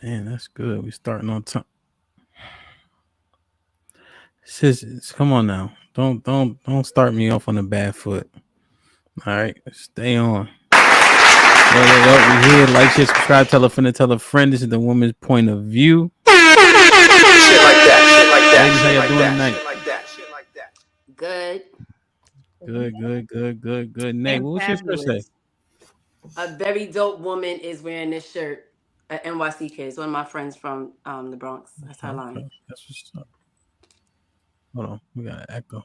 Man, that's good. We starting on time. Sis, come on now. Don't start me off on a bad foot. All right, stay on. We here. Like, share, subscribe, tell a friend to tell a friend. This is the woman's point of view. Shit like that. Ladies, how y'all doing tonight? Shit like that. Good. Nate, what was your first say? A very dope woman is wearing this shirt at NYC Kids. One of my friends from the Bronx. That's her line. Okay. That's what's up. Hold on, we got an echo.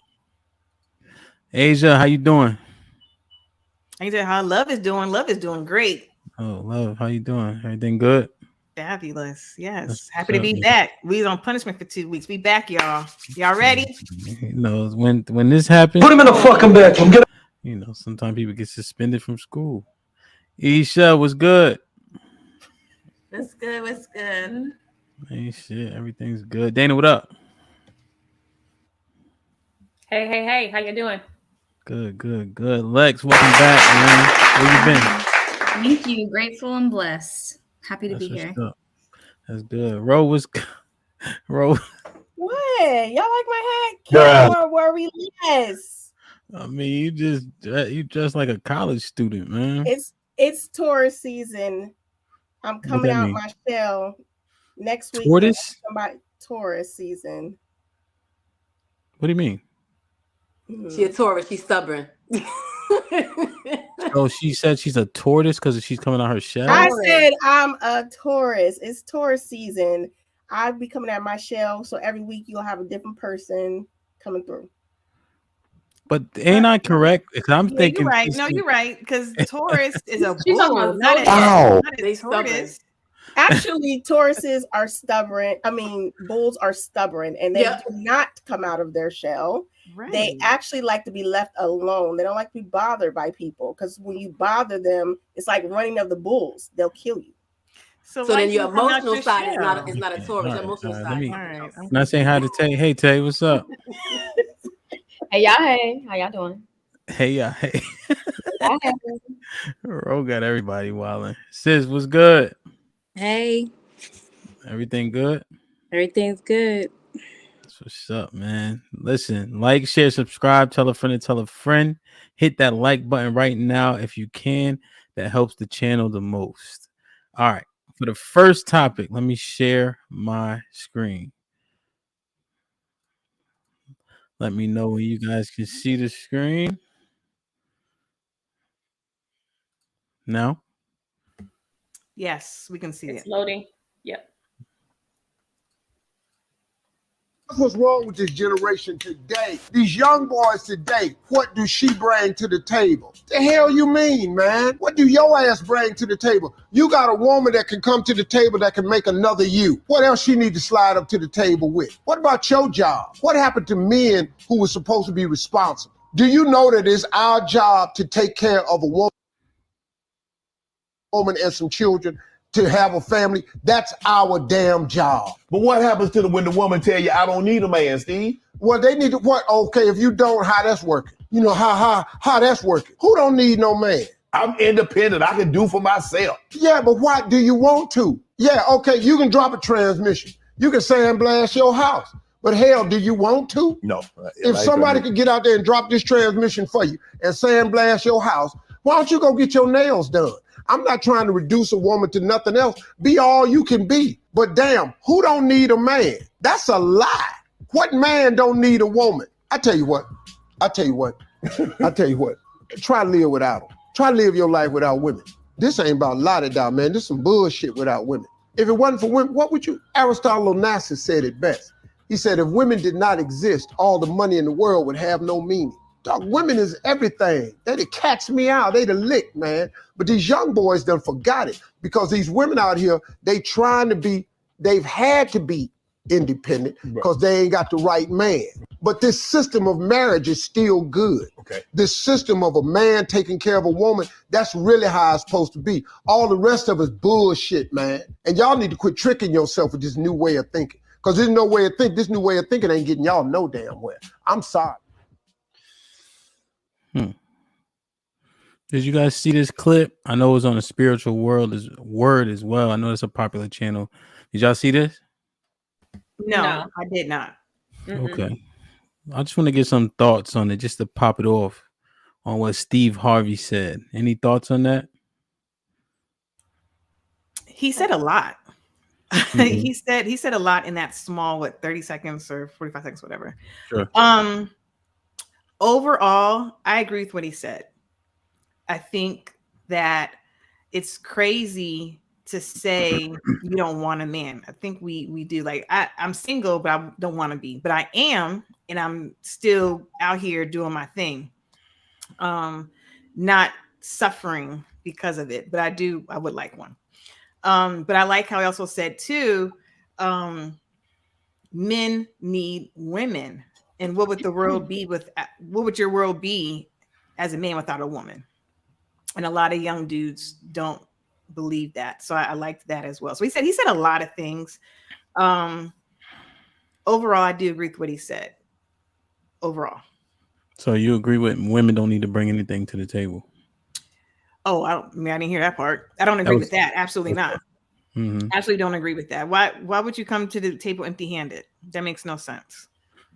Asia, how you doing? Asia, how Love is doing? Love is doing great. Oh, Love, how you doing? Everything good? Fabulous. Yes. That's Happy to be back. We was on punishment for 2 weeks. We back, y'all. Y'all ready? You know, when this happens, Put him in the fucking bedroom. You know, sometimes people get suspended from school. Isha, what's good? What's good? Hey, shit, everything's good. Dana, what up? Hey, how you doing? Good. Lex, welcome back, man. Where you been? Thank you. Grateful and blessed. Happy to be here. That's good. Ro was Ro. What? Y'all like my hat? Can't more worry less. I mean, you just like a college student, man. It's Taurus season. I'm coming out my shell next week. Tortoise? Taurus season. What do you mean? She a Taurus. She's stubborn. Oh, she said she's a tortoise because she's coming out her shell. I said I'm a Taurus. It's Taurus season. I'll be coming out my shell, so every week you'll have a different person coming through. But ain't I correct? Because I'm thinking. You're right. No, you're right. Because Taurus is a She's talking bull, about not they a tortoise. Actually, Tauruses are stubborn. I mean, bulls are stubborn, and they do not come out of their shell. Right. They actually like to be left alone. They don't like to be bothered by people because when you bother them, it's like running of the bulls. They'll kill you. So then your emotional side is not a Taurus. Your emotional side. I'm not saying hi to Tay. Hey, Tay, what's up? Hey, y'all. Hey, how y'all doing? Hey. Ro got everybody wilding. Sis, what's good? Hey. Everything good? Everything's good. That's what's up, man. Listen, like, share, subscribe, tell a friend to tell a friend. Hit that like button right now if you can. That helps the channel the most. All right. For the first topic, let me share my screen. Let me know when you guys can see the screen. Now? Yes, we can see it's it. Loading. Yep. What's wrong with this generation today? These young boys today, what do she bring to the table? The hell you mean, man? What do your ass bring to the table? You got a woman that can come to the table that can make another you. What else she need to slide up to the table with? What about your job? What happened to men who were supposed to be responsible? Do you know that it's our job to take care of a woman and some children, to have a family? That's our damn job. But what happens to when the woman tell you, I don't need a man, Steve? Well, they need to, what? Okay, if you don't, how that's working? You know, how that's working? Who don't need no man? I'm independent. I can do for myself. Yeah, but why do you want to? Yeah, okay, you can drop a transmission. You can sandblast your house. But hell, do you want to? No. If somebody could get out there and drop this transmission for you and sandblast your house, why don't you go get your nails done? I'm not trying to reduce a woman to nothing else. Be all you can be. But damn, who don't need a man? That's a lie. What man don't need a woman? I tell you what. Try to live without them. Try to live your life without women. This ain't about la-da-da, man. This is some bullshit without women. If it wasn't for women, what would you? Aristotle Onassis said it best. He said, if women did not exist, all the money in the world would have no meaning. Dog, women is everything. They catch me out. They the lick, man. But these young boys done forgot it because these women out here, they've had to be independent because they ain't got the right man. But this system of marriage is still good. Okay. This system of a man taking care of a woman, that's really how it's supposed to be. All the rest of it's bullshit, man. And y'all need to quit tricking yourself with this new way of thinking. Because there's no way of thinking. This new way of thinking ain't getting y'all no damn well. I'm sorry. Did you guys see this clip? I know it was on a spiritual word as well. I know it's a popular channel. Did y'all see this? No, No. I did not. Okay. I just want to get some thoughts on it just to pop it off on what Steve Harvey said. Any thoughts on that? He said a lot. Mhm. he said a lot in that small 30 seconds or 45 seconds, whatever. Sure. Overall, I agree with what he said. I think that it's crazy to say you don't want a man. I think we do. Like I'm single, but I don't want to be. But I am, and I'm still out here doing my thing. Not suffering because of it, but I would like one. But I like how he also said too, men need women. And what would the world be what would your world be as a man without a woman? And a lot of young dudes don't believe that. So I liked that as well. So he said a lot of things. Overall, I do agree with what he said. Overall. So you agree with women don't need to bring anything to the table? Oh, I didn't hear that part. I don't agree with that. Absolutely not. Absolutely don't agree with that. Why would you come to the table empty-handed? That makes no sense.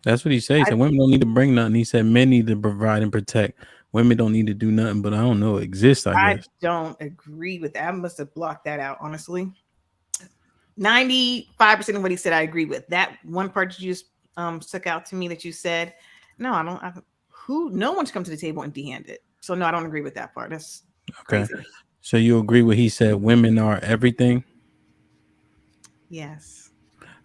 That's what he said. He said women don't need to bring nothing. He said men need to provide and protect. Women don't need to do nothing, but I don't know. It exists, I guess. I don't agree with that. I must have blocked that out, honestly. 95% of what he said, I agree with. That one part that you just stuck out to me that you said, no, I don't. No one should come to the table empty-handed. So no, I don't agree with that part. That's okay. Crazy. So you agree with he said women are everything? Yes.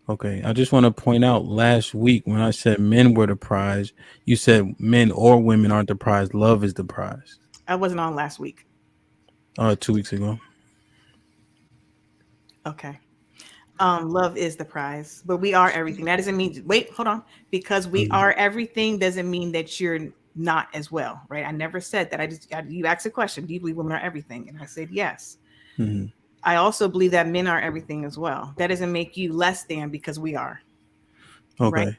Okay. I just want to point out last week when I said men were the prize, you said men or women aren't the prize. Love is the prize. I wasn't on last week. 2 weeks ago. Okay. Love is the prize, but we are everything. That doesn't mean, wait, hold on. Because we are everything doesn't mean that you're not as well, right? I never said that. You asked a question, do you believe women are everything? And I said, yes. I also believe that men are everything as well. That doesn't make you less than because we are. Okay. Right?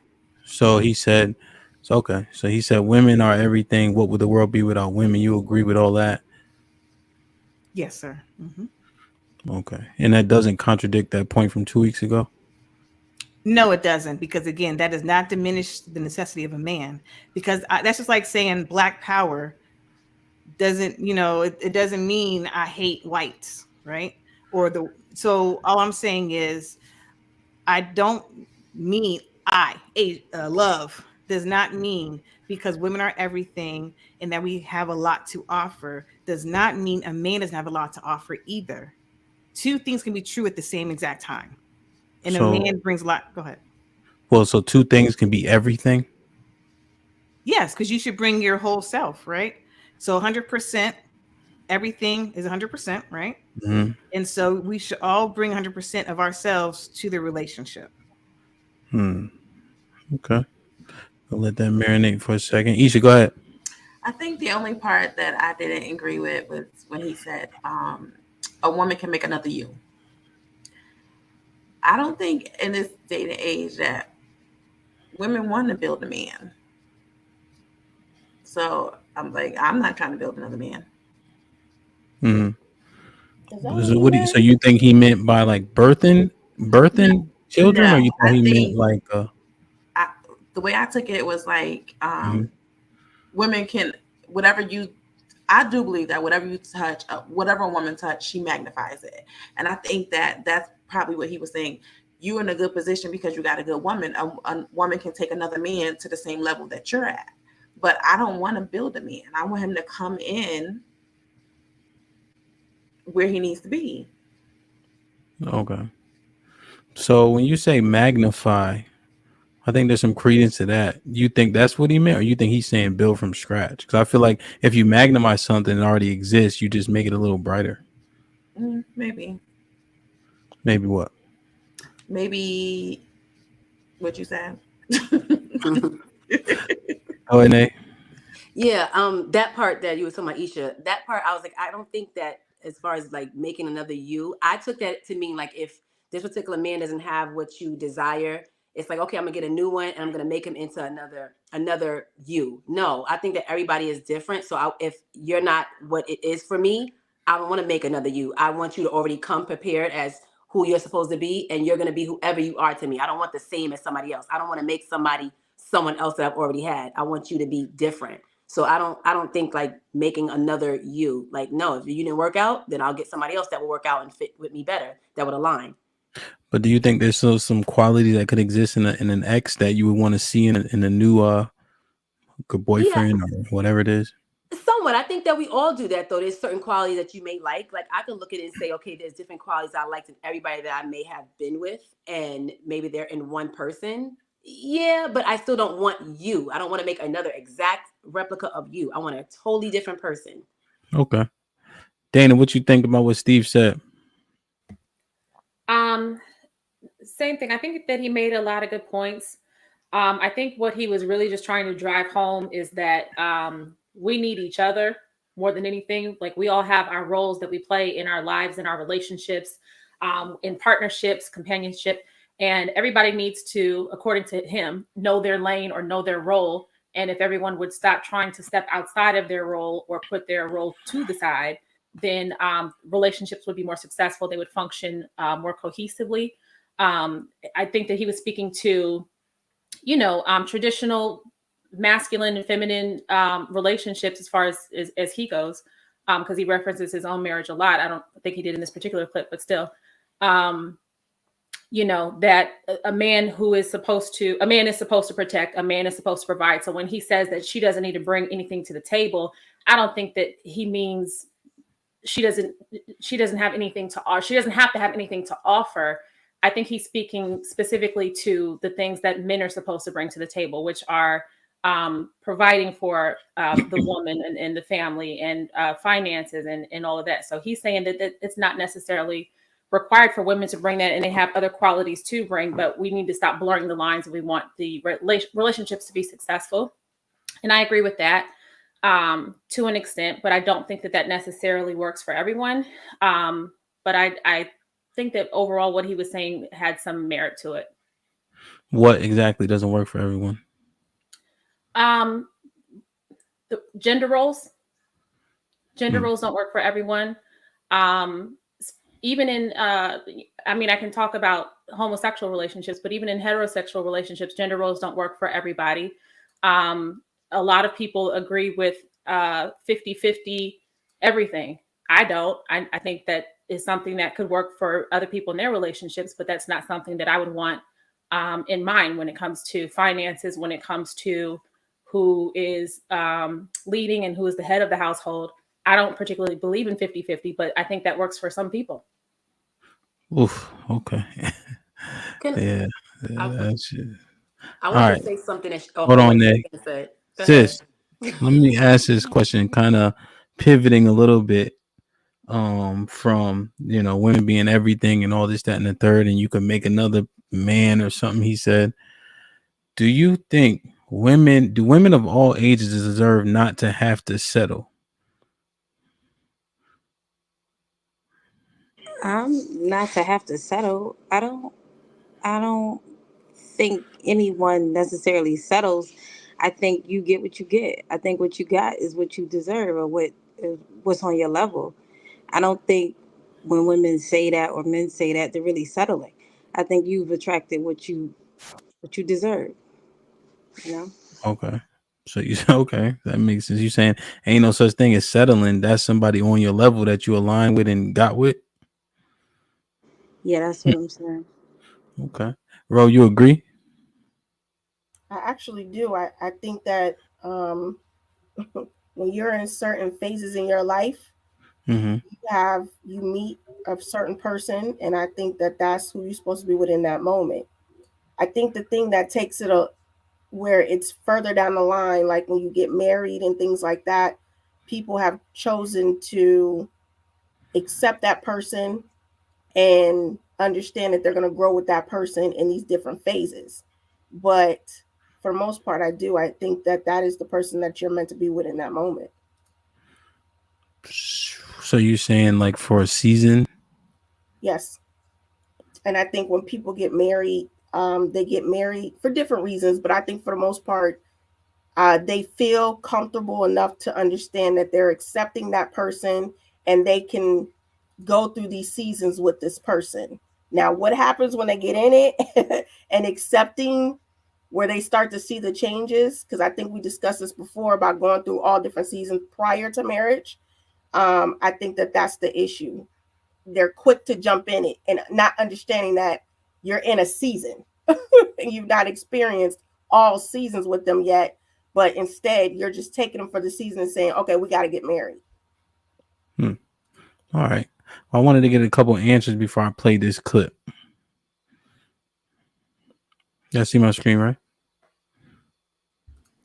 So he said, So he said women are everything. What would the world be without women? You agree with all that? Yes, sir. Okay. And that doesn't contradict that point from 2 weeks ago? No, it doesn't. Because again, that does not diminish the necessity of a man. Because that's just like saying Black power doesn't, it doesn't mean I hate whites, right? So all I'm saying is I don't mean love does not mean because women are everything and that we have a lot to offer does not mean a man doesn't have a lot to offer either. Two things can be true at the same exact time. And a man brings a lot. Go ahead. Well, so two things can be everything? Yes, because you should bring your whole self, right? So 100%, everything is 100%, right? And so we should all bring 100% of ourselves to the relationship. Okay. I'll let that marinate for a second. Isha, go ahead. I think the only part that I didn't agree with was when he said a woman can make another you. I don't think in this day and age that women want to build a man. So I'm like, I'm not trying to build another man. So you think he meant by like birthing children, or you thought he meant like the way I took it was like women can I do believe that whatever you touch, whatever a woman touch, she magnifies it. And I think that that's probably what he was saying. You're in a good position because you got a good woman. A woman can take another man to the same level that you're at. But I don't want to build a man. I want him to come in where he needs to be. Okay. So when you say magnify, I think there's some credence to that. You think that's what he meant, or you think he's saying build from scratch? Because I feel like if you magnify something that already exists, you just make it a little brighter. Maybe. Maybe what? Maybe what you said. Oh, and Yeah, that part that you were talking about, Isha, that part I was like, I don't think that as far as like making another you, I took that to mean like if this particular man doesn't have what you desire, it's like, okay, I'm gonna get a new one and I'm gonna make him into another you. No, I think that everybody is different. So if you're not what it is for me, I don't want to make another you. I want you to already come prepared as who you're supposed to be, and you're gonna be whoever you are to me. I don't want the same as somebody else. I don't want to make somebody someone else that I've already had. I want you to be different. So I don't think like making another you. Like, no, if you didn't work out, then I'll get somebody else that will work out and fit with me better, that would align. But do you think there's still some quality that could exist in an ex that you would want to see in a new good boyfriend or whatever it is? Somewhat. I think that we all do that, though. There's certain qualities that you may like. Like, I can look at it and say, okay, there's different qualities I liked in everybody that I may have been with, and maybe they're in one person. Yeah, but I still don't want you. I don't want to make another exact replica of you. I want a totally different person. Okay. Dana, what you think about what Steve said? Same thing. I think that he made a lot of good points. I think what he was really just trying to drive home is that we need each other more than anything. Like, we all have our roles that we play in our lives, in our relationships, in partnerships, companionship, and everybody needs to, according to him, know their lane or know their role. And if everyone would stop trying to step outside of their role or put their role to the side, then relationships would be more successful. They would function more cohesively. I think that he was speaking to, traditional masculine and feminine relationships as far as he goes, because he references his own marriage a lot. I don't think he did in this particular clip, but still, that a man is supposed to protect, a man is supposed to provide. So when he says that she doesn't need to bring anything to the table, I don't think that he means she doesn't have anything to offer. She doesn't have to have anything to offer. I think he's speaking specifically to the things that men are supposed to bring to the table, which are providing for the woman and the family and finances and all of that. So he's saying that it's not necessarily required for women to bring that, and they have other qualities to bring, but we need to stop blurring the lines if we want the relationships to be successful. And I agree with that to an extent, but I don't think that necessarily works for everyone. But I think that overall what he was saying had some merit to it. What exactly doesn't work for everyone? The gender roles don't work for everyone. Even in, I can talk about homosexual relationships, but even in heterosexual relationships, gender roles don't work for everybody. A lot of people agree with 50-50 everything. I don't. I think that is something that could work for other people in their relationships, but that's not something that I would want in mine when it comes to finances, when it comes to who is leading and who is the head of the household. I don't particularly believe in 50-50, but I think that works for some people. Oof. Okay. I want to say something. Hold on, Nick. Sis, let me ask this question, kind of pivoting a little bit from, women being everything and all this, that, and the third, and you can make another man or something. He said, do you think women of all ages deserve not to have to settle? Not to have to settle. I don't think anyone necessarily settles. I think you get what you get. I think what you got is what you deserve, or what's on your level. I don't think when women say that or men say that, they're really settling. I think you've attracted what you deserve. Okay. So okay, that makes sense. You saying ain't no such thing as settling. That's somebody on your level that you align with and got with. Yeah, that's what I'm saying. Okay. Ro, you agree? I actually do. I think that when you're in certain phases in your life, you meet a certain person, and I think that that's who you're supposed to be with in that moment. I think the thing that takes it where it's further down the line, like when you get married and things like that, people have chosen to accept that person and understand that they're going to grow with that person in these different phases. But for the most part, I think that is the person that you're meant to be with in that moment. So you're saying like for a season? Yes. And I think when people get married, They get married for different reasons, but I think for the most part, they feel comfortable enough to understand that they're accepting that person and they can go through these seasons with this person. Now, what happens when they get in it and accepting where they start to see the changes? Because I think we discussed this before about going through all different seasons prior to marriage. I think that that's the issue. They're quick to jump in it and not understanding that you're in a season and you've not experienced all seasons with them yet. But instead, you're just taking them for the season and saying, okay, we got to get married. All right. I wanted to get a couple answers before I play this clip. Y'all see my screen, right?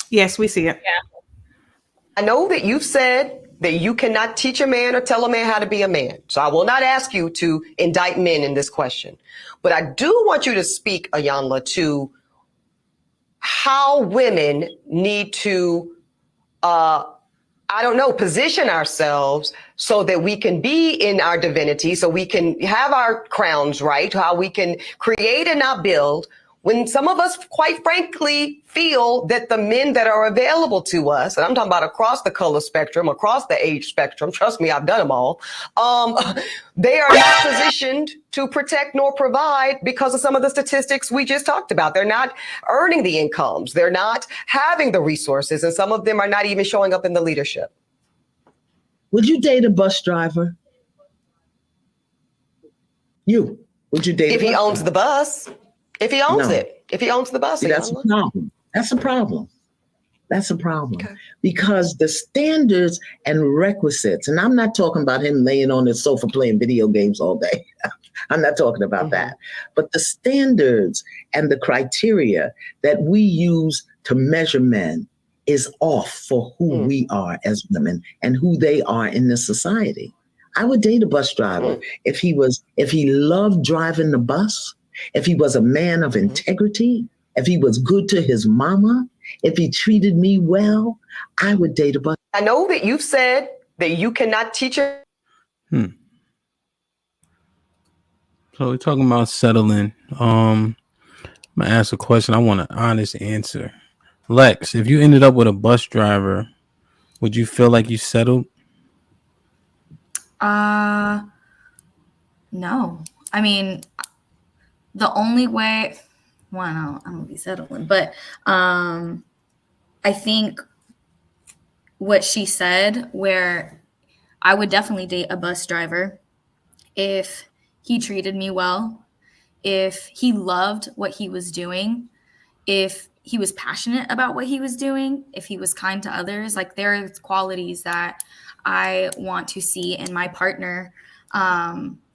Yes, we see it. Yeah. I know that you've said that you cannot teach a man or tell a man how to be a man. So I will not ask you to indict men in this question. But I do want you to speak, Ayanla, to how women need to, position ourselves so that we can be in our divinity, so we can have our crowns right, how we can create and not build, when some of us, quite frankly, feel that the men that are available to us, and I'm talking about across the color spectrum, across the age spectrum, trust me, I've done them all, they are not positioned to protect nor provide because of some of the statistics we just talked about. They're not earning the incomes. They're not having the resources, and some of them are not even showing up in the leadership. Would you date a bus driver? Would you date if he owns the bus? If he owns it, if he owns the bus, see, that's a problem. That's a problem. That's a problem. Okay. Because the standards and requisites, and I'm not talking about him laying on his sofa playing video games all day. I'm not talking about that. But the standards and the criteria that we use to measure men is off for who we are as women and who they are in this society. I would date a bus driver if he loved driving the bus, if he was a man of integrity, if he was good to his mama, if he treated me well, I would date a bus. I know that you've said that you cannot teach a. So we're talking about settling. I'm gonna ask a question. I want an honest answer. Lex, if you ended up with a bus driver, would you feel like you settled? No. I mean, the only way, I'm gonna be settling, but I think what she said, where I would definitely date a bus driver if he treated me well, if he loved what he was doing, if he was passionate about what he was doing, if he was kind to others. Like, there are qualities that I want to see in my partner,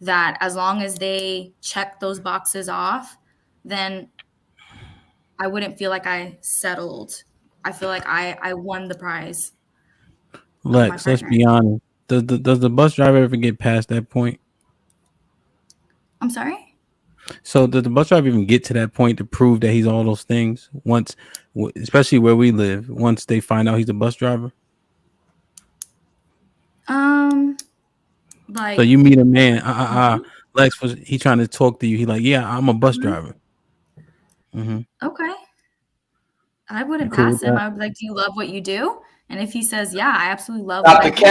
that as long as they check those boxes off, then I wouldn't feel like I settled. I feel like I won the prize. Lex, let's be honest. Does the bus driver ever get past that point? I'm sorry? So does the bus driver even get to that point to prove that he's all those things once, especially where we live, once they find out he's a bus driver? Like, so you meet a man, Lex, was he trying to talk to you? He like, yeah, I'm a bus driver. Okay. I wouldn't pass him. I would be like, do you love what you do? And if he says, yeah, I absolutely love what I do.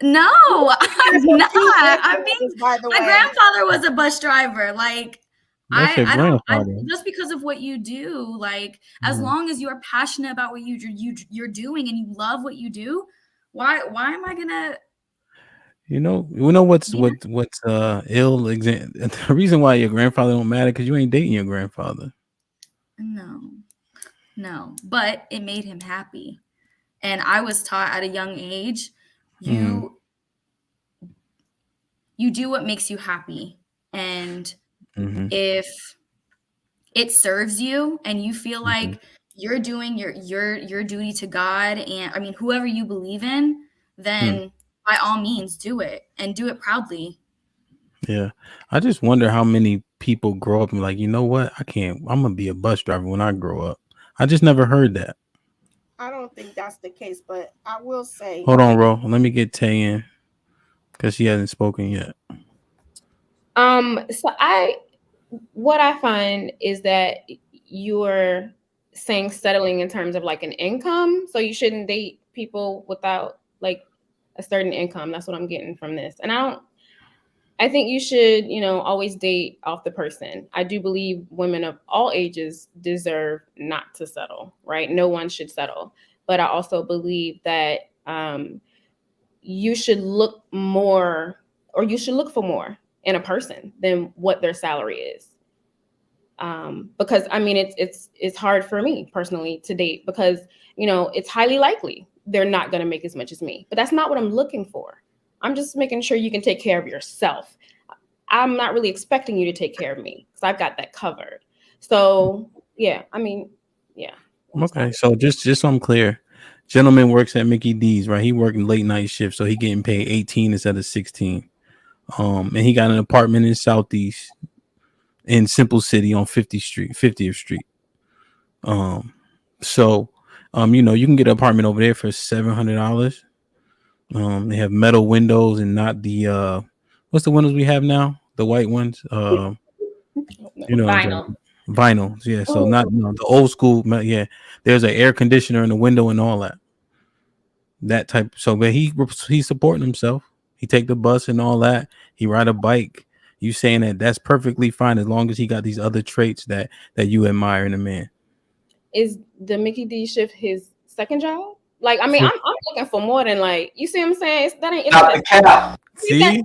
No, I'm not. I mean, my grandfather was a bus driver. Like, I don't just because of what you do, like, as long as you're passionate about what you're doing and you love what you do, why am I gonna? You know what's ill. The reason why your grandfather don't matter because you ain't dating your grandfather. No, but it made him happy, and I was taught at a young age, you do what makes you happy, and if it serves you and you feel like you're doing your duty to God and I mean whoever you believe in, then by all means do it and do it proudly. Yeah, I just wonder how many people grow up and like, you know what, I'm gonna be a bus driver when I grow up. I just never heard that. I don't think that's the case, but I will say. Hold on, Ro. Let me get Tay in because she hasn't spoken yet. So what I find is that you're saying settling in terms of like an income. So you shouldn't date people without like a certain income. That's what I'm getting from this. And I think you should, always date off the person. I do believe women of all ages deserve not to settle, right? No one should settle. But I also believe that you should look more, or you should look for more in a person than what their salary is. Because I mean, it's hard for me personally to date because, it's highly likely they're not going to make as much as me, but that's not what I'm looking for. I'm just making sure you can take care of yourself. I'm not really expecting you to take care of me because I've got that covered. So yeah, I mean, yeah. Okay, so just so I'm clear, gentleman works at Mickey D's, right? He working late night shift, so he getting paid 18 instead of 16. And he got an apartment in Southeast in Simple City on 50th Street. So you can get an apartment over there for $700. They have metal windows and not the what's the windows we have now? The white ones. Vinyls. Yeah. So not the old school. Yeah. There's an air conditioner in the window and all that. That type. So, but he's supporting himself. He take the bus and all that. He ride a bike. You saying that's perfectly fine as long as he got these other traits that you admire in a man. Is the Mickey D shift his second job? Like, I mean, I'm looking for more than like, you see what I'm saying? That ain't Not the cap. See?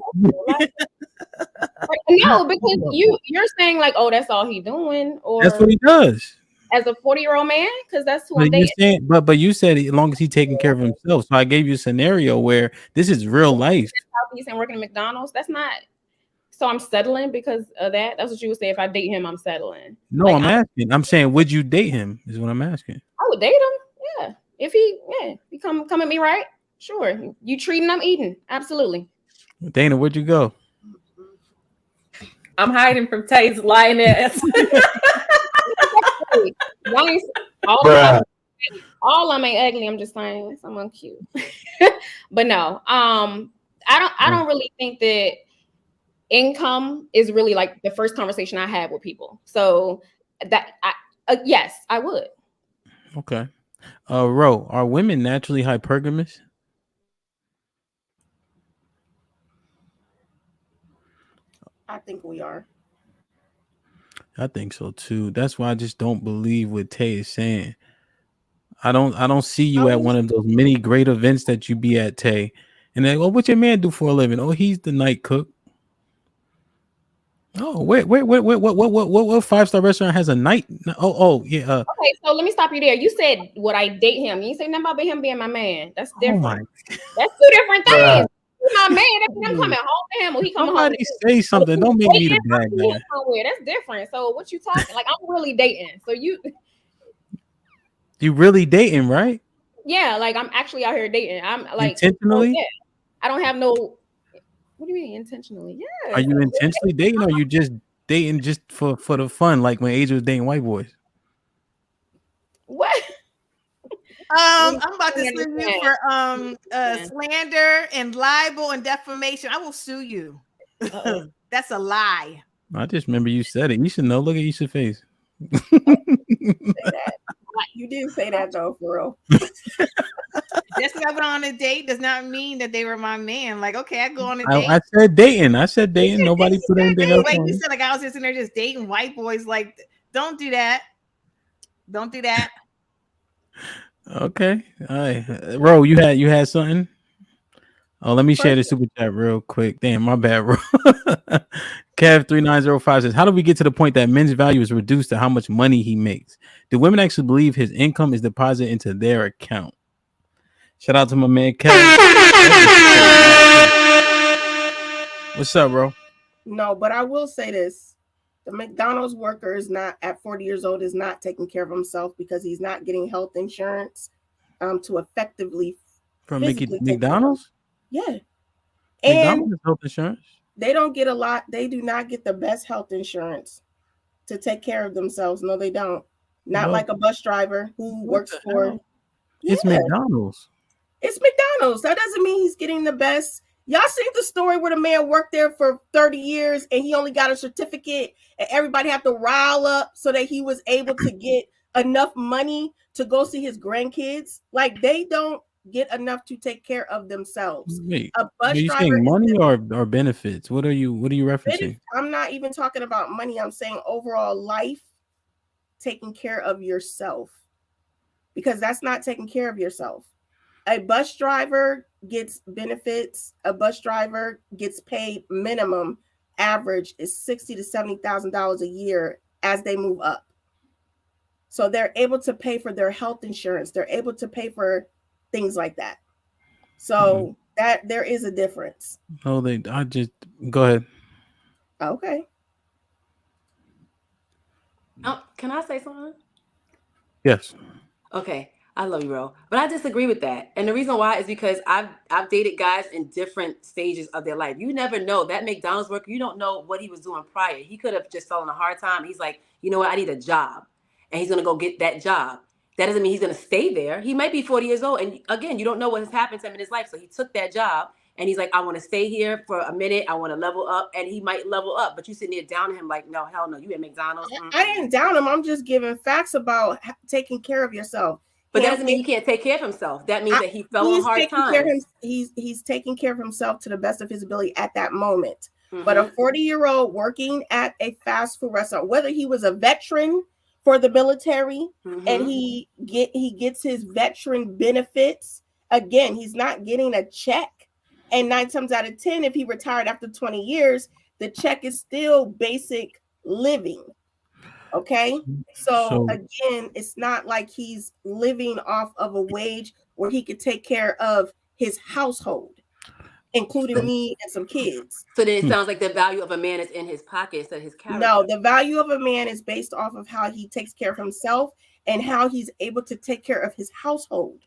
No, because you're saying like, oh, that's all he doing, or that's what he does as a 40-year-old man, because that's who I'm dating. But you said as long as he's taking care of himself. So I gave you a scenario where this is real life. Southeast and working at McDonald's. That's not. So I'm settling because of that. That's what you would say. If I date him, I'm settling. No, like, I'm asking. I'm saying, would you date him? Is what I'm asking. I would date him. Yeah. If he come at me right, sure. You treating, I'm eating. Absolutely. Dana, where'd you go? I'm hiding from Tay's lying ass. All of them ain't ugly. I'm just saying someone cute. But no, I don't really think that income is really like the first conversation I had with people. So that yes, I would. Okay. Ro, are women naturally hypergamous? I think we are. I think so too. That's why I just don't believe what Tay is saying. I don't see you at one of those many great events that you be at, Tay. And then, what your man do for a living? Oh, he's the night cook. Oh, wait, what 5-star restaurant has a night? Oh, yeah. Okay, so let me stop you there. You said, would I date him? You said nothing about him being my man. That's different. That's two different things. He's my man. That's when I'm coming home to him, or he coming home. Somebody say something. Don't make me the bad guy. That's different. So what you talking? Like, I'm really dating. So you really dating, right? Yeah, like I'm actually out here dating. I'm like intentionally. Yeah. I don't have no. What do you mean intentionally? Yeah. Are you intentionally dating, or are you just dating just for the fun, like when Asia was dating white boys? What? I'm about to sue you for slander and libel and defamation. I will sue you. That's a lie. I just remember you said it. You should know. Look at Isha's face. You didn't say that though, for real. Just because I went on a date does not mean that they were my man. Like, okay, I go on a date. I said dating. Nobody put anything else like on. You said, like I was just in there just dating white boys. Like, don't do that. Don't do that. Okay. All right. Ro, you had something? Oh, let me share the super chat real quick. Damn, my bad, Ro. Kev3905 says, how do we get to the point that men's value is reduced to how much money he makes? Do women actually believe his income is deposited into their account? Shout out to my man, Kev. What's up, bro? No, but I will say this. The McDonald's worker is not at 40 years old is not taking care of himself because he's not getting health insurance to effectively from McDonald's. Yeah, McDonald's health insurance. They don't get a lot. They do not get the best health insurance to take care of themselves. No, they don't. Not like a bus driver who works for. It's McDonald's. It's McDonald's. That doesn't mean he's getting the best Y'all seen the story where the man worked there for 30 years and he only got a certificate and everybody had to rile up so that he was able to get enough money to go see his grandkids? Like, they don't get enough to take care of themselves. Wait, A are bus you driver saying is money or benefits? What are you referencing? I'm not even talking about money. I'm saying overall life, taking care of yourself, because that's not taking care of yourself. A bus driver gets benefits. A bus driver gets paid minimum average is $60,000 to $70,000 a year as they move up. So they're able to pay for their health insurance. They're able to pay for things like that. So that there is a difference. Oh, I just go ahead. Okay. Can I say something? Yes. Okay, I love you, bro, but I disagree with that, and the reason why is because I've dated guys in different stages of their life. You never know. That McDonald's worker, you don't know what he was doing prior. He could have just fell on a hard time. He's like, you know what, I need a job, and he's gonna go get that job. That doesn't mean he's gonna stay there. He might be 40 years old, and again, you don't know what has happened to him in his life. So he took that job, and he's like, I want to stay here for a minute. I want to level up, and he might level up. But you sitting there down him like, no, hell no, you at McDonald's. I didn't down him. I'm just giving facts about taking care of yourself. But that doesn't mean he can't take care of himself. That means that he fell on hard times. He's taking care of himself to the best of his ability at that moment. But a 40-year-old working at a fast food restaurant, whether he was a veteran for the military and he gets his veteran benefits, again, he's not getting a check. And 9 times out of 10, if he retired after 20 years, the check is still basic living. Okay, so again, it's not like he's living off of a wage where he could take care of his household, including me and some kids. So then it sounds like the value of a man is in his pocket instead of his character. No, the value of a man is based off of how he takes care of himself and how he's able to take care of his household.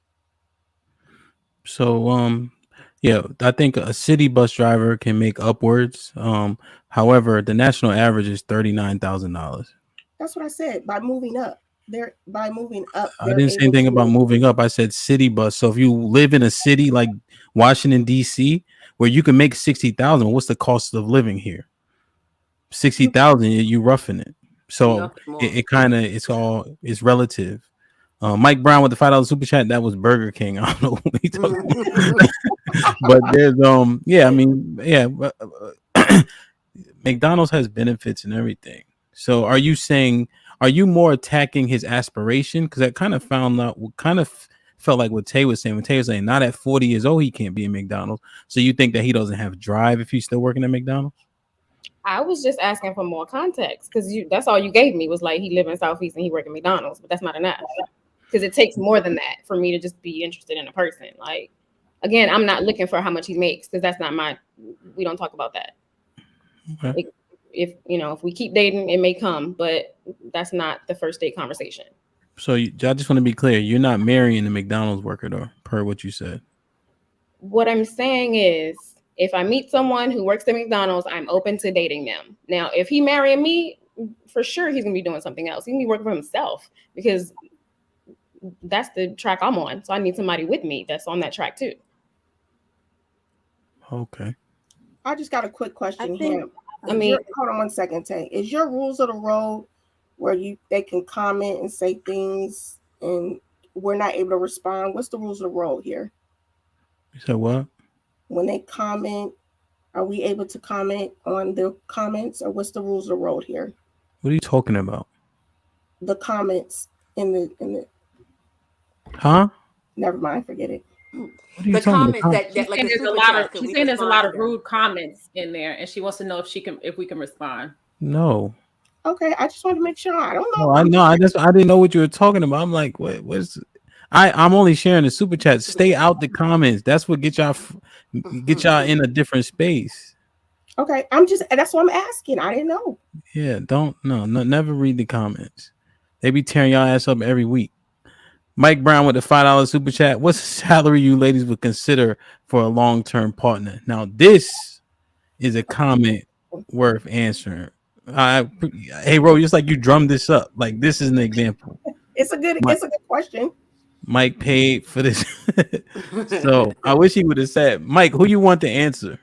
So, yeah, I think a city bus driver can make upwards. However, the national average is $39,000. That's what I said. By moving up, I didn't say anything about moving up. I said city bus. So if you live in a city like Washington D.C., where you can make 60,000, what's the cost of living here? 60,000, you roughing it. So it kind of it's relative. Mike Brown with the $5 super chat. That was Burger King. I don't know what he talking about. But there's McDonald's has benefits and everything. So are you more attacking his aspiration? Because that kind of felt like what Tay was saying. When Tay was saying not at 40 years old he can't be in McDonald's. So you think that he doesn't have drive if he's still working at McDonald's? I was just asking for more context because that's all you gave me was like he live in Southeast and he work at McDonald's, but that's not enough because it takes more than that for me to just be interested in a person. Like, again, I'm not looking for how much he makes because that's not we don't talk about that. Okay. Like, if we keep dating, it may come, but that's not the first date conversation. So I just want to be clear. You're not marrying the McDonald's worker though, per what you said. What I'm saying is, if I meet someone who works at McDonald's, I'm open to dating them. Now, if he marrying me, for sure he's gonna be doing something else. He can be working for himself because that's the track I'm on. So I need somebody with me that's on that track too. Okay. I just got a quick question here. Hold on one second, Tay. Is your rules of the road where they can comment and say things and we're not able to respond? What's the rules of the road here? You said what? When they comment, are we able to comment on the comments, or what's the rules of the road here? What are you talking about? The comments in the. Huh? Never mind. Forget it. The comments that like there's she's saying there's a lot of rude comments in there, and she wants to know if we can respond. No. Okay, I just want to make sure. I don't know. I didn't know what you were talking about. I'm like, what's? I'm only sharing the super chat. Stay out the comments. That's what get y'all in a different space. Okay, that's what I'm asking. I didn't know. Yeah, never read the comments. They be tearing y'all ass up every week. Mike Brown with the $5 super chat. What's the salary you ladies would consider for a long-term partner? Now, this is a comment worth answering. Hey, Ro, just like you drummed this up. Like, this is an example. It's a good question. Mike paid for this. So I wish he would have said, Mike, who you want to answer?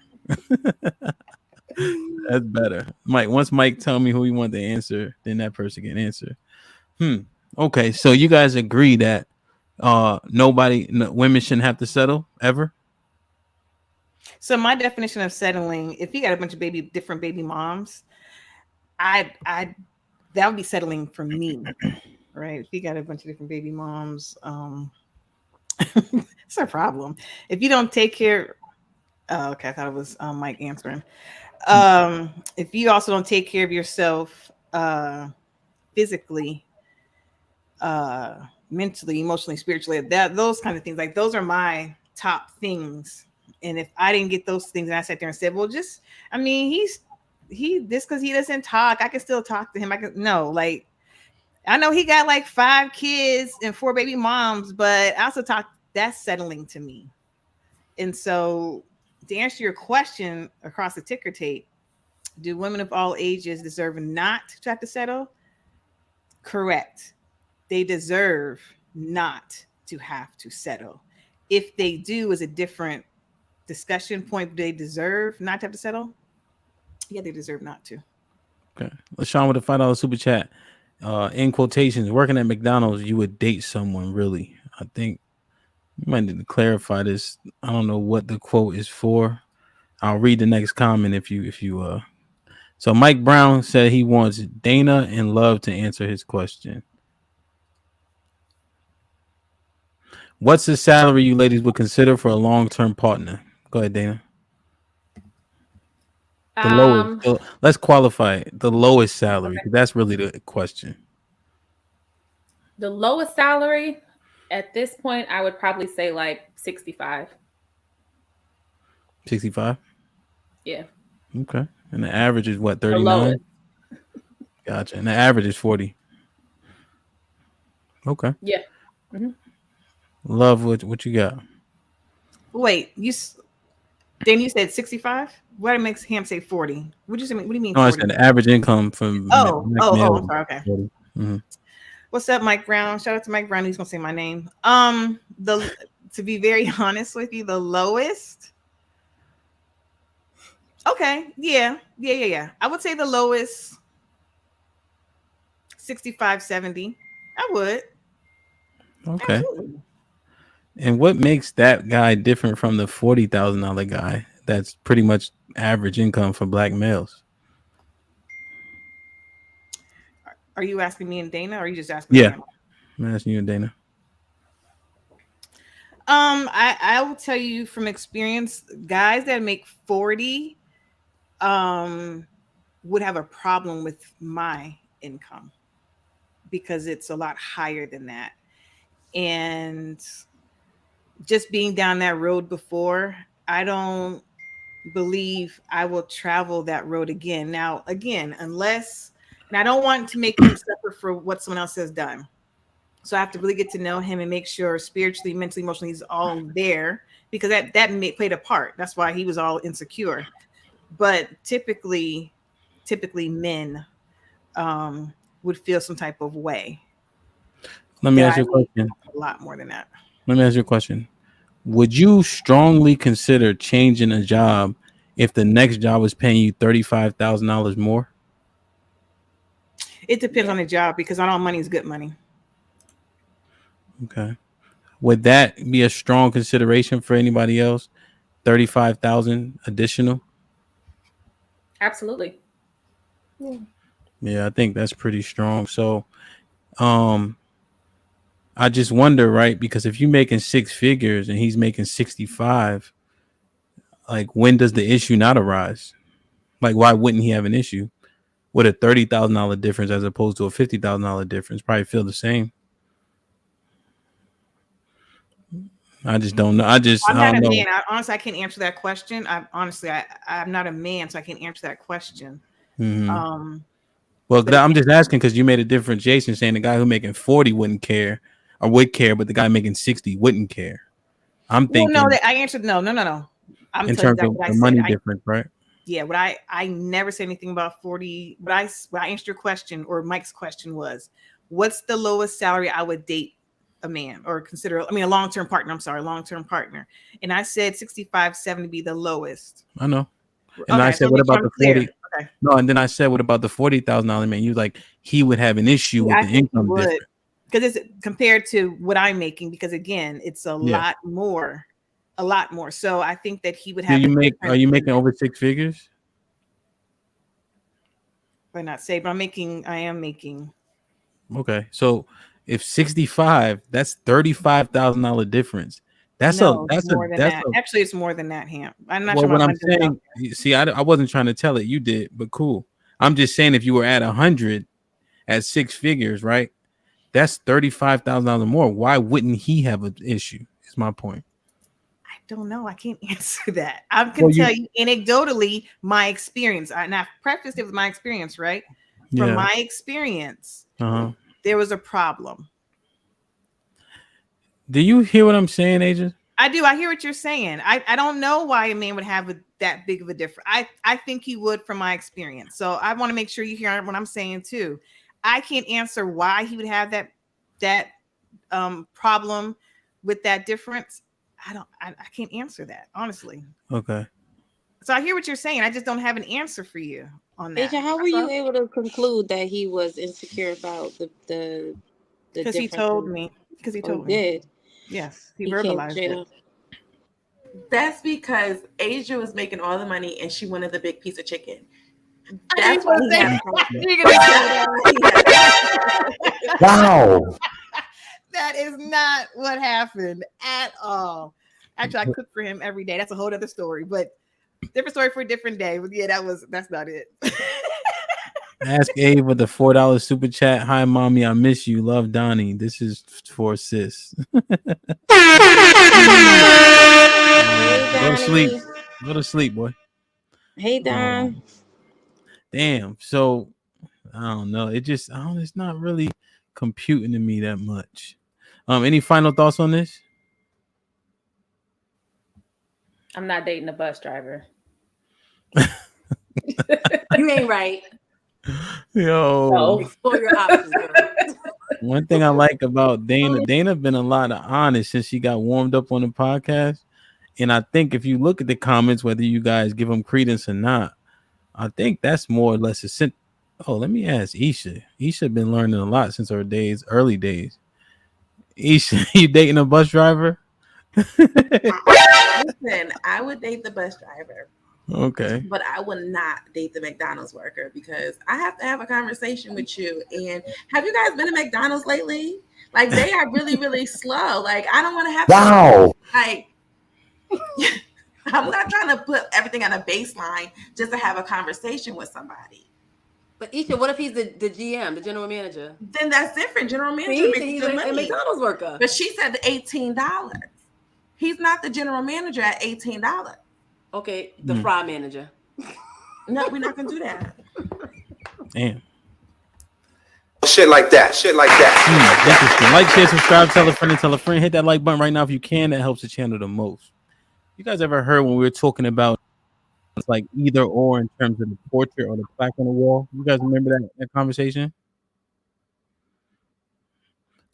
That's better. Mike, once Mike tell me who you want to answer, then that person can answer. Okay, so you guys agree that women shouldn't have to settle ever? So my definition of settling, if you got a bunch of different baby moms, I that would be settling for me, right? If you got a bunch of different baby moms, it's a problem. If you don't take care, okay, I thought it was Mike answering. If you also don't take care of yourself physically, mentally, emotionally, spiritually, those kind of things, like those are my top things. And if I didn't get those things and I sat there and said, well, just, I mean, this because he doesn't talk, I can still talk to him. Like, I know he got like 5 kids and 4 baby moms, but I also that's settling to me. And so to answer your question across the ticker tape, do women of all ages deserve not to have to settle? Correct. They deserve not to have to settle. If they do, is a different discussion point. They deserve not to have to settle. Yeah, they deserve not to. Okay. LaShawn with a $5 super chat. In quotations, working at McDonald's, you would date someone, really. I think you might need to clarify this. I don't know what the quote is for. I'll read the next comment if you So Mike Brown said he wants Dana and Love to answer his question. What's the salary you ladies would consider for a long-term partner? Go ahead, Dana. The lowest. Let's qualify it. The lowest salary. Okay. That's really the question. The lowest salary at this point, I would probably say like 65. 65? Yeah. Okay. And the average is what, 39? Gotcha. And the average is 40. Okay. Yeah. Mm-hmm. Love, what you got? Wait, then you said 65? What makes him say 40? What do you mean? No, 40? I said the average income from I'm sorry. Okay. Mm-hmm. What's up, Mike Brown? Shout out to Mike Brown. He's gonna say my name. To be very honest with you, the lowest. Okay, yeah. I would say the lowest 65, 70. I would. Okay. Absolutely. And what makes that guy different from the $40,000 guy? That's pretty much average income for Black males. Are you asking me and Dana, or are you just asking? Yeah, I'm asking you and Dana. I will tell you from experience, guys that make 40 would have a problem with my income because it's a lot higher than that. And just being down that road before, I don't believe I will travel that road again. Now, again, unless, and I don't want to make him suffer for what someone else has done. So I have to really get to know him and make sure spiritually, mentally, emotionally, he's all there, because that played a part. That's why he was all insecure. But typically men would feel some type of way. Let me ask you a question. A lot more than that. Let me ask you a question. Would you strongly consider changing a job if the next job was paying you $35,000 more? It depends on the job, because not all money is good money. Okay. Would that be a strong consideration for anybody else? 35,000 additional? Absolutely. Yeah, I think that's pretty strong. So, I just wonder, right? Because if you're making 6 figures and he's making 65, like, when does the issue not arise? Like, why wouldn't he have an issue with a $30,000 difference as opposed to a $50,000 difference? Probably feel the same. I just don't know. I'm not a man. Honestly, I can't answer that question. I'm not a man, so I can't answer that question. Mm-hmm. Well, I'm just asking because you made a differentiation saying the guy who making 40 wouldn't care or would care, but the guy making 60 wouldn't care. I'm thinking. Well, no, I answered no. I'm in terms of the money difference, right? Yeah, but I never said anything about 40. But I answered your question, or Mike's question was, what's the lowest salary I would date a man or consider, I mean, a long-term partner. I'm sorry, long-term partner. And I said 65, 70 be the lowest. I know. And Okay, I said, so what make sure about I'm the clear. 40? Okay. No, and then I said, what about the $40,000 man? You like he would have an issue with I the think he income would, difference. because it's compared to what I'm making, because again, it's a lot more. So I think that he would have. Are you making over 6 figures? Why not say, but I am making. Okay, so if 65, that's $35,000 difference. That's more a than that. Actually, it's more than that, Ham. I'm not well, sure what I'm saying. See, I wasn't trying to tell it. You did, but cool. I'm just saying if you were at 100 at 6 figures, right? That's $35,000 more. Why wouldn't he have an issue? Is my point. I don't know. I can't answer that. I can tell you anecdotally my experience. And I prefaced it with my experience, right? From my experience, there was a problem. Do you hear what I'm saying, Agent? I do. I hear what you're saying. I don't know why a man would have that big of a difference. I think he would from my experience. So I want to make sure you hear what I'm saying too. I can't answer why he would have that problem with that difference. I can't answer that, honestly. Okay. So I hear what you're saying. I just don't have an answer for you on that. Asia, how were you able to conclude that he was insecure about the because he told me. Because he told me. Did. Yes, he verbalized it. That's because Asia was making all the money and she wanted the big piece of chicken. That's why he had Wow. That is not what happened at all. Actually, I cook for him every day. That's a whole other story, but different story for a different day. But yeah, that's not it. Ask Abe with the $4 super chat. Hi, mommy, I miss you. Love, Donnie. This is for sis. Go to sleep. Go to sleep, boy. Hey, Don. Damn. So I don't know. It's not really computing to me that much. Any final thoughts on this? I'm not dating a bus driver. You ain't right. Yo, no. Explore your options, girl. One thing I like about Dana been a lot of honest since she got warmed up on the podcast. And I think if you look at the comments, whether you guys give them credence or not, I think that's more or less a let me ask Isha. Isha been learning a lot since her early days. Isha, you dating a bus driver? Listen, I would date the bus driver. Okay. But I would not date the McDonald's worker because I have to have a conversation with you. And have you guys been to McDonald's lately? Like, they are really, really slow. Like, I don't want to have to, like, I'm not trying to put everything on a baseline just to have a conversation with somebody. But Isha, what if he's the GM, the general manager? Then that's different. General manager makes he's good a money. McDonald's worker. But she said $18. He's not the general manager at $18. Okay, the fry manager. No, we're not gonna do that. Damn. Shit like that. Interesting. Like, share, subscribe, tell a friend, and tell a friend. Hit that like button right now if you can. That helps the channel the most. You guys ever heard when we were talking about it's like either or in terms of the portrait or the plaque on the wall? You guys remember that conversation?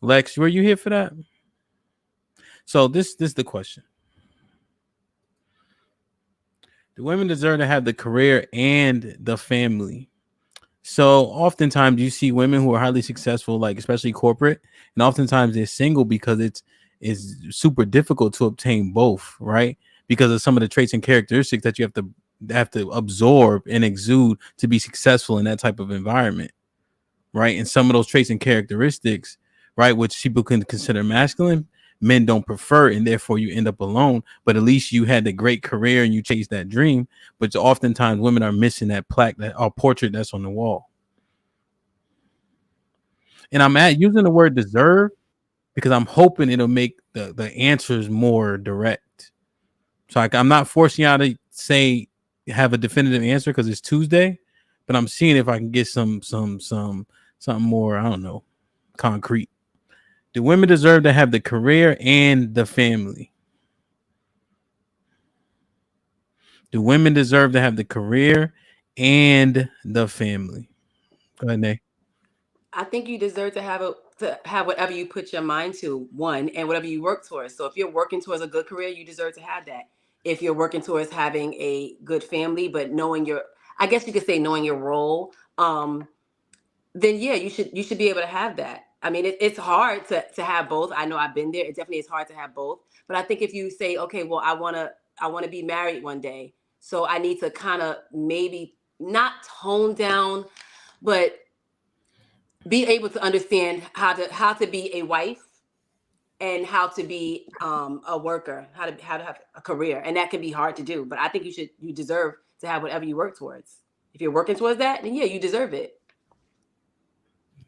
Lex, were you here for that? So this is the question. Do women deserve to have the career and the family? So oftentimes you see women who are highly successful, like especially corporate, and oftentimes they're single because it's super difficult to obtain both, right? Because of some of the traits and characteristics that you have to absorb and exude to be successful in that type of environment, right? And some of those traits and characteristics, right, which people can consider masculine, men don't prefer, and therefore you end up alone. But at least you had the great career and you chased that dream. But oftentimes women are missing that plaque, that portrait that's on the wall. And I'm using the word deserve because I'm hoping it'll make the answers more direct. So I'm not forcing y'all to have a definitive answer because it's Tuesday, but I'm seeing if I can get something more, I don't know, concrete. Do women deserve to have the career and the family? Do women deserve to have the career and the family? Go ahead, Nay. I think you deserve to have to have whatever you put your mind to, one, and whatever you work towards. So if you're working towards a good career, you deserve to have that. If you're working towards having a good family, but knowing your, I guess you could say knowing your role, then yeah, you should be able to have that. I mean, it's hard to have both. I know I've been there. It definitely is hard to have both. But I think if you say, okay, well, I wanna be married one day, so I need to kind of maybe not tone down, but be able to understand how to be a wife and how to be a worker, how to have a career, and that can be hard to do. But I think you deserve to have whatever you work towards. If you're working towards that, then yeah, you deserve it.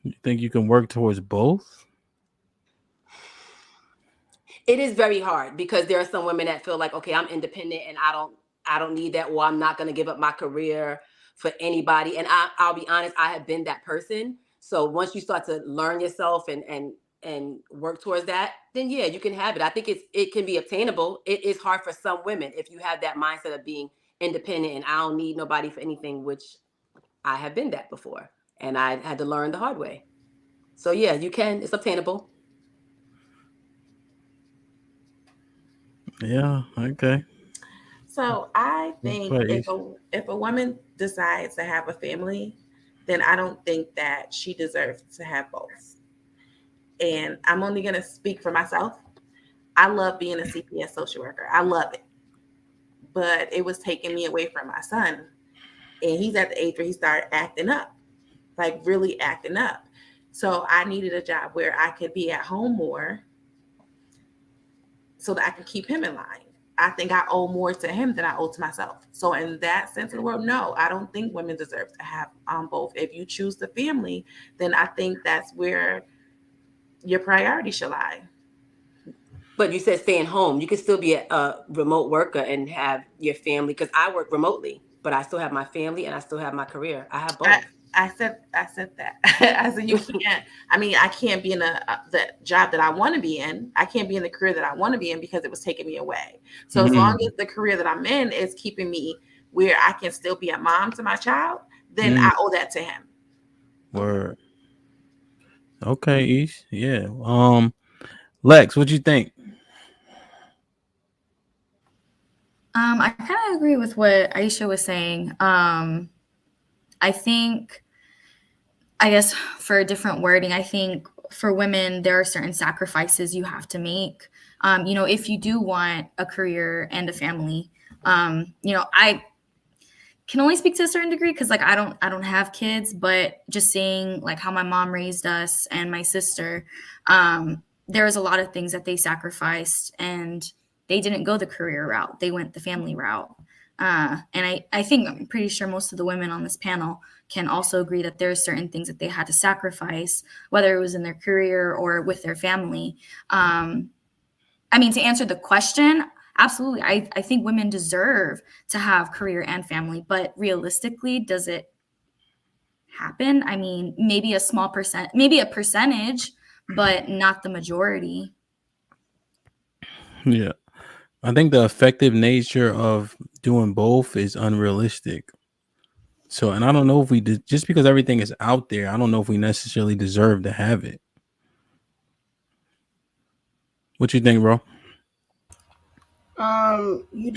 You think you can work towards both? It is very hard because there are some women that feel like, okay, I'm independent and I don't need that, or I'm not going to give up my career for anybody. And I'll be honest, I have been that person. So once you start to learn yourself and work towards that, then yeah, you can have it. I think it can be obtainable. It is hard for some women if you have that mindset of being independent and I don't need nobody for anything, which I have been that before, and I had to learn the hard way. So yeah, you can. It's obtainable. Yeah. Okay. So I think if a woman decides to have a family, then I don't think that she deserves to have both. And I'm only going to speak for myself. I love being a CPS social worker. I love it. But it was taking me away from my son. And he's at the age where he started acting up, like really acting up. So I needed a job where I could be at home more so that I can keep him in line. I think I owe more to him than I owe to myself. So in that sense of the world, no, I don't think women deserve to have both. If you choose the family, then I think that's where your priority should lie. But you said staying home. You can still be a remote worker and have your family, because I work remotely, but I still have my family and I still have my career. I have both. I said that. I said you can't. I mean, I can't be in the job that I want to be in. I can't be in the career that I want to be in because it was taking me away. So as long as the career that I'm in is keeping me where I can still be a mom to my child, then I owe that to him. Word. Okay, Ish. Yeah. Lex, what you think? I kind of agree with what Aisha was saying. I think, I guess for a different wording, I think for women, there are certain sacrifices you have to make. If you do want a career and a family, I can only speak to a certain degree because I don't have kids, but just seeing like how my mom raised us and my sister, there was a lot of things that they sacrificed, and they didn't go the career route. They went the family route. And I think I'm pretty sure most of the women on this panel can also agree that there are certain things that they had to sacrifice, whether it was in their career or with their family. To answer the question, absolutely. I think women deserve to have career and family, but realistically, does it happen? I mean, maybe a small percent, maybe a percentage, but not the majority. Yeah. I think the effective nature of doing both is unrealistic. So, and I don't know if we did, just because everything is out there, I don't know if we necessarily deserve to have it. What you think, bro? You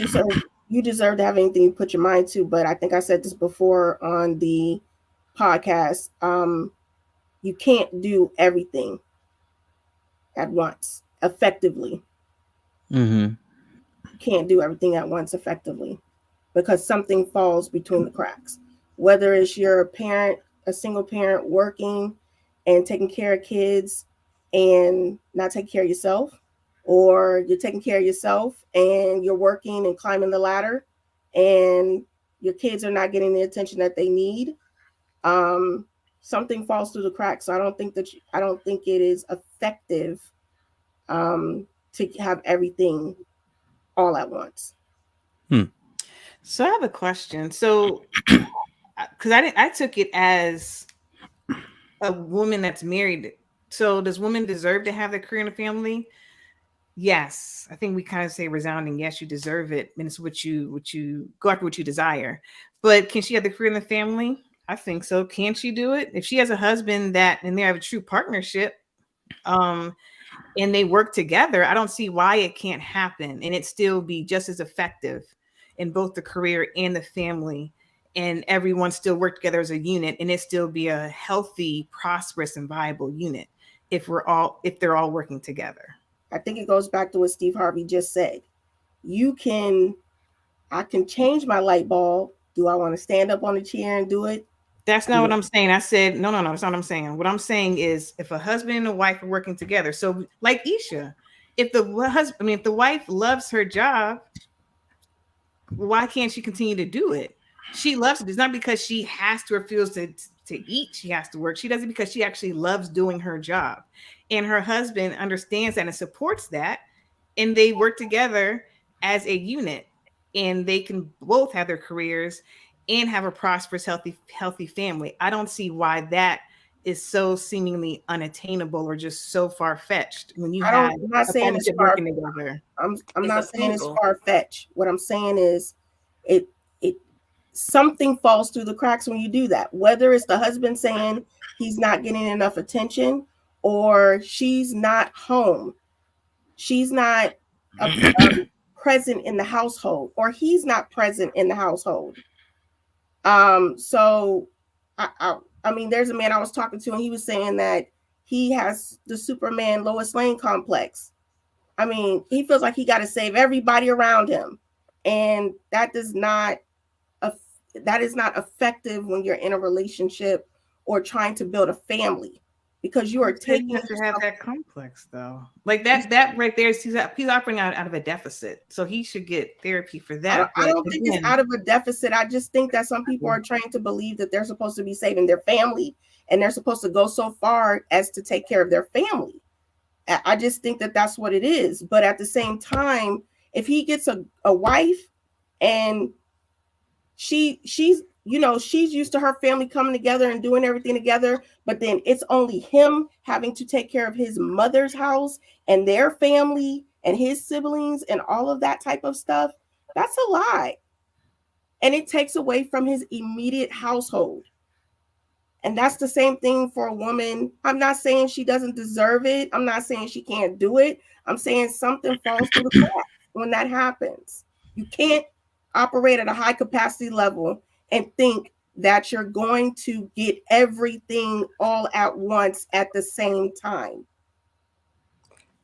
deserve to have anything you put your mind to, but I think I said this before on the podcast. You can't do everything at once effectively. Mm-hmm. You can't do everything at once effectively because something falls between the cracks. Whether it's you're a single parent working and taking care of kids and not taking care of yourself, or you're taking care of yourself and you're working and climbing the ladder and your kids are not getting the attention that they need. Something falls through the cracks. So I don't think it is effective to have everything all at once. So I have a question. So, because I took it as a woman that's married. So does women deserve to have a career and a family? Yes. I think we kind of say resounding yes, you deserve it. And it's what you go after, what you desire. But can she have the career and the family? I think so. Can she do it? If she has a husband and they have a true partnership, and they work together, I don't see why it can't happen and it still be just as effective in both the career and the family, and everyone still work together as a unit, and it still be a healthy, prosperous, and viable unit if they're all working together. I think it goes back to what Steve Harvey just said. I can change my light bulb. Do I want to stand up on a chair and do it? That's not what I'm saying. I said, no, that's not what I'm saying. What I'm saying is if a husband and a wife are working together, so like Isha, if the wife loves her job, why can't she continue to do it? She loves it. It's not because she has to or feels to eat, she has to work. She does it because she actually loves doing her job. And her husband understands that and supports that. And they work together as a unit. And they can both have their careers and have a prosperous, healthy family. I don't see why that is so seemingly unattainable or just so far-fetched when you have I'm not saying it's working together. I'm not saying it's far-fetched. What I'm saying is it something falls through the cracks when you do that, whether it's the husband saying he's not getting enough attention or she's not home, she's not present in the household, or he's not present in the household. So I mean, there's a man I was talking to and he was saying that he has the Superman Lois Lane complex. I mean, he feels like he got to save everybody around him, and that is not effective when you're in a relationship or trying to build a family, because you are taking you have to have that complex though. Like that right there, he's operating out of a deficit, so he should get therapy for that. I don't think it's out of a deficit. I just think that some people are trained to believe that they're supposed to be saving their family and they're supposed to go so far as to take care of their family. I just think that that's what it is. But at the same time, if he gets a wife and she's used to her family coming together and doing everything together, but then it's only him having to take care of his mother's house and their family and his siblings and all of that type of stuff, that's a lie. And it takes away from his immediate household. And that's the same thing for a woman. I'm not saying she doesn't deserve it. I'm not saying she can't do it. I'm saying something falls through the cracks when that happens. You can't operate at a high capacity level and think that you're going to get everything all at once at the same time.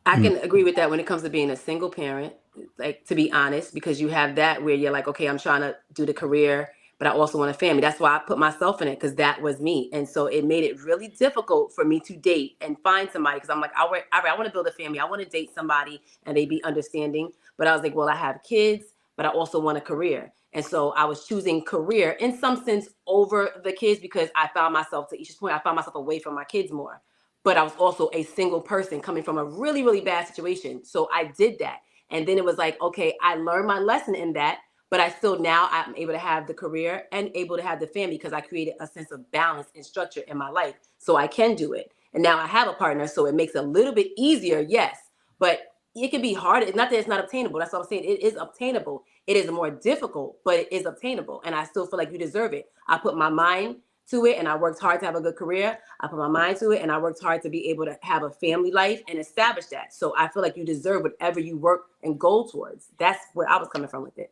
I can agree with that when it comes to being a single parent, like, to be honest, because you have that where you're like, okay, I'm trying to do the career, but I also want a family. That's why I put myself in it, because that was me. And so it made it really difficult for me to date and find somebody, because I'm like, I want to build a family. I want to date somebody and they be understanding. But I was like, well, I have kids, but I also want a career. And so I was choosing career in some sense over the kids, because I found myself, to Isha's point, I found myself away from my kids more. But I was also a single person coming from a really, really bad situation. So I did that. And then it was like, okay, I learned my lesson in that, but now I'm able to have the career and able to have the family, because I created a sense of balance and structure in my life. So I can do it. And now I have a partner, so it makes it a little bit easier, yes. But it can be hard. It's not that it's not obtainable. That's what I'm saying. It is obtainable. It is more difficult, but it is obtainable. And I still feel like you deserve it. I put my mind to it and I worked hard to have a good career. I put my mind to it and I worked hard to be able to have a family life and establish that. So I feel like you deserve whatever you work and go towards. That's where I was coming from with it.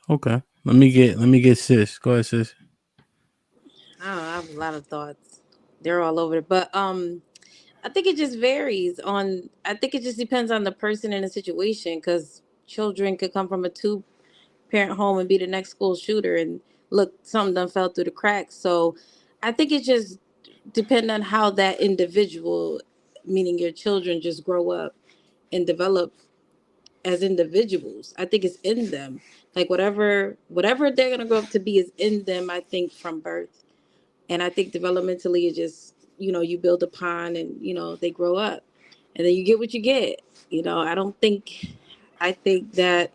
Okay. Let me get sis. Go ahead, sis. I don't know, I have a lot of thoughts. They're all over it. But I think it just varies on, I think it just depends on the person and the situation, because children could come from a 2-parent home and be the next school shooter, and look, something done fell through the cracks. So I think it just depends on how that individual, meaning your children, just grow up and develop as individuals. I think it's in them. Like whatever they're going to grow up to be is in them, I think, from birth. And I think developmentally, it just, you build upon, and, they grow up, and then you get what you get. I think that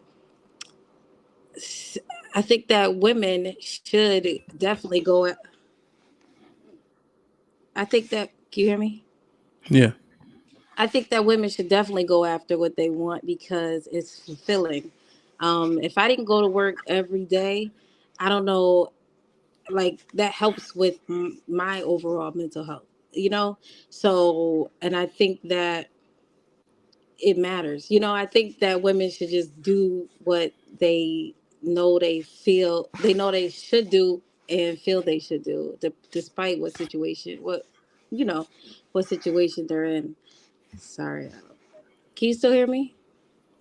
women should definitely go. Can you hear me? Yeah. I think that women should definitely go after what they want, because it's fulfilling. If I didn't go to work every day, I don't know, like, that helps with my overall mental health. you know? So, and I think that it matters. You know, I think that women should just do what they know they should do and feel they should do, despite what situation, what situation they're in. Sorry. Can you still hear me?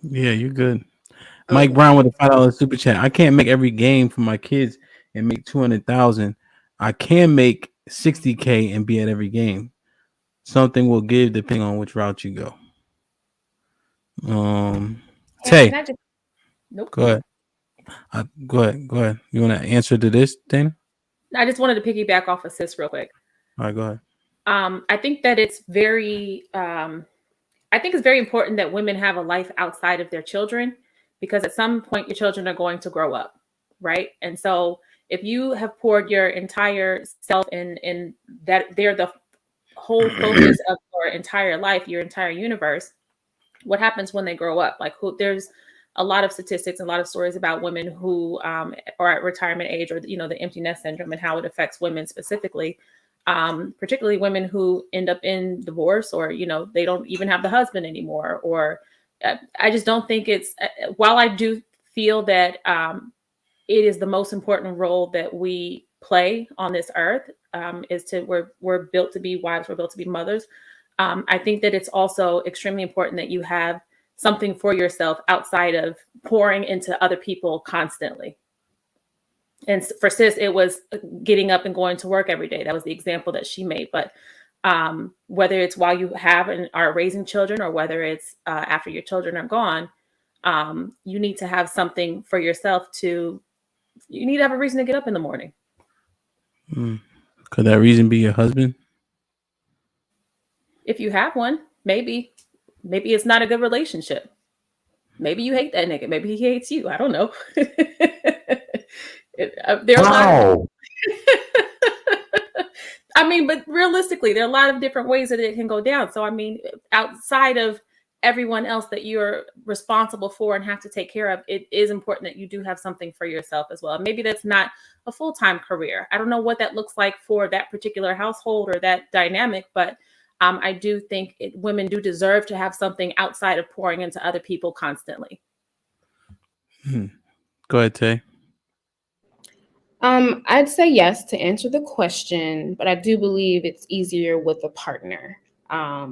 Yeah, you're good. Mike Okay. Brown with a $5 super chat. I can't make every game for my kids and make 200,000. I can make 60K and be at every game. Something will give depending on which route you go. Can Tay, I just? Nope. go ahead. Go ahead. You want to answer to this, Dana? I just wanted to piggyback off of sis real quick. All right, go ahead. I think that it's very, I think it's very important that women have a life outside of their children, because at some point your children are going to grow up, right? And so if you have poured your entire self in that, they're the whole focus of your entire life, your entire universe, what happens when they grow up? Like, there's a lot of statistics and a lot of stories about women who are at retirement age, or the empty nest syndrome, and how it affects women specifically, particularly women who end up in divorce, or they don't even have the husband anymore. Or I just don't think it's, while I do feel that it is the most important role that we play on this earth, is to, we're built to be wives, we're built to be mothers. I think that it's also extremely important that you have something for yourself outside of pouring into other people constantly. And for sis, it was getting up and going to work every day. That was the example that she made. But whether it's while you have and are raising children, or whether it's after your children are gone, you need to have something for yourself you need to have a reason to get up in the morning. Could that reason be your husband? If you have one, maybe it's not a good relationship. Maybe you hate that nigga. Maybe he hates you. I don't know. There are a lot of, I mean, but realistically, there are a lot of different ways that it can go down. So, I mean, outside of everyone else that you're responsible for and have to take care of, it is important that you do have something for yourself as well. Maybe that's not a full-time career. I don't know what that looks like for that particular household or that dynamic, but I do think women do deserve to have something outside of pouring into other people constantly. Go ahead, Tay. I'd say yes to answer the question, but I do believe it's easier with a partner. I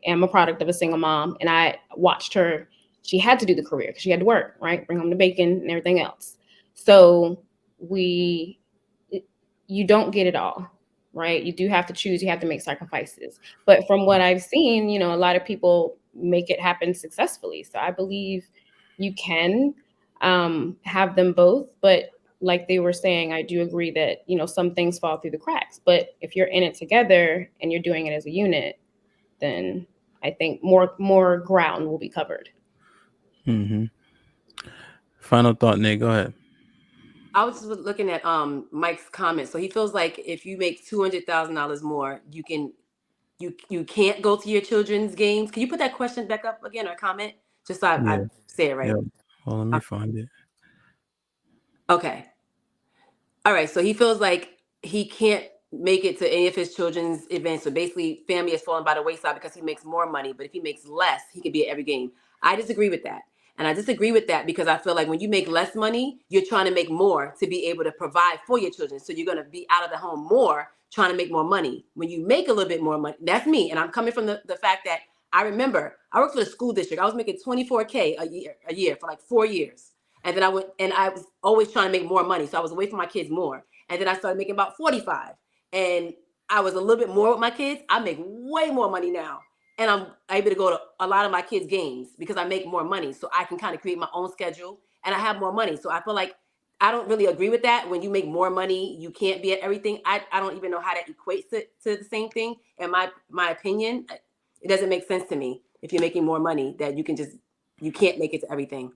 am a product of a single mom, and I watched her. She had to do the career because she had to work, right? Bring home the bacon and everything else. So you don't get it all, right? You do have to choose. You have to make sacrifices. But from what I've seen, a lot of people make it happen successfully. So I believe you can have them both. But like they were saying, I do agree that, some things fall through the cracks. But if you're in it together and you're doing it as a unit, then I think more ground will be covered. Final thought, Nate. Go ahead. I was just looking at Mike's comment. So he feels like if you make $200,000 more, you can't go to your children's games. Can you put that question back up again, or comment? Just so I say it right. Yeah. Well, let me find it. Okay. All right. So he feels like he can't make it to any of his children's events. So basically, family has fallen by the wayside because he makes more money. But if he makes less, he could be at every game. I disagree with that. And I disagree with that because I feel like when you make less money, you're trying to make more to be able to provide for your children. So you're going to be out of the home more, trying to make more money. When you make a little bit more money, that's me. And I'm coming from the fact that I remember I worked for the school district. I was making $24K a year for like 4 years. And then I was always trying to make more money. So I was away from my kids more. And then I started making about 45. And I was a little bit more with my kids. I make way more money now. And I'm able to go to a lot of my kids' games because I make more money. So I can kind of create my own schedule and I have more money. So I feel like I don't really agree with that. When you make more money, you can't be at everything. I don't even know how that equates to the same thing. In my opinion, it doesn't make sense to me if you're making more money that you can't make it to everything.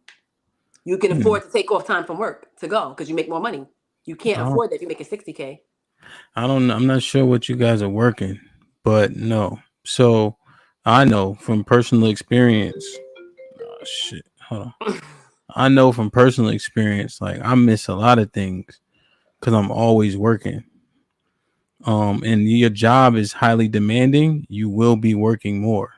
You can afford to take off time from work to go because you make more money. You can't afford that if you're making 60K. I don't know. I'm not sure what you guys are working, but no. So I know from personal experience. Oh, shit. Hold on. I know from personal experience, like I miss a lot of things because I'm always working. and your job is highly demanding, you will be working more.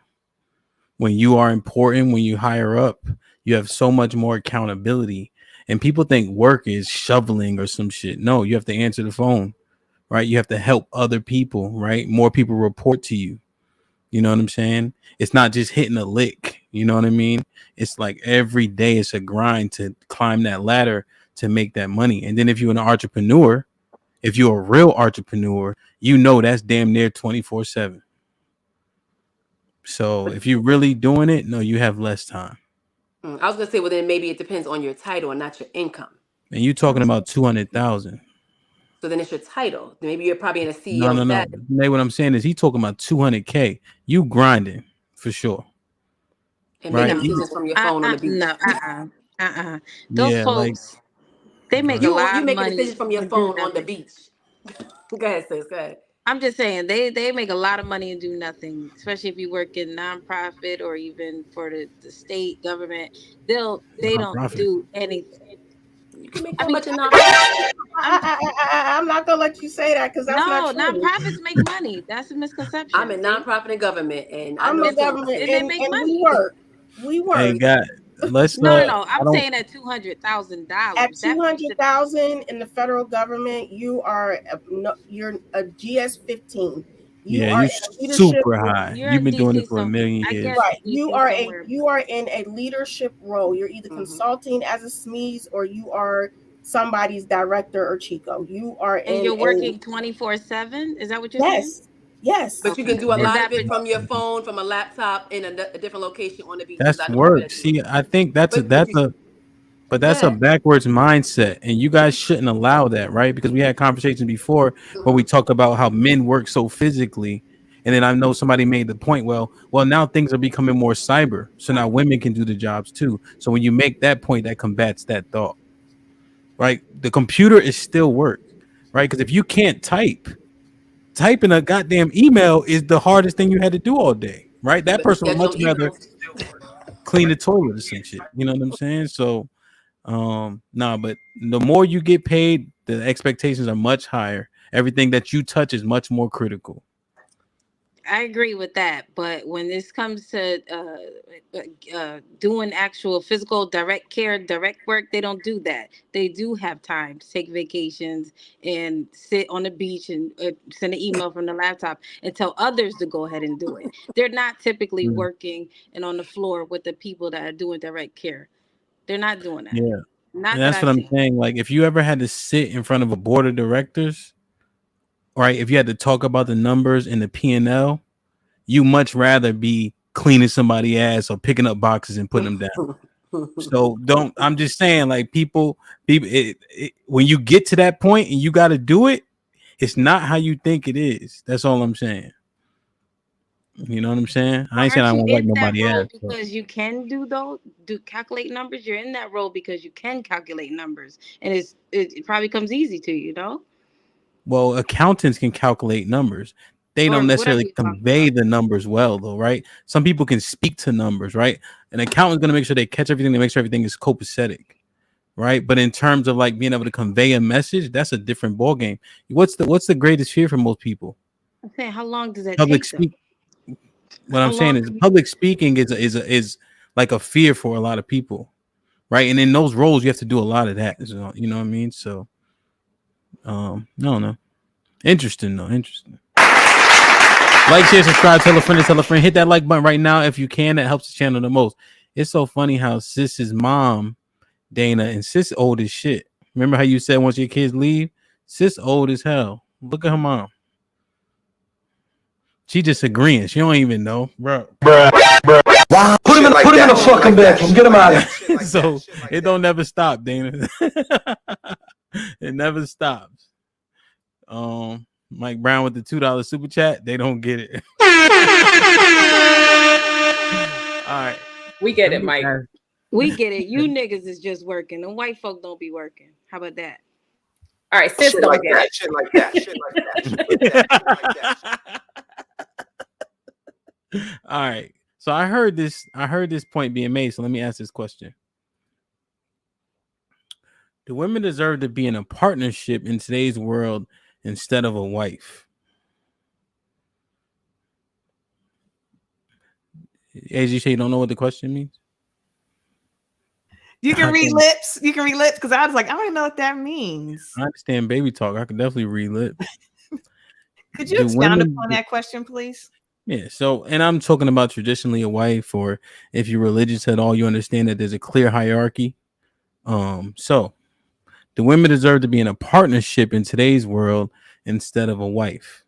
When you are important, when you hire up, you have so much more accountability. And people think work is shoveling or some shit. No, you have to answer the phone, right? You have to help other people, right? More people report to you. You know what I'm saying? It's not just hitting a lick. You know what I mean? It's like every day it's a grind to climb that ladder to make that money. And then if you're an entrepreneur, if you're a real entrepreneur, you know that's damn near 24/7. So if you're really doing it, no, you have less time. I was gonna say, well, then maybe it depends on your title and not your income. And you're talking about 200,000. So then it's your title. Maybe you're probably in a No, CEO no, no. status. What I'm saying is he talking about 200K. You grinding for sure. And right? making decisions from your phone on the beach. No, those Yeah, like folks, they make a You lot of making money. decisions from your and do phone on the nothing. beach. Go ahead, sis. Go ahead. I'm just saying they make a lot of money and do nothing, especially if you work in nonprofit or even for the state government. They don't Nonprofit. do anything. You can make that much in nonprofit. I'm not gonna let you say that because that's not true. Nonprofits make money. That's a misconception. I'm in nonprofit and government, and I I'm know in government, and they make and money. we work. Hey, God, let's No. I I'm don't- saying at $200,000. At 200,000 in the federal government, you're a GS-15. Yeah, you super high. You're You've been doing DC, it for a so million I years. guess Right. DC You are somewhere. in a leadership role. You're either consulting as a SMEs or you are somebody's director or Chico. You are And you're working 24/7. Is that what you're saying? Yes. But you can do a Is lot that of it from your phone, from a laptop, in a different location on the beach. That's I know people work. that do See, it. I think that's a Go that's a ahead. backwards mindset, and you guys shouldn't allow that, right? Because we had conversations before where we talk about how men work so physically, and then I know somebody made the point. Well, now things are becoming more cyber, so now women can do the jobs too. So when you make that point, that combats that thought, right? The computer is still work, right? Because if you can't typing a goddamn email is the hardest thing you had to do all day, right? That But person would much schedule rather emails. clean the toilet or some shit. You know what I'm saying? So but the more you get paid, the expectations are much higher. Everything that you touch is much more critical. I agree with that, but when this comes to doing actual physical direct care, direct work, they don't do that. They do have time to take vacations and sit on the beach and send an email from the laptop and tell others to go ahead and do it. They're not typically working and on the floor with the people that are doing direct care. They're not doing that. Yeah. Not And that that's I've what I'm seen. saying. Like, if you ever had to sit in front of a board of directors, right? If you had to talk about the numbers in the P&L, you much rather be cleaning somebody's ass or picking up boxes and putting them down. So I'm just saying, like, people when you get to that point and you got to do it, it's not how you think it is. That's all I'm saying. You know what I'm saying? I ain't saying I Aren't you won't wipe in that nobody role ass. because you can calculate numbers? You're in that role because you can calculate numbers, and it probably comes easy to you, know? Well, accountants can calculate numbers. They Or don't whatever necessarily you're talking convey the numbers well, though, right? Some people can speak to numbers, right? An accountant's gonna make sure they catch everything, they make sure everything is copacetic, right? But in terms of like being able to convey a message, that's a different ball game. What's the greatest fear for most people? I'm saying, how long does that Public take them? speak. What How I'm saying long is public speaking is like a fear for a lot of people, right? And in those roles, you have to do a lot of that. So, you know what I mean? So, I don't know. Interesting though. Interesting. Like, share, subscribe, tell a friend. Hit that like button right now if you can. That helps the channel the most. It's so funny how Sis's mom, Dana, and Sis old as shit. Remember how you said once your kids leave? Sis old as hell. Look at her mom. She just agreeing. She don't even know, bro. Wow. Put him in a fucking bedroom. Get him out of here. So it don't never stop, Dana. It never stops. Mike Brown with the $2 super chat. They don't get it. All right. We get it, Mike. We get it. You niggas is just working. And white folk don't be working. How about that? All right, sis, Shit don't like get that. it. Shit like that. Shit like that. Shit like that. All right. So I heard this point being made. So let me ask this question. Do women deserve to be in a partnership in today's world instead of a wife? As you say, you don't know what the question means. You can read lips. You can read lips because I was like, I don't know what that means. I understand baby talk. I can definitely read lips. Could you expound upon that question, please? Yeah. So, and I'm talking about traditionally a wife, or if you're religious at all, you understand that there's a clear hierarchy. So the women deserve to be in a partnership in today's world instead of a wife.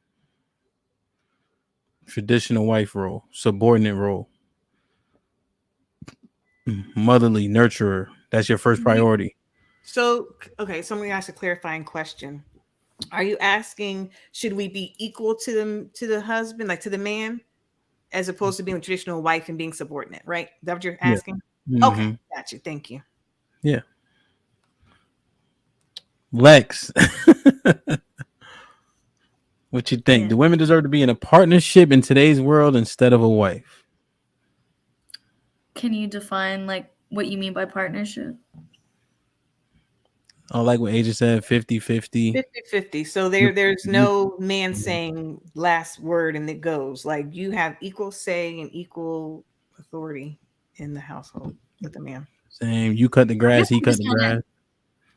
Traditional wife role, subordinate role, motherly nurturer. That's your first priority. So, okay. So I'm going to ask a clarifying question. Are you asking, should we be equal to the husband, like to the man, as opposed to being a traditional wife and being subordinate, right? Is that what you're asking? Yeah. Okay, got you. Thank you. Yeah. Lex, what you think? Do women deserve to be in a partnership in today's world instead of a wife? Can you define like what you mean by partnership? Oh, like what Asia said, 50-50. 50-50. So there's no man saying last word and it goes. Like you have equal say and equal authority in the household with the man. Same. You cut the grass, he cut the grass.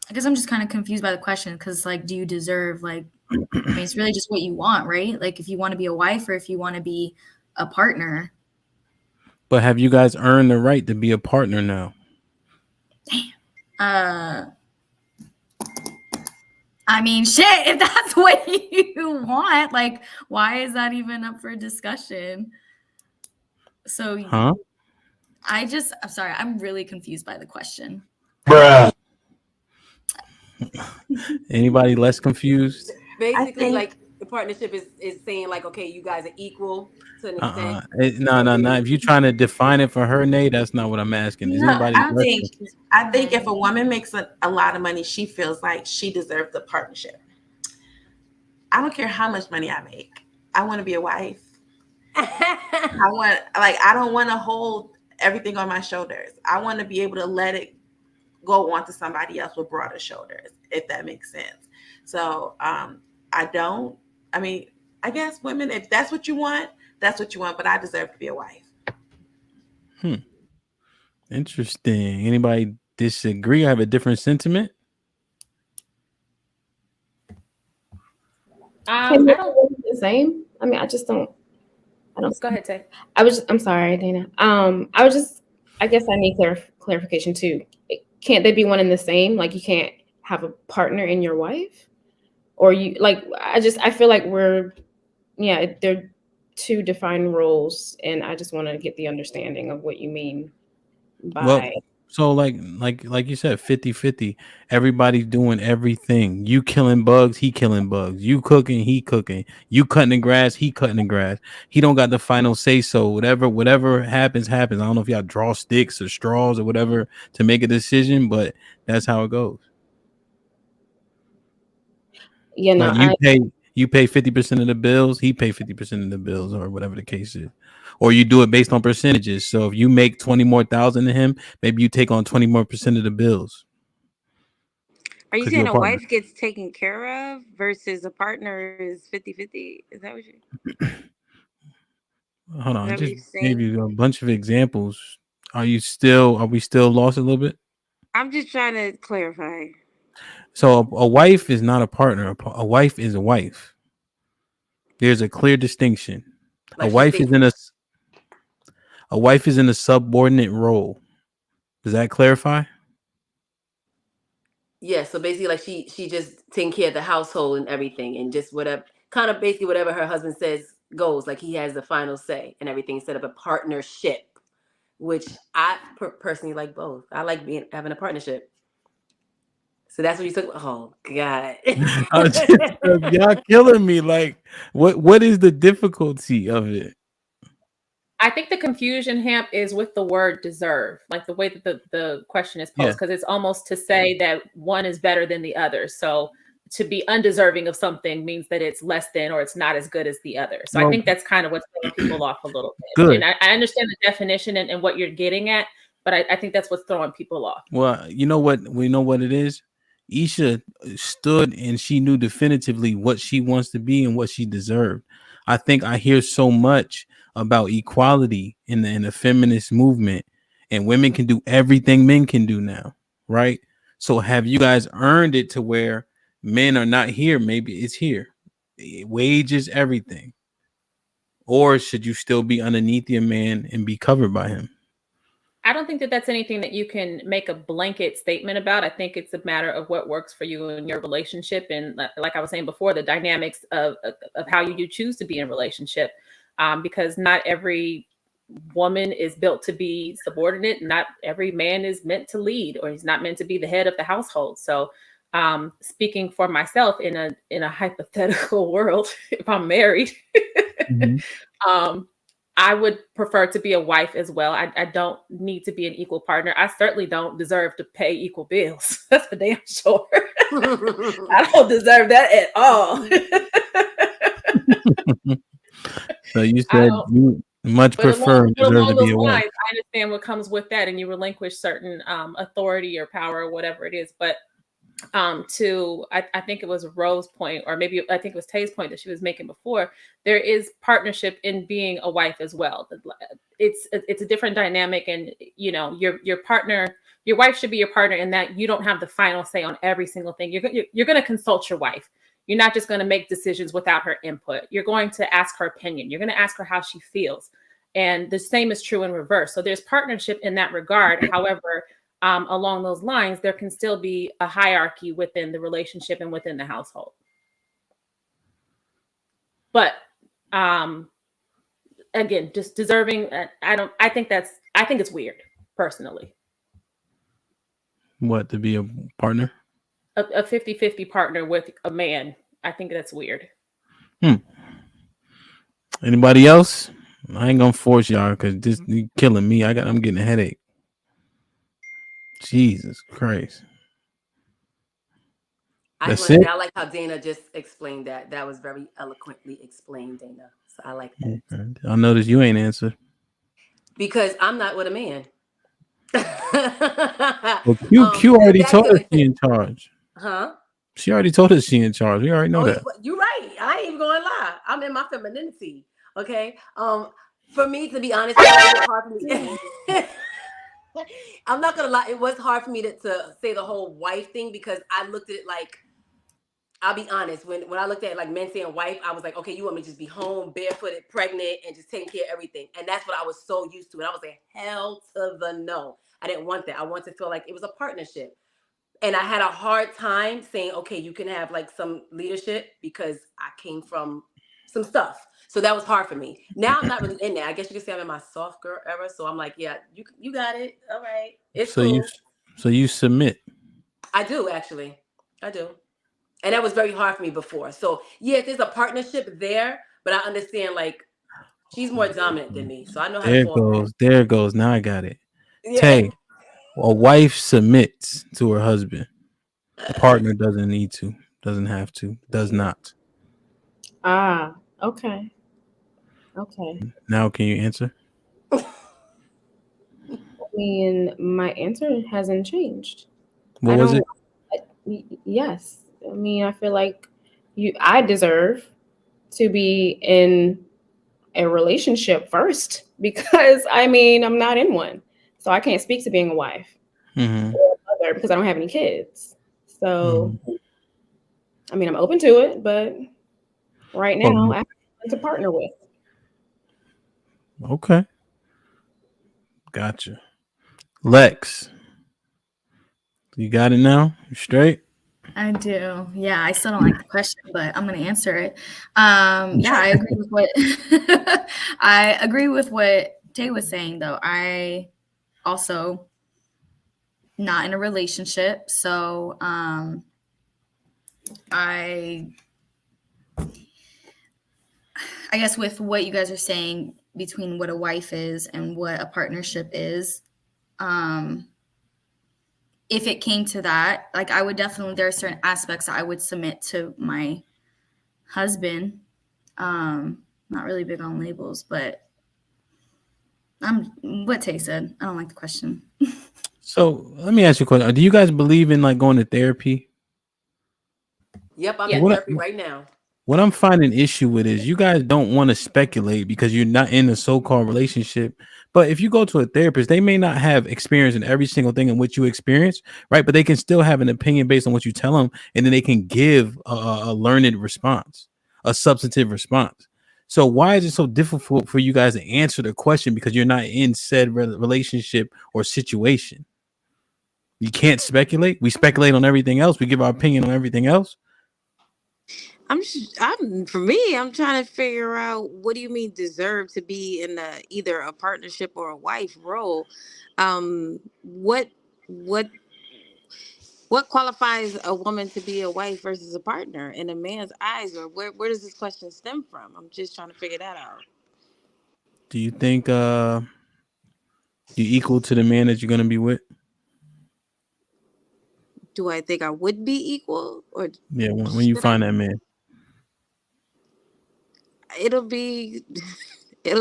I guess I'm just kind of confused by the question because, like, do you deserve, like, I mean, it's really just what you want, right? Like, if you want to be a wife or if you want to be a partner. But have you guys earned the right to be a partner now? Damn. I mean, shit, if that's what you want, like, why is that even up for discussion? So, I'm sorry, I'm really confused by the question. Bruh. Anybody less confused? Basically, like the partnership is saying like, okay, you guys are equal to an extent. No. If you're trying to define it for her, Nate, that's not what I'm asking. Is anybody I think if a woman makes a lot of money, she feels like she deserves the partnership. I don't care how much money I make. I want to be a wife. I don't want to hold everything on my shoulders. I want to be able to let it go on to somebody else with broader shoulders, if that makes sense. So I guess women, if that's what you want, that's what you want, but I deserve to be a wife. Interesting. Anybody disagree? I have a different sentiment. I don't the same. I mean, I don't. Go ahead, Tay. I'm sorry, Dana. I guess I need clarification too. Can't they be one and the same? Like you can't have a partner in your wife, or you like? I feel like they're two defined roles, and I just want to get the understanding of what you mean by. So like you said, 50-50. Everybody's doing everything. You killing bugs, he killing bugs. You cooking, he cooking. You cutting the grass, he cutting the grass. He don't got the final say so. Whatever happens. I don't know if y'all draw sticks or straws or whatever to make a decision, but that's how it goes. Yeah, no, like you pay 50% of the bills, he pay 50% of the bills, or whatever the case is. Or you do it based on percentages. So if you make 20 more thousand to him, maybe you take on 20 more % of the bills. Are you saying a wife gets taken care of versus a partner is 50-50? Is that what you? Hold on, I just gave you a bunch of examples. Are we still lost a little bit? I'm just trying to clarify. So a wife is not a partner. A wife is a wife. There's a clear distinction. A wife is in a subordinate role. Does that clarify? Yeah, so basically like she just taking care of the household and everything, and just whatever her husband says goes. Like he has the final say and everything instead of a partnership, which I personally like both. I like having a partnership. So that's what you took. Oh God, y'all killing me. Like, what is the difficulty of it? I think the confusion, Hamp, is with the word deserve, like the way that the question is posed, because it's almost to say that one is better than the other. So to be undeserving of something means that it's less than or it's not as good as the other. So I think that's kind of what's throwing people off a little bit. Good. And I understand the definition and what you're getting at, but I think that's what's throwing people off. Well, you know what? We know what it is. Isha stood and she knew definitively what she wants to be and what she deserved. I think I hear so much about equality in the feminist movement, and women can do everything men can do now, right? So have you guys earned it to where men are not here? Maybe it's here. Wages, everything. Or should you still be underneath your man and be covered by him? I don't think that that's anything that you can make a blanket statement about. I think it's a matter of what works for you in your relationship. And like I was saying before, the dynamics of how you choose to be in a relationship, because not every woman is built to be subordinate. Not every man is meant to lead, or he's not meant to be the head of the household. So speaking for myself in a hypothetical world, if I'm married, I would prefer to be a wife as well. I don't need to be an equal partner. I certainly don't deserve to pay equal bills. That's for damn sure. I don't deserve that at all. So you said you much prefer deserve to be a wife. I understand what comes with that, and you relinquish certain authority or power or whatever it is. But I think it was Rose's point, or maybe I think it was Tay's point that she was making before. There is partnership in being a wife as well. It's a different dynamic, and you know your partner, your wife should be your partner in that you don't have the final say on every single thing. You're going to consult your wife. You're not just going to make decisions without her input. You're going to ask her opinion. You're going to ask her how she feels, and the same is true in reverse. So there's partnership in that regard. However, along those lines, there can still be a hierarchy within the relationship and within the household. But again, just deserving. I think it's weird, personally. What, to be a partner? A 50-50 partner with a man. I think that's weird. Anybody else? I ain't gonna force y'all because this you killing me. I'm getting a headache. Jesus Christ. I like how Dana just explained that. That was very eloquently explained, Dana. So I like that. Okay. I noticed you ain't answered. Because I'm not with a man. Well, Q already told us she in charge. Huh? She already told us she in charge. We already know that. You're right. I ain't even gonna lie. I'm in my femininity. Okay. For me, to be honest, it was hard for me. I'm not gonna lie. It was hard for me to say the whole wife thing, because I looked at it like, I'll be honest, when I looked at it like men saying wife, I was like, okay, you want me to just be home, barefooted, pregnant, and just taking care of everything. And that's what I was so used to. And I was like, hell to the no. I didn't want that. I wanted to feel like it was a partnership. And I had a hard time saying, okay, you can have like some leadership, because I came from some stuff. So that was hard for me. Now I'm not really in there. I guess you could say I'm in my soft girl era. So I'm like, yeah, you got it. All right. It's cool. So you submit. I do, actually. I do. And that was very hard for me before. So yeah, there's a partnership there, but I understand like she's more dominant than me. So I know how to fall. There it goes. Now I got it. Yeah. Tay, a wife submits to her husband. A partner doesn't need to, doesn't have to, does not. Okay. Now can you answer? I mean, my answer hasn't changed. What was it? Yes. I mean, I feel like I deserve to be in a relationship first, because I mean, I'm not in one. So I can't speak to being a wife or a mother because I don't have any kids. So, I mean, I'm open to it, but right now I have to partner with. Okay. Gotcha. Lex, you got it now? You straight? I do. Yeah, I still don't like the question, but I'm going to answer it. Yeah, I agree with what I agree with what Tay was saying, though. I also not in a relationship, so I guess with what you guys are saying between what a wife is and what a partnership is, if it came to that, like I would definitely, there are certain aspects that I would submit to my husband. Not really big on labels, but what Tay said. I don't like the question. So let me ask you a question. Do you guys believe in like going to therapy? Yep, I'm in therapy right now. What I'm finding issue with is you guys don't want to speculate because you're not in a so-called relationship. But if you go to a therapist, they may not have experience in every single thing in which you experience, right? But they can still have an opinion based on what you tell them, and then they can give a learned response, a substantive response. So why is it so difficult for you guys to answer the question because you're not in said relationship or situation? You can't speculate. We speculate on everything else. We give our opinion on everything else. For me, I'm trying to figure out, what do you mean deserve to be in either a partnership or a wife role? What qualifies a woman to be a wife versus a partner in a man's eyes, or where does this question stem from? I'm just trying to figure that out. Do you think you equal to the man that you're gonna be with? Do I think I would be equal, or Yeah, when you find that man, it'll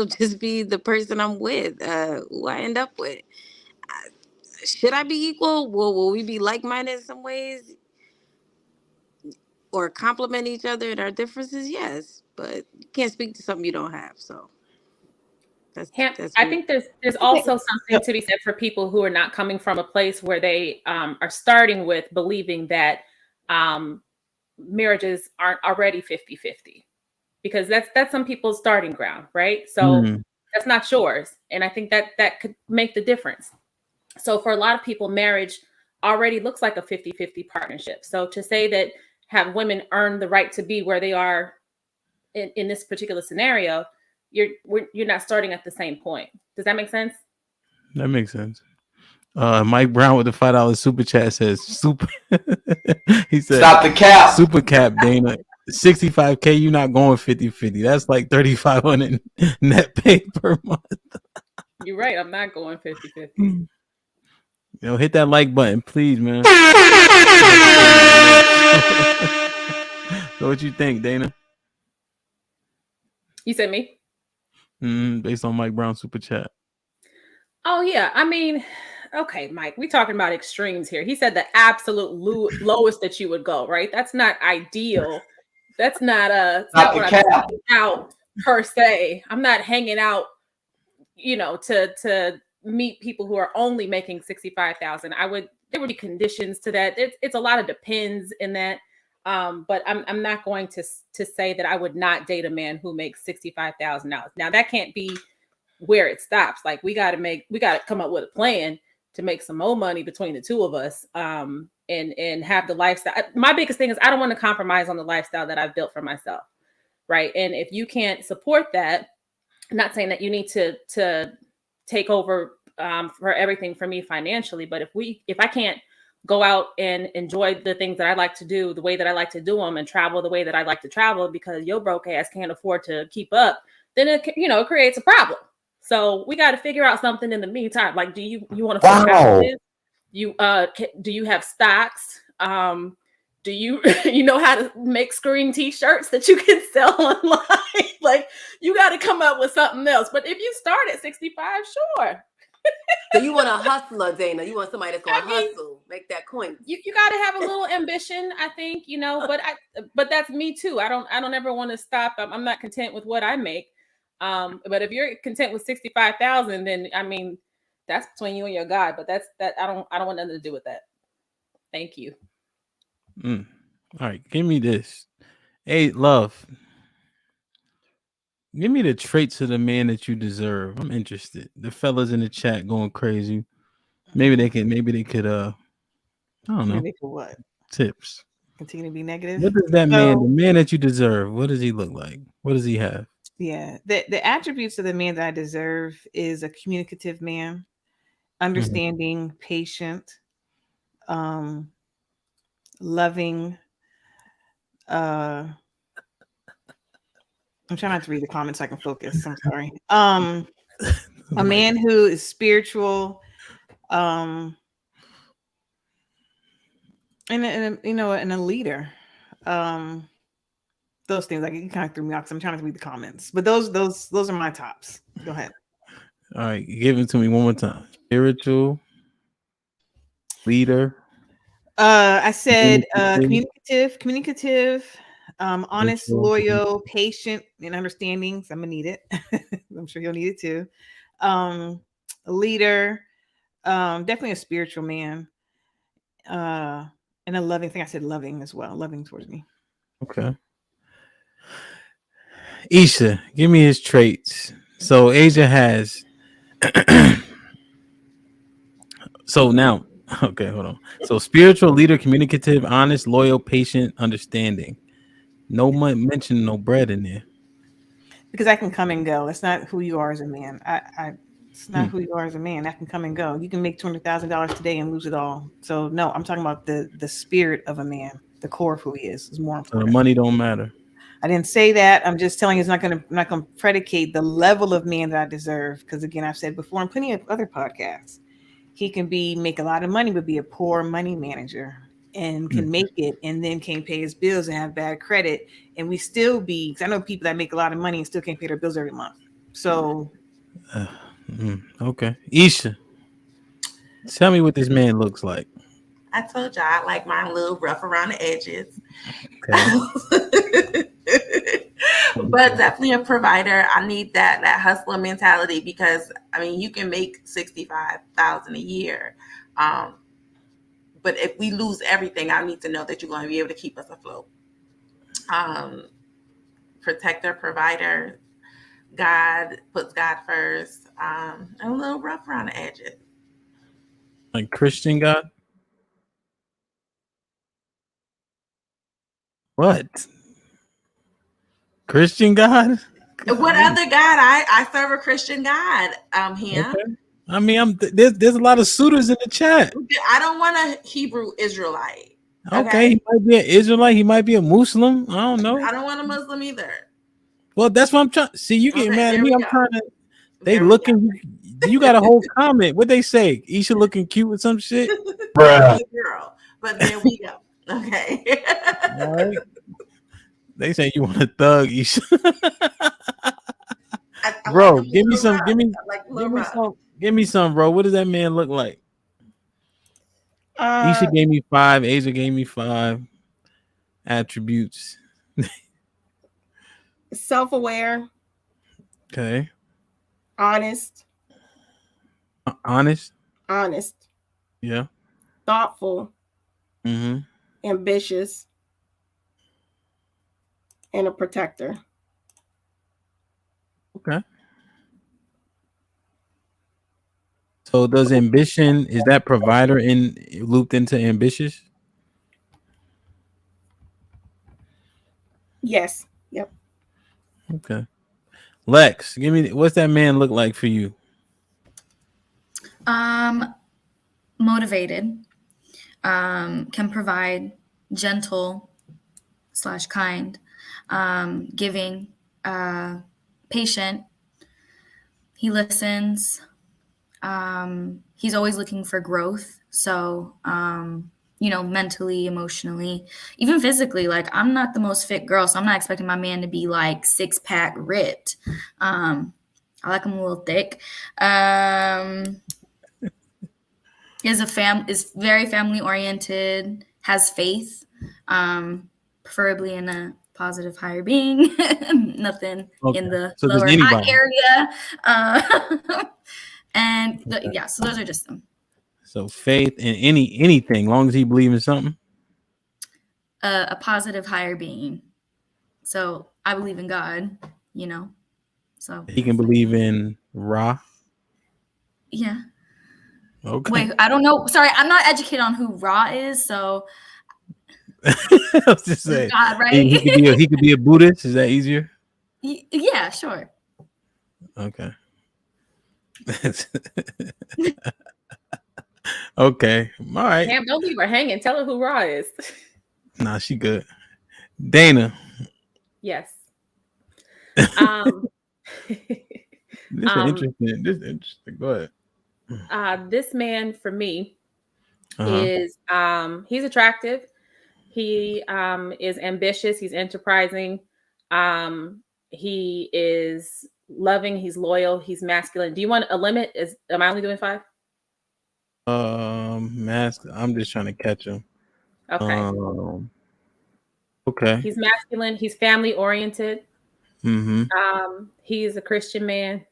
just be the person I'm with, who I end up with. Should I be equal? Will we be like-minded in some ways, or complement each other in our differences? Yes, but you can't speak to something you don't have. So I think there's also something to be said for people who are not coming from a place where they are starting with believing that marriages aren't already 50-50, because that's some people's starting ground, right? So that's not yours. And I think that could make the difference. So for a lot of people, marriage already looks like a 50-50 partnership. So to say that have women earn the right to be where they are in this particular scenario, you're not starting at the same point. Does that make sense? That makes sense. Mike Brown with the $5 super chat says super. He said, "Stop the cap, super cap, Dana. 65K. You're not going 50-50. That's like 3,500 net pay per month. You're right. I'm not going 50-50. Hit that like button, please, man. So what you think, Dana? You said me? Based on Mike Brown super chat. Oh yeah, I mean, okay, Mike, we talking about extremes here. He said the absolute lowest that you would go, right? That's not ideal. That's not what I'm hanging out per se. I'm not hanging out, to meet people who are only making 65,000. There would be conditions to that. It's a lot of depends in that. But I'm not going to say that I would not date a man who makes $65,000. Now that can't be where it stops. Like we got to come up with a plan to make some more money between the two of us, and have the lifestyle. My biggest thing is I don't want to compromise on the lifestyle that I've built for myself, right? And if you can't support that, I'm not saying that you need to take over for everything for me financially, but if I can't go out and enjoy the things that I like to do the way that I like to do them, and travel the way that I like to travel because your broke ass can't afford to keep up, then it creates a problem. So we got to figure out something in the meantime. Like, do you want to flip houses? Do you have stocks? Do you know how to make screen t-shirts that you can sell online? Like, you got to come up with something else. But if you start at 65, sure. So you want a hustler, Dana. You want somebody that's going to hustle, make that coin. You got to have a little ambition, I think, but that's me too. I don't ever want to stop. I'm not content with what I make. But if you're content with 65,000, then I mean, that's between you and your God. But I don't want nothing to do with that. Thank you. All right, give me this. Hey, love. Give me the traits of the man that you deserve. I'm interested. The fellas in the chat going crazy. Maybe they could I don't know. Maybe for what? Tips. Continue to be negative. What does that man, the man that you deserve, what does he look like? What does he have? Yeah. The attributes of the man that I deserve is a communicative man, understanding, patient, loving, I'm trying not to read the comments so I can focus. I'm sorry. A man who is spiritual, and a leader. Those things, like, it kind of threw me off because I'm trying to read the comments. But those are my tops. Go ahead. All right, give it to me one more time. Spiritual, leader. I said communicative, Honest, Spiritual. loyal, patient, and understanding. So I'm gonna need it. I'm sure you'll need it too. A leader, definitely a spiritual man. And a loving thing. I said loving as well, loving towards me. Okay. Isha, give me his traits. So Asia has. So now, okay, hold on. So spiritual leader, communicative, honest, loyal, patient, understanding. No mention, no bread in there. Because I can come and go. It's not who you are as a man. It's not who you are as a man. That can come and go. You can make $200,000 today and lose it all. So no, I'm talking about the spirit of a man. The core of who he is more important. So the money don't matter. I didn't say that. I'm just telling you, I'm not gonna predicate the level of man that I deserve. Because again, I've said before in plenty of other podcasts, he can make a lot of money, but be a poor money manager and can make it, and then can't pay his bills and have bad credit, and we still be. Because I know people that make a lot of money and still can't pay their bills every month. So, okay, Isha, tell me what this man looks like. I told y'all I like mine a little rough around the edges. Okay. But definitely a provider. I need that hustler mentality, because I mean you can make $65,000 a year. But if we lose everything, I need to know that you're going to be able to keep us afloat. Protector, provider, God, puts God first. A little rough around the edges. Like Christian God? What? Christian God? What other God? I serve a Christian God. Here. Okay. I mean, there's a lot of suitors in the chat. I don't want a Hebrew Israelite. Okay, he might be an Israelite. He might be a Muslim. I don't know. I don't want a Muslim either. Well, that's what I'm trying. See, you getting mad at me? I'm trying to. They There looking. You got a whole comment. What they say? Isha looking cute with some shit. Bruh. Girl, but there we go. Okay. All right. They say you want a thug, Isha. Bro, give me some. Give me some, bro. What does that man look like? Isha gave me 5. Asia gave me 5 attributes. Self-aware. Okay. Honest. Honest. Yeah. Thoughtful. Ambitious. And a protector. Okay. So does ambition, is that provider looped into ambitious? Yes. Yep. Okay. Lex, what's that man look like for you? Motivated, can provide, gentle / kind, giving, patient. He listens. He's always looking for growth. So, mentally, emotionally, even physically. Like, I'm not the most fit girl, so I'm not expecting my man to be like 6-pack ripped. I like him a little thick. Is very family oriented, has faith, preferably in a positive higher being, nothing in the lower high area. So those are just them. So faith in anything, long as he believes in something. A positive higher being. So I believe in God, So he can believe in Ra. Yeah. Okay. Wait, I don't know. Sorry, I'm not educated on who Ra is, so I was just saying. God, right? He could be a Buddhist. Is that easier? Yeah, sure. Okay. Okay. All right. Damn, don't leave her hanging. Tell her who Ra is. Nah, she good. Dana. Yes. This is interesting. Go ahead. This man for me is he's attractive. He is ambitious. He's enterprising. He is loving. He's loyal. He's masculine. Do you want a limit? Am I only doing 5? I'm just trying to catch him. Okay. Okay. He's masculine. He's family oriented. Mm-hmm. He is a Christian man,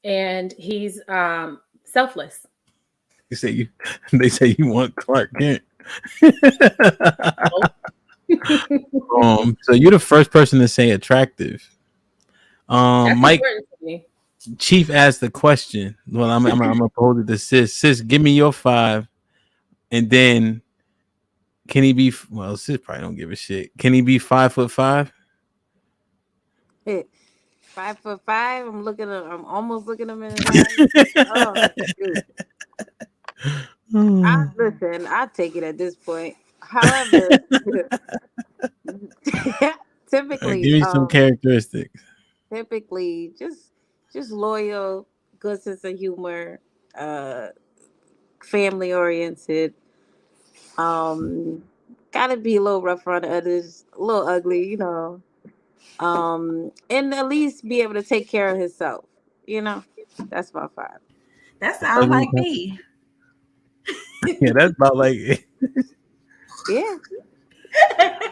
and he's selfless. They say you want Clark Kent. So you're the first person to say attractive. That's Mike important to me. Chief asked the question. Well, I'm gonna pose it to Sis. Sis, give me your 5, and then can he be? Well, Sis probably don't give a shit. Can he be 5'5"? 5'5". I'm almost looking him in his eyes. Listen, I'll take it at this point. However, typically, Give me some characteristics. typically just loyal, good sense of humor, family oriented. Gotta be a little rough around the edges, a little ugly, you know. And at least be able to take care of himself. You know, that's my 5. That sounds like me. Yeah, that's about like. Yeah.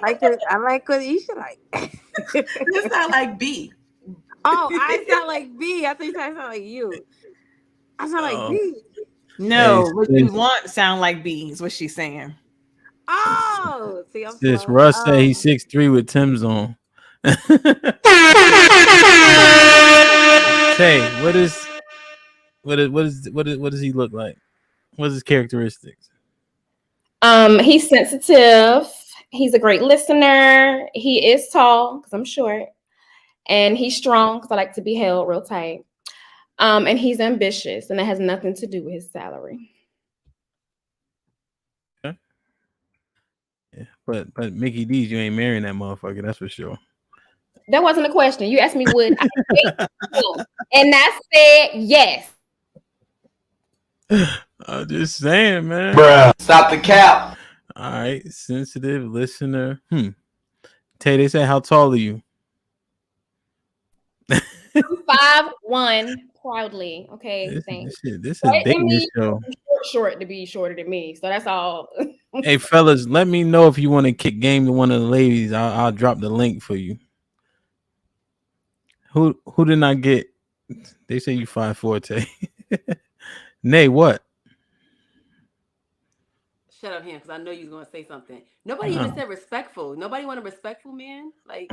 I like what you should like. This sound like B. Oh, I sound like B. I think I sound like you. I sound like B. No, Hey, what you want sound like B is what she's saying. Oh, see, I'm Sis, slow. Russ said he's 6'3" with Tim's on. Say, what does he look like? What's his characteristics? He's sensitive. He's a great listener. He is tall because I'm short, and he's strong because I like to be held real tight. And he's ambitious, and that has nothing to do with his salary. Okay. Yeah, but Mickey D's, you ain't marrying that motherfucker. That's for sure. That wasn't a question. You asked me would I date him, and I said yes. I'm just saying, man. Bruh, stop the cap. All right, sensitive listener. Tay, they say, how tall are you? I'm 5'1", proudly. Okay, thanks. This is a dating show. Short to be shorter than me, so that's all. Hey, fellas, let me know if you want to kick game to one of the ladies. I'll drop the link for you. Who did not get? They say you 5'4", Tay. Nay, what? Shut up, him, because I know you're gonna say something. Nobody even said respectful. Nobody want a respectful man. Like,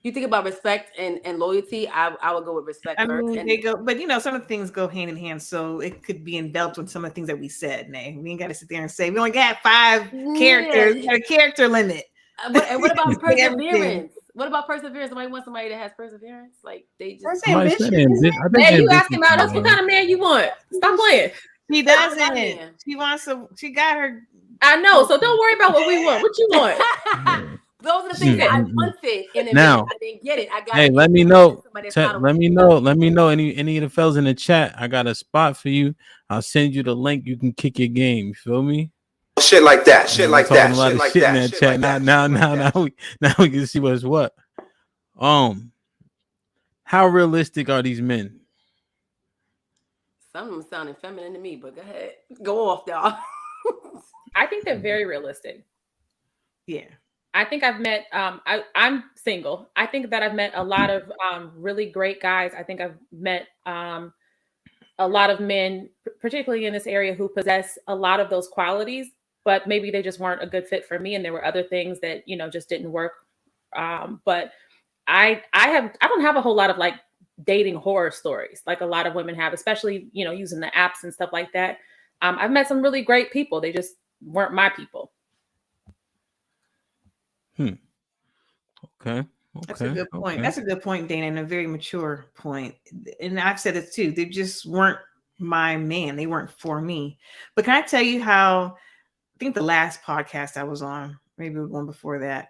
you think about respect and loyalty. I would go with respect first. mean, they go, but some of the things go hand in hand, so it could be enveloped with some of the things that we said. Nay, we ain't got to sit there and say we only got 5 characters. We got a character limit. And what about perseverance? What about perseverance? Somebody wants somebody that has perseverance. Like they just. Man, you asking about us? What kind of man you want? Stop playing. She doesn't. She wants to. She got her. I know. So don't worry about what we want. What you want? Those are the things that I wanted in a Now, minute. I didn't get it. I got. Hey, let me know. Let me know. Let me know. Any of the fellas in the chat. I got a spot for you. I'll send you the link. You can kick your game. You feel me? Shit like that. Shit like that. A lot Shit of like shit that. in that chat. Now we can see what's what. How realistic are these men? Some of them sounding feminine to me, but go ahead, go off, y'all. I think they're very realistic. Yeah. I think I've met, I'm single. I think that I've met a lot of really great guys. I think I've met a lot of men, particularly in this area, who possess a lot of those qualities, but maybe they just weren't a good fit for me. And there were other things that, just didn't work. But I don't have a whole lot of like dating horror stories like a lot of women have, especially, using the apps and stuff like that. I've met some really great people. They just weren't my people. Okay. That's a good point. That's a good point, Dana, and a very mature point. And I've said it too. They just weren't my man. They weren't for me. But can I tell you how, I think the last podcast I was on, maybe the one before that,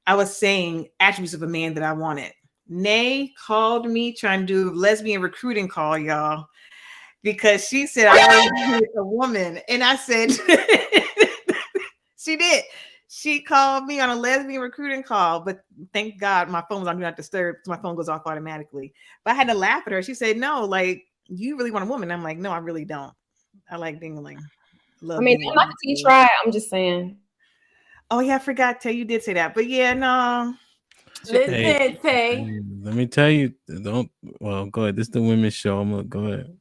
I was saying attributes of a man that I wanted. Nay called me trying to do a lesbian recruiting call, y'all, because she said I was a woman. And I said, she did. She called me on a lesbian recruiting call, but thank God my phone was on Do Not Disturb because my phone goes off automatically. But I had to laugh at her. She said, no, like, you really want a woman? I'm like, no, I really don't. I like dingling. I'm not to try. I'm just saying. Oh yeah, I forgot. Tay, you did say that, but yeah, no. Listen, Hey, Tay. let me tell you. Don't. Well, go ahead. This is the women's show. I'm gonna go ahead.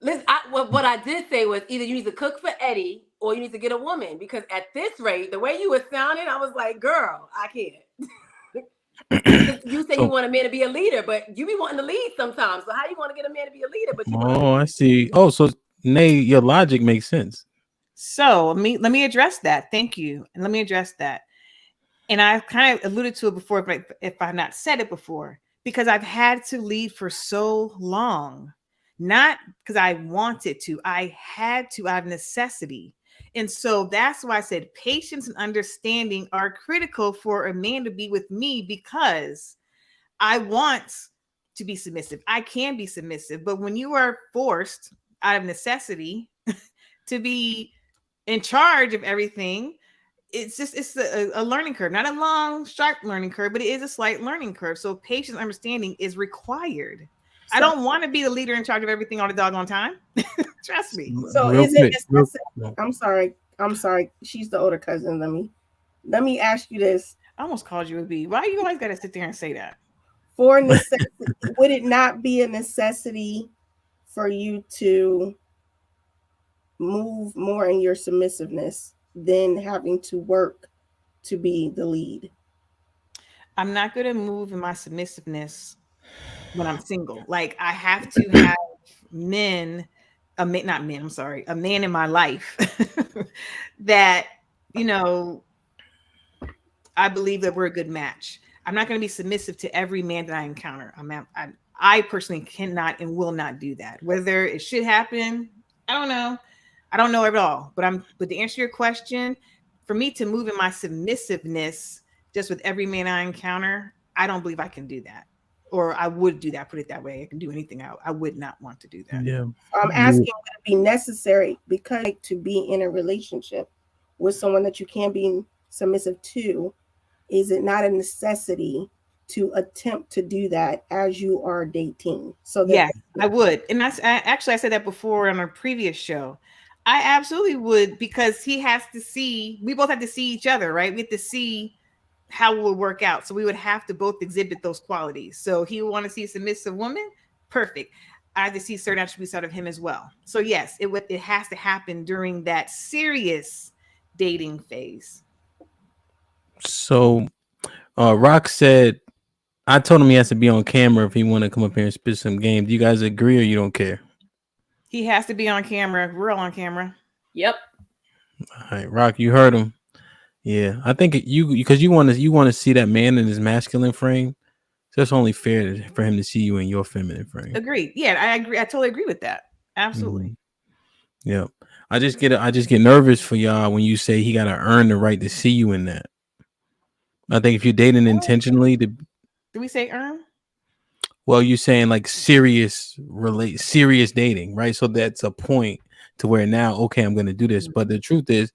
Listen, what I did say was either you need to cook for Eddie or you need to get a woman, because at this rate, the way you were sounding, I was like, girl, I can't. You say you want a man to be a leader, but you be wanting to lead sometimes. So how you want to get a man to be a leader? But you I see. Oh, so Nay, your logic makes sense. So let me address that. Thank you, and let me address that. And I've kind of alluded to it before, but if I've not said it before, because I've had to lead for so long, not because I wanted to, I had to out of necessity. And so that's why I said patience and understanding are critical for a man to be with me, because I want to be submissive. I can be submissive, but when you are forced out of necessity to be in charge of everything, it's a learning curve, not a long, sharp learning curve, but it is a slight learning curve. So patience, understanding is required. I don't want to be the leader in charge of everything all the doggone time. Trust me. So Real is it quick, necessary? I'm sorry. She's the older cousin. Let me ask you this. I almost called you a B. Why you always got to sit there and say that? For necessity, would it not be a necessity for you to move more in your submissiveness than having to work to be the lead? I'm not going to move in my submissiveness when I'm single. Like, I have to have a man in my life that, I believe that we're a good match. I'm not going to be submissive to every man that I encounter. I personally cannot and will not do that. Whether it should happen, I don't know. I don't know at all. But to answer your question, for me to move in my submissiveness just with every man I encounter, I don't believe I can do that. Or I would do that. Put it that way. I can do anything else. I would not want to do that. Yeah. I'm asking, would it be necessary because to be in a relationship with someone that you can be submissive to? Is it not a necessity to attempt to do that as you are dating? So that yes, I would. And I said that before on a previous show. I absolutely would, because we both have to see each other, right? We have to see how it would work out. So we would have to both exhibit those qualities. So he would want to see a submissive woman. Perfect. I have to see certain attributes out of him as well. So yes, it has to happen during that serious dating phase. So Rock said, I told him he has to be on camera if he want to come up here and spit some game. Do you guys agree or you don't care? He has to be on camera, real on camera. Yep. All right, Rock, you heard him. Yeah, I think because you want to see that man in his masculine frame. So it's only fair for him to see you in your feminine frame. Agreed. Yeah, I agree. I totally agree with that. Absolutely. Mm-hmm. Yeah. I just get nervous for y'all when you say he got to earn the right to see you in that. I think if you're dating intentionally, do we say earn? Well, you're saying like serious dating, right? So that's a point to where now, okay, I'm going to do this. But the truth is,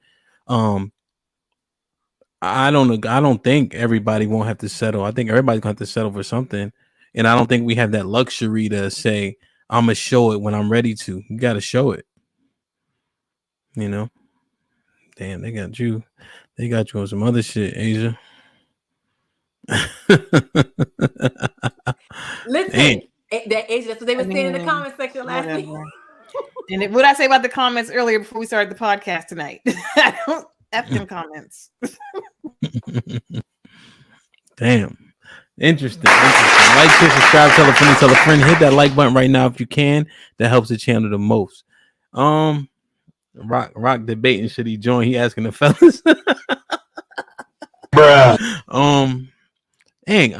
I don't think everybody won't have to settle. I think everybody's going to have to settle for something. And I don't think we have that luxury to say, I'm going to show it when I'm ready to. You got to show it. Damn, they got you on some other shit, Asia. Listen, that Asia, that's what they were saying in the comment section last week. And what I say about the comments earlier before we started the podcast tonight? I don't F them comments. Damn. Interesting. Like, share, subscribe, tell a friend. Hit that like button right now if you can. That helps the channel the most. Rock debating, should he join? He asking the fellas. Bruh. Dang,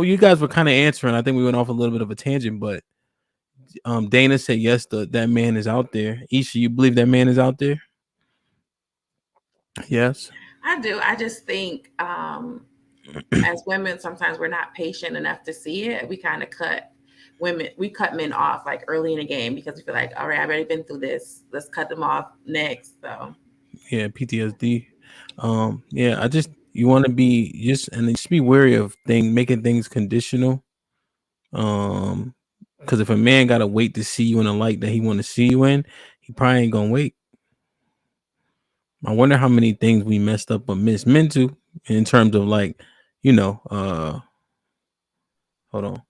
you guys were kind of answering. I think we went off a little bit of a tangent, but Dana said yes, that man is out there. Isha, you believe that man is out there? Yes. I do. I just think as women, sometimes we're not patient enough to see it. We kind of cut men off like early in the game because we feel like, all right, I've already been through this. Let's cut them off next. So yeah, PTSD. You want to be just be wary of making things conditional. Because if a man gotta wait to see you in a light that he want to see you in, he probably ain't gonna wait. I wonder how many things we messed up or mismeant to in terms of like, hold on.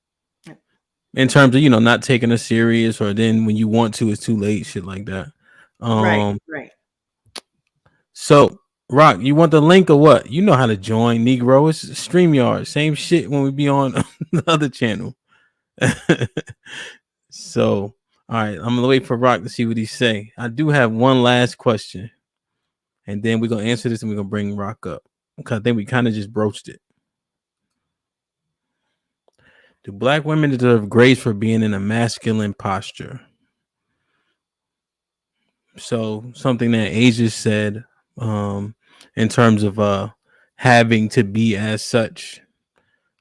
In terms of, not taking us serious, or then when you want to, it's too late, shit like that. Right. So, Rock, you want the link or what? You know how to join Negro. It's StreamYard. Same shit when we be on the other channel. So, all right, I'm gonna wait for Rock to see what he say. I do have one last question, and then we're gonna answer this, and we're gonna bring Rock up because I think we kind of just broached it. Do Black women deserve grace for being in a masculine posture? So something that Asia said, in terms of having to be as such.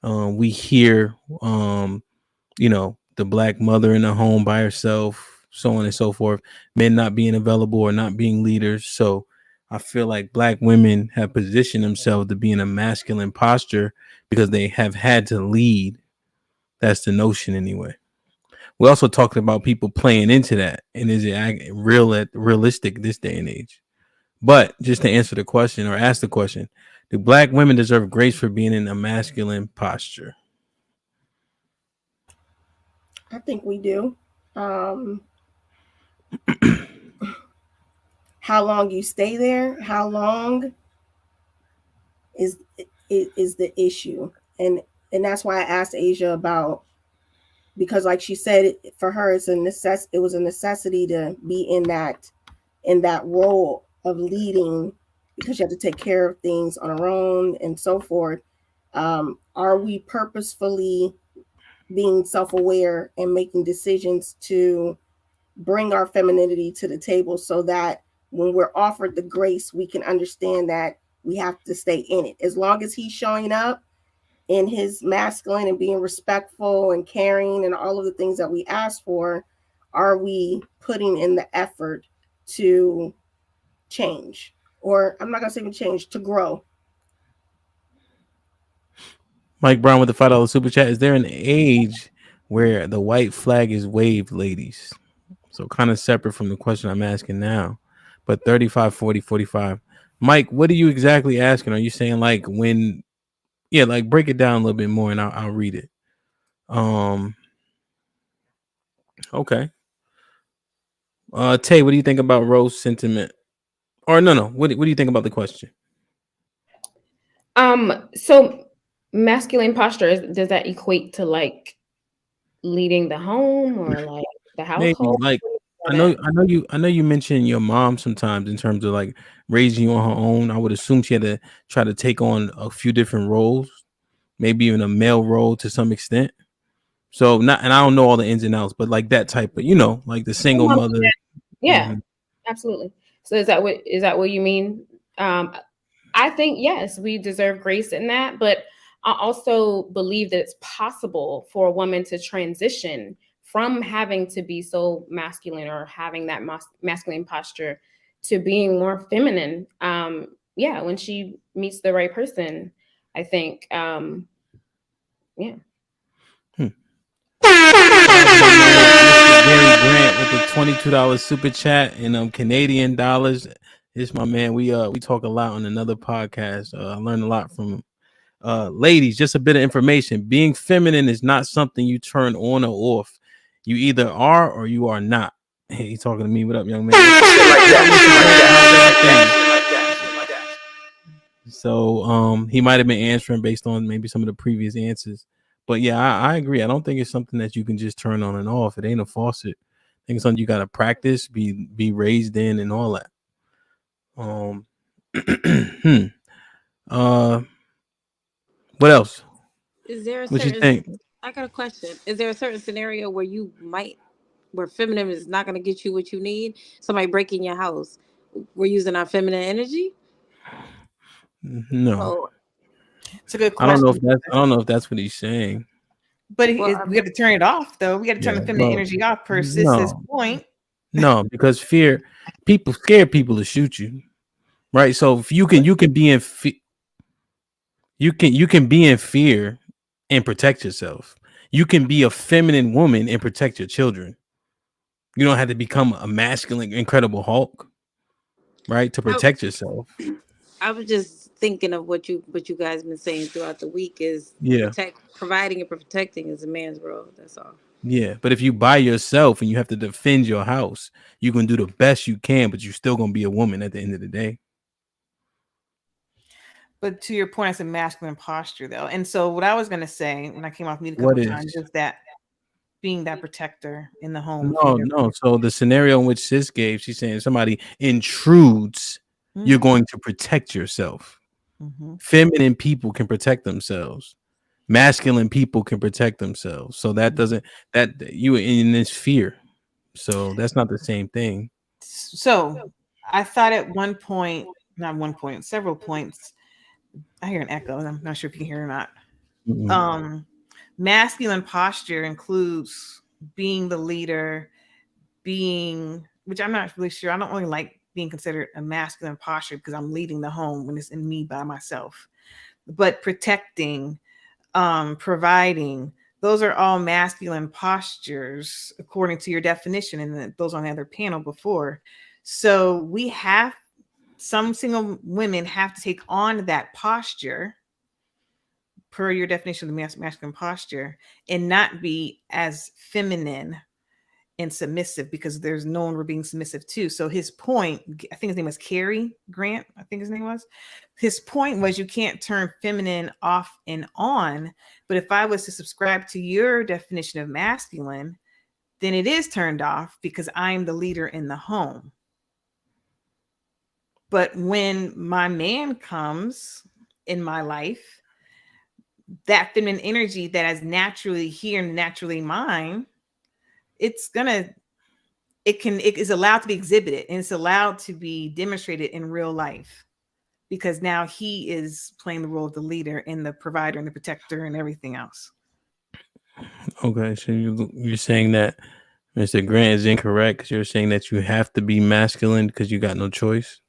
We hear, the Black mother in the home by herself, so on and so forth, men not being available or not being leaders. So I feel like Black women have positioned themselves to be in a masculine posture because they have had to lead. That's the notion anyway. We also talked about people playing into that, and is it realistic this day and age? But just to answer the question or ask the question, do Black women deserve grace for being in a masculine posture? I think we do. How long you stay there, how long is the issue, and that's why I asked Asia about, because like she said, for her it was a necessity to be in that role of leading, because you have to take care of things on her own and so forth. Are we purposefully being self-aware and making decisions to bring our femininity to the table so that when we're offered the grace, we can understand that we have to stay in it? As long as he's showing up in his masculine and being respectful and caring and all of the things that we ask for, are we putting in the effort to change? Or I'm not going to say even change, to grow. Mike Brown with the $5 super chat. Is there an age where the white flag is waved, ladies? So kind of separate from the question I'm asking now, but 35, 40, 45. Mike, what are you exactly asking? Are you saying like when, like break it down a little bit more and I'll read it. Okay. Tay, what do you think about Rose's sentiment? Or no. What do you think about the question? So masculine posture, does that equate to like leading the home or like the household? Maybe like I know you mentioned your mom sometimes in terms of like raising you on her own. I would assume she had to try to take on a few different roles, maybe even a male role to some extent. So and I don't know all the ins and outs, but like that type of, like the single mother. Yeah, absolutely. So is that what you mean? I think yes, we deserve grace in that, but I also believe that it's possible for a woman to transition from having to be so masculine or having that masculine posture to being more feminine. When she meets the right person, I think. Gary Grant with the $22 super chat in Canadian dollars. It's my man. We talk a lot on another podcast. I learned a lot from him. Ladies, just a bit of information. Being feminine is not something you turn on or off. You either are or you are not. Hey, he's talking to me. What up, young man? So he might have been answering based on maybe some of the previous answers. But yeah, I agree. I don't think it's something that you can just turn on and off. It ain't a faucet. I think it's something you gotta practice, be raised in, and all that. What else? Is there a What certain? you think? I got a question. Is there a certain scenario where where feminine is not going to get you what you need? Somebody breaking your house. We're using our feminine energy. No, it's a good I question. don't know if that's what he's saying. But we have to turn it off, though. We got to turn the feminine energy off per Sis's point. No, because scared people to shoot you, right? So if you can be in you can be in fear and protect yourself. You can be a feminine woman and protect your children. You don't have to become a masculine, incredible Hulk. right? To protect yourself. I was just thinking of what you guys been saying throughout the week is Yeah. providing and protecting is a man's role. That's all. Yeah. But if you by yourself and you have to defend your house, you can do the best you can, but you're still gonna be a woman at the end of the day. But to your point, it's a masculine posture, though. And so what I was going to say when I came off mute a What couple is? times is that being that protector in the home. No. So the scenario in which Sis gave, she's saying somebody intrudes, you're going to protect yourself. Feminine people can protect themselves. Masculine people can protect themselves. So that doesn't, that you in this fear. So that's not the same thing. So I thought at one point, not one point, several points, I hear an echo, and I'm not sure if you can hear it or not. Masculine posture includes being the leader, which I'm not really sure. I don't really like being considered a masculine posture because I'm leading the home when it's in me by myself. But protecting, providing, those are all masculine postures according to your definition, and those on the other panel before. So some single women have to take on that posture per your definition of the masculine posture and not be as feminine and submissive, because there's no one we're being submissive to. So his point, I think his name was Cary Grant, his point was you can't turn feminine off and on. But if I was to subscribe to your definition of masculine, then it is turned off because I'm the leader in the home. But when my man comes in my life, that feminine energy that is naturally here and naturally mine, it is allowed to be exhibited, and it's allowed to be demonstrated in real life, because now he is playing the role of the leader and the provider and the protector and everything else. Okay, so you're saying that Mr. Grant is incorrect because you're saying that you have to be masculine because you got no choice.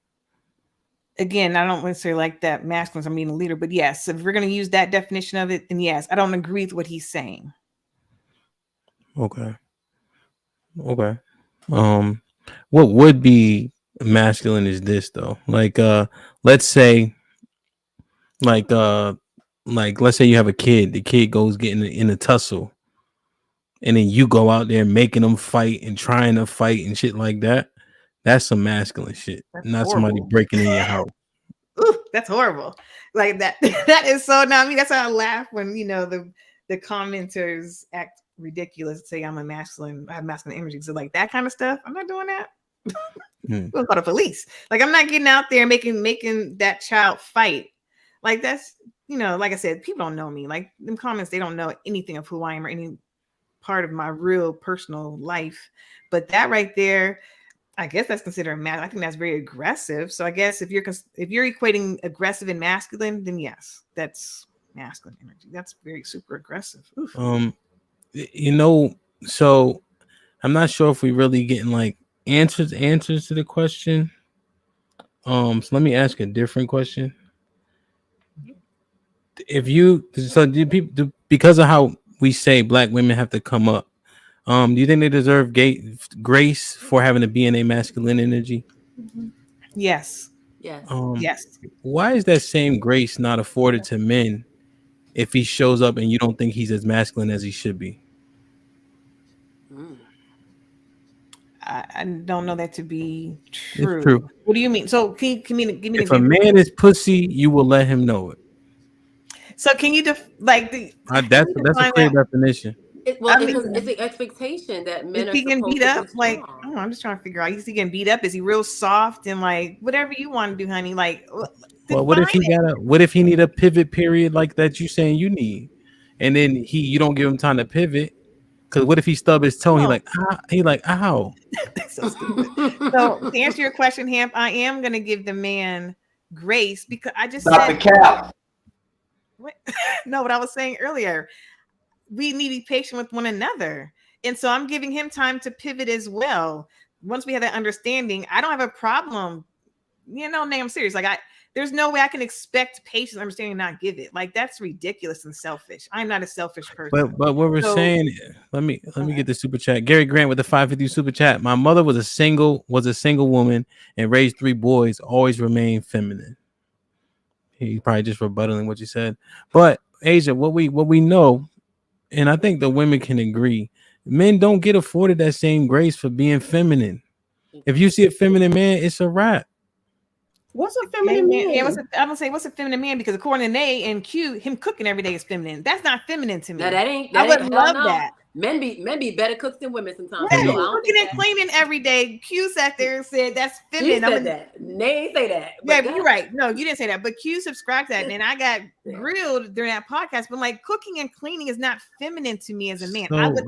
Again, I don't necessarily like that masculine, I'm being a leader, but yes, if we're going to use that definition of it, then yes, I don't agree with what he's saying. Okay. What would be masculine is this though? Like, let's say, let's say you have a kid. The kid goes getting in a tussle, and then you go out there making them fight and trying to fight and shit like that. That's some masculine shit. That's not horrible. Somebody breaking in your house. Ooh, that's horrible. Like that. That is so. Now, I mean, that's how I laugh when the commenters act ridiculous. Say I'm I have masculine energy. So like that kind of stuff. I'm not doing that. We'll call the police. Like I'm not getting out there making that child fight. Like that's like I said, people don't know me. Like them comments, they don't know anything of who I am or any part of my real personal life. But that right there, I guess that's considered I think that's very aggressive. So I guess if you're equating aggressive and masculine, then yes, that's masculine energy. That's very super aggressive. Oof. So I'm not sure if we really getting like answers to the question. So let me ask a different question. Because of how we say black women have to come up, do you think they deserve grace for having to be in a masculine energy? Yes. Yes. Yes. Why is that same grace not afforded to men if he shows up and you don't think he's as masculine as he should be? I don't know that to be true. It's true. What do you mean? So can you give me an If a example? man is pussy, you will let him know it. So can you that's a clear definition. It's an expectation that men is are he getting supposed beat to up? be strong. Like, I'm just trying to figure out. Is he getting beat up? Is he real soft and like whatever you want to do, honey? Like, well, what if he need a pivot period like that you saying you need, and then you don't give him time to pivot? Because what if he stub his toe? He like ow. So stupid. So to answer your question, Hamp, I am gonna give the man grace because I just Stop the cap. What? No, what I was saying earlier, we need to be patient with one another, and so I'm giving him time to pivot as well. Once we have that understanding, I don't have a problem. I'm serious. Like there's no way I can expect patience, understanding, and not give it. Like, that's ridiculous and selfish. I'm not a selfish person. But what we're saying, let me get the super chat. Gary Grant with the 550 super chat. My mother was a single woman and raised 3 boys, always remained feminine. He probably just rebuttaling what you said. But Asia, what we know, and I think the women can agree, men don't get afforded that same grace for being feminine. If you see a feminine man, it's a wrap. What's a feminine man? Yeah, I'm gonna say what's a feminine man, because according to Nay and Q, him cooking every day is feminine. That's not feminine to me. No, that ain't. I would love that. Men be better cooks than women sometimes. Yeah, No, I don't cooking think and cleaning every day. Q sat there and said that's feminine. He said that. Nay ain't say that. Yeah, you're right. No, you didn't say that. But Q subscribed to that, and I got grilled during that podcast. But like, cooking and cleaning is not feminine to me as a man. So, I would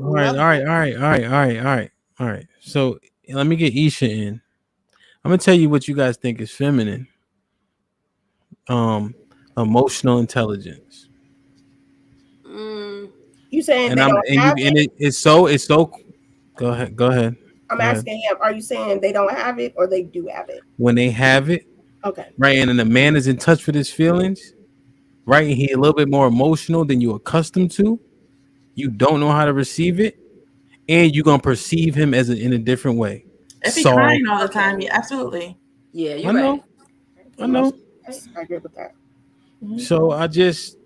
all right. So let me get Isha in. I'm gonna tell you what you guys think is feminine. Emotional intelligence. You saying And they don't have it? It's so. Go ahead. I'm asking him. Are you saying they don't have it or they do have it? When they have it, okay, right, and then the man is in touch with his feelings, right, and he a little bit more emotional than you're accustomed to. You don't know how to receive it, and you're gonna perceive him as in a different way. If he's crying all the time, yeah, absolutely. Yeah, you're right. I know. I agree with that. So I just.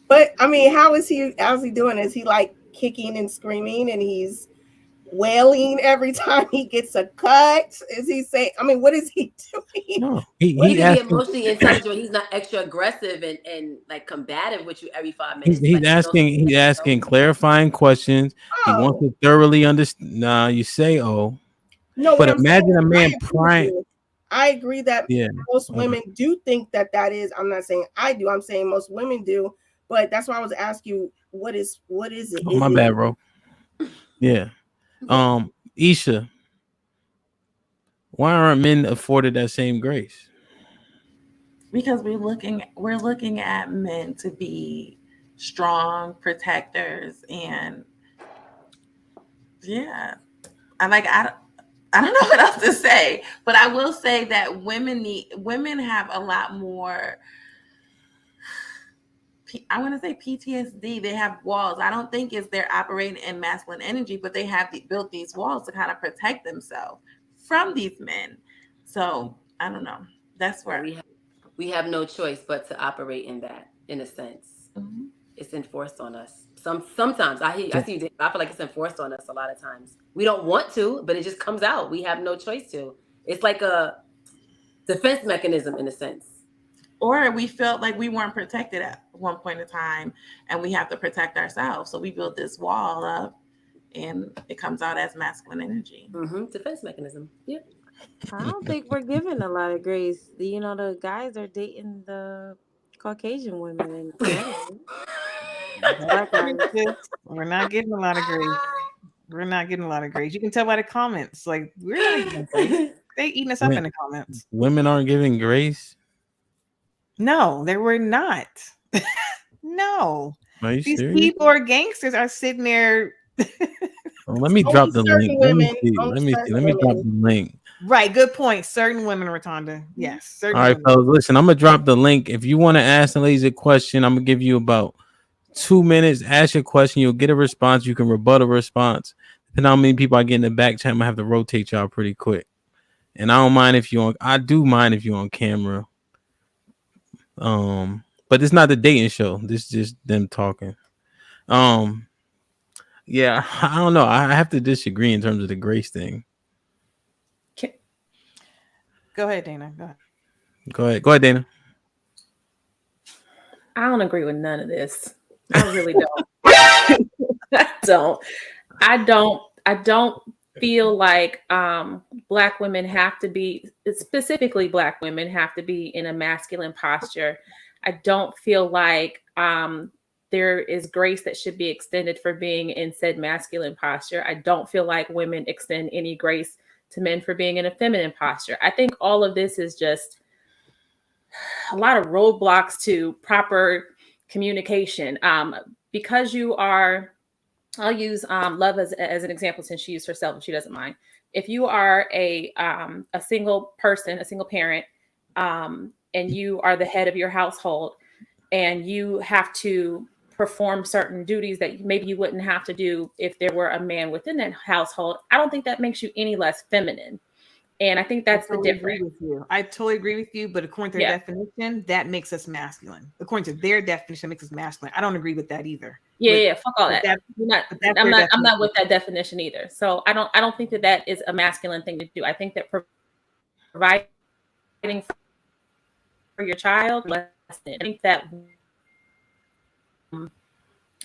But I mean, how's he doing? Is he like kicking and screaming and he's wailing every time he gets a cut? Is he saying? I mean, what is he doing? No, he can be emotionally intelligent. He's not extra aggressive and like combative with you every 5 minutes. He's asking clarifying questions. He wants to thoroughly understand. Nah, you say no, but imagine a man crying. I agree that most women do think that is. I'm not saying I do. I'm saying most women do. But that's why I was asking you, what is it? Oh, my bad, bro. Yeah. Isha, why aren't men afforded that same grace? Because we're looking at men to be strong protectors, and yeah, I don't know what else to say, but I will say that women have a lot more. I want to say PTSD. They have walls. I don't think they're operating in masculine energy, but they have built these walls to kind of protect themselves from these men. So I don't know. That's where we have no choice but to operate in that, in a sense. Mm-hmm. It's enforced on us. Sometimes I see. I feel like it's enforced on us a lot of times. We don't want to, but it just comes out. We have no choice to. It's like a defense mechanism in a sense. Or we felt like we weren't protected at one point in time, and we have to protect ourselves. So we built this wall up, and it comes out as masculine energy. Mm-hmm. Defense mechanism. Yeah. I don't think we're given a lot of grace. You know, the guys are dating the Caucasian women. We're not getting a lot of grace. We're not getting a lot of grace. You can tell by the comments. Like, we're not getting grace. They eating us up in the comments. Women aren't giving grace. No, they were not. No. These serious? keyboard gangsters are sitting there. Let me drop the link. Let me drop the link. Right, good point. Certain women, Rotunda. Yes. All right, fellas, listen, I'm gonna drop the link. If you want to ask the ladies a question, I'm gonna give you about 2 minutes. Ask your question, you'll get a response. You can rebut a response. Depending on how many people I get in the back chat, I'm gonna have to rotate y'all pretty quick. And I do mind if you're on camera. But it's not the dating show. This is just them talking. Yeah, I don't know. I have to disagree in terms of the grace thing. Go ahead, Dana. Go ahead, Dana. I don't agree with none of this. I really don't. I don't feel like Black women have to be, specifically Black women have to be in a masculine posture. I don't feel like there is grace that should be extended for being in said masculine posture. I don't feel like women extend any grace to men for being in a feminine posture. I think all of this is just a lot of roadblocks to proper communication. Because you are, I'll use Love as an example since she used herself and she doesn't mind. If you are a single person, a single parent, and you are the head of your household, and you have to perform certain duties that maybe you wouldn't have to do if there were a man within that household, I don't think that makes you any less feminine. And I think that's the difference. Agree with you. I totally agree with you, but according to their definition, that makes us masculine. According to their definition, makes us masculine. I don't agree with that either. Yeah, fuck all that. I'm not with that definition either. So I don't think that is a masculine thing to do. I think that providing for your child, I think that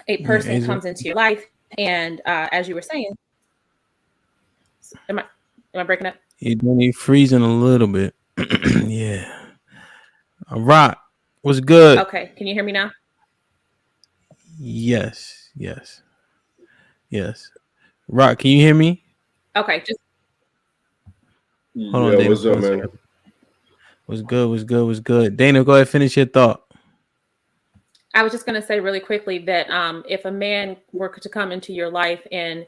a person comes into your life, and as you were saying, am I breaking up? You're freezing a little bit. Yeah. Rock, what's good? Okay, can you hear me now? Yes. Rock, can you hear me? Okay, just hold on, Dana. What's up, man? What's good? Dana, go ahead, finish your thought. I was just going to say really quickly that if a man were to come into your life and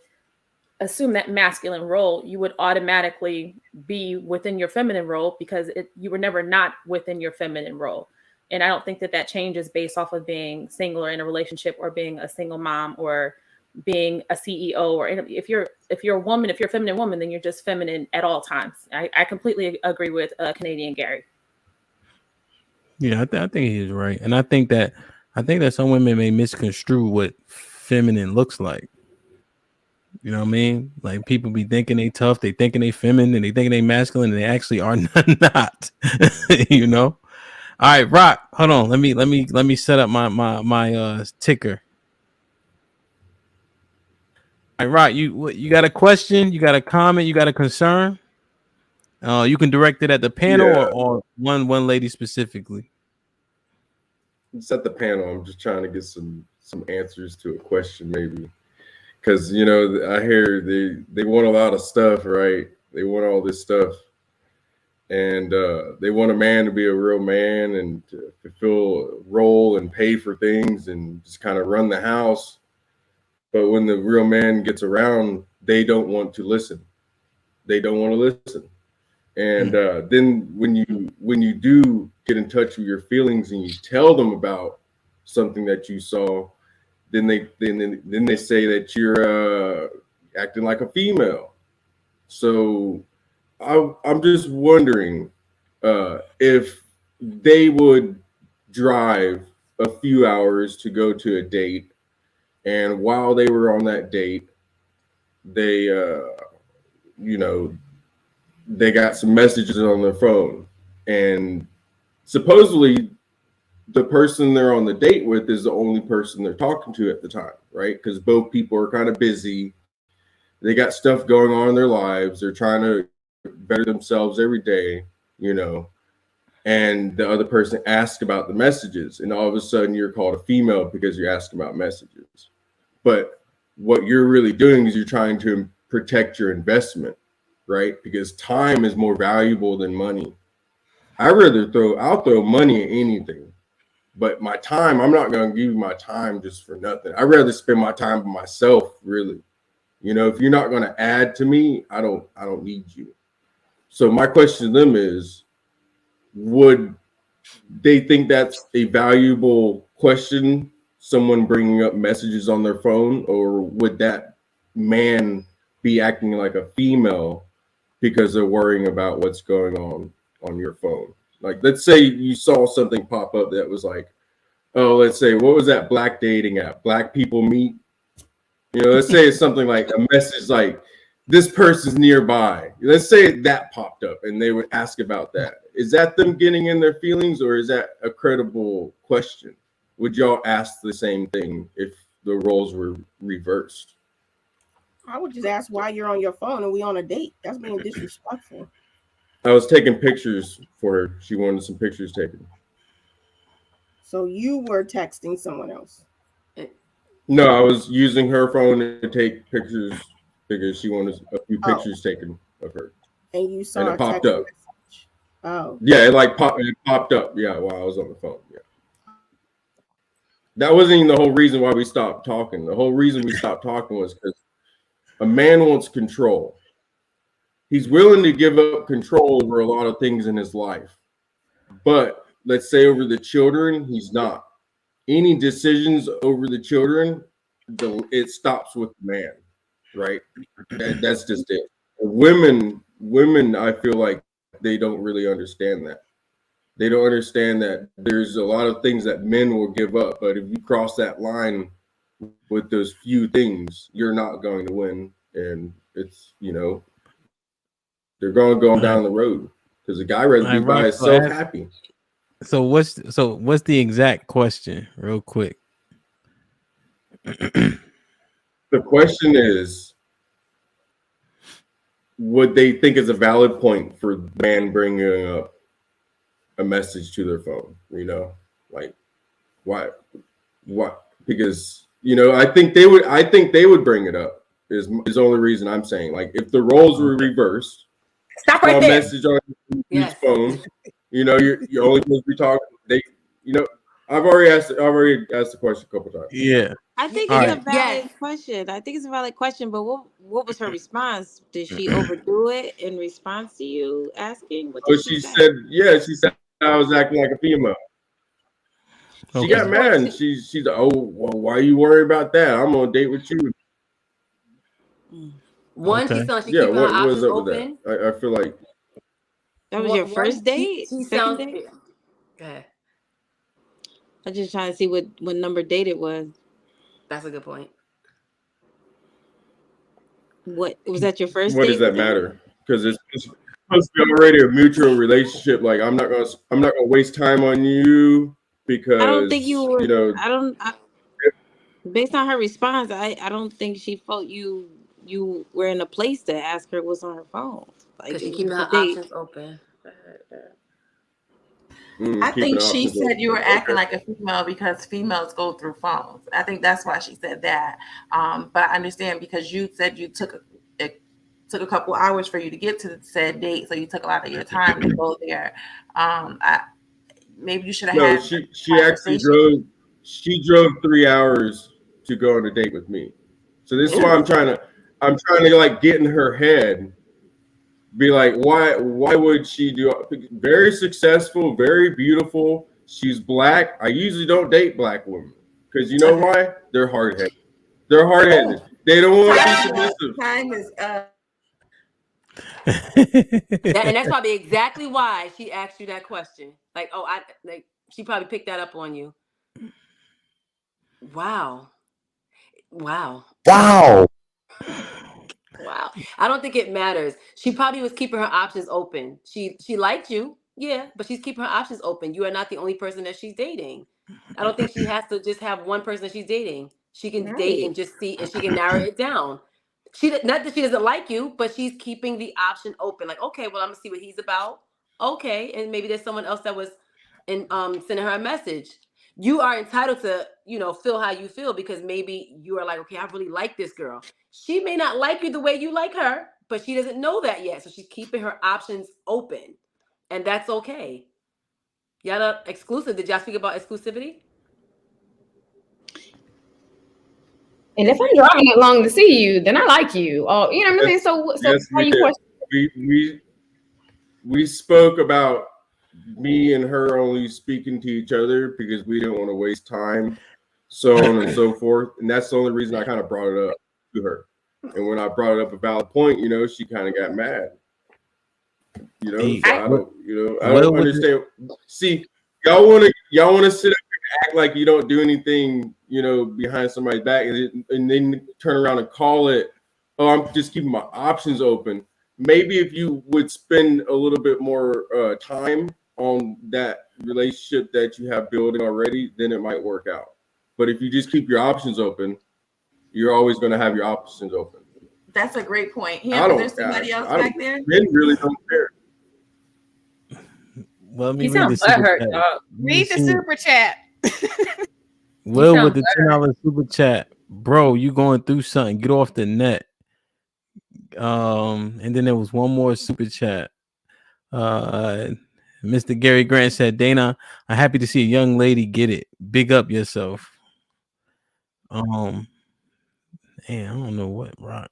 assume that masculine role, you would automatically be within your feminine role, because you were never not within your feminine role. And I don't think that changes based off of being single or in a relationship, or being a single mom, or being a CEO, or if you're a woman, if you're a feminine woman, then you're just feminine at all times. I completely agree with Canadian Gary. Yeah, I think he's right, and I think that some women may misconstrue what feminine looks like. You know what I mean? Like, people be thinking they tough, they thinking they feminine, and they thinking they masculine, and they actually are not. You know? All right, Rock, hold on. Let me set up my ticker. All right, Rock, you got a question, you got a comment, you got a concern? You can direct it at the panel or one lady specifically. It's at the panel. I'm just trying to get some answers to a question, maybe. Because, you know, I hear they want a lot of stuff, right? They want all this stuff. And they want a man to be a real man and to fulfill a role and pay for things and just kind of run the house. But when the real man gets around, they don't want to listen. They don't want to listen. And then when you do get in touch with your feelings and you tell them about something that you saw, then they say that you're acting like a female. So I'm just wondering if they would drive a few hours to go to a date, and while they were on that date, they they got some messages on their phone, and supposedly the person they're on the date with is the only person they're talking to at the time, right? Because both people are kind of busy. They got stuff going on in their lives. They're trying to better themselves every day, you know, and the other person asks about the messages, and all of a sudden you're called a female because you're asking about messages. But what you're really doing is you're trying to protect your investment, right? Because time is more valuable than money. I'll throw money at anything, but my time, I'm not going to give you my time just for nothing. I'd rather spend my time with myself, really. You know, if you're not going to add to me, I don't need you. So my question to them is, would they think that's a valuable question, someone bringing up messages on their phone, or would that man be acting like a female because they're worrying about what's going on your phone? Like, let's say you saw something pop up that was like, oh, let's say, what was that black dating app? Black People Meet? You know, let's say it's something like a message like, this person's nearby. Let's say that popped up and they would ask about that. Is that them getting in their feelings, or is that a credible question? Would y'all ask the same thing if the roles were reversed? I would just ask why you're on your phone and we on a date. That's being disrespectful. I was taking pictures for her. She wanted some pictures taken. So you were texting someone else? No, I was using her phone to take pictures because she wanted a few pictures taken of her. And you saw and it popped up. Message. Oh. Yeah, it popped up. Yeah, while I was on the phone. Yeah. That wasn't even the whole reason why we stopped talking. The whole reason we stopped talking was because a man wants control. He's willing to give up control over a lot of things in his life. But let's say over the children, he's not. Any decisions over the children, it stops with the man, right? That's just it. Women, I feel like they don't really understand that. They don't understand that there's a lot of things that men will give up, but if you cross that line with those few things, you're not going to win. And it's, they're going to go down the road because the guy rather be by himself happy. So what's the exact question, real quick? The question is, would they think is a valid point for the man bringing up a message to their phone? Like why? Because I think they would bring it up. Is the only reason I'm saying. Like if the roles were reversed, stop right there. Message on his phone. You're only supposed to be talking. I've already asked the question a couple times. Yeah. I think it's a valid question. I think it's a valid question, but what was her response? Did she overdo it in response to you asking? What did she said, she said I was acting like a female. She got mad and she's like, oh, well, why are you worried about that? I'm on a date with you. One, she sounds she keeping her options open. I feel like that was your first date. She second sounds. date. Go ahead. I'm just trying to see what number date it was. That's a good point. What was that your first what date? Does that matter? Because it's supposed to be already a mutual relationship. Like I'm not gonna waste time on you because I don't think you were. Based on her response, I don't think she felt you were in a place to ask her what's on her phone. Like she keeping her options open. I think she said you were acting like a female because females go through phones. I think that's why she said that. But I understand because you said you took a couple hours for you to get to the said date, so you took a lot of your time to go there. Maybe you should have had. She actually drove. She drove 3 hours to go on a date with me. So this is why I'm trying to like get in her head. Be like, why would she do it? Very successful, very beautiful. She's black. I usually don't date black women because you know why? They're hard-headed. They don't want to be submissive. Time is up. And that's probably exactly why she asked you that question. Like, she probably picked that up on you. Wow. I don't think it matters. She probably was keeping her options open. She liked you, yeah, but she's keeping her options open. You are not the only person that she's dating. I don't think she has to just have one person that she's dating. She can date and just see, and she can narrow it down. Not that she doesn't like you, but she's keeping the option open. Like, okay, well, I'm gonna see what he's about. Okay, and maybe there's someone else that was sending her a message. You are entitled to, feel how you feel because maybe you are like, okay, I really like this girl. She may not like you the way you like her, but she doesn't know that yet. So she's keeping her options open, and that's okay. Y'all not exclusive. Did y'all speak about exclusivity? And if I'm driving it long to see you, then I like you. Oh, you know what I mean? So yes, how you question? We spoke about me and her only speaking to each other because we didn't want to waste time, so on and so forth. And that's the only reason I kind of brought it up to her. And when I brought it up a valid point, she kind of got mad. So I don't understand. See, y'all want to sit up and act like you don't do anything, behind somebody's back, and then turn around and call it, oh, I'm just keeping my options open. Maybe if you would spend a little bit more time on that relationship that you have building already, then it might work out. But if you just keep your options open, you're always going to have your options open. That's a great point. There's somebody else back there? Men really don't care. Well, he sounds butthurt, dog. Read the super chat. Will with the $10 super chat. Bro, you going through something. Get off the net. And then there was one more super chat. Mr. Gary Grant said, Dana, I'm happy to see a young lady get it. Big up yourself. I don't know what, Rock.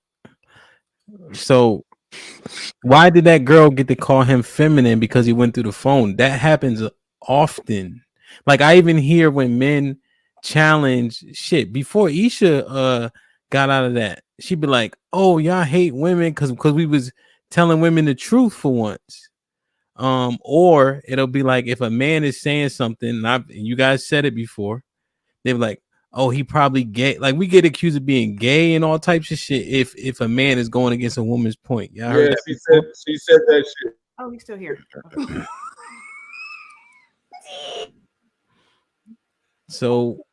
So Why did that girl get to call him feminine because he went through the phone? That happens often. Like I even hear when men challenge shit before Isha got out of that. She'd be like, "Oh, y'all hate women because we was telling women the truth for once." Or it'll be like if a man is saying something, and you guys said it before, they're like, "Oh, he probably gay." Like we get accused of being gay and all types of shit if a man is going against a woman's point. Y'all heard that before? She said that shit. Oh, he's still here. So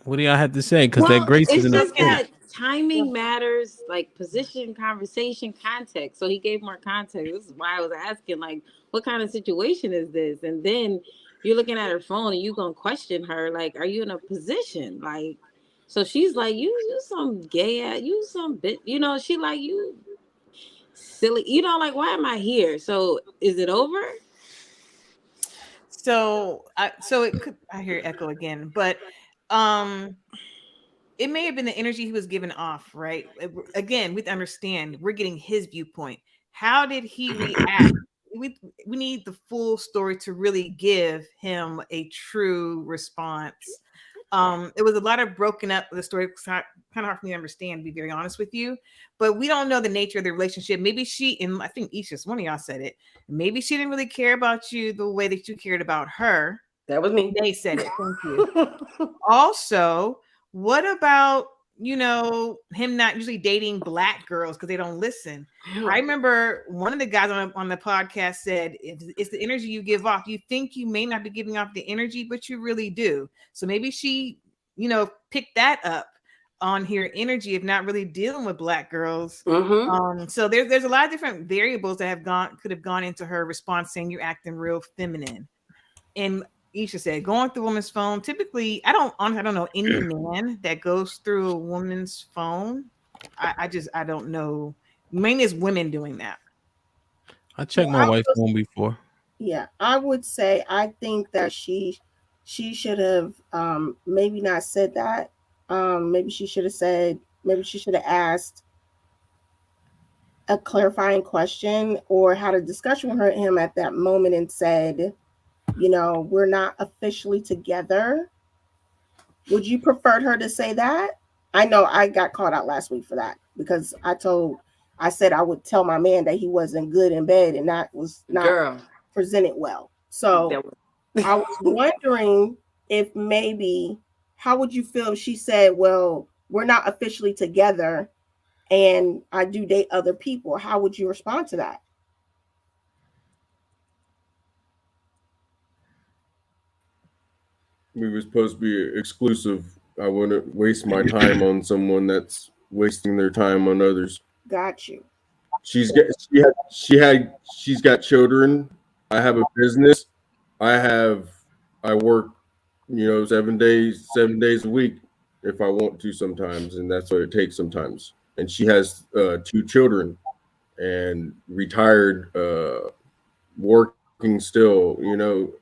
what do y'all have to say? Because that grace is it's enough. just that timing matters, like position, conversation, context. So he gave more context. This is why I was asking, like, what kind of situation is this? And then you're looking at her phone and you gonna question her, like, are you in a position? Like, so she's like, you some gay ass, you some bit, you know, she like, you silly, you know, like, why am I here? So is it over? So it could, I hear echo again, but it may have been the energy he was giving off, right? Again, we understand we're getting his viewpoint. How did he react? We need the full story to really give him a true response. It was a lot of broken up. The story was kind of hard for me to understand, to be very honest with you. But we don't know the nature of the relationship. Maybe and I think Isha's one of y'all said it. Maybe she didn't really care about you the way that you cared about her. That was me. They said it. Thank you. Also, what about, you know, him not usually dating Black girls because they don't listen? I remember one of the guys on the podcast said, it's the energy you give off. You think you may not be giving off the energy, but you really do. So maybe she, you know, picked that up on her energy of not really dealing with Black girls. So there's a lot of different variables that could have gone into her response saying you're acting real feminine. And Isha said, going through a woman's phone. Typically, I don't know any man that goes through a woman's phone. I don't know. Mainly it's women doing that. I checked my wife's phone before. Yeah, I would say I think that she should have maybe not said that. Maybe she should have asked a clarifying question or had a discussion with him at that moment and said, you know, we're not officially together. Would you prefer her to say that? I know I got called out last week for that because I said I would tell my man that he wasn't good in bed and that was not presented well. So I was wondering if maybe, how would you feel if she said, well, we're not officially together and I do date other people? How would you respond to that? We were supposed to be exclusive. I wouldn't waste my time on someone that's wasting their time on others. Got you. She's got children. I have a business. I work, you know, 7 days a week if I want to sometimes, and that's what it takes sometimes. And she has 2 children and retired, working still, you know,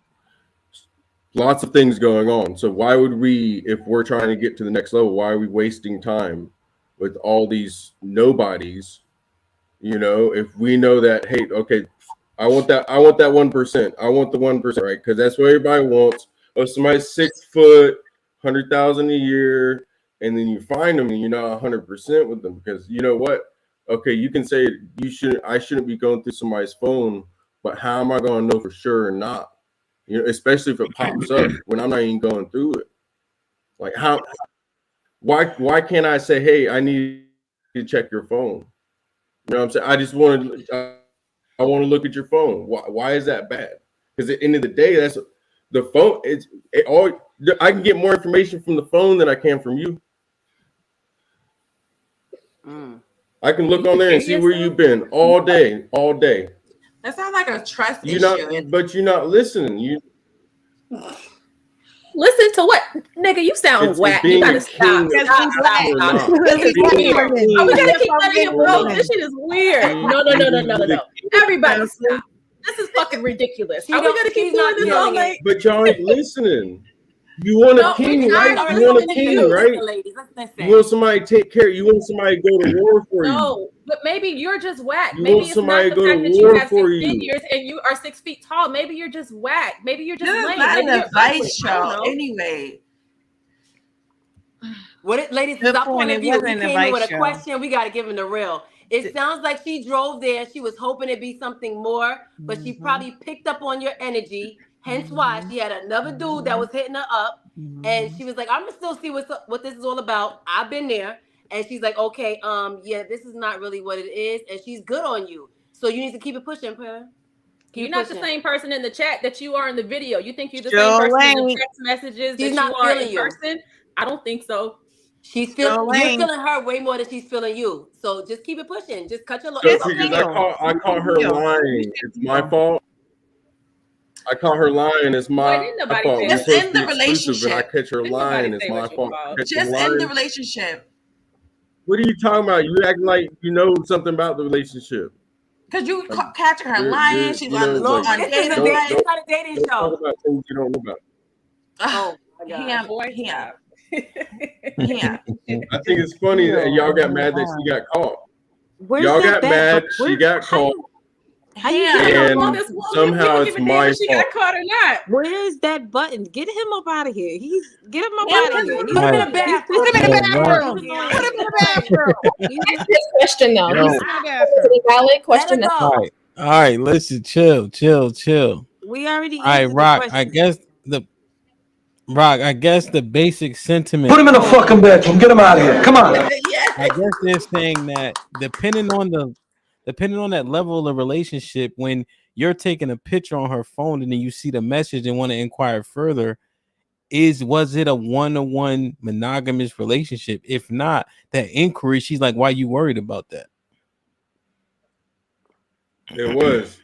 lots of things going on. So why would we, if we're trying to get to the next level, why are we wasting time with all these nobodies? You know, if we know that, hey, okay, I want that 1%. I want the 1%, right? Because that's what everybody wants. Oh, somebody's 6 foot, 100,000 a year, and then you find them and you're not 100% with them because you know what? Okay, you can say I shouldn't be going through somebody's phone, but how am I going to know for sure or not? You know, especially if it pops up when I'm not even going through it. Like why can't I say, hey, I need to check your phone? You know what I'm saying? I just want to look at your phone. Why is that bad? Because at the end of the day, that's the phone. I can get more information from the phone than I can from you. I can look on there and see where you've been all day. That sounds like a trust issue. But you're not listening. Listen to what? Nigga, you sound whack. You gotta stop. We gotta keep letting him go. This shit is weird. No. Everybody stop. This is fucking ridiculous. Are we gonna keep doing this all night? But y'all ain't listening. You want a king, right? You want a king, right? You want somebody to take care. You want somebody to go to war for you. But maybe you're just whack. You Maybe want it's somebody not to the go fact to that you war have for 6 you. figures and you are 6 feet tall. Maybe you're just whack. Maybe you're just This is lame. not Maybe an you're advice ugly. I don't show know. anyway. Ladies, Good stop point. point of It view. wasn't He an came in advice with a show. question. We got to give him the real. It sounds like she drove there. She was hoping it'd be something more, but she probably picked up on your energy. Hence why she had another dude that was hitting her up, and she was like, "I'm gonna still see what this is all about. I've been there." And she's like, "Okay, yeah, this is not really what it is," and she's good on you. So you need to keep it pushing, Pam. You're not the same person in the chat that you are in the video. You think you're the Show same person in the lane. text messages She's that not you are feeling in you. person? I don't think so. You're feeling her way more than she's feeling you. So just keep it pushing. Just cut your So, it's because okay. I caught her lying. It's my fault. I caught her lying. It's my fault. We're Just supposed end to the be exclusive, and I relationship. catch her lying. It's my fault. Just end the relationship. What are you talking about? You acting like you know something about the relationship. Because you catching her lying. She's you know, on like, dating it's not a dating don't show. talk about things you don't know about. Oh my God. Yeah. I think it's funny that y'all got mad that she got caught. Where's Y'all that got mad she got caught. How you And somehow it's my she fault. got caught or not. Where's that button? Get him up out of here. Get him up Yeah, out of here. put him in the bathroom. Put him in the bathroom. Put him in the bathroom. Ask this question though. Yo. This is a valid question. All right, listen, chill. We already All right, answered Rock. the I question. guess the basic sentiment. Put him in the fucking bedroom. Get him out of here. Come on. I guess they're saying that depending on that level of relationship, when you're taking a picture on her phone and then you see the message and want to inquire further, was it a one-on-one monogamous relationship? If not, that inquiry, she's like, why you worried about that? It was.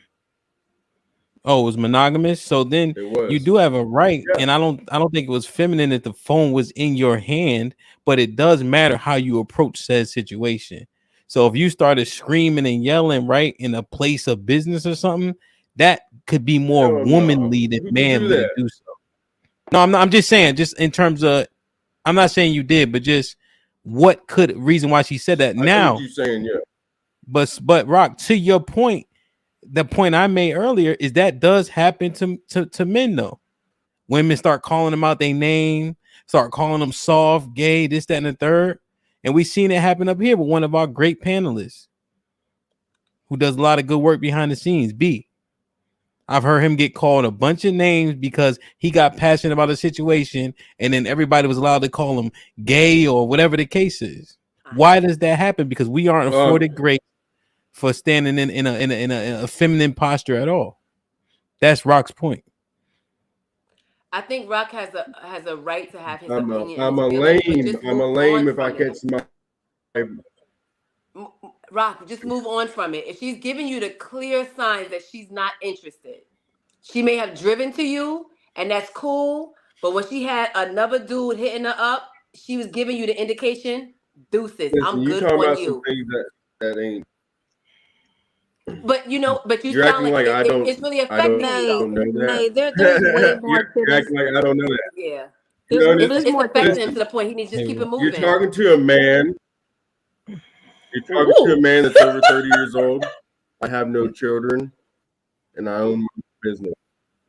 Oh, it was monogamous. So then you do have a right, and I don't think it was feminine that the phone was in your hand, but it does matter how you approach said situation. So if you started screaming and yelling right in a place of business or something, that could be more womanly than manly to do so. No, I'm not. I'm just saying, just in terms of, I'm not saying you did, but just what reason why she said that. Now, you saying but Rock, to your point, the point I made earlier is that does happen to men though. Women start calling them out their name, start calling them soft, gay, this, that, and the third. And we've seen it happen up here with one of our great panelists who does a lot of good work behind the scenes, B. I've heard him get called a bunch of names because he got passionate about a situation, and then everybody was allowed to call him gay or whatever the case is. Why does that happen? Because we aren't afforded grace for standing in a feminine posture at all. That's Rock's point. I think Rock has a right to have his opinion. I'm a lame if I catch my. Rock, just move on from it. If she's giving you the clear signs that she's not interested, she may have driven to you, and that's cool. But when she had another dude hitting her up, she was giving you the indication. Deuces, Listen, I'm good talking on about you. Some things that ain't. But you You're sound acting like I don't. It's really affecting you. Nay, there's way more to You're this. acting like I don't know that. Yeah, There's more to affecting this. him to the point he needs to just keep it moving. You're talking to a man. You're talking to a man that's over 30 years old. I have no children, and I own my business.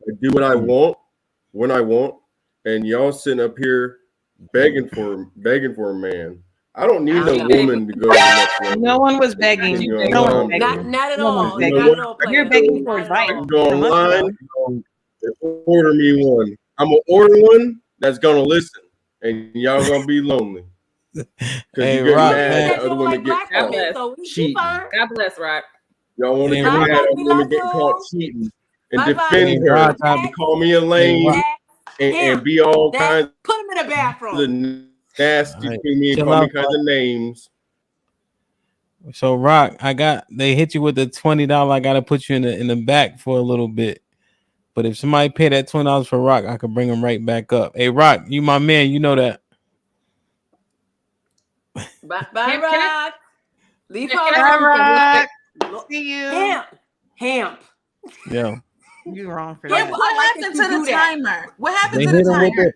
I do what I want when I want, and y'all sitting up here begging for a man. I don't need a woman to go to the next level. No one was begging. No one was begging. Not at all. You're begging for advice. Go online, order me one. I'm gonna order one that's gonna listen, and y'all gonna be lonely. Hey, you get Rock, mad at other women get caught cheating. God bless, Rock. Y'all want to Hey, get Rock. mad at other women getting caught cheating and Bye-bye. defend Hey, her, Rock, and call me a lame, and be all kinds Put him in the bathroom. of nasty Right. to me and Chill call me out, kinds of names. So Rock, they hit you with the $20. I gotta put you in the back for a little bit. But if somebody pay that $20 for Rock, I can bring him right back up. Hey Rock, you my man, you know that. Bye, Rock. Leave her Rock. alone. See you. Hamp. Yeah. You wrong for Wait, that. what happened to the timer? What happened They to the timer?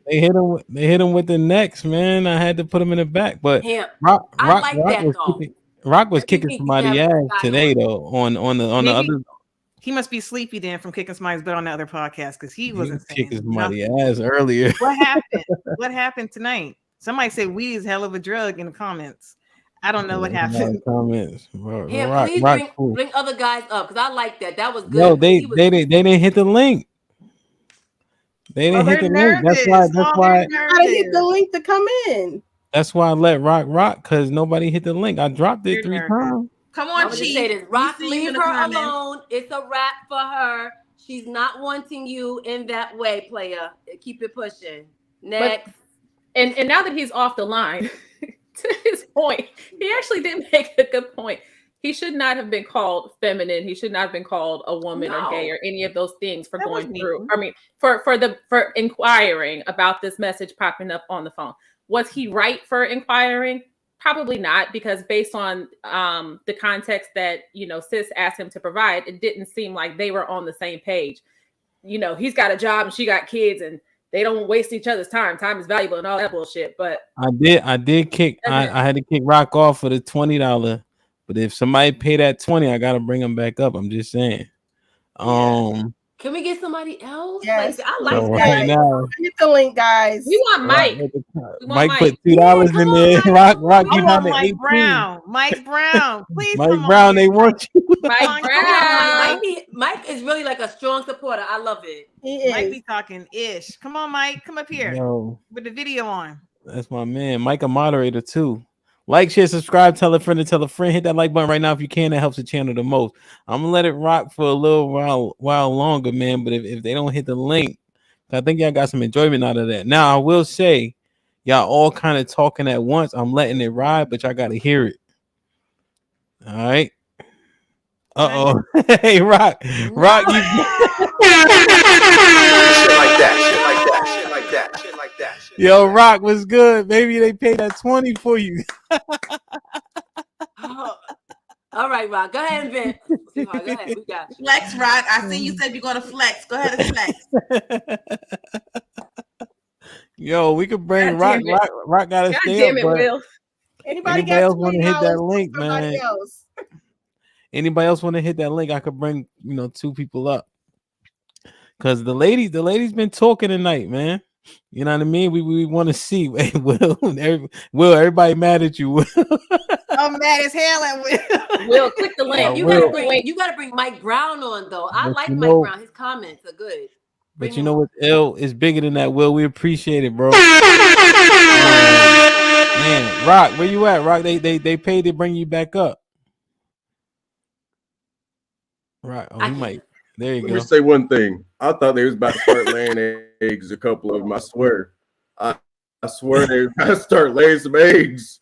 hit him with the next, man. I had to put him in the back. But Hamp. Rock I like that was though. Rock was Every kicking week you somebody have a ass guy today on. though on the Maybe other. he must be sleepy then from kicking somebody's butt on the other podcast because he He wasn't was kicking saying somebody nothing. ass earlier. What happened? What happened tonight? Somebody said weed is hell of a drug in the comments. I don't know what happened. Comments. Yeah, Rock, please Rock, cool. bring other guys up because I like that. That was good. No, they He was, didn't hit the link. They didn't hit they're the link. That's nervous. why You gotta hit the link to come in. that's why I let rock because nobody hit the link. I dropped it You're 3 nervous. times. Come I'm on, gonna just say Chief. this: Rock, We see you leave in the her comments. alone. It's a wrap for her. She's not wanting you in that way, player. Keep it pushing. Next. And now that he's off the line, to his point, he actually did make a good point. He should not have been called feminine. He should not have been called a woman or gay or any of those things for going through. I mean, for inquiring about this message popping up on the phone. Was he right for inquiring? Probably not, because based on the context that Sis asked him to provide, it didn't seem like they were on the same page. He's got a job and she got kids, and they don't waste each other's time. Time is valuable and all that bullshit. But I did kick. I had to kick Rock off for the $20. But if somebody pay that 20, I gotta bring them back up. I'm just saying. Can we get somebody else? Yes. Like, I So like right now, Hit the link, guys. We want Mike. Mike put $2 in there. Rock, I you down want to Mike 18. Brown. Mike Brown, please. Mike come Brown, on they here. want you. Mike Brown. Mike is really like a strong supporter. I love it. He Mike is. be talking ish. Come on, Mike. Come up here Yo, with the video on. that's my man. Mike, a moderator too. Like, share, subscribe, tell a friend to tell a friend. Hit that like button right now if you can. That helps the channel the most. I'm gonna let it rock for a little while longer, man. But if they don't hit the link, I think y'all got some enjoyment out of that. Now, I will say, y'all all kind of talking at once. I'm letting it ride, but y'all got to hear it. All right. Uh-oh. Hey, Rock. You Shit like that. Yo, Rock was good. Maybe they paid that 20 for you. All right, Rock. Go ahead and vent. Go ahead. We got you. Flex, Rock. I see you said you're going to flex. Go ahead and flex. Yo, we could bring Rock. Rock got to God stay damn up, it, but Will. Anybody else got want to hit that link, man? else. Anybody else want to hit that link? I could bring 2 people up. Cause the ladies been talking tonight, man. You know what I mean? We want to see. Hey, Will, everybody mad at you. Will. I'm mad as hell at Will. Will, click the link. You gotta bring Mike Brown on though. I But like you Mike know- Brown. His comments are good. But you know what? L is bigger than that. Will, we appreciate it, bro. Man, Rock, where you at? Rock, they paid to bring you back up. Right. Oh, he might. There you Let go. me say one thing. I thought they was about to start laying eggs. A couple of them. I swear. I swear they were about to start laying some eggs.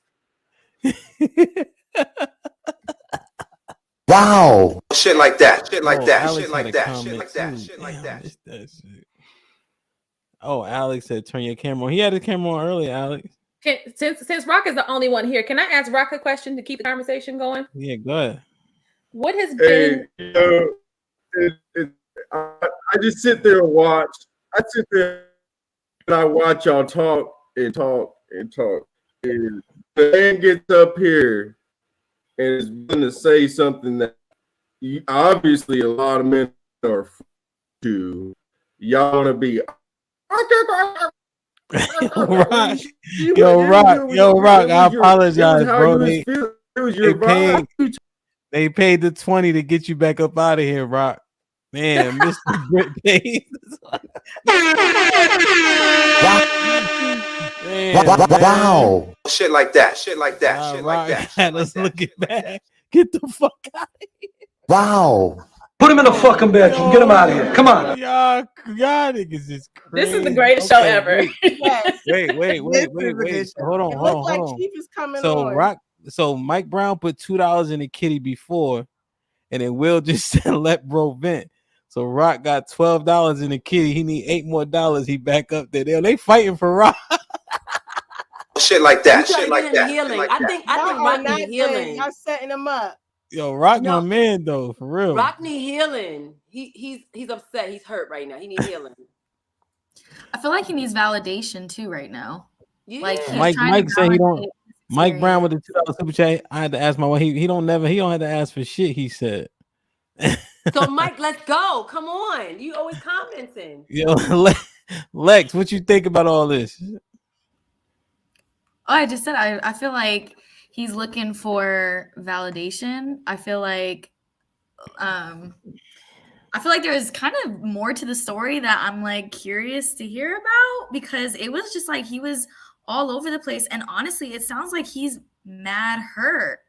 Wow. Shit like that. Shit like that. Alex Shit like had a that. comment Shit like that. too. Shit like Damn, that. missed that shit. Oh, Alex said turn your camera on. He had his camera on earlier, Alex. Since Rock is the only one here, can I ask Rock a question to keep the conversation going? Yeah, go ahead. What has Hey, been I just sit there and watch. I sit there and I watch y'all talk and talk and talk. And the man gets up here and is going to say something that obviously a lot of men are to. Y'all want to be. Rock. Yo, Rock. I apologize, bro. They paid the 20 to get you back up out of here, Rock. Man, Mr. Brit paid. Wow. Shit like that. Shit like that. Shit like that. Had us looking back. Get the fuck out of here. Wow. Put him in the fucking bedroom. Get him out of here. Come on. Y'all niggas is crazy. This is the greatest show ever. Wait. Hold on. Chief is coming So on. So Mike Brown put $2 in the kitty before, and then Will just said let bro vent. So Rock got $12 in the kitty. He need $8 more. He back up there. They fighting for Rock. Shit like that. You Shit gotta like get him that. healing. Shit like I that. think Y'all Rock are not need healing. Y'all setting him up. Yo, Rock No. my man though, for real. Rock need healing. He's upset. He's hurt right now. He needs healing. I feel like he needs validation too right now. Yeah. Like he's Mike trying to said he don't. validate Mike Brown with the $2 super chat. I had to ask my wife. He don't have to ask for shit. He said. So Mike, let's go. Come on. You always commenting. Yo, Lex, what you think about all this? I just said I feel like he's looking for validation. I feel like there is kind of more to the story that I'm like curious to hear about, because it was just like he was all over the place. And honestly, it sounds like he's mad hurt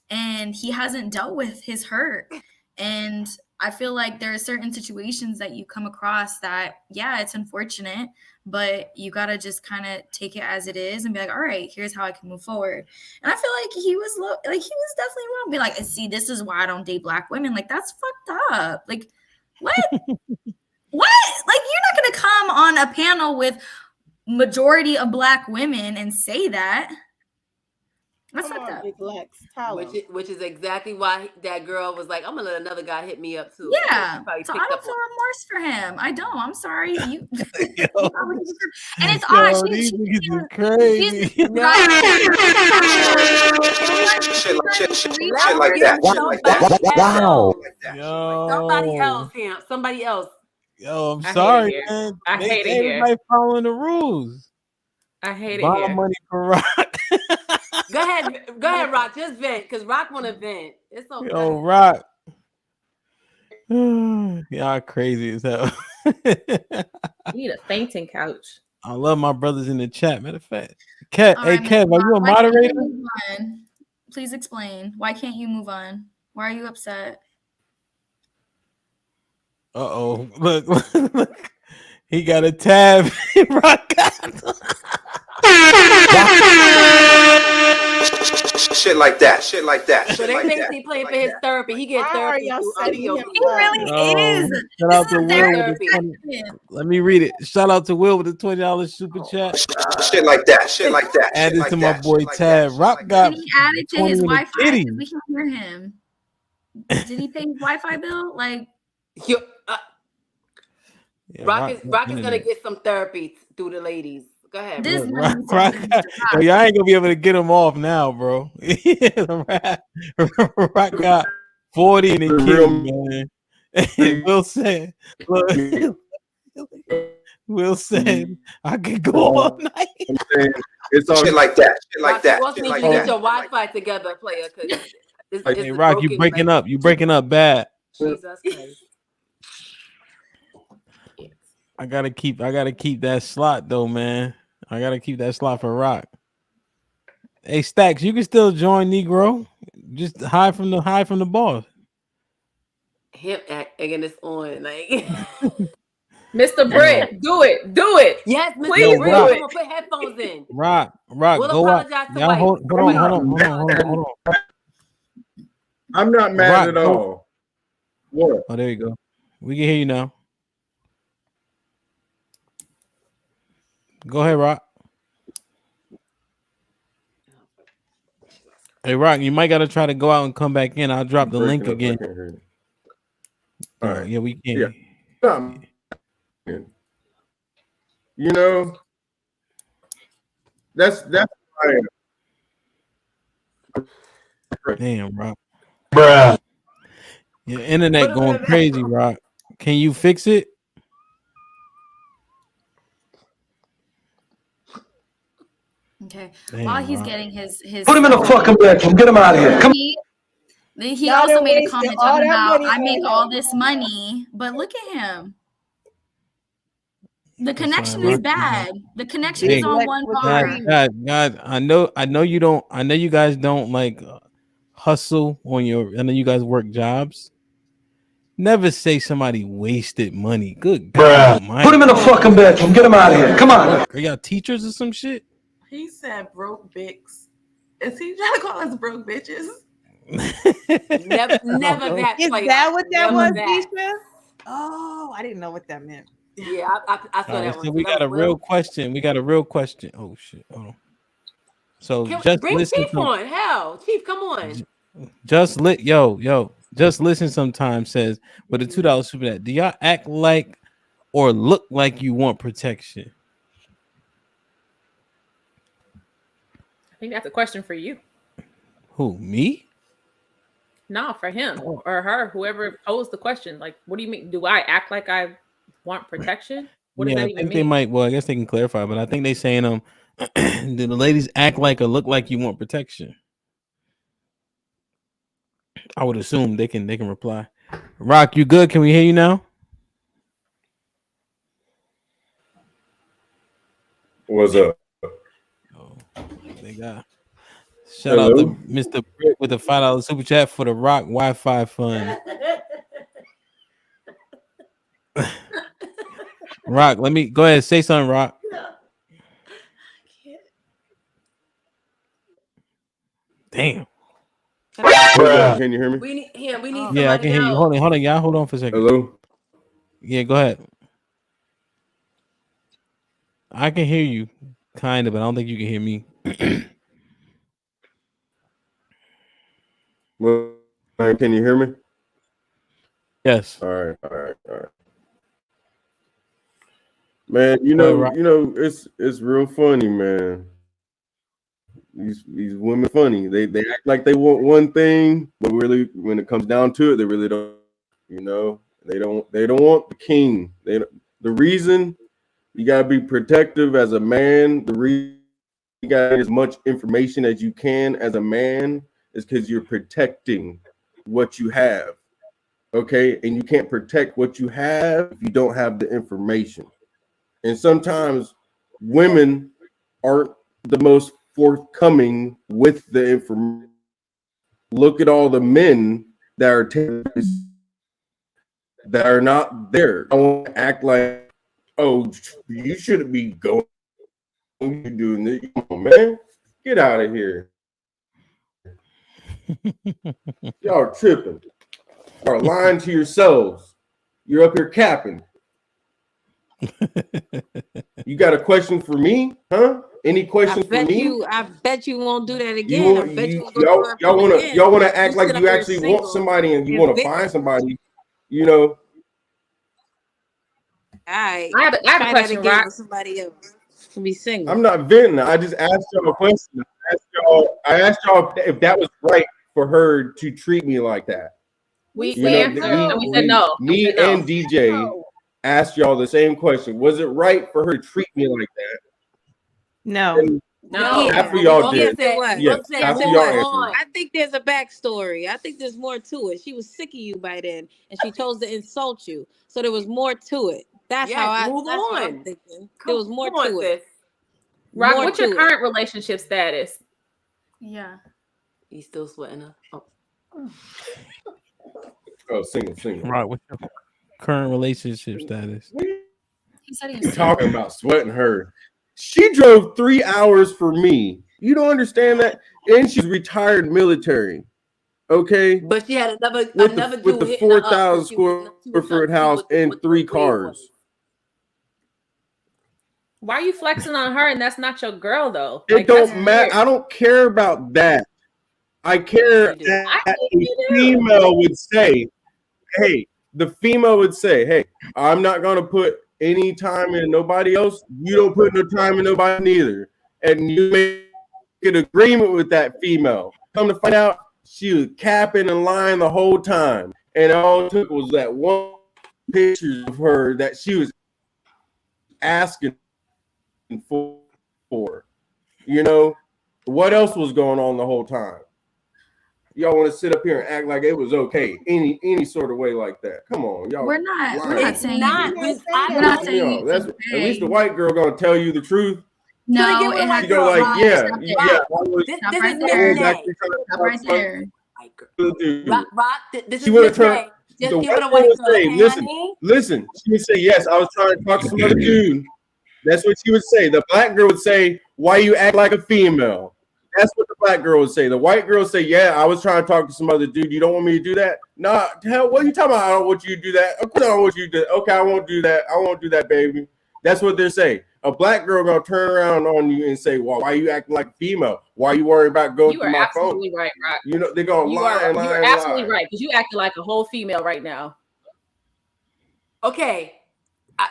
and he hasn't dealt with his hurt. And I feel like there are certain situations that you come across that, yeah, it's unfortunate, but you got to just kind of take it as it is and be like, all right, here's how I can move forward. And I feel like he was definitely wrong. Be like, see, this is why I don't date Black women. Like, that's fucked up. Like, what? What? Like, you're not going to come on a panel with majority of Black women and say that. That's fucked up. Lex, which is exactly why that girl was like, I'm gonna let another guy hit me up too. Yeah. So I don't feel remorse for him. I don't. I'm sorry. You and it's odd. She's crazy. Shit like that. Wow. Somebody else, Ham. Somebody else. Yo, I'm sorry, man. I hate it here. Everybody following the rules. I hate it Bottom here. money for Rock. Go ahead, Rock. Just vent, because Rock want to vent. It's okay. Yo, Rock. Y'all crazy as hell. Need a fainting couch. I love my brothers in the chat. Matter of fact, Kev, right, Kev, are you a moderator? Please explain. Why can't you move on? Why are you upset? Uh-oh. Look. He got a tab. Rock Shit like that. So they think he playing for his therapy. He get therapy. He really is. Shout out to Will with the Let me read it. Shout out to Will with the $20 super chat. Shit like that. Added to my boy Tab. Rock got. Did he add it to his Wi-Fi? Kitty. We can hear him. Did he pay his Wi-Fi bill? Like, Rock is gonna get some therapy through the ladies. Go ahead. Rock, y'all ain't gonna be able to get him off now, bro. Rock got 40 in the kitty, man. Will said, I could go all night. It's all shit like that. You need to get your Wi-Fi together, player. Hey, Rock, you breaking up. You breaking up bad. Jesus Christ. I gotta keep that slot though, man. I gotta keep that slot for Rock. Hey, Stacks, you can still join Negro. Just hide from the boss. Him egging this on, like Mr. Britt, do it. Yes, please Mr. do Britt. it. Put headphones in. Rock, we'll go out. Y'all Hold on. I'm not mad Rock, at all. What? Oh, there you go. We can hear you now. Go ahead, Rock. Hey, Rock, you might gotta try to go out and come back in. I'll drop the link again. All right. Yeah, we can. Yeah. You know, that's I am. Damn, Rock. Bruh. Your internet going crazy, Rock. Can you fix it? okay. Damn, While he's Rock. getting his Put him in a fucking bedroom. Get him out of here. Come he also made a comment talking about I make all this money, but look at him. The connection is bad. The connection is on one bar. God, I know you don't. I know you guys don't like hustle on your. I know you guys work jobs. Never say somebody wasted money. Good God, Bruh. Put him in a fucking bedroom. Get him out of here. Come on. Are y'all teachers or some shit? He said broke bitches. Is he trying to call us broke bitches? Never that. Is player. that what that Never was, that. Disha? Oh, I didn't know what that meant. Yeah, I saw that one. So we got a real question. Oh shit. Hold on. So Just bring Chief on. Hell, Chief, come on. Just listen sometimes says with a $2 super chat. Do y'all act like or look like you want protection? think that's a question for you. Who, me? No, for him or her, whoever posed the question. Like, what do you mean? Do I act like I want protection? What does Yeah, that I even think mean? they might. Well, I guess they can clarify, but I think they saying do the ladies act like or look like you want protection? I would assume they can reply. Rock, you good? Can we hear you now? What's up? Oh, they got. Shout out to Mr. Brick with the $5 super chat for the Rock Wi-Fi fund. Rock, let me go ahead and say something, Rock. Damn. Can you hear me? We need Yeah, I can hear you. Hold on, y'all. Hold on for a second. Hello? Yeah, go ahead. I can hear you, kind of, but I don't think you can hear me. Well, can you hear me? Yes. All right. Man, you know, it's real funny, man. These women funny. They act like they want one thing, but really, when it comes down to it, they really don't. You know, they don't want the king. The reason you gotta be protective as a man. The reason you got as much information as you can as a man is because you're protecting what you have. Okay, and you can't protect what you have if you don't have the information. And sometimes women aren't the most forthcoming with the information. Look at all the men that are that are not there. Don't act like, oh, you shouldn't be going doing this. Come on, man, get out of here. Y'all are tripping. Y'all are lying to yourselves. You're up here capping. You got a question for me, huh? Any questions for me? I bet you won't do that again. Y'all want to act like you actually want somebody and you want to find somebody, you know. I have a question, Rock. With somebody else to be single. I'm not venting. I just asked y'all a question. I asked y'all if that was right for her to treat me like that. We said no. Me and DJ asked y'all the same question. Was it right for her to treat me like that? No. No. Half of y'all did. Yes, half of y'all answered. I think there's a backstory. I think there's more to it. She was sick of you by then, and she chose to insult you. So there was more to it. That's how I move that's on. What I'm thinking. There was more to it. Rock, what's your current relationship status? Yeah. He's still sweating her. Oh, single. Right. What's your current relationship status? He said he was talking about sweating her. She drove 3 hours for me. You don't understand that? And she's retired military. Okay. But she had another with the 4,000 square foot house and 3 cars. Why are you flexing on her and that's not your girl though? It don't matter. I don't care about that. I care that a female would say, hey, I'm not going to put any time in nobody else. You don't put no time in nobody neither. And you make an agreement with that female. Come to find out, she was capping and lying the whole time. And all it took was that one picture of her that she was asking for. You know, what else was going on the whole time? Y'all want to sit up here and act like it was okay any sort of way like that? Come on, y'all. We're not saying that's at least the white girl gonna tell you the truth. No, it has to go like, yeah. Stop right there. This she is would have Miss turned. Just The give white it a girl white would girl. say, listen. She would say, yes, I was trying to talk to some other dude. That's what she would say. The black girl would say, why you act like a female? That's what the black girl would say. The white girl would say, yeah, I was trying to talk to some other dude. You don't want me to do that? Nah, hell, what are you talking about? I don't want you to do that. Of course I don't want you to do that. Okay, I won't do that. I won't do that, baby. That's what they're saying. A black girl gonna turn around on you and say, well, why are you acting like a female? Why are you worried about going through my phone? You are absolutely right, Rock. You know, they're gonna lie. You're absolutely right, because you acting like a whole female right now. Okay.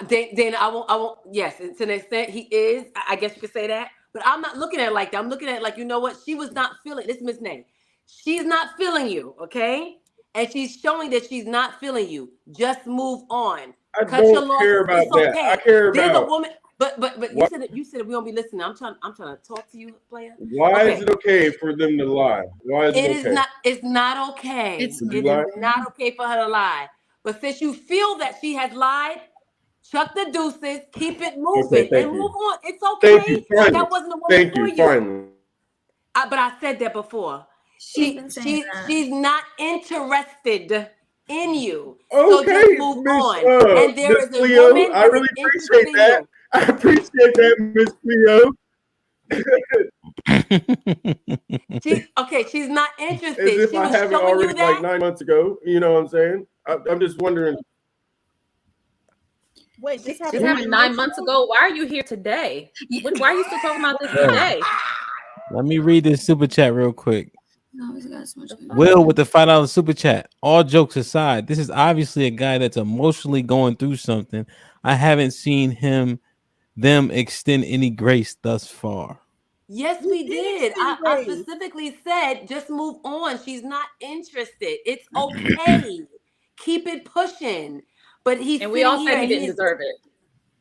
Then I won't. Yes, to an extent he is. I guess you could say that. But I'm not looking at it like that. I'm looking at it like, you know what? She was not feeling this, Miss Nay. She's not feeling you, okay? And she's showing that she's not feeling you. Just move on. I Cut your don't losses. care about It's that. okay. I care There's a about woman, but why, you said we don't be listening. I'm trying to talk to you, player. why is it okay for them to lie? Why is it okay? It's not okay. It's Would you It lie? is not okay for her to lie. But since you feel that she has lied, chuck the deuces, keep it moving, Okay, and move on. It's Thank you, okay. finally. That wasn't a woman Thank for you, you. finally. But I said that before. She's not interested in you. So Okay, just move Miss on. And there Miss is a Cleo, woman I that really is interested appreciate in that. you. I appreciate that, Miss Cleo. She's not interested. As if She I was haven't showing already you that. like 9 months ago. You know what I'm saying? I'm just wondering. Wait, this This happened 9 months ago. Why are you here today? Why are you still talking about this today? Let me read this super chat real quick. No, he's got so much. Will with the $5 super chat. All jokes aside, this is obviously a guy that's emotionally going through something. I haven't seen them extend any grace thus far. Yes, we did. I specifically said just move on. She's not interested. It's okay. Keep it pushing. But he's And we all sitting said here he and didn't deserve it.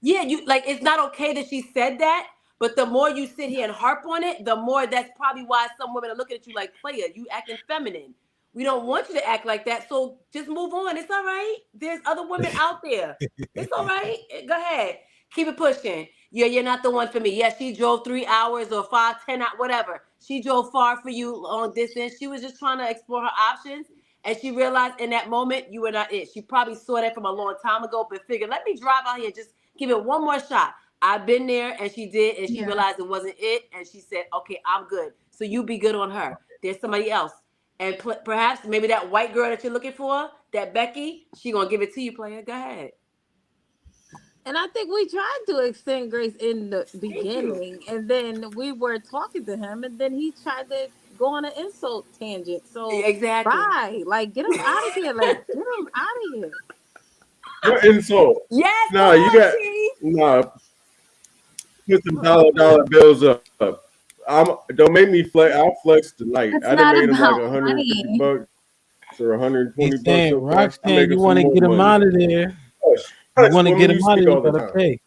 Yeah, it's not okay that she said that. But the more you sit here and harp on it, the more that's probably why some women are looking at you like, player, you acting feminine. We don't want you to act like that. So just move on. It's all right. There's other women out there. It's all right. Go ahead. Keep it pushing. Yeah, you're not the one for me. Yeah, she drove 3 hours or 5, 10 hours, whatever. She drove far for you long distance. She was just trying to explore her options. And she realized in that moment you were not it. She probably saw that from a long time ago, but figured, let me drive out here and just give it one more shot. I've been there, and she did, and she realized it wasn't it, and she said, okay, I'm good. So you be good on her. There's somebody else. And perhaps maybe that white girl that you're looking for, that Becky, she gonna give it to you, player. Go ahead. And I think we tried to extend grace in the beginning, and then we were talking to him, and then he tried to go on an insult tangent. So exactly, bye. Like, get him out of here. Like, get him out of here. What insult? Yes. No, you got put some dollar bills up. Don't make me flex. I'll flex tonight. It's I done not made him like about 150 money. bucks or 120 He's bucks. saying, So fast. I'm Roxanne, making you some want to more get him money. out of there. Hush, You want to woman, get you him out of speak there, all you the gotta time. pay.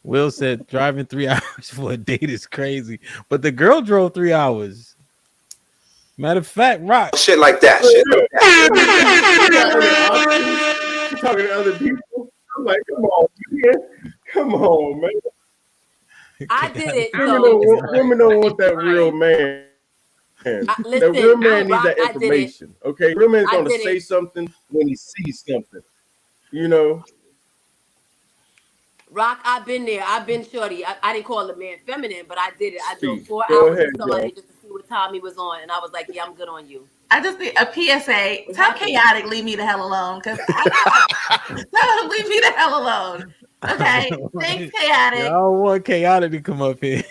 Will said driving 3 hours for a date is crazy, but the girl drove 3 hours. Matter of fact, Rock Shit like that. Shit like that. You're talking to other people. I'm like, come on, man. Come on, man. I did it. Women don't want that real man. The real man needs that information. Okay, real man's gonna say something when he sees something. You know. Rock, I've been there. I've been shorty. I didn't call the man feminine, but I did it. I drove 4 Go hours ahead, to somebody Joe. just to see what time he was on, and I was like, "Yeah, I'm good on you." I just need a PSA. Tell Chaotic, leave me the hell alone. Tell him, leave me the hell alone. Okay. Thanks, Chaotic. I don't want Chaotic to come up here.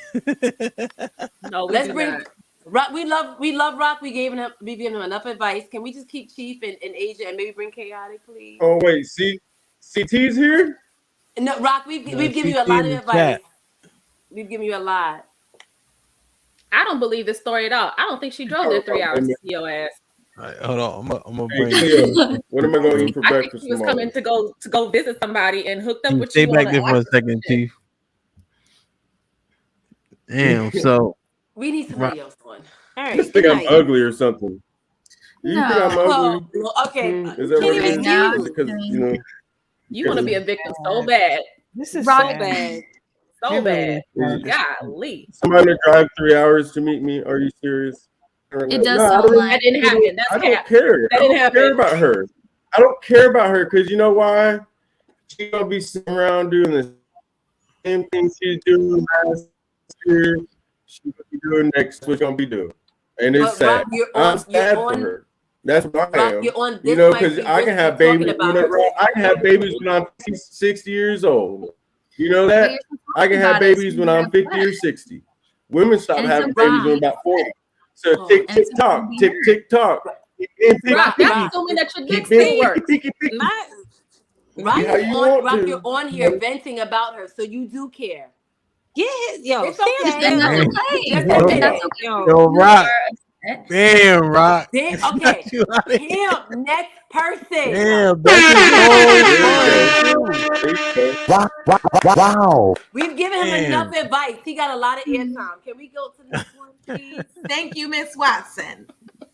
No, let's bring Rock. We love Rock. We've given him enough advice. Can we just keep Chief and Asia and maybe bring Chaotic, please? Oh wait, CT's here. No, Rock. We've given you a lot of advice. We've given you a lot. I don't believe this story at all. I don't think she drove there 3 hours to see your ass. All right, hold on, I'm gonna Hey, bring. Cleo, what am I going to eat for I think breakfast she was tomorrow? coming to go visit somebody and hooked up with Stay you. back on there for a second, Chief. Damn. So we need somebody else on. All right. You just think I'm ugly or something? You think I'm ugly? Oh, okay. Is that what it is? Because you know. You want to be a victim so bad. This is so sad. bad. So It bad. really Golly. Somebody to drive 3 hours to meet me? Are you serious? It does I sound don't- like That didn't happen. That's I don't cap. care. That I didn't don't care happen. about her. I don't care about her because you know why? She's gonna be sitting around doing the same thing she's doing last year. She's gonna be doing next. What she's gonna be doing, and it's But sad. Rock, you're I'm on- sad you're for on- her. That's what I Rock, am. you're on You this know, mic, because you I can risky have babies. talking You about know, her. I can have babies when I'm 60 years old. You know that? I can have about it, babies so when you're I'm 50 or 60. Women stop And it's having a babies when right. about 40. So Oh, tick and it's tick a tock, right. tick tick tock. Rock, that's assuming that your dick Keep still it works. picky, picky. My Rock, how you want to. You're on here venting about her, so you do care. Yeah, yo, It's okay. And that's Man. okay. That's Yo, okay. That's okay. Yo, Yo, You Rock. are upset. Damn, Rock. Damn, It's okay. not you out of here. Damn, next person. Damn, that's his whole point. Wow. We've given him Damn. enough advice. He got a lot of airtime. Can we go to the next one, please? Thank you, Miss Watson.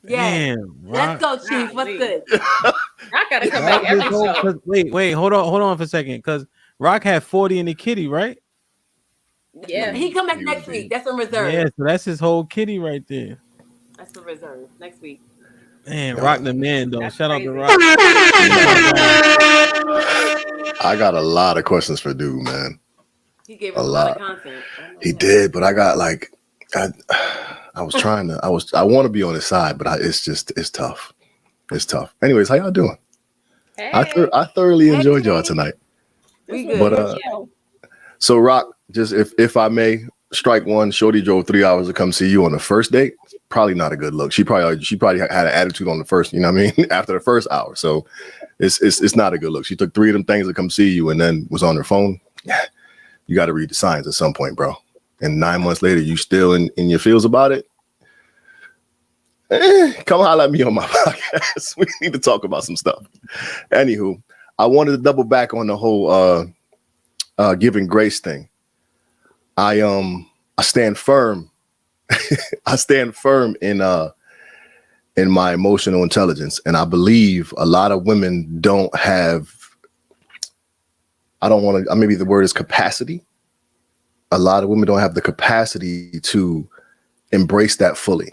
Yes. Damn, Let's Rock. go, Chief. What's good? I gotta come Rock back every this whole- show. 'cause- wait, hold on for a second, because Rock had 40 in the kitty, right? Yeah. He come back next week. That's on reserve. Yeah, so that's his whole kitty right there. That's for reserve. Next week. Man, Rock the man though. That's Shout out crazy. to Rock. I got a lot of questions for dude, man. He gave A us a lot lot. of content. He did, but I got like, I was trying to, I want to be on his side, but it's tough. It's tough. Anyways, how y'all doing? Hey. I thoroughly enjoyed y'all tonight. We good. But so Rock, just if I may strike one, Shorty drove 3 hours to come see you on the first date. Probably not a good look. She probably had an attitude on the first, you know what I mean? After the first hour. So it's not a good look. She took 3 of them things to come see you and then was on her phone. You got to read the signs at some point, bro. And 9 months later, you still in your feels about it. Come holler at me on my podcast. We need to talk about some stuff. Anywho, I wanted to double back on the whole giving grace thing. I stand firm. I stand firm in my emotional intelligence, and I believe a lot of women don't have. I don't want to. Maybe the word is capacity. A lot of women don't have the capacity to embrace that fully,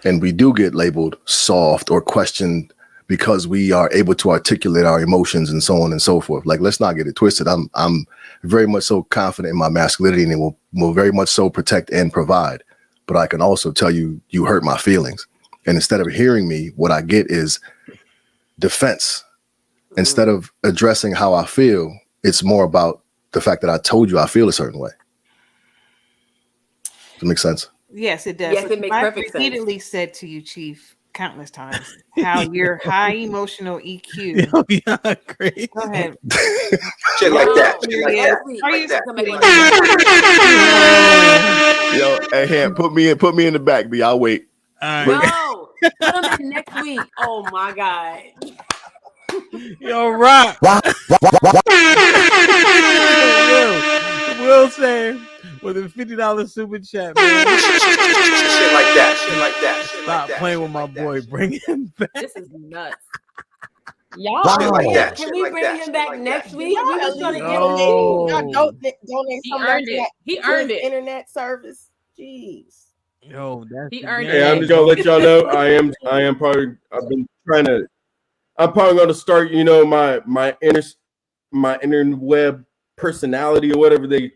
and we do get labeled soft or questioned because we are able to articulate our emotions and so on and so forth. Like, let's not get it twisted. I'm very much so confident in my masculinity and will very much so protect and provide. But I can also tell you, you hurt my feelings. And instead of hearing me, what I get is defense. Instead of addressing how I feel, it's more about the fact that I told you I feel a certain way. Does that make sense? Yes, it does. Yes, it makes I've perfect sense. repeatedly said to you, Chief, countless times, how your high emotional EQ. Yo, yeah, great. Go ahead. Shit like that. Yo, Shit like next that. week. Are you Somebody Yo, hey, hand, put me in the back, B. I'll wait. All right. No, put him in next week. Oh my God. Yo, Rock. Will say with a $50 super chat, man. Shit like that. Shit like that. Shit Stop like that. playing with my boy. Bring him back. This is nuts. Y'all, Shit like that. Can Shit we like bring that. him Shit back like next that. week? Y'all We at just trying to least get donate. Y'all donate He some earned money it. He to earned his it. internet service. Jeez. Yo, that's He the earned game. it. Hey, I'm just gonna let y'all know I'm probably I'm probably gonna start, my interweb personality or whatever they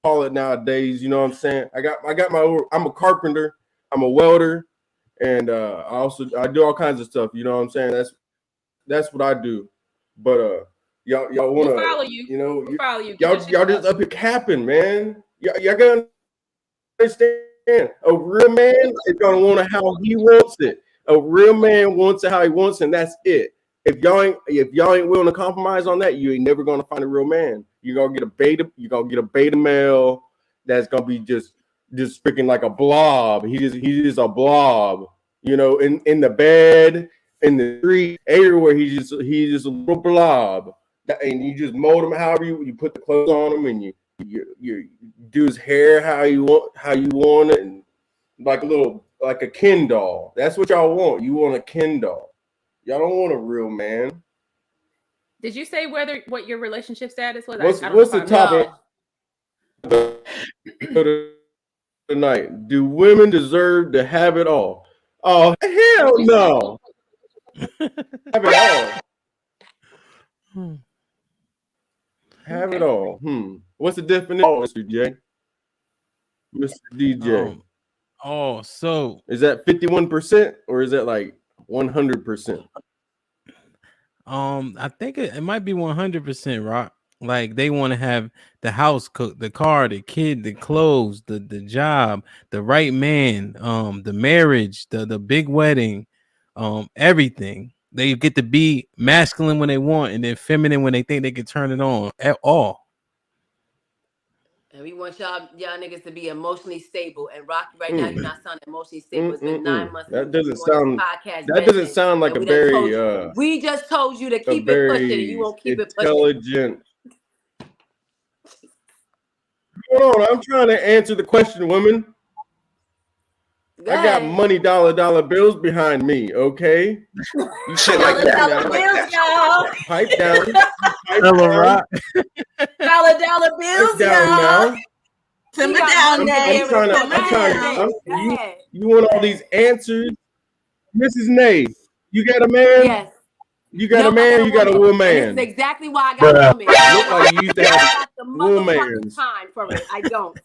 call it nowadays. You know what I'm saying? I'm a carpenter, I'm a welder, and I do all kinds of stuff. You know what I'm saying? That's what I do. But y'all wanna We'll follow you. We'll follow you. y'all just up here capping, man. Y'all gotta understand. A real man is gonna want it how he wants it. A real man wants it how he wants it, and that's it. If y'all ain't willing to compromise on that, you ain't never gonna find a real man. You're gonna get a beta male that's gonna be just freaking like a blob. He's just a blob, in the bed, in the street, everywhere. He's just a little blob. And you just mold him however you put the clothes on him, and you do his hair how you want it, and like a Ken doll. That's what y'all want. You want a Ken doll. Y'all don't want a real man. Did you say what your relationship status was? What's the topic tonight? Do women deserve to have it all? Oh, hell no. Have it all. Have it all. What's the definition, Mr. J? Mr. DJ. So is that 51% or is that like 100%? I think it might be 100%, Rock. Like, they want to have the house cooked, the car, the kid, the clothes, the job, the right man, the marriage, the big wedding, everything. they get to be masculine when they want and then feminine when they think they can turn it on at all. And we want y'all niggas to be emotionally stable. And Rocky, right now, you're not sounding emotionally stable. It's been 9 months. That doesn't on this sound. podcast That doesn't venting, sound like and a very we just told you to a keep it pushing, and you very won't keep it pushing. intelligent. Hold on, I'm trying to answer the question, woman. Go I got ahead. money dollar bills behind me, okay? You shit like that Dollar now. bills, y'all. Pipe down. Pipe Hello, down. Rock. Dollar Pipe bills, down y'all. now. Simmer He got down, money to be Nay. able to Simmer down. Go ahead. You want all these answers? Mrs. Nay, you got a man? Yes. You got a Nope, I man? got a You got a woman. And woman? this is exactly why I got a woman. Look like you used to I have got the motherfucking womans. time for it. I don't.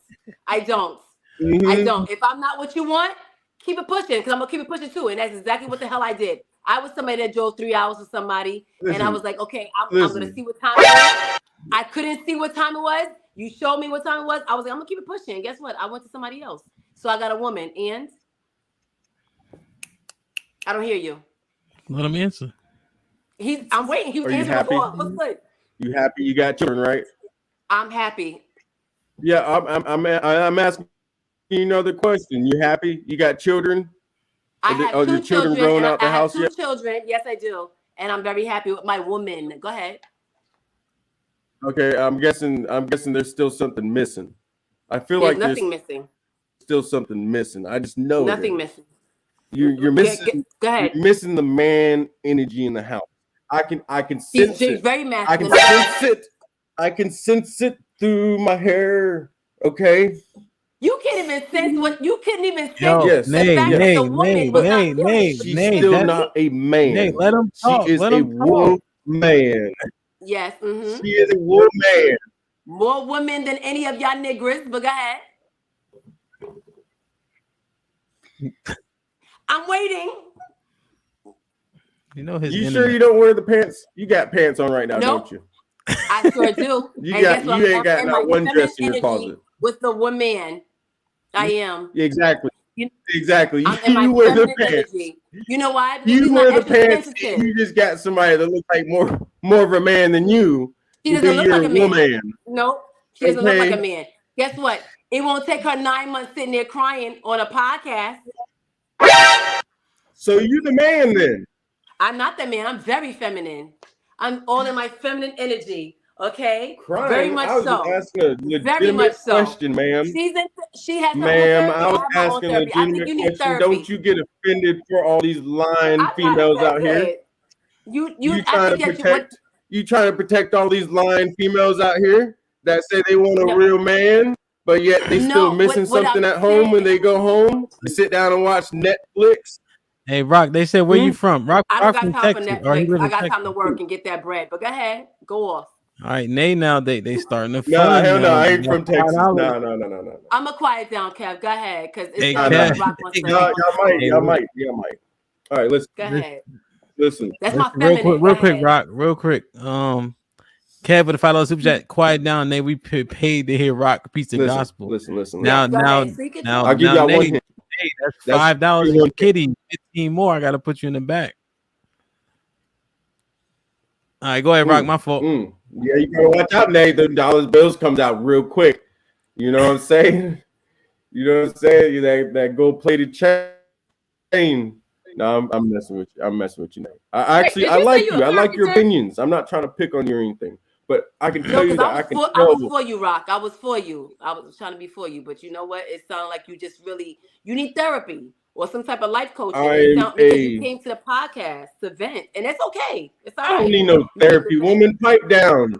I don't. Mhm. I don't. If I'm not what you want, keep it pushing, because I'm gonna keep it pushing too. And that's exactly what the hell I did. I was somebody that drove 3 hours with somebody, and I was like, okay, I'm gonna see what time it was. I couldn't see what time it was. You showed me what time it was. I was like, I'm gonna keep it pushing. And guess what? I went to somebody else. So I got a woman, and I don't hear you. Let him answer. I'm waiting. He was Are you answering happy? before. What's good? You happy? You got children, right? I'm happy. Yeah, I'm asking you another question. You happy? You got children? I have Are two your children children. grown And out the I have house two yet? children. Yes, I do. And I'm very happy with my woman. Go ahead. Okay, I'm guessing there's still something missing. I feel There's like nothing there's missing. still something missing. I just know Nothing there is. missing. You're missing. Go ahead. You're missing the man energy in the house. I can sense She's it. very I can masculine. sense it. I can sense it through my hair. Okay. You can't even sense what you couldn't even sense. Yo, Yes. The fact that the woman was not feeling it. She's still not a man. Nay, let him talk. She is Let a him talk. woman. Yes. Mm-hmm. She is a woman. More women than any of y'all niggers, but go ahead. I'm waiting. You know his You internet. sure you don't wear the pants? You got pants on right now, Nope. don't you? I sure do. You And got. guess what? You ain't got I'm in not my one dress in your feminine closet. energy with the woman. I am. Exactly. You- Exactly. I'm in my You wear the feminine pants. energy. You know why? Because You she's wear not the extra pants. sensitive. You just got somebody that looks like more of a man than you. She doesn't look You're like a a man. woman. Nope. She doesn't look like a Okay. man. Guess what? It won't take her 9 months sitting there crying on a podcast. So you the man then? I'm not that man. I'm very feminine. I'm all in my feminine energy. Okay, Crying? very much I was so. just asking a Very much legitimate so. question, ma'am. She has her own Ma'am, therapy. I was I have my own asking a therapy. I think legitimate you need question. therapy. Don't you get offended for all these lying I'm females not out here? offended. You You I trying think to that you what protect? You trying to protect all these lying females out here that say they want a No. real man, but yet they still No, missing what something I'm at home when saying, they go home? They sit down and watch Netflix. Hey, Rock, they said, where you from? Rock I don't got from time for Texas. Or he Netflix. live I in got Texas. time to work and get that bread. But go ahead, go off. All right, Nay, now they starting to Nah, fun. hell no, now. I ain't from Texas. $5. No. I'm gonna quiet down, Kev. Go ahead, because it's Hey, sounds Nah, like Kev. Rock wants to. Y'all might. All right, listen. Go ahead. Listen. That's my Real feminine. quick, Go ahead. Rock, real quick. Kev with a $5 super chat. Quiet down, Nay. We paid to hear Rock preach the gospel. Listen. Now, Yes, go ahead. Speak it to I'll him. give y'all one Nay, hint. hey, that's That's $5 one in kitty. 15 more. I gotta put you in the back. All right, go ahead, Rock. My fault. Yeah, you gotta watch out, Nate. The dollar bills comes out real quick. You know what I'm saying? You know what I'm saying? That gold plated chain. No, I'm messing with you. I'm messing with you, Nate. I Did you like say you you. I an like your architect? opinions. I'm not trying to pick on you or anything, but I can No, tell you because that I can I was tell. for you, Rock. I was for you. I was trying to be for you, but you know what? It sounded like you just really you need therapy or some type of life coaching. It sound because you came to the podcast to vent, and it's okay. It's all I don't right. need no therapy, woman. Pipe down.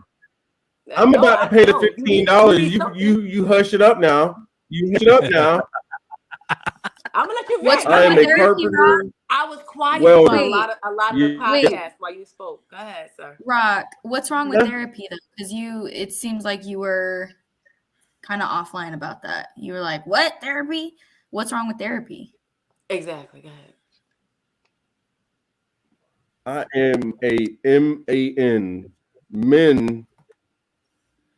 I'm No, about to I pay the don't. $15. You hush it up now. You hush it up now. I'm gonna let you What's vent. I am wrong a with therapy, carpenter. Rock? I was quiet Welder. for a Wait, lot of the podcast while you spoke. Go ahead, sir. Rock, what's wrong with therapy though? Because it seems like you were kind of offline about that. You were like, "What therapy? What's wrong with therapy?" Exactly. Go ahead. I am a man. Men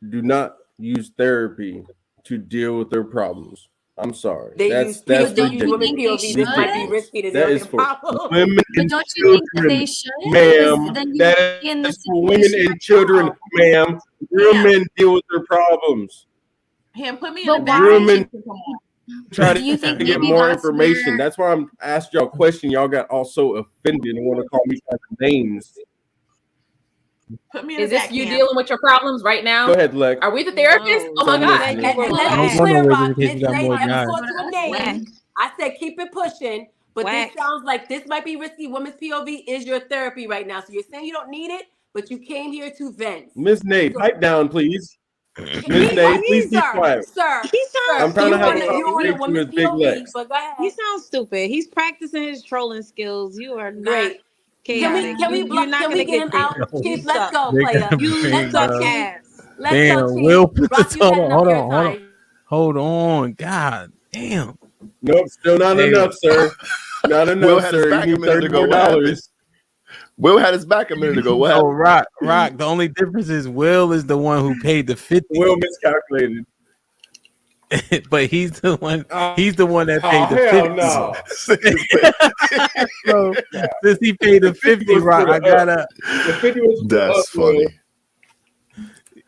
do not use therapy to deal with their problems. I'm sorry. They That's use women's POV. This might be risky. That is for problem. women But and don't you think that children, they should? ma'am. Because then you That would be in the is for women situation. and children, ma'am. Real men deal with their problems. Him put me in But the why? Real men next try Do you think to get maybe more that's information. where? That's why I'm asked y'all a question. Y'all got all so offended and want to call me names. Put me in Is the this back you camp. dealing with your problems right now? Go ahead, Lex. Are we the therapist? No, Oh my God. said you were And let's Don't be go clear, nowhere Rock. just in case Miss you got Nay more never guys. called you a name. I said keep it pushing, but Whack. this sounds like this might be risky. Women's POV is your therapy right now. So you're saying you don't need it, but you came here to vent. Miss Nay, pipe down, please. Miss He, Nay, please be sir, quiet. sir, He sounds I'm trying to have a stupid. you're on a conversation woman's with Big POV, Lex. but go ahead. He sounds stupid. He's practicing his trolling skills. You are not Great. chaotic. Can we You're not can we gonna get get him out? there. You Chief, let's suck. go, They player. got You Let's go, suck up. Chief. ass. Let's Damn, go, Chief. Will put Rock, this. you had enough Hold airtime. Hold on. God damn. Nope, still not Hey, enough, sir. Not Will enough, had his sir. You back a need minute ago. $30 What happened? more. Will had his back a minute ago. What Oh, happened? Rock. The only difference is Will is the one who paid the 50. Will miscalculated. But he's the one. He's the one that paid the hell 50. no. So since he paid the 50, Rock, I gotta. The 50 was for That's up, funny. Will.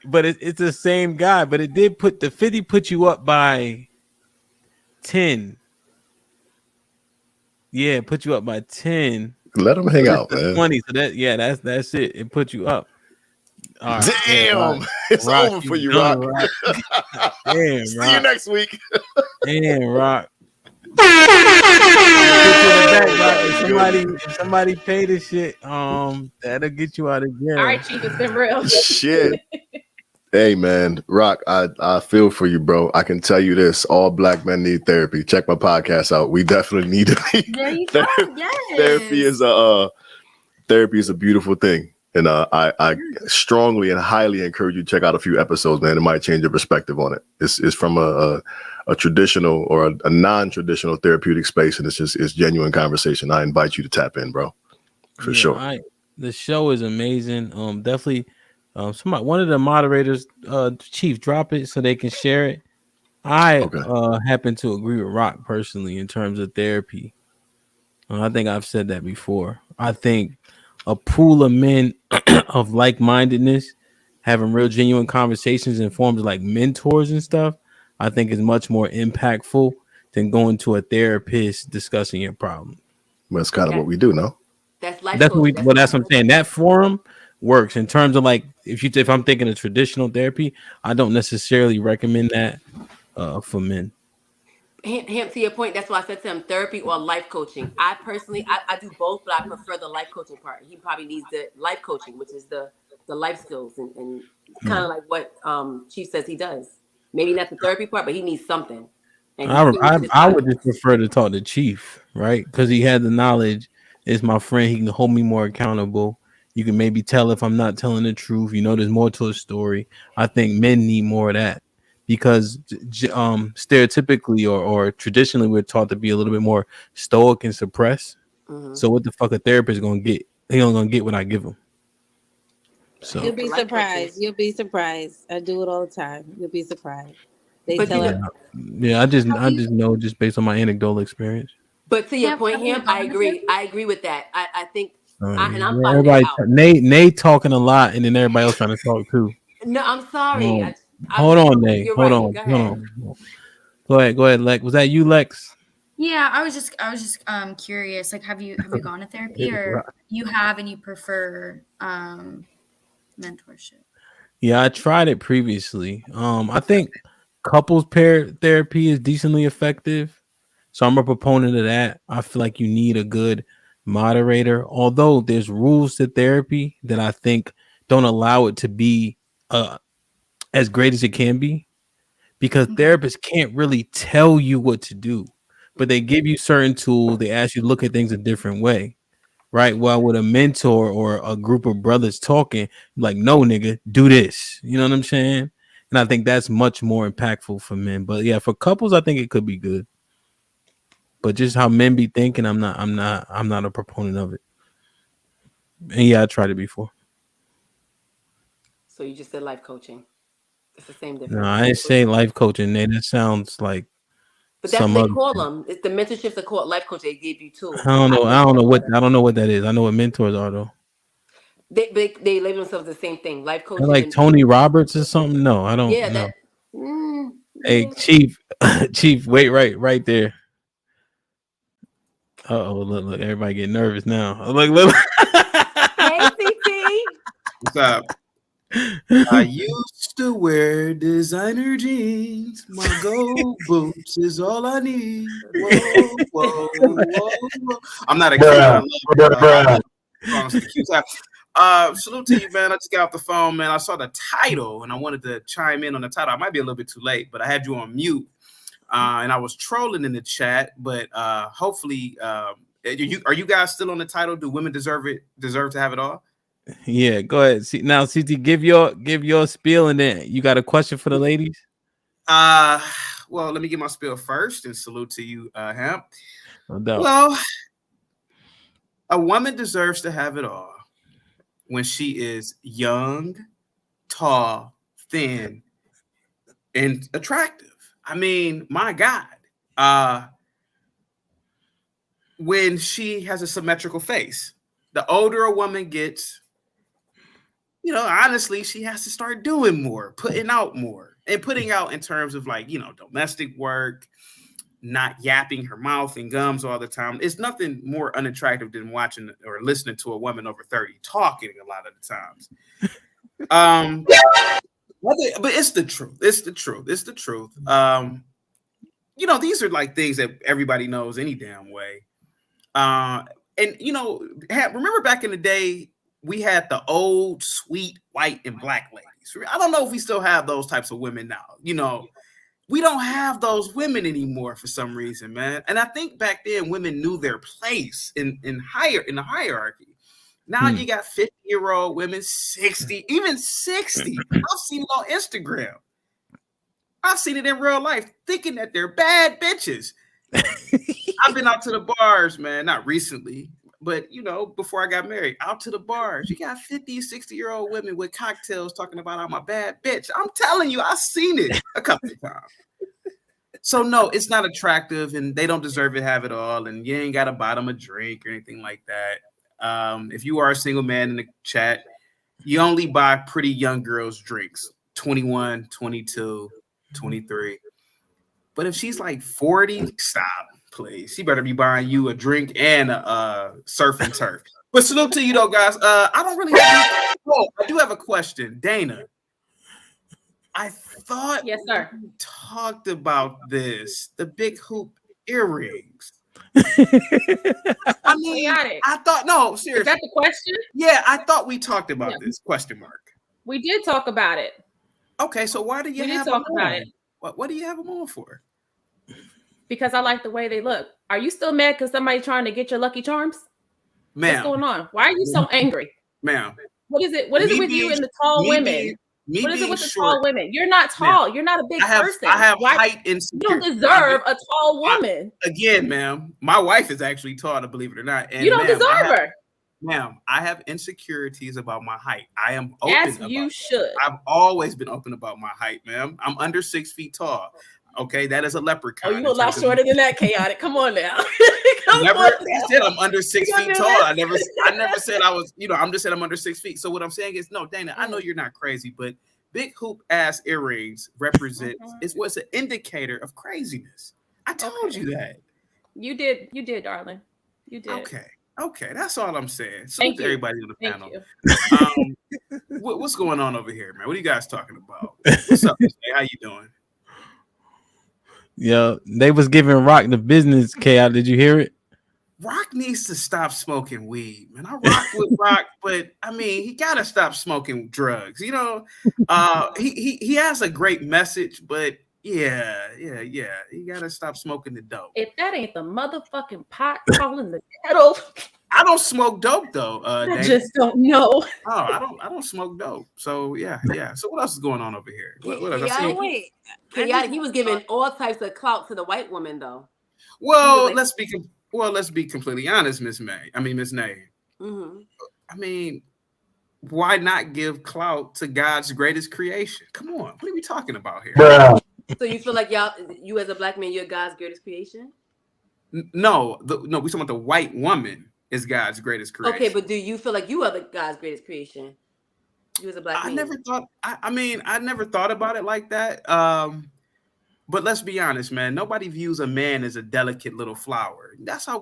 But it's the same guy. But it did put the 50 put you up by 10. Yeah, it put you up by 10. Let him hang So out, that's the man. 20. So that's it. It put you up. All right. Damn, Rock. it's Rock, over for you, done, Rock. Damn, See Rock. you next week. Damn, Rock. If somebody pay this shit, that'll get you out of jail. All right, Chief, it's been real. Shit. Hey man, Rock, I feel for you, bro. I can tell you this: all black men need therapy. Check my podcast out. We definitely need to be. There you go. Yes. Therapy is a beautiful thing, and I strongly and highly encourage you to check out a few episodes, man. It might change your perspective on it. It's from a traditional or a non-traditional therapeutic space, and it's genuine conversation. I invite you to tap in, bro, for sure. The show is amazing. Definitely. One of the moderators, Chief, drop it so they can share it. I happen to agree with Rock personally in terms of therapy. I think I've said that before. I think a pool of men of like-mindedness having real genuine conversations in forms of like mentors and stuff, I think is much more impactful than going to a therapist discussing your problem. Well, that's kind of what we do, no? That's life That's coaching. that's what I'm saying. That forum works in terms of like if I'm thinking of traditional therapy, I don't necessarily recommend that for men. Him, to your point, that's why I said to him therapy or life coaching. I personally, I do both, but I prefer the life coaching part. He probably needs the life coaching, which is the life skills and kind of like what Chief says he does. Maybe not the therapy part, but he needs something. And I would just prefer to talk to Chief, right? Because he had the knowledge. Is my friend. He can hold me more accountable. You can maybe tell if I'm not telling the truth. You know, there's more to a story. I think men need more of that because stereotypically or traditionally we're taught to be a little bit more stoic and suppressed. Mm-hmm. So what the fuck a therapist gonna get? He only gonna get what I give him. So you'll be surprised. You'll be surprised. I do it all the time. You'll be surprised. They tell us. Yeah, I just know just based on my anecdotal experience. But to your point, him, I agree. I agree with that. I think, and I'm everybody. Nate talking a lot, and then everybody else trying to talk too. No, I'm sorry. Hold on, Nate. Hold on. Go ahead, Lex. Was that you, Lex? Yeah, I was just curious. Like, have you gone to therapy, or you have and you prefer mentorship? Yeah, I tried it previously. I think couples pair therapy is decently effective. So I'm a proponent of that. I feel like you need a good moderator, although there's rules to therapy that I think don't allow it to be as great as it can be, because therapists can't really tell you what to do, but they give you certain tools. They ask you to look at things a different way, right? Well, with a mentor or a group of brothers talking, like, no, nigga, do this. You know what I'm saying? And I think that's much more impactful for men. But yeah, for couples, I think it could be good. But just how men be thinking, I'm not a proponent of it. And yeah, I tried it before. So you just said life coaching. It's the same difference. No, I didn't say life coaching, Nate. That sounds like But that's what they call them. It's the mentorships are called life coach. They gave you too. I don't know what that is. I know what mentors are though. They label themselves the same thing. Life coaches. They're like Tony Roberts or something. No, I don't know. Hey, Chief, Chief, wait right there. Look, everybody getting nervous now. Look. Hey, CT. What's up? I used to wear designer jeans. My gold boots is all I need. Whoa. I'm not a kid. Salute to you, man. I just got off the phone, man. I saw the title and I wanted to chime in on the title. I might be a little bit too late, but I had you on mute. And I was trolling in the chat, but hopefully, are you guys still on the title? Do women deserve to have it all? Yeah, go ahead. See, now, CT, give your spiel, and then you got a question for the ladies. Well, let me get my spiel first, and salute to you, Hemp. No doubt. Well, a woman deserves to have it all when she is young, tall, thin, and attractive. I mean, my God. When she has a symmetrical face, the older a woman gets, honestly, she has to start doing more, putting out more, and putting out in terms of like, domestic work, not yapping her mouth and gums all the time. It's nothing more unattractive than watching or listening to a woman over 30 talking a lot of the times. But it's the truth. It's the truth. These are like things that everybody knows any damn way. And remember back in the day, we had the old sweet white and black ladies. I don't know if we still have those types of women now. We don't have those women anymore for some reason, man. And I think back then women knew their place in the hierarchy. Now you got 50-year-old women, 60, even 60. I've seen it on Instagram. I've seen it in real life, thinking that they're bad bitches. I've been out to the bars, man, not recently, but before I got married, out to the bars. You got 50, 60-year-old women with cocktails talking about I'm a bad bitch. I'm telling you, I've seen it a couple of times. So no, it's not attractive, and they don't deserve to have it all. And you ain't got to buy them a drink or anything like that. If you are a single man in the chat, you only buy pretty young girls drinks, 21, 22, 23. But if she's like 40, stop, please. She better be buying you a drink and a surf and turf. But salute to you though, guys. I don't really have I do have a question. Dana, I thought yes, sir. We talked about this, the big hoop earrings. I mean, I thought, no, seriously. Is that the question? Yeah, I thought we talked about this, question mark. We did talk about it. Okay, so why do you have talk them about on? it? What do you have them on for? Because I like the way they look. Are you still mad because somebody trying to get your Lucky Charms? Ma'am. What's going on? Why are you so angry? Ma'am. What is it? What is it with you and the tall women? What is it with the tall women? You're not tall. You're not a big person. I have height insecurity. You don't deserve a tall woman. Again, ma'am, my wife is actually tall, to believe it or not. And you don't deserve her. Ma'am, I have insecurities about my height. I am open. As you should. I've always been open about my height, ma'am. I'm under 6 feet tall. Okay, that is a leprechaun. Oh, you a lot shorter than that, chaotic. Come on now. I said I'm under 6 feet tall. I never said I was, I'm just saying I'm under 6 feet. So what I'm saying is, no, Dana, I know you're not crazy, but big hoop ass earrings what's an indicator of craziness. I told you that. You did, darling. You did. Okay, that's all I'm saying. Thank you, everybody on the panel. You. What's going on over here, man? What are you guys talking about? What's up, Miss May? How you doing? Yeah, they was giving Rock the business, Chaos. Did you hear it? Rock needs to stop smoking weed, man. I rock with Rock, but I mean, he gotta stop smoking drugs. He has a great message, but yeah. He gotta stop smoking the dope. If that ain't the motherfucking pot calling the kettle. I don't smoke dope though. I just don't know. Oh, I don't smoke dope. So yeah. So what else is going on over here? What else? Chaotic. He was giving all types of clout to the white woman though. Well, let's be completely honest, Miss May. I mean, Miss Nay. Mm-hmm. I mean, why not give clout to God's greatest creation? Come on, what are we talking about here? So you feel like you as a black man, you're God's greatest creation? No, we talking about the white woman is God's greatest creation. Okay, but do you feel like you are God's greatest creation? You as a black man. I never thought about it like that. But let's be honest, man. Nobody views a man as a delicate little flower. That's how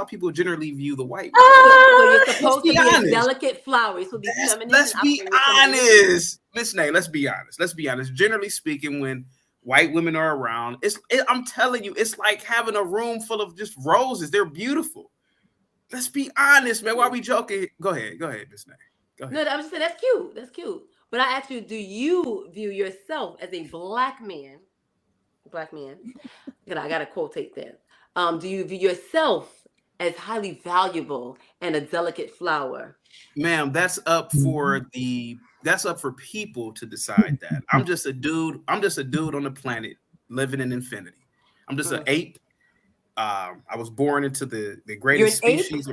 people generally view the white man. So you're supposed to be a delicate flower. So be feminine. Let's be honest, Miss Nay. Let's be honest. Let's be honest. Generally speaking, when white women are around, I'm telling you, it's like having a room full of just roses. They're beautiful. Let's be honest, man. Why are we joking? Go ahead, Miss Nay. Go ahead. No, I'm just saying that's cute. That's cute. But I ask you, do you view yourself as a black man? I gotta quotate that. Do you view yourself as highly valuable and a delicate flower? Ma'am, that's up for people to decide that. I'm just a dude on the planet living in infinity. I'm just an ape. I was born into the greatest species.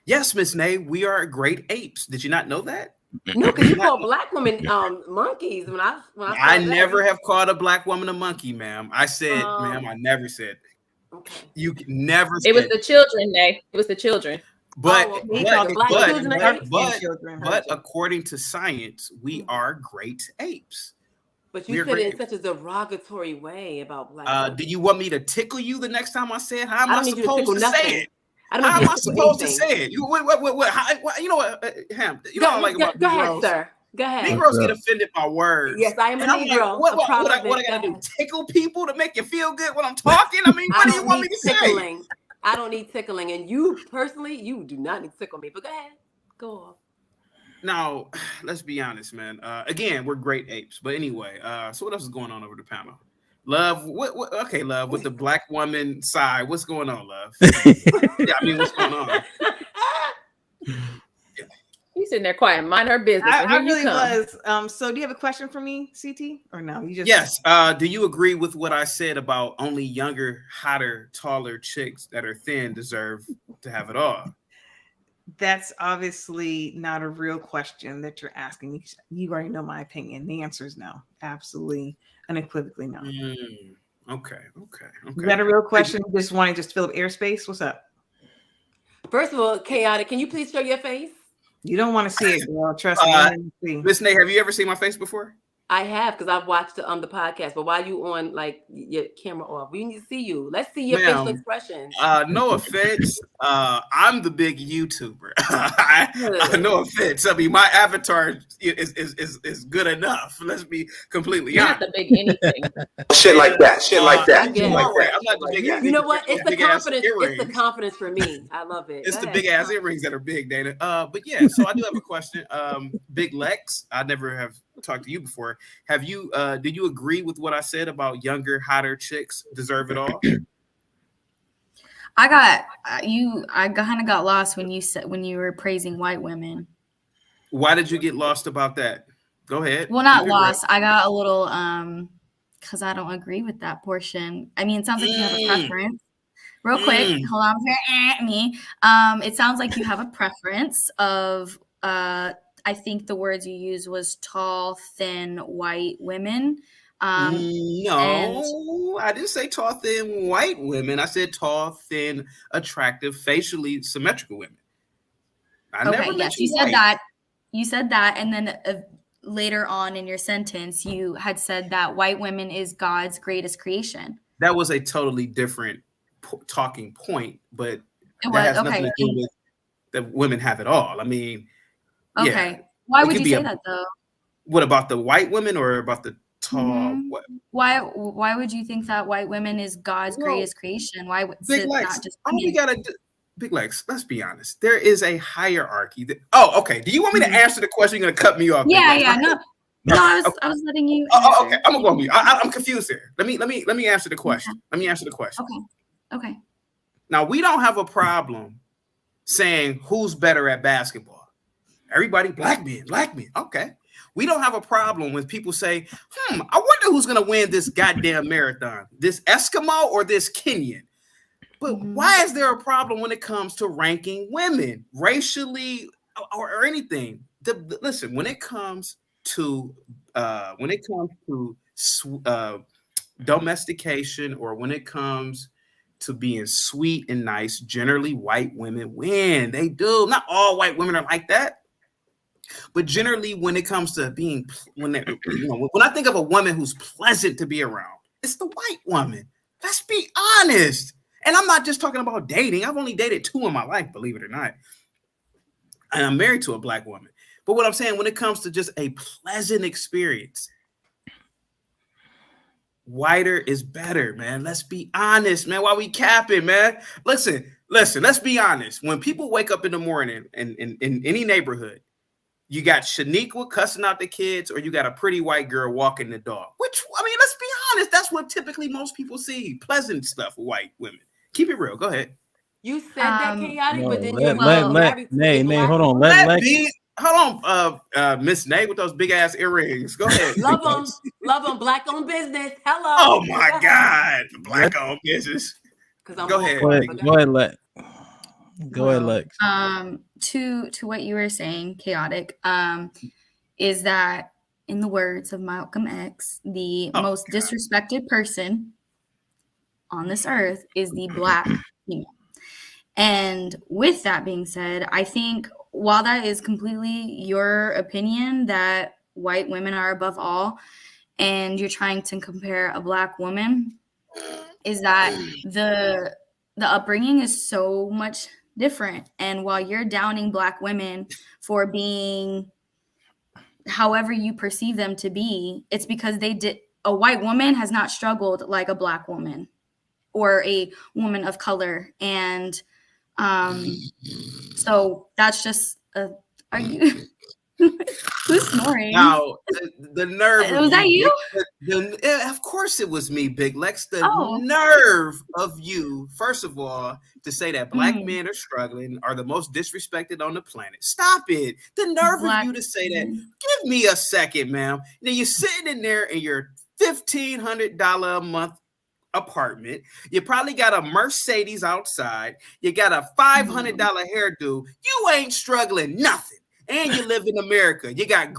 Yes, Miss Nay, we are great apes. Did you not know that? No, because you call black women monkeys. When I never have called a black woman a monkey, ma'am. I said, ma'am, I never said that. Okay. You never said it was the children, Nay. It was the children. But according to science, we are great apes. But you said it in such a derogatory way about black women. Do you want me to tickle you the next time I say it? How am I supposed to say it? How am I supposed to say it? You know what, Ham? You know what I like about go Negroes? ahead, sir. Go ahead. Negroes get offended by words. Yes, I am a Negro. Like, what I gotta do? Tickle people to make you feel good when I'm talking? I mean, what do you want me to say? I don't need tickling, and you personally, you do not need to tickle me. But go ahead, go on. Now, let's be honest, man. Again, we're great apes. But anyway, so what else is going on over the panel? Love, okay, Love, with the black woman side, what's going on, Love? What's going on? He's sitting there quiet, mind her business. I really was. So do you have a question for me, CT? Or no? You just Yes. Do you agree with what I said about only younger, hotter, taller chicks that are thin deserve to have it all? That's obviously not a real question that you're asking me. You already know my opinion. The answer is no. Absolutely, unequivocally no. Okay. Is that a real question? You just want to fill up airspace? What's up? First of all, Chaotic, can you please show your face? You don't want to see it, girl. Trust me. Miss Nay, have you ever seen my face before? I have, because I've watched the podcast. But while you on like your camera off, we need to see you. Let's see your facial expressions. No offense. I'm the big YouTuber. No offense. I mean, my avatar is good enough. Let's be completely honest. Not the big anything. Shit like that. I'm not the big. You know what? It's the confidence. It's the confidence for me. I love it. It's the big ass earrings that are big, Dana. But yeah. So I do have a question. Big Lex, I never have talked to you before. Have you did you agree with what I said about younger, hotter chicks deserve it all? I kind of got lost when you were praising white women. Why did you get lost about that? Go ahead. Well, not lost. I got a little because I don't agree with that portion. I mean, it sounds like you have a preference. Real quick, hold on, me. It sounds like you have a preference of I think the words you used was tall, thin, white women. No, I didn't say tall, thin, white women. I said tall, thin, attractive, facially symmetrical women. You said that. You said that, and then later on in your sentence, you had said that white women is God's greatest creation. That was a totally different talking point, but that has nothing to do with that women have it all. I mean, okay. Yeah, why would you say that though? What about the white women or about the tall? Mm-hmm. Why would you think that white women is God's greatest creation? Why would Big Lex? Not just all we gotta do, Big Lex. Let's be honest. There is a hierarchy. Okay. Do you want me to answer the question? You're gonna cut me off? Yeah. No. I was letting you. Okay. I'm gonna go on mute. I'm confused here. Let me answer the question. Okay. Let me answer the question. Okay. Now we don't have a problem saying who's better at basketball. Everybody, black men. Okay. We don't have a problem when people say, I wonder who's going to win this goddamn marathon, this Eskimo or this Kenyan. But why is there a problem when it comes to ranking women racially or anything? Listen, when it comes to domestication, or when it comes to being sweet and nice, generally white women win. They do. Not all white women are like that, but generally when it comes to being, when I think of a woman who's pleasant to be around, it's the white woman. Let's be honest. And I'm not just talking about dating. I've only dated 2 in my life, believe it or not. And I'm married to a black woman. But what I'm saying, when it comes to just a pleasant experience, whiter is better, man. Let's be honest, man. Why we capping, man? Listen, let's be honest. When people wake up in the morning in any neighborhood, you got Shaniqua cussing out the kids, or you got a pretty white girl walking the dog. Let's be honest. That's what typically most people see. Pleasant stuff with white women. Keep it real. Go ahead. You said that chaotic, No, but then let Nay, hold on. Hold on, Miss Nay with those big ass earrings. Go ahead. Love them. Black owned business. Hello. Oh my God, black owned business. Go ahead. Go ahead, Lex. To what you were saying, chaotic, is that in the words of Malcolm X, the most disrespected person on this earth is the black female. And with that being said, I think while that is completely your opinion that white women are above all, and you're trying to compare a black woman, is that the upbringing is so much different. And while you're downing black women for being however you perceive them to be, it's because a white woman has not struggled like a black woman or a woman of color. And so that's just are you who's snoring? Now the nerve. Was that you? Of course it was me, Big Lex. The nerve of you, first of all, to say that black men are struggling, are the most disrespected on the planet. Stop it. The nerve of you to say that. Give me a second, ma'am. Now you're sitting in there in your $1,500 a month apartment. You probably got a Mercedes outside. You got a $500 hairdo. You ain't struggling nothing. And you live in America. You got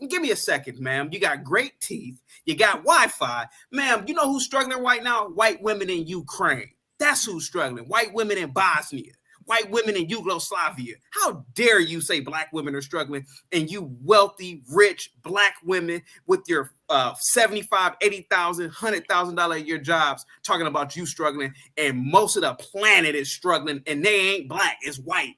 give me a second, ma'am. You got great teeth. You got Wi-Fi. Ma'am, you know who's struggling right now? White women in Ukraine. That's who's struggling. White women in Bosnia. White women in Yugoslavia. How dare you say black women are struggling, and you wealthy, rich black women with your $75,000, $80,000, $100,000 a year jobs talking about you struggling, and most of the planet is struggling, and they ain't black, it's white.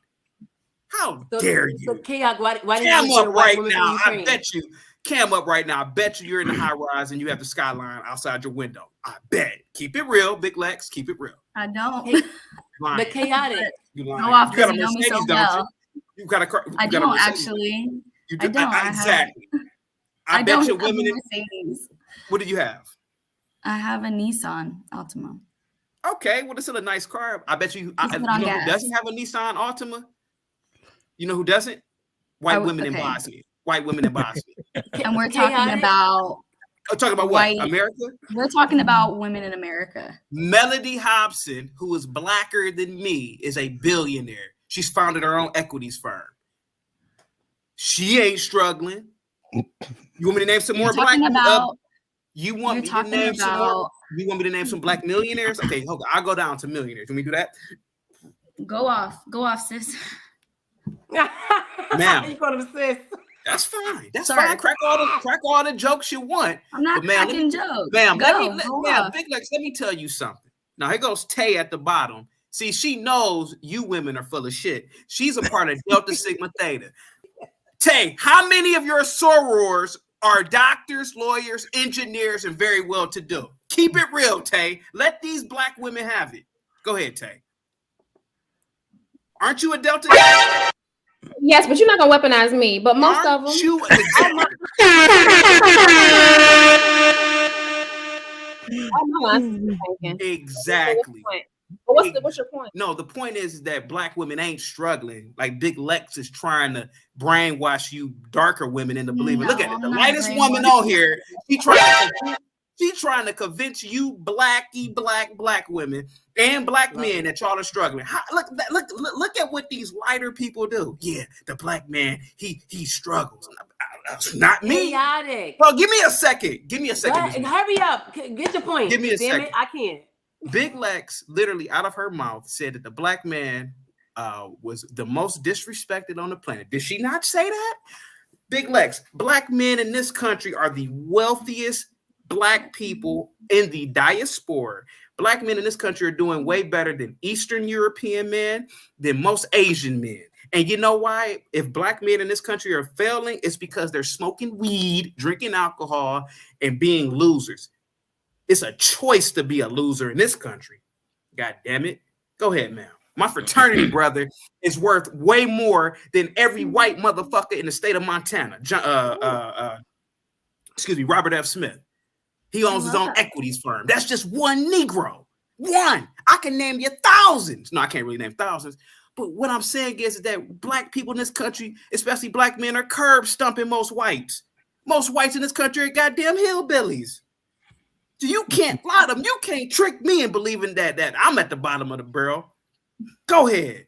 How dare you? So Chaos, why Cam up right now. I bet you. Cam up right now. I bet you're in the high rise and you have the skyline outside your window. I bet. Keep it real, Big Lex. Keep it real. I don't. The chaotic. Go off because you know me so well. You got a. I don't actually. You do. I don't. Exactly. I bet you women. Mercedes. What do you have? I have a Nissan Altima. Okay, well, it's still a nice car. I bet you. You know who doesn't have a Nissan Altima? You know who doesn't? White women in Bosnia. White women in Bosnia. And we're talking about. Talking about what? America? We're talking about women in America. Melody Hobson, who is blacker than me, is a billionaire. She's founded her own equities firm. She ain't struggling. You want me to name some more black? You want me to name some more? You want me to name some black millionaires? Okay, hold on. I'll go down to millionaires. Can we do that? Go off, sis. Ma'am, you call him sis. That's fine. That's fine. Crack all the jokes you want. I'm not cracking jokes. Ma'am, Big Lex, let me tell you something. Now here goes Tay at the bottom. See, she knows you women are full of shit. She's a part of Delta Sigma Theta. Tay, how many of your sorors are doctors, lawyers, engineers, and very well-to-do? Keep it real, Tay. Let these black women have it. Go ahead, Tay. Aren't you a Delta? Yes, but you're not gonna weaponize me. But most of them. Exactly. What's your point? No, the point is that black women ain't struggling. Like Big Lex is trying to brainwash you darker women into believing. Look at it. The lightest woman on here. She's trying to convince you black women and black men that y'all are struggling. Look at what these lighter people do. Yeah, the black man, he struggles. That's not me. Chaotic. Well, give me a second. Give me a second. Ahead, hurry up. Get your point. Give me a Damn second. it, I can't. Big Lex, literally out of her mouth, said that the black man was the most disrespected on the planet. Did she not say that? Big Lex, black men in this country are the wealthiest black people in the diaspora. Black men in this country are doing way better than Eastern European men, than most Asian men. And you know why? If black men in this country are failing, it's because they're smoking weed, drinking alcohol, and being losers. It's a choice to be a loser in this country. God damn it. Go ahead, ma'am. My fraternity brother is worth way more than every white motherfucker in the state of Montana. Robert F. Smith. He owns his own equities firm. That's just one Negro. One. I can name you thousands. No, I can't really name thousands. But what I'm saying is that black people in this country, especially black men, are curb stomping most whites. Most whites in this country are goddamn hillbillies. So you can't lie to them. You can't trick me in believing that I'm at the bottom of the barrel. Go ahead.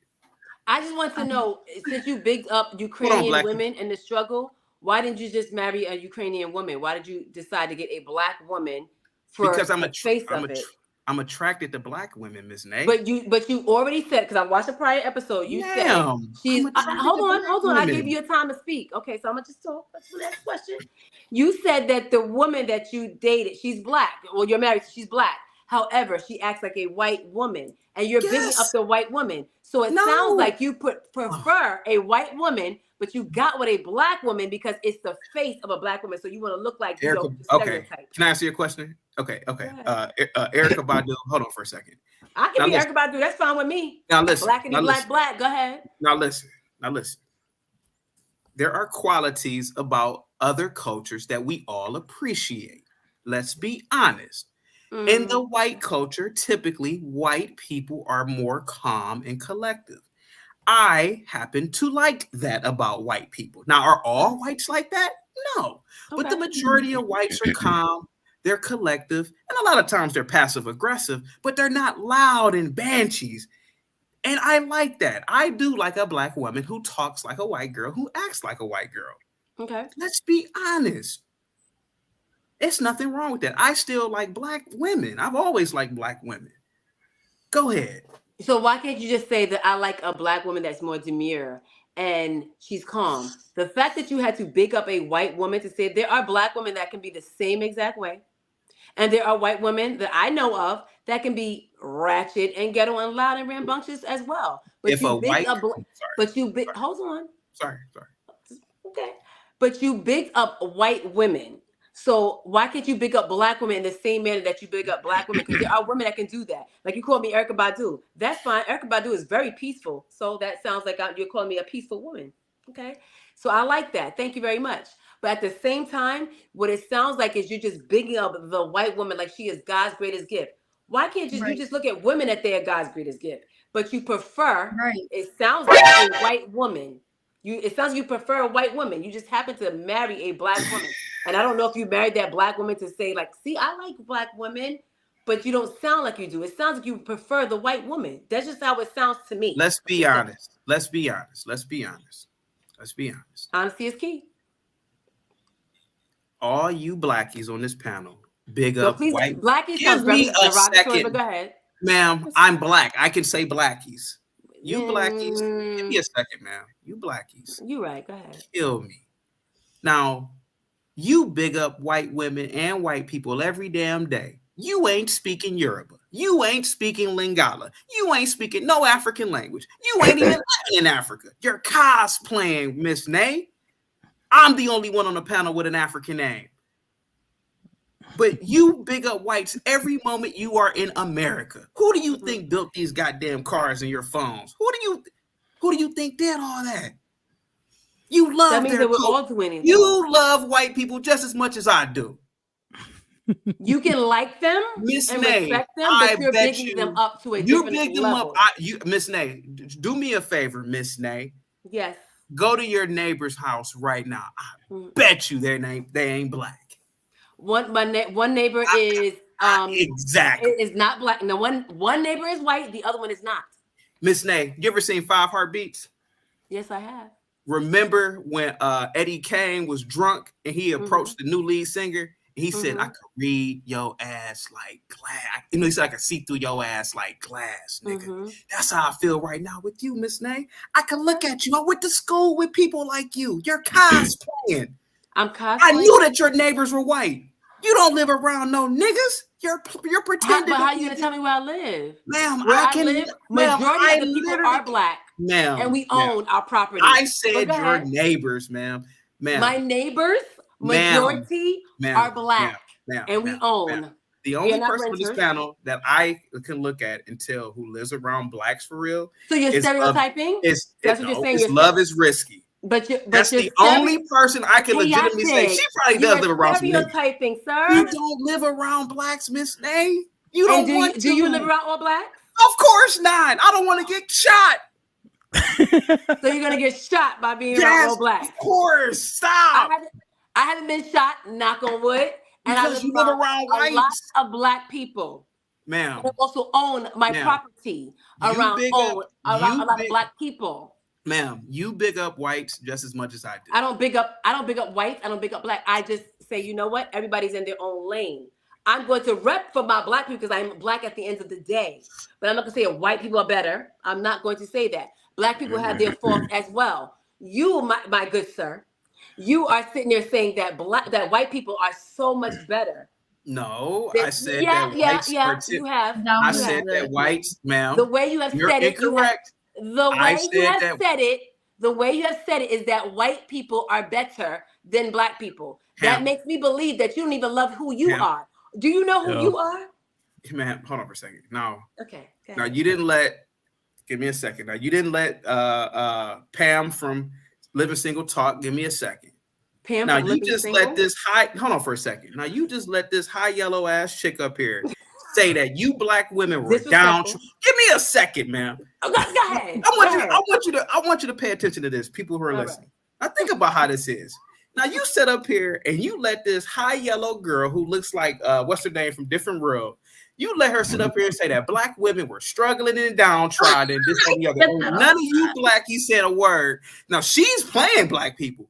I just want to know, since you bigged up Ukrainian women in the struggle, why didn't you just marry a Ukrainian woman? Why did you decide to get a black woman for because the face of it? I'm attracted to black women, Miss Nay. But you already said, because I watched a prior episode, you said she's hold on. I gave you a time to speak. Okay, so I'm gonna just talk. That's the next question. You said that the woman that you dated, she's black. Well, you're married, she's black. However, she acts like a white woman, and you're bigging up the white woman. So it sounds like you prefer a white woman, but you got with a black woman because it's the face of a black woman. So you want to look like Erica. Okay, can I answer your question? Okay. Erykah Badu. Hold on for a second. I can be Erykah Badu. That's fine with me. Now listen. Black. Go ahead. Now listen. There are qualities about other cultures that we all appreciate. Let's be honest. In the white culture, typically white people are more calm and collective. I happen to like that about white people. Now, are all whites like that? No. But the majority of whites are calm, they're collective, and a lot of times they're passive aggressive, but they're not loud and banshees. And I like that. I do like a black woman who talks like a white girl, who acts like a white girl. Okay. Let's be honest. It's nothing wrong with that. I still like black women. I've always liked black women. Go ahead. So why can't you just say that I like a black woman that's more demure and she's calm? The fact that you had to big up a white woman to say there are black women that can be the same exact way. And there are white women that I know of that can be ratchet and ghetto and loud and rambunctious as well. But if you a white, hold on. Sorry. Okay. But you bigged up white women. So why can't you big up black women in the same manner that you big up black women? Because there are women that can do that. Like you called me Erykah Badu. That's fine. Erykah Badu is very peaceful. So that sounds like you're calling me a peaceful woman. Okay. So I like that. Thank you very much. But at the same time, what it sounds like is you're just bigging up the white woman like she is God's greatest gift. Why can't you just look at women that they are God's greatest gift? But you prefer, it sounds like a white woman. It sounds like you prefer a white woman. You just happen to marry a black woman. And I don't know if you married that black woman to say like, see, I like black women, but you don't sound like you do. It sounds like you prefer the white woman. That's just how it sounds to me. Let's be honest. Honesty is key. All you blackies on this panel, big up white. Blackies give me a second. But go ahead. Ma'am, I'm black. I can say blackies. You blackies, give me a second, ma'am. You blackies. You right, go ahead. Kill me. Now, you big up white women and white people every damn day. You ain't speaking Yoruba. You ain't speaking Lingala. You ain't speaking no African language. You ain't even living in Africa. You're cosplaying, Miss Nay. I'm the only one on the panel with an African name. But you big up whites every moment you are in America. Who do you think built these goddamn cars and your phones? Who do you think did all that? You love that means that we're all doing it. You love white people just as much as I do. You can like them Miss and Nay, respect them, but you're bigging them up to a different level. Miss Nay, do me a favor, Miss Nay. Yes. Go to your neighbor's house right now. I bet you they ain't black. One neighbor is exactly is not black. No, one neighbor is white, the other one is not. Miss Nay, you ever seen 5 Heartbeats? Yes, I have. remember when Eddie Kane was drunk and he approached the new lead singer? He said, I could read your ass like glass. You know, he said, I could see through your ass like glass, nigga. That's how I feel right now with you, Miss Nay. I can look at you. I went to school with people like you. You're cosplaying. I'm cosplaying. I knew that your neighbors were white. You don't live around no niggas. You're pretending. But how you gonna tell me where I live? Ma'am, where I can live, majority of the people are black. Ma'am. And we own our property. I said your neighbors, ma'am. My neighbors, majority are black. And we own. The only person on this panel that I can look at and tell who lives around blacks for real. So you're stereotyping? That's what you're saying. Love is risky. That's the only person I can legitimately say she probably does live around some niggas. Stereotyping, sir. You don't live around blacks, Miss Nay. You don't want to. Do you live around all blacks? Of course not. I don't want to get shot. So you're gonna get shot by being around all blacks? Of course. Stop. I haven't been shot. Knock on wood. And because you live around a lot of black people. Ma'am. And I also own my property around a lot of black people. Ma'am, you big up whites just as much as I do. I don't big up whites. I don't big up black. I just say, you know what? Everybody's in their own lane. I'm going to rep for my black people because I'm black at the end of the day. But I'm not going to say white people are better. I'm not going to say that. Black people have their faults as well. You, my good sir, you are sitting there saying that white people are so much better. No, I said that whites you have. I said that whites, ma'am. The way you have said it, incorrect. The way you have said it is that white people are better than black people. That makes me believe that you don't even love who you are. Do you know who you are? Man, hold on for a second. No. Okay. Now you didn't let. Give me a second. Now you didn't let Pam from Living Single talk. Give me a second. Pam, now you just let this high. Hold on for a second. Now you just let this high yellow ass chick up here say that you black women were down. Give me a second, ma'am. Oh, go ahead. I want you to pay attention to this. People who are listening. Now think about how this is. Now you sit up here and you let this high yellow girl who looks like what's her name from Different World. You let her sit up here and say that black women were struggling and downtrodden. This and the other. None of you blackies said a word. Now she's playing black people.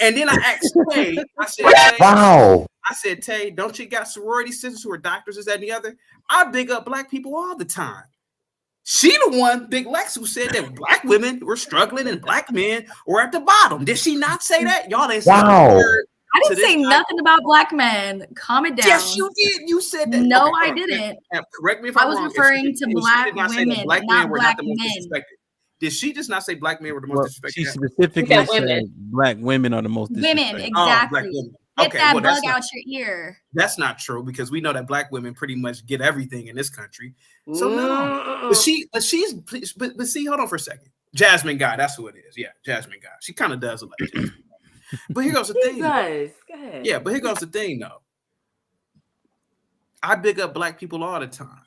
And then I asked Tay, I said, wow. I said, Tay, don't you got sorority sisters who are doctors, this, that, and the other? I big up black people all the time. She the one, Big Lex, who said that black women were struggling and black men were at the bottom. Did she not say that? Y'all ain't say a word. I didn't say nothing about black men. Calm it down. Yes, you did. You said that. No, I didn't. Correct me if I'm wrong. I was referring to black women, not black men. Did she just not say black men were the most disrespected? She specifically said black women are the most disrespected. Exactly. Oh, black women. Get that bug out your ear. That's not true because we know that black women pretty much get everything in this country. So no, but see, hold on for a second. Jasmine Guy, that's who it is. Yeah, Jasmine Guy. She kind of does look like Jasmine. But here goes the thing. Does. Go ahead. Yeah, but here goes the thing though. I big up black people all the time.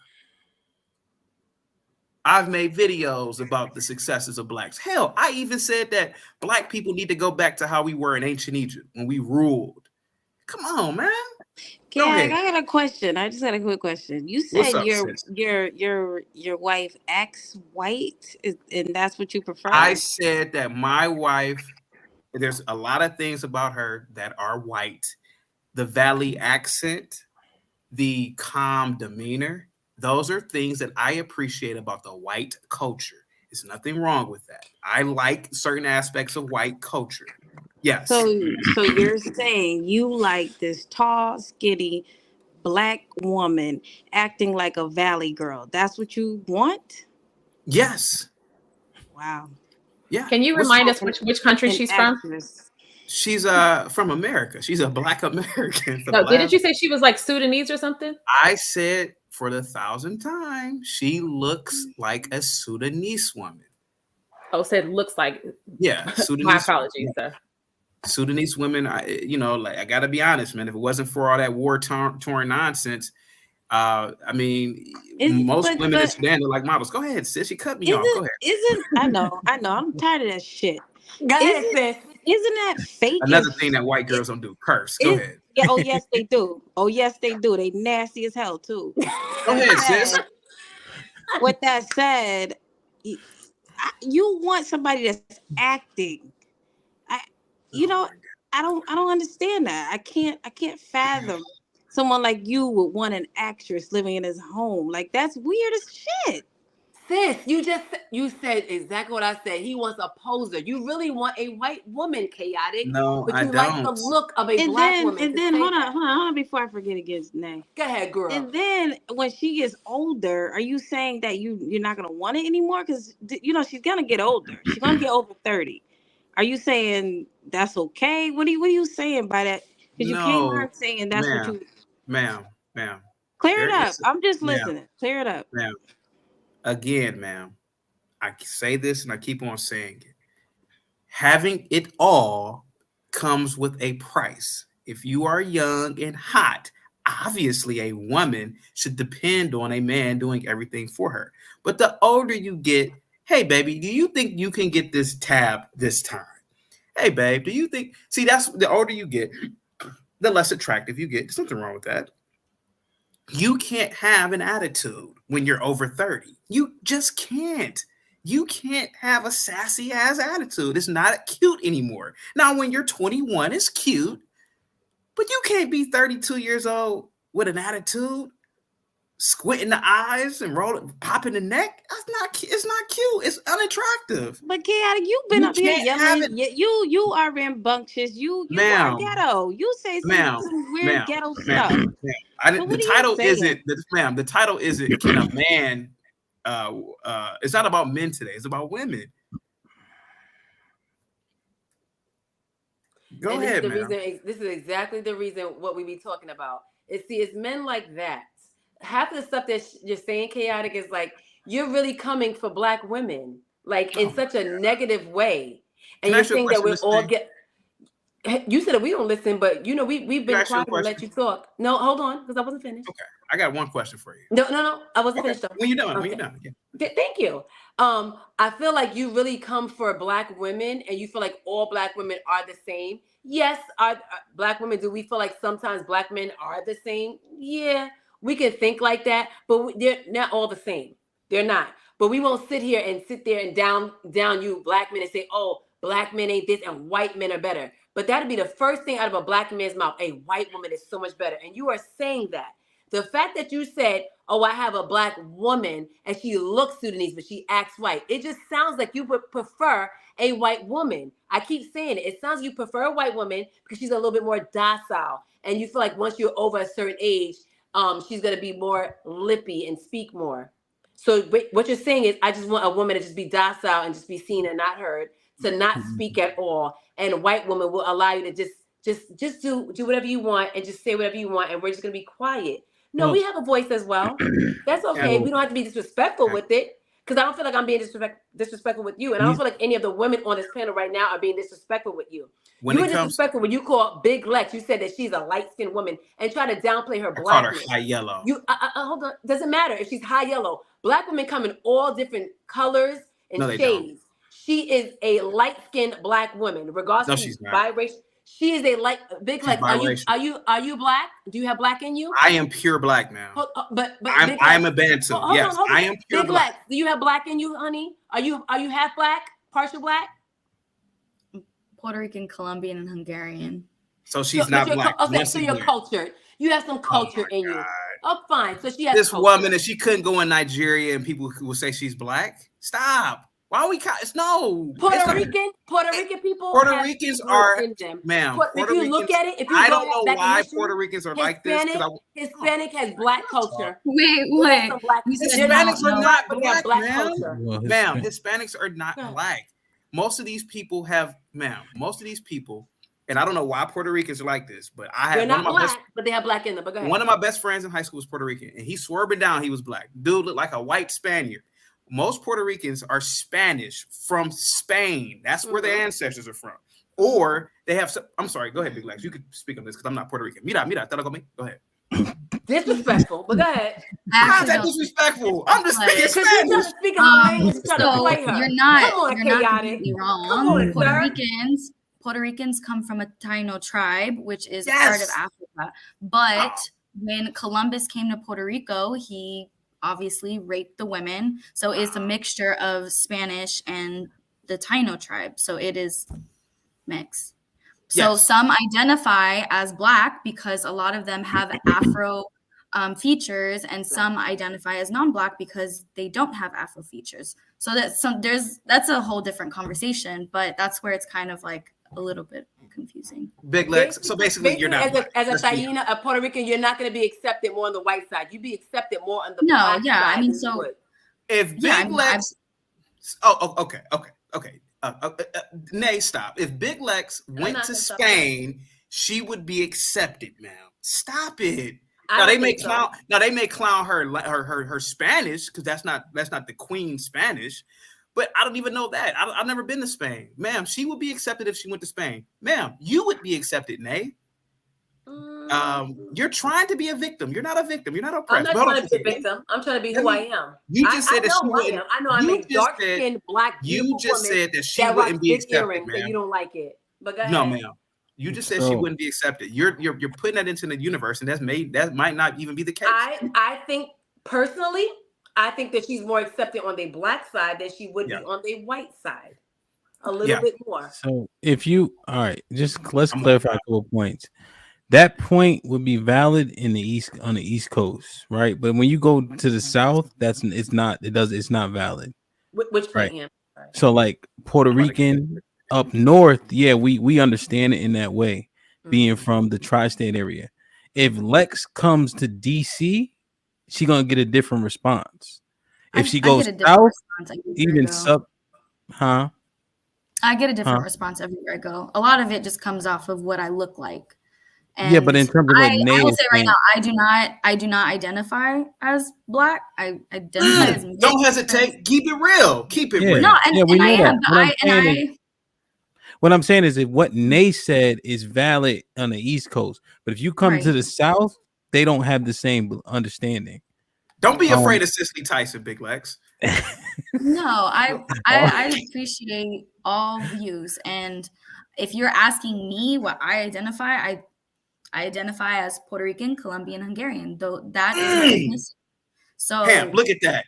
I've made videos about the successes of blacks. Hell, I even said that black people need to go back to how we were in ancient Egypt when we ruled. Come on, man. I got a question. I just got a quick question. You said your wife acts white, and that's what you prefer? I said that my wife, there's a lot of things about her that are white. The valley accent, the calm demeanor. Those are things that I appreciate about the white culture. There's nothing wrong with that. I like certain aspects of white culture. Yes. So you're saying you like this tall, skinny, black woman acting like a valley girl. That's what you want? Yes. Wow. Yeah. Can you remind us which country she's from? She's from America. She's a black American. No, didn't you say she was like Sudanese or something? I said for the 1,000th time, she looks like a Sudanese woman. Oh, said looks like. Yeah, Sudanese. My apologies, sir. Sudanese women, I gotta be honest, man. If it wasn't for all that war-torn nonsense, most women in Sudan are like models. Go ahead, sis. You cut me off. Go ahead. I know. I'm tired of that shit. Go ahead, sis. Isn't that fake? Another thing that white girls don't do. Curse. Go ahead. Yeah. Oh yes, they do. They nasty as hell too. Go ahead, sis. With that said, you want somebody that's acting you know, I don't understand that. I can't fathom someone like you would want an actress living in his home. Like, that's weird as shit. Sis, you said exactly what I said. He wants a poser. You really want a white woman, chaotic. No, but I you like the don't. look of a black woman. And then hold on before I forget again, Nay. Go ahead, girl. And then when she gets older, are you saying that you're not gonna want it anymore? Because she's gonna get older. She's gonna get over 30. Are you saying that's okay? What are you saying by that? Because you came No, on saying that's what you ma'am. clear it There up. is- I'm just ma'am, listening. Clear it up. Ma'am. Again, ma'am, I say this and I keep on saying it. Having it all comes with a price. If you are young and hot, obviously a woman should depend on a man doing everything for her. But the older you get, hey, baby, do you think you can get this tab this time? Hey, babe, do you think? See, that's the older you get, the less attractive you get. There's nothing wrong with that. You can't have an attitude when you're over 30. You just can't. You can't have a sassy ass attitude. It's not cute anymore. Now, when you're 21, it's cute, but you can't be 32 years old with an attitude, squinting the eyes and popping the neck. It's not cute. It's unattractive. But chaotic, you've been up here yelling. You are rambunctious. You are ghetto. You say some weird ghetto stuff. The title isn't can a man it's not about men today, it's about women. Go ahead, man. This is exactly the reason what we be talking about. It's men like that. Half of the stuff that you're saying, chaotic, is like you're really coming for black women, like in such a negative way. And you're saying that we all get. You said that we don't listen, but we've been quiet to let you talk. No, hold on, because I wasn't finished. Okay, I got one question for you. No, I wasn't finished. Though. When you're done, Yeah. Thank you. I feel like you really come for black women, and you feel like all black women are the same. Yes, are black women? Do we feel like sometimes black men are the same? Yeah, we can think like that, but they're not all the same. They're not. But we won't sit there and down you black men and say, oh, black men ain't this and white men are better. But that'd be the first thing out of a black man's mouth. A white woman is so much better. And you are saying that. The fact that you said, oh, I have a black woman and she looks Sudanese, but she acts white. It just sounds like you would prefer a white woman. I keep saying it. It sounds like you prefer a white woman because she's a little bit more docile. And you feel like once you're over a certain age, she's going to be more lippy and speak more. So what you're saying is I just want a woman to just be docile and just be seen and not heard, to not speak at all. And a white woman will allow you to just do whatever you want and just say whatever you want. And we're just going to be quiet. No, we have a voice as well. That's okay. We don't have to be disrespectful with it. Because I don't feel like I'm being disrespectful with you. And I don't feel like any of the women on this panel right now are being disrespectful with you. You were disrespectful when you called Big Lex. You said that she's a light-skinned woman and try to downplay her blackness. Her high yellow. Hold on. Doesn't matter if she's high yellow. Black women come in all different colors and shades. She is a light-skinned black woman, regardless of she's biracial. She is a Big Lex. Are you black? Do you have black in you? I am pure black now. But I'm a Bantu. Yes, I am pure Big black. Lex, do you have black in you, honey? Are you half black, partial black? Puerto Rican, Colombian, and Hungarian. So she's not black. Okay, so you're cultured. You have some culture in you. Oh, fine. So she has this culture. woman, and she couldn't go in Nigeria, and people will say she's black. Stop. Why are we? No. Puerto Rican people. Puerto Ricans are, ma'am. If you look at it, I don't know why Puerto Ricans are like this. Hispanic has black culture. Wait. Hispanics are not black, culture. Ma'am, Hispanics are not black. Most of these people have, and I don't know why Puerto Ricans are like this, but I have. They're not black, but they have black in them. But go ahead. One of my best friends in high school was Puerto Rican, and he swore me down he was black. Dude looked like a white Spaniard. Most Puerto Ricans are Spanish from Spain. That's where their ancestors are from. Or they have some, I'm sorry, go ahead, Big Lex. You could speak on this because I'm not Puerto Rican. Mira, go ahead. Disrespectful, but go ahead. How is that disrespectful? I'm just speaking Spanish. You're speaking her language, trying to play her. You're not, Come on, you're chaotic. not completely wrong. Come on, Puerto Ricans come from a Taino tribe, which is part of Africa. But when Columbus came to Puerto Rico, he obviously raped the women. So it's a mixture of Spanish and the Taino tribe. So it is mixed. So Yes. some identify as Black because a lot of them have Afro features, and some identify as non-Black because they don't have Afro features. So that's a whole different conversation, but that's where it's kind of like a little bit confusing. Big Lex. So basically, you're not as a Let's be Taina, a Puerto Rican, you're not going to be accepted more on the white side. You'd be accepted more on the No, black yeah, side. I mean, than you so would. If Big Lex, okay. Nay, stop. If Big Lex went not to gonna stop Spain, she would be accepted, ma'am. Stop it. I Now don't they may think so. clown. Now they may clown her Spanish because that's not the Queen Spanish. But I don't even know that. I've never been to Spain, ma'am. She would be accepted if she went to Spain, ma'am. You would be accepted, Nay. You're trying to be a victim. You're not a victim. You're not oppressed. I'm not trying to be a victim. I'm trying to be who I am. You just said I that know she who I wouldn't. am. I know I'm a dark-skinned, black, You beautiful just woman said that she that wouldn't rocks be big accepted, earrings, and ma'am. you don't like it. But go ahead. No, ma'am. You just said she wouldn't be accepted. You're putting that into the universe, and that might not even be the case. I think personally, I think that she's more accepted on the black side than she would be on the white side. A little bit more. So if you let's clarify a couple of points. That point would be valid on the East Coast, right? But when you go to the South, it's not valid. Which point, right? Ian? So like Puerto Rican up north, we understand it in that way, being from the tri-state area. If Lex comes to DC, she gonna get a different response. If she goes south, even I get a different response everywhere I go. A lot of it just comes off of what I look like. And but in terms of what I will say right now, I do not identify as Black. I identify as mixed. Don't hesitate. Keep it real. Keep it real. No, and I am. What I'm saying is, if what Nay said is valid on the East Coast, but if you come to the South, they don't have the same understanding. Don't be afraid of Cicely Tyson, Big Lex. No, I appreciate all views, and if you're asking me what I identify as Puerto Rican, Colombian, Hungarian. Though that is my ethnicity. So Pam, look at that.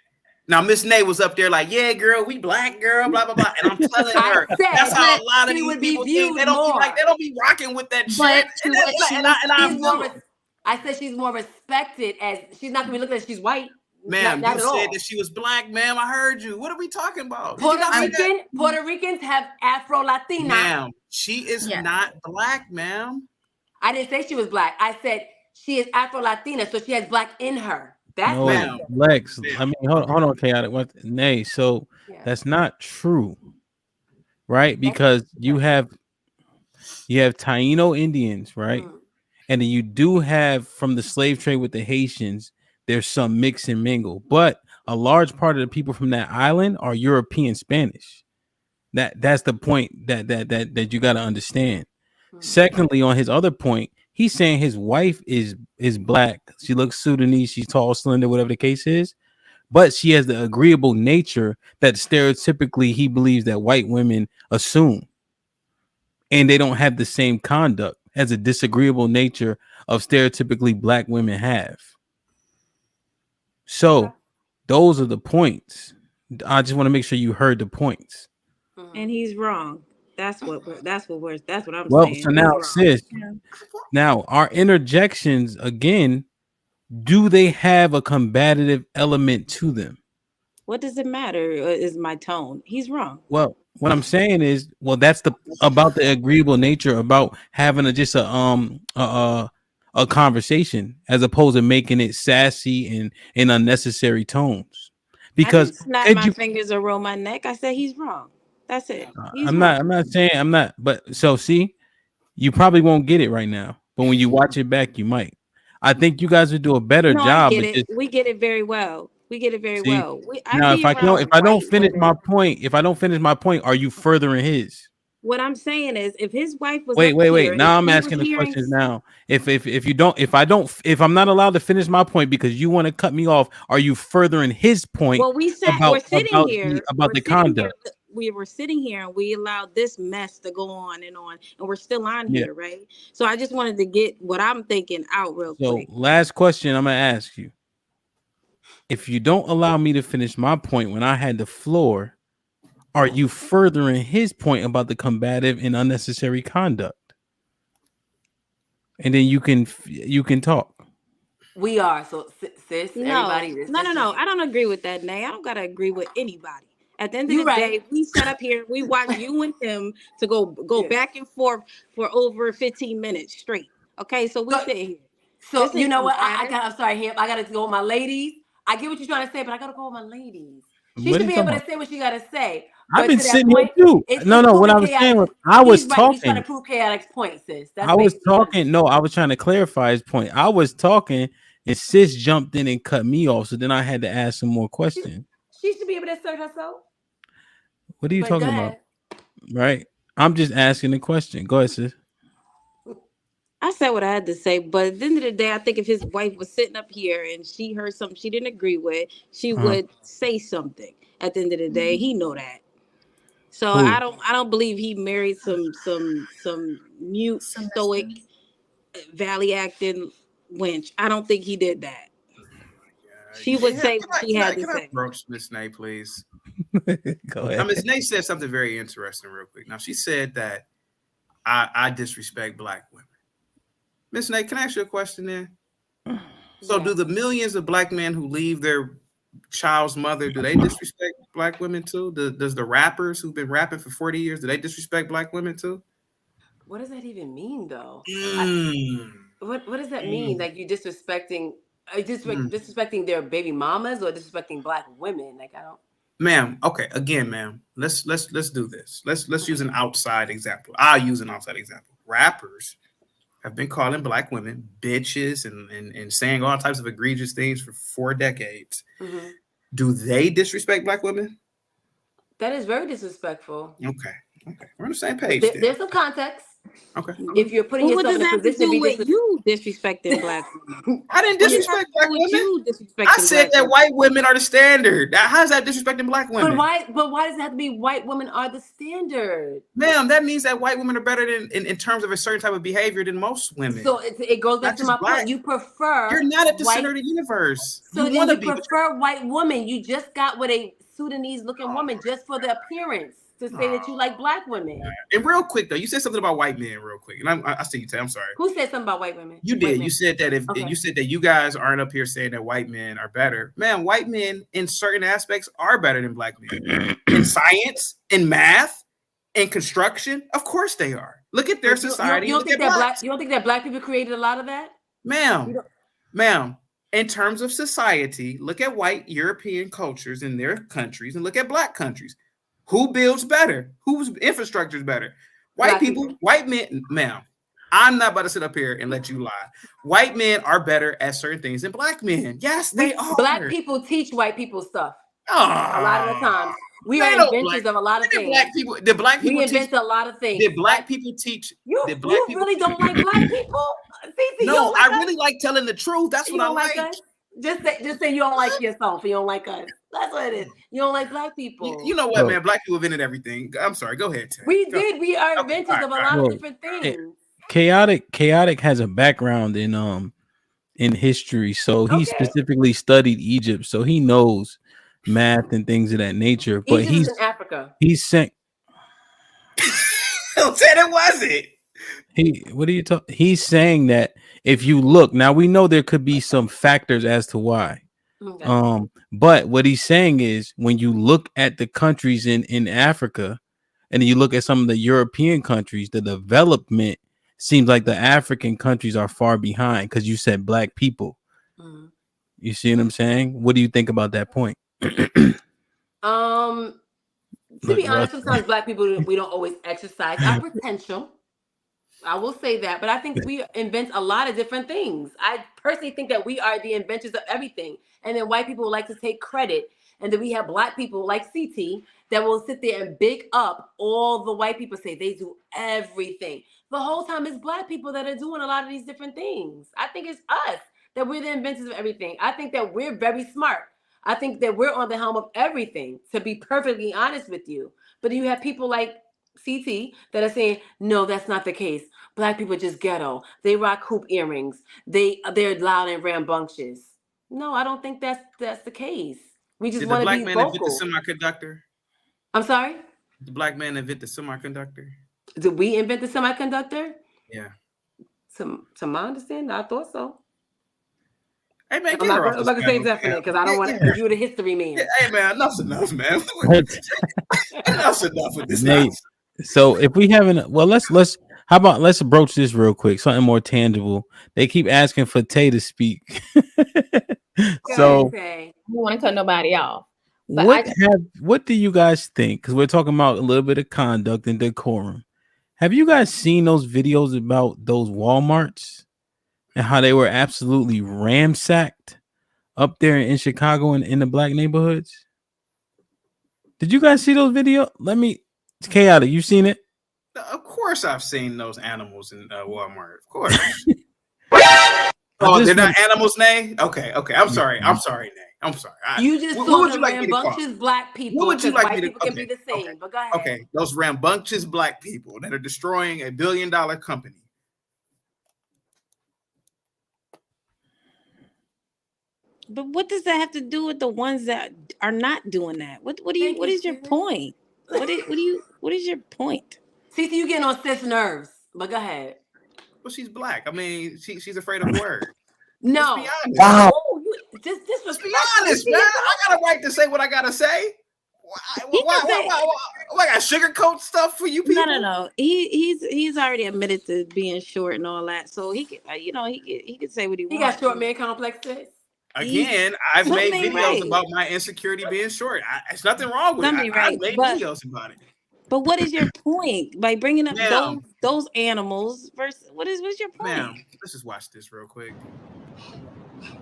Now Miss Nay was up there like, yeah, girl, we Black, girl, blah blah blah, and I'm telling her that's how a lot of these people think. They don't be rocking with that shit. I said she's more respected as she's not gonna be looking at she's white. Ma'am, not you at all. said that she was Black, ma'am. I heard you. What are we talking about? Puerto Ricans have Afro Latina. Ma'am, she is not Black, ma'am. I didn't say she was Black. I said she is Afro Latina, so she has Black in her. That's Lex. I mean, hold on, chaotic. Nay, so that's not true, right? Because you have Taino Indians, right? And then you do have from the slave trade with the Haitians. There's some mix and mingle, but a large part of the people from that island are European Spanish. That's the point that you got to understand. Secondly, on his other point, he's saying his wife is Black. She looks Sudanese. She's tall, slender, whatever the case is, but she has the agreeable nature that stereotypically he believes that white women assume, and they don't have the same conduct as a disagreeable nature of stereotypically Black women have. So those are the points. I just want to make sure you heard the points. And he's wrong. That's what I'm Well, saying. so now, sis, now our interjections again, do they have a combative element to them? What does it matter? Is my tone? He's wrong. Well, what I'm saying is, that's about the agreeable nature about having a conversation as opposed to making it sassy and in unnecessary tones. Because I didn't snap my fingers or roll my neck. I said he's wrong. That's it. I'm not saying I'm not, but so see, you probably won't get it right now, but when you watch it back, you might. I think you guys would do a better job. I get it. We get it very well. We get it very well. Now, if I don't finish my point, are you furthering his? What I'm saying is, if his wife was wait. Now I'm asking the questions. Now, if I'm not allowed to finish my point because you want to cut me off, are you furthering his point? Well, we're sitting here about the conduct. We were sitting here and we allowed this mess to go on, and we're still on here, right? So I just wanted to get what I'm thinking out real quick. So last question I'm gonna ask you: if you don't allow me to finish my point when I had the floor, are you furthering his point about the combative and unnecessary conduct? and then you can talk. We are. So sis, everybody. No. I don't agree with that, Nay. I don't gotta agree with anybody. At the end of the right. day, we sat up here, we watched you and him to go back and forth for over 15 minutes straight. Okay, so we sit here. So you know what? I'm sorry, Hip. I gotta go with my ladies. I get what you're trying to say, but I gotta go with my ladies. She should be able to say what she gotta say. I've been sitting here too. No, what I was saying was I was talking. He's trying to prove Chaotic's point, sis. That's I was talking. No, I was trying to clarify his point. I was talking, and sis jumped in and cut me off. So then I had to ask some more questions. She should be able to assert herself. What are you talking about? Right. I'm just asking the question. Go ahead, sis. I said what I had to say, but at the end of the day, I think if his wife was sitting up here and she heard something she didn't agree with, she would say something. At the end of the day, he know that. So I don't believe he married some mute, stoic, valley acting wench. I don't think he did that. She would say what she had to say. Approach Miss Nay, please. Go ahead. Now, Miss Nay said something very interesting real quick. Now, she said that I disrespect Black women. Miss Nay, can I ask you a question then? So do the millions of Black men who leave their child's mother, do they disrespect Black women too? Does the rappers who've been rapping for 40 years, do they disrespect Black women too? What does that even mean though? What does that mean? Like you disrespecting disrespecting their baby mamas or disrespecting Black women? Like I don't. Ma'am, okay, again, ma'am, let's do this. Let's use an outside example. I'll use an outside example. Rappers have been calling Black women bitches and saying all types of egregious things for 4 decades. Mm-hmm. Do they disrespect Black women? That is very disrespectful. Okay, we're on the same page. There's some context. Okay. If you're putting yourself in a position to be you disrespecting Black women. I didn't disrespect Black women. I said that white women are the standard. How is that disrespecting Black women? But why does it have to be white women are the standard? Ma'am, that means that white women are better than in terms of a certain type of behavior than most women. So it goes back to my point. You prefer. You're not at the center of the universe. So you prefer white women. You just got with a Sudanese looking woman just for the appearance. To say that you like Black women. And real quick though, you said something about white men real quick, and I see you. I'm sorry. Who said something about white women? You did. You said that you said that you guys aren't up here saying that white men are better. Man, white men in certain aspects are better than Black men in science, in math, in construction. Of course they are. Look at their society. You don't think that Black people created a lot of that, ma'am? In terms of society, look at white European cultures in their countries and look at Black countries. Who builds better? Whose infrastructure is better? White people, white men, ma'am. I'm not about to sit up here and let you lie. White men are better at certain things than Black men. Yes, they are. Black people teach white people stuff. A lot of the times. We are inventors of a lot of things. Did Black people we invent a lot of things. Did Black people teach? You really don't like Black people? No, I really like telling the truth. That's what I like. Just say you don't like yourself. You don't like us. That's what it is. You don't like Black people. You know what, man? Black people invented everything. I'm sorry. Go ahead, Tim. We did. We are inventors of a lot of different things. Chaotic has a background in history, so he specifically studied Egypt, so he knows math and things of that nature. But Egypt is in Africa. He's saying. Don't say it wasn't. What are you talking? He's saying that if you look now, we know there could be some factors as to why. Okay. But what he's saying is when you look at the countries in Africa and you look at some of the European countries, the development seems like the African countries are far behind because you said Black people. Mm-hmm. You see what I'm saying? What do you think about that point? To be honest, sometimes Black people, we don't always exercise our potential. I will say that, but I think we invent a lot of different things. I personally think that we are the inventors of everything. And then white people like to take credit. And then we have Black people like CT that will sit there and big up all the white people, say they do everything. The whole time it's Black people that are doing a lot of these different things. I think it's us that we're the inventors of everything. I think that we're very smart. I think that we're on the helm of everything, to be perfectly honest with you. But you have people like CT that are saying, no, that's not the case. Black people just ghetto. They rock hoop earrings. They're loud and rambunctious. No, I don't think that's the case. We just want to be vocal. Did the Black man invent the semiconductor? I'm sorry? Did the Black man invent the semiconductor? Did we invent the semiconductor? Yeah. To my understanding, I thought so. Hey man, I'm get not her off gonna, this I'm not gonna say panel, definite because man. I don't want Get to. her. You're the history man. Hey man, enough's enough, man. Enough's enough with this Nate, nonsense. so if we haven't, well, let's how about let's approach this real quick, something more tangible. They keep asking for Tay to speak. So I don't want to cut nobody off. But what do you guys think? Because we're talking about a little bit of conduct and decorum. Have you guys seen those videos about those Walmarts and how they were absolutely ramsacked up there in Chicago and in the black neighborhoods? Did you guys see those videos? It's chaotic. You seen it? Of course, I've seen those animals in Walmart. Of course. They're not animals, Nay? Okay. I'm sorry, Nay. I'm sorry. You just what saw would the you like me to call rambunctious black people. What would you like me to? People can be the same, but go ahead. Okay, those rambunctious black people that are destroying $1 billion company. But what does that have to do with the ones that are not doing that? What is your point? What is your point? See, you getting on sis nerves, but go ahead. Well, she's black. I mean, she's afraid of the word. No. Let's be honest. Wow. Let's be honest, man. I got a right to say what I gotta say. Why I got sugarcoat stuff for you people? No. He's already admitted to being short and all that, so he can, he can say what he wants. He got short man complexes. Again, I've made videos about my insecurity being short. It's nothing wrong with it. I've made videos about it. But what is your point by bringing up those animals versus what's your point? Ma'am, let's just watch this real quick.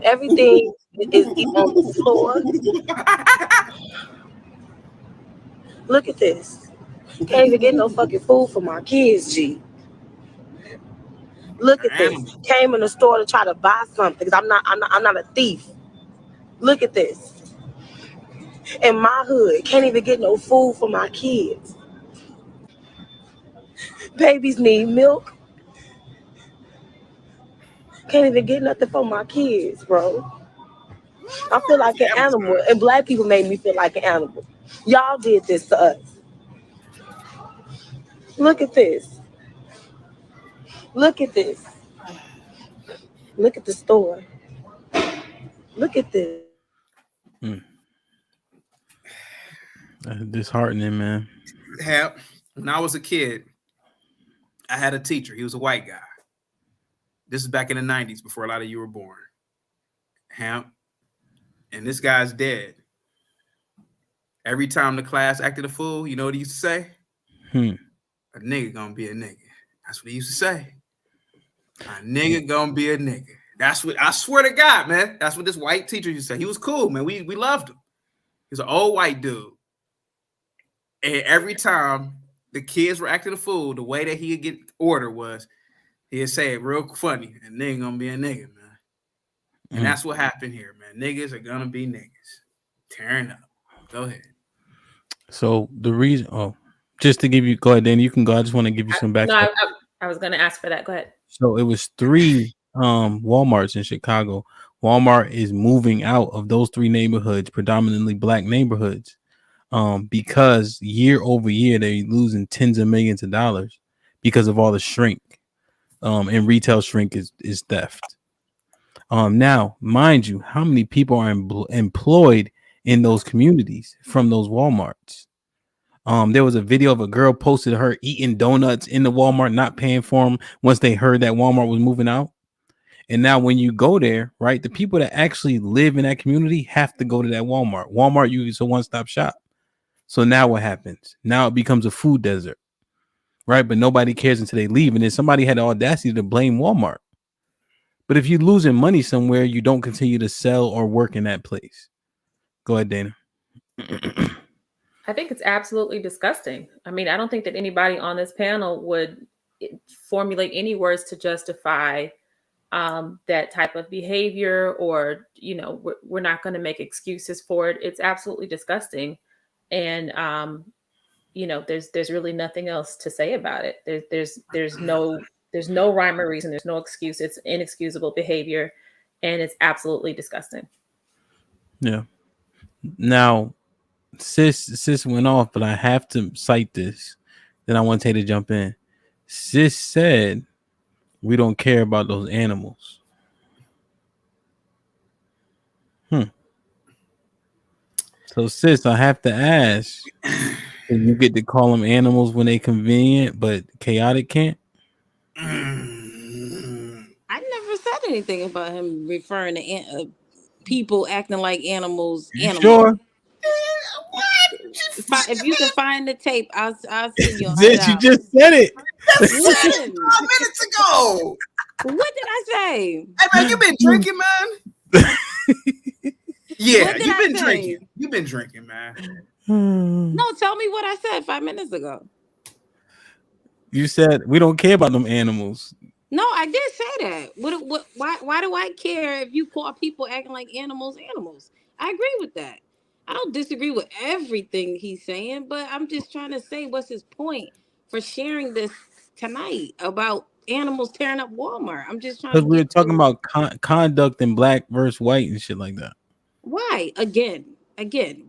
Everything is on the floor. Look at this. Can't even get no fucking food for my kids, G. Look at this. Came in the store to try to buy something because I'm not a thief. Look at this. In my hood, can't even get no food for my kids. Babies need milk. Can't even get nothing for my kids, bro. I feel like an animal, and black people made me feel like an animal. Y'all did this to us. Look at this. Look at this. Look at the store. Look at this. That's disheartening, man. When I was a kid, I had a teacher. He was a white guy. This is back in the 90s, before a lot of you were born. And this guy's dead. Every time the class acted a fool, you know what he used to say? A nigga gonna be a nigga. That's what he used to say. A nigga gonna be a nigga. That's what, I swear to God, man. That's what this white teacher used to say. He was cool, man. We loved him. He was an old white dude. And every time the kids were acting a fool, the way that he would get order was he'd say it real funny. A nigga gonna be a nigga, man. And that's what happened here, man. Niggas are gonna be niggas. Tearing up. Go ahead. So the reason, just to give you, go ahead, Danny. You can go. I just want to give you some backstory. I was going to ask for that. Go ahead. So it was 3 Walmarts in Chicago. Walmart is moving out of those 3 neighborhoods, predominantly black neighborhoods, because year over year they're losing tens of millions of dollars because of all the shrink. And retail shrink is theft. Now, mind you, how many people are employed in those communities from those Walmarts? There was a video of a girl posted her eating donuts in the Walmart, not paying for them once they heard that Walmart was moving out. And now when you go there, right, the people that actually live in that community have to go to that Walmart. Walmart is a one-stop shop. So now what happens? Now it becomes a food desert, right? But nobody cares until they leave. And then somebody had the audacity to blame Walmart. But if you're losing money somewhere, you don't continue to sell or work in that place. Go ahead, Dana. I think it's absolutely disgusting. I mean, I don't think that anybody on this panel would formulate any words to justify that type of behavior, or, you know, we're not going to make excuses for it. It's absolutely disgusting. And, you know, there's really nothing else to say about it. There's no rhyme or reason. There's no excuse. It's inexcusable behavior, and it's absolutely disgusting. Yeah. Now, sis went off, but I have to cite this. Then I want Tay to jump in. Sis said We don't care about those animals. So, sis, I have to ask, you get to call them animals when they convenient, but chaotic can't? I never said anything about him referring to people acting like animals. You sure? If you can find the tape, I'll send you. Sis, you just said it. Just said it 5 minutes ago. What did I say? Hey man, you been drinking, man? Yeah, What did you've I been say? drinking. You've been drinking, man. No, tell me what I said 5 minutes ago. You said we don't care about them animals. No, I did say that. Why do I care if you call people acting like animals? I agree with that. I don't disagree with everything he's saying, but I'm just trying to say what's his point for sharing this tonight about animals tearing up Walmart. I'm just trying to Because we were talking about conduct in black versus white and shit like that. why again?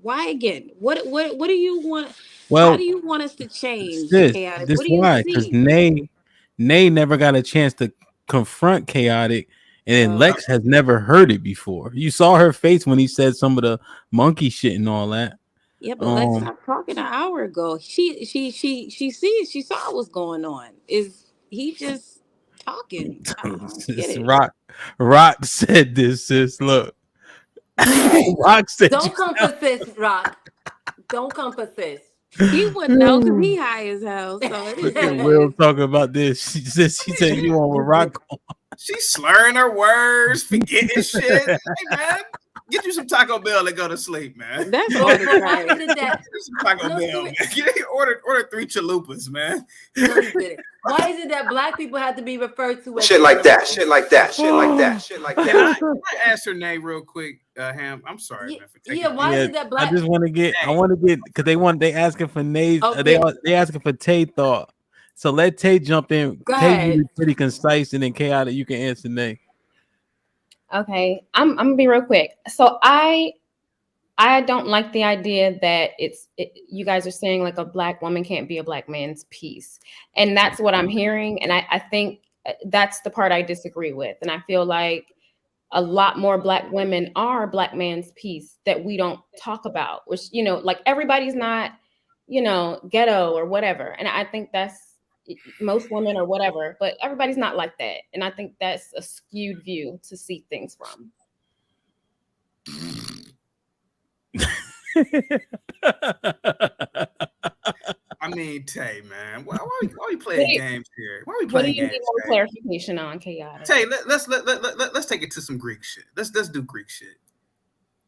Why again? What do you want? Well, how do you want us to change, Sis, Chaotic? this What do you why? Because see? Nay never got a chance to confront Chaotic, and then Lex has never heard it before. You saw her face when he said some of the monkey shit and all that. Yeah, but let's stop talking an hour ago. She saw what's going on. Is he just talking? I don't get Sis, it. Rock said this, sis. Look. Rock said Don't come for sis, Rock. Don't come for sis. He wouldn't know because he high as hell. So Look at Will talking about this. She said you on with Rock. She's slurring her words, forgetting shit. Hey man, get you some Taco Bell and go to sleep, man. That's all the Why time. is it that? Some Taco Bell, man. Order 3 chalupas, man. No, he didn't. Why is it that black people have to be referred to as Shit like that. Shit like that. Shit like that. Shit like Can that. I ask her name real quick, Ham? I'm sorry, man. For taking Why is it that black? I just want to get because they asking for Nays. Okay. They asking for Tay thought. So let Tay jump in. Go Tay ahead. be pretty concise and then Chaotic. You can answer Nay. Okay, I'm gonna be real quick. So I don't like the idea that you guys are saying like a black woman can't be a black man's piece, and that's what I'm hearing. And I think that's the part I disagree with. And I feel like a lot more black women are black man's piece that we don't talk about, which, like everybody's not, ghetto or whatever. And I think that's most women or whatever, but everybody's not like that. And I think that's a skewed view to see things from. I mean, Tay, man, why we playing games here? Why we What do playing you games? need more Tay? clarification on, Chaotic? Tay, let's take it to some Greek shit. Let's do Greek shit.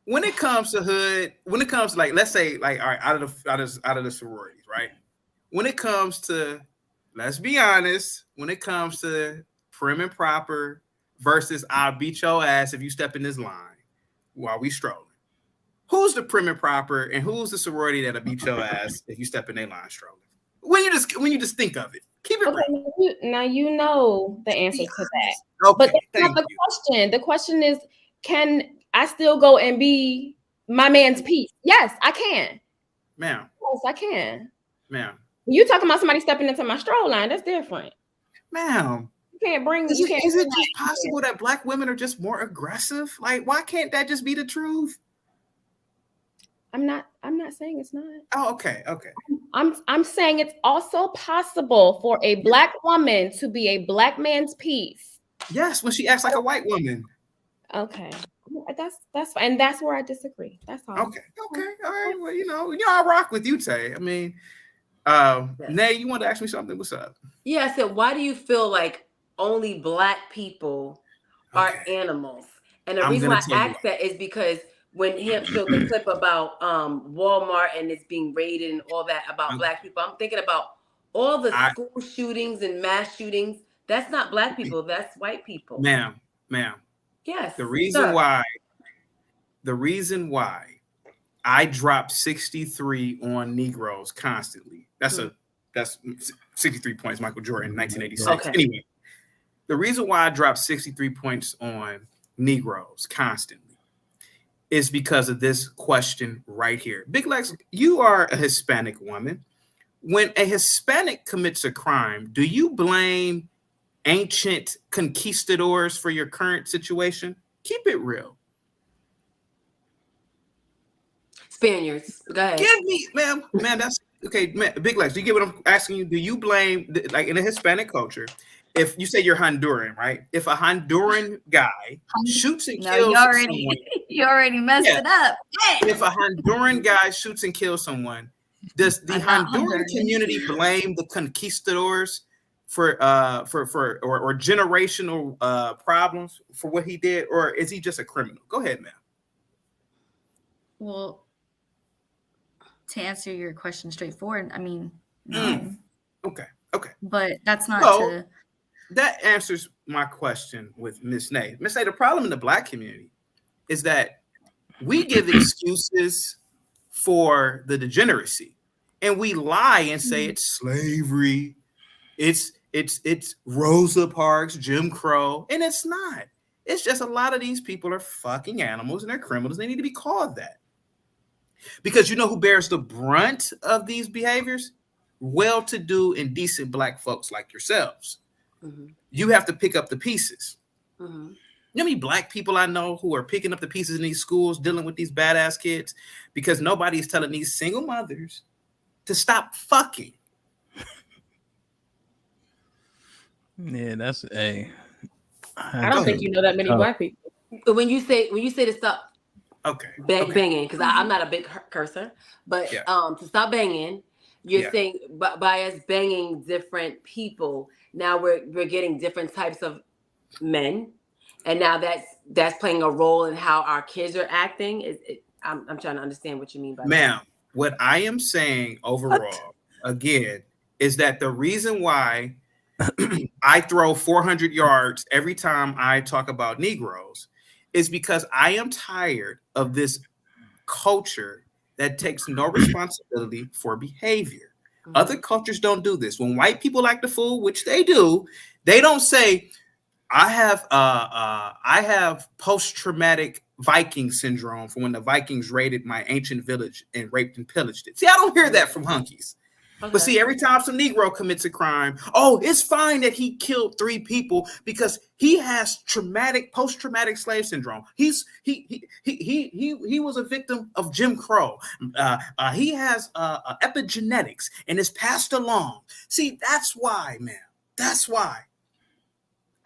When it comes to hood, when it comes to like, let's say like, all right, out of the sororities, right? When it comes to, let's be honest, when it comes to prim and proper versus I'll beat your ass if you step in this line while we strolling. Who's the prim and proper, and who's the sorority that'll beat your ass if you step in their line strolling? When you just think of it, keep it real. Now you know the answer to that. Okay, but that's not the question. The question is, can I still go and be my man's piece? Yes, I can. Ma'am. Yes, I can. Ma'am. You talking about somebody stepping into my stroll line? That's different. Ma'am. You can't bring. Is it just possible that black women are just more aggressive? Like, why can't that just be the truth? I'm not saying it's not. Oh, okay. I'm saying it's also possible for a black woman to be a black man's piece. Yes, when she acts like a white woman. Okay. That's fine. And that's where I disagree. That's all. Okay. All right. Well, I rock with you, Tay. I mean, Nay, you want to ask me something? What's up? Yeah, I said, why do you feel like only black people are animals? And the reason why I asked that is because when him showed the clip about Walmart and it's being raided and all that about black people, I'm thinking about all the school shootings and mass shootings. That's not black people. That's white people. Ma'am. Yes. The reason why I drop 63 on Negroes constantly. That's 63 points, Michael Jordan, 1986. Okay. Anyway, the reason why I drop 63 points on Negroes constantly is because of this question right here. Big Lex, you are a Hispanic woman. When a Hispanic commits a crime, do you blame ancient conquistadors for your current situation? Keep it real. Spaniards. Go ahead. Give me, man, that's okay. Man, Big Lex, do you get what I'm asking you? Do you blame, like in a Hispanic culture, if you say you're Honduran, right? If a Honduran guy shoots and kills someone, you already messed it up. If a Honduran guy shoots and kills someone, does the Honduran community blame the conquistadors for generational problems for what he did, or is he just a criminal? Go ahead, man. Well, to answer your question straightforward, I mean, no. Okay. But that's not that answers my question with Miss Nay. Miss Nay, the problem in the Black community is that we give excuses for the degeneracy, and we lie and say it's slavery, it's Rosa Parks, Jim Crow, and it's not. It's just a lot of these people are fucking animals and they're criminals. They need to be called that. Because you know who bears the brunt of these behaviors? Well-to-do and decent Black folks like yourselves. Mm-hmm. You have to pick up the pieces. Mm-hmm. You know how many Black people I know who are picking up the pieces in these schools, dealing with these badass kids, because nobody's telling these single mothers to stop fucking. Yeah, that's a. I don't think you know that many Black people. When you say to stop, okay, banging, because I'm not a big cursor, but to stop banging, you're saying by us banging different people, now we're getting different types of men, and now that's playing a role in how our kids are acting. I'm trying to understand what you mean by that. Ma'am, what I am saying overall, again, is that the reason why I throw 400 yards every time I talk about Negroes is because I am tired of this culture that takes no responsibility for behavior. Other cultures don't do this. When white people act a fool, which they do, they don't say, I have post-traumatic Viking syndrome from when the Vikings raided my ancient village and raped and pillaged it. See, I don't hear that from hunkies. Okay. But see, every time some Negro commits a crime, oh, it's fine that he killed 3 people because he has post-traumatic slave syndrome. He was a victim of Jim Crow. He has epigenetics and is passed along. See, that's why, man. That's why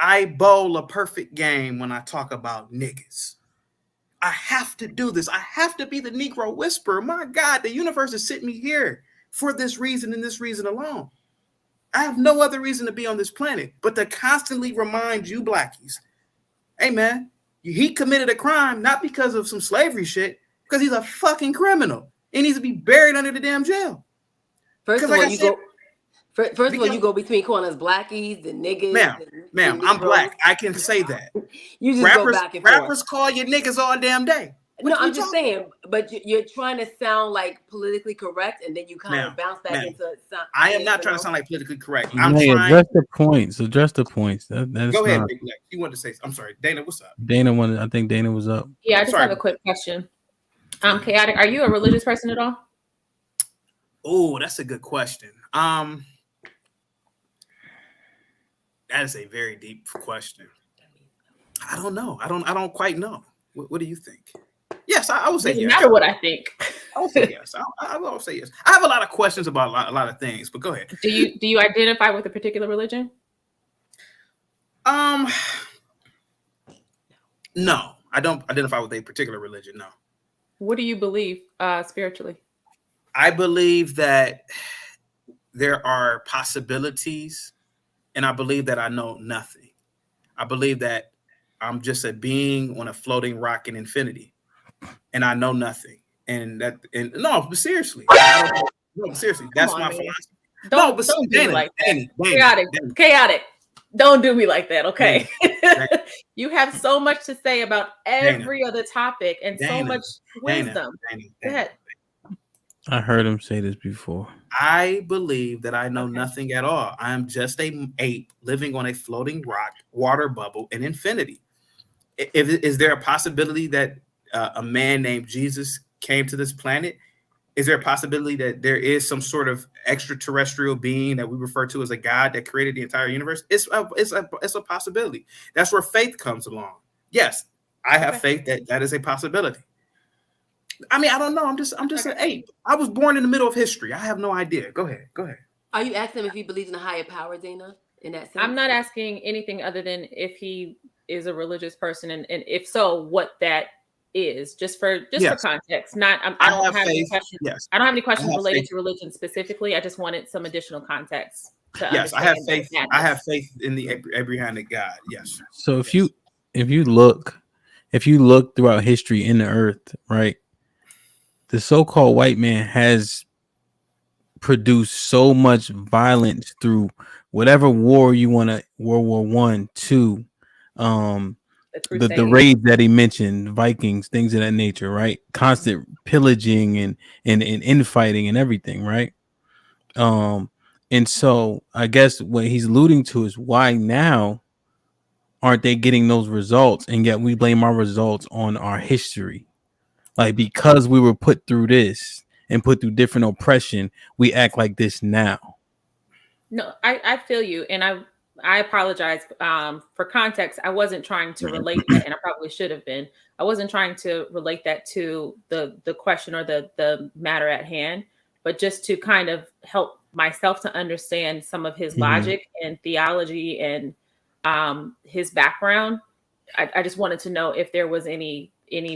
I bowl a perfect game when I talk about niggas. I have to do this. I have to be the Negro Whisperer. My God, the universe has sent me here for this reason and this reason alone. I have no other reason to be on this planet but to constantly remind you Blackies, hey man, he committed a crime not because of some slavery shit, because he's a fucking criminal. He needs to be buried under the damn jail. First of all, you go between calling us Blackies, the niggas. Ma'am, I'm Black. I can say that. You just go back and forth. Rappers call you niggas all damn day. No, I'm just saying, but you're trying to sound like politically correct, and then you kind of bounce back into. I am not trying to sound like politically correct. I'm trying. Address the points. Address the points. Go ahead, Big Lex. You wanted to say? I'm sorry, Dana. What's up? I think Dana was up. Yeah, I just have a quick question. Chaotic. Are you a religious person at all? Oh, that's a good question. That is a very deep question. I don't know. I don't quite know. What do you think? Yes, I would say yes. No matter what I think. I would say yes. I will say yes. I have a lot of questions about a lot of things, but go ahead. Do you identify with a particular religion? No, I don't identify with a particular religion. No. What do you believe spiritually? I believe that there are possibilities, and I believe that I know nothing. I believe that I'm just a being on a floating rock in infinity, and I know nothing. No, but seriously, seriously, that's my philosophy. Don't do me like that. Chaotic. Don't do me like that, okay? You have so much to say about every other topic and so much wisdom. Go ahead. I heard him say this before. I believe that I know nothing at all. I am just an ape living on a floating rock, water bubble in infinity. Is there a possibility that a man named Jesus came to this planet Is there a possibility that there is some sort of extraterrestrial being that we refer to as a God that created the entire universe? It's a possibility. That's where faith comes along. Yes, I have faith that that is a possibility. I mean, I don't know. I'm just an ape. I was born in the middle of history. I have no idea. Go ahead. Are you asking him if he believes in a higher power, Dana? In that sense, I'm not asking anything other than if he is a religious person, and if so, what that is. Just for context. Not I don't have any questions. Yes. I don't have any questions related to religion specifically. I just wanted some additional context. Yes, I have faith. I have faith in the Abrahamic God. Yes. So if you look throughout history in the earth, right, the so-called white man has produced so much violence through whatever war you want to, World War I, II, the raids that he mentioned, Vikings, things of that nature, right? Constant pillaging and infighting and everything, right? And so I guess what he's alluding to is why now aren't they getting those results, and yet we blame our results on our history. Like, because we were put through this and put through different oppression, we act like this now. No, I feel you, and I apologize for context. I wasn't trying to relate that, and I probably should have been. I wasn't trying to relate that to the question or the matter at hand, but just to kind of help myself to understand some of his logic and theology and his background. I just wanted to know if there was any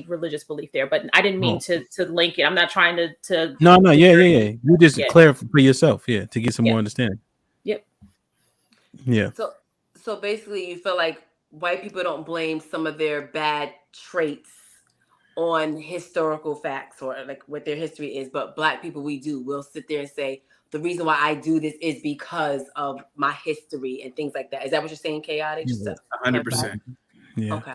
religious belief there, but I didn't mean to link it. I'm not trying to No, yeah. You just clarify for yourself, to get some more understanding. Yep. Yeah. So basically, you feel like white people don't blame some of their bad traits on historical facts or like what their history is, but black people, we do. We'll sit there and say, the reason why I do this is because of my history and things like that. Is that what you're saying, Chaotic? 100%. Yeah. Okay.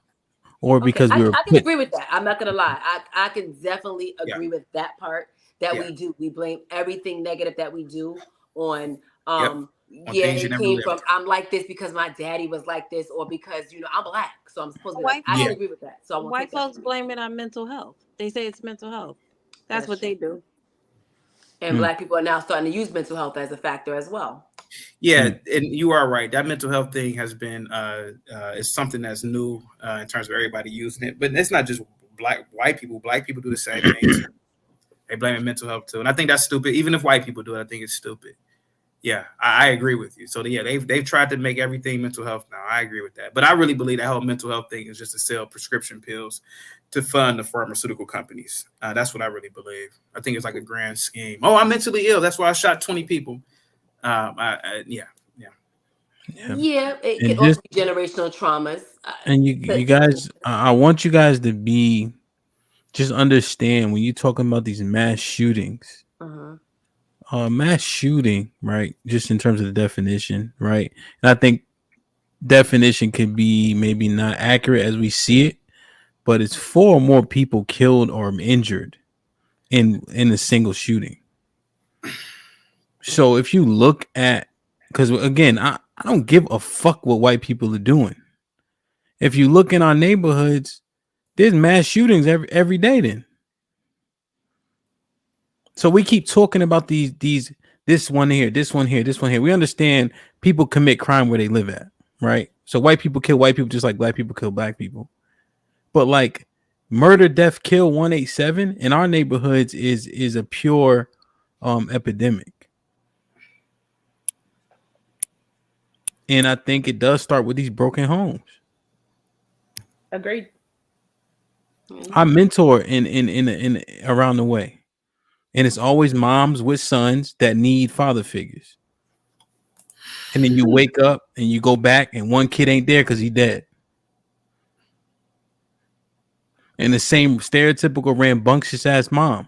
Or because we were I can agree with that. I'm not gonna lie. I can definitely agree with that part that we do. We blame everything negative that we do on it came from I'm like this because my daddy was like this, or because I'm black, so I'm supposed to be like, I can agree with that. So white folks blame it on mental health. They say it's mental health. That's what they do. And black people are now starting to use mental health as a factor as well. Yeah, and you are right. That mental health thing has been is something that's new in terms of everybody using it. But it's not just white people. Black people do the same thing. They blame it mental health too, and I think that's stupid. Even if white people do it, I think it's stupid. Yeah, I agree with you. So they've tried to make everything mental health now. I agree with that. But I really believe that whole mental health thing is just to sell prescription pills to fund the pharmaceutical companies. That's what I really believe. I think it's like a grand scheme. Oh, I'm mentally ill. That's why I shot 20 people. It can also be generational traumas. And you guys, I want you guys to just understand when you're talking about these mass shootings. Mass shooting, right? Just in terms of the definition, right? And I think definition can be maybe not accurate as we see it, but it's 4 or more people killed or injured in a single shooting. So if you look at, because again, I don't give a fuck what white people are doing. If you look in our neighborhoods, there's mass shootings every day then. So we keep talking about this one here, this one here, this one here. We understand people commit crime where they live at, right? So white people kill white people just like black people kill black people. But like murder, death, kill 187 in our neighborhoods is a pure epidemic. And I think it does start with these broken homes. Agreed. I mentor in around the way. And it's always moms with sons that need father figures. And then you wake up and you go back and one kid ain't there because he's dead. And the same stereotypical rambunctious ass mom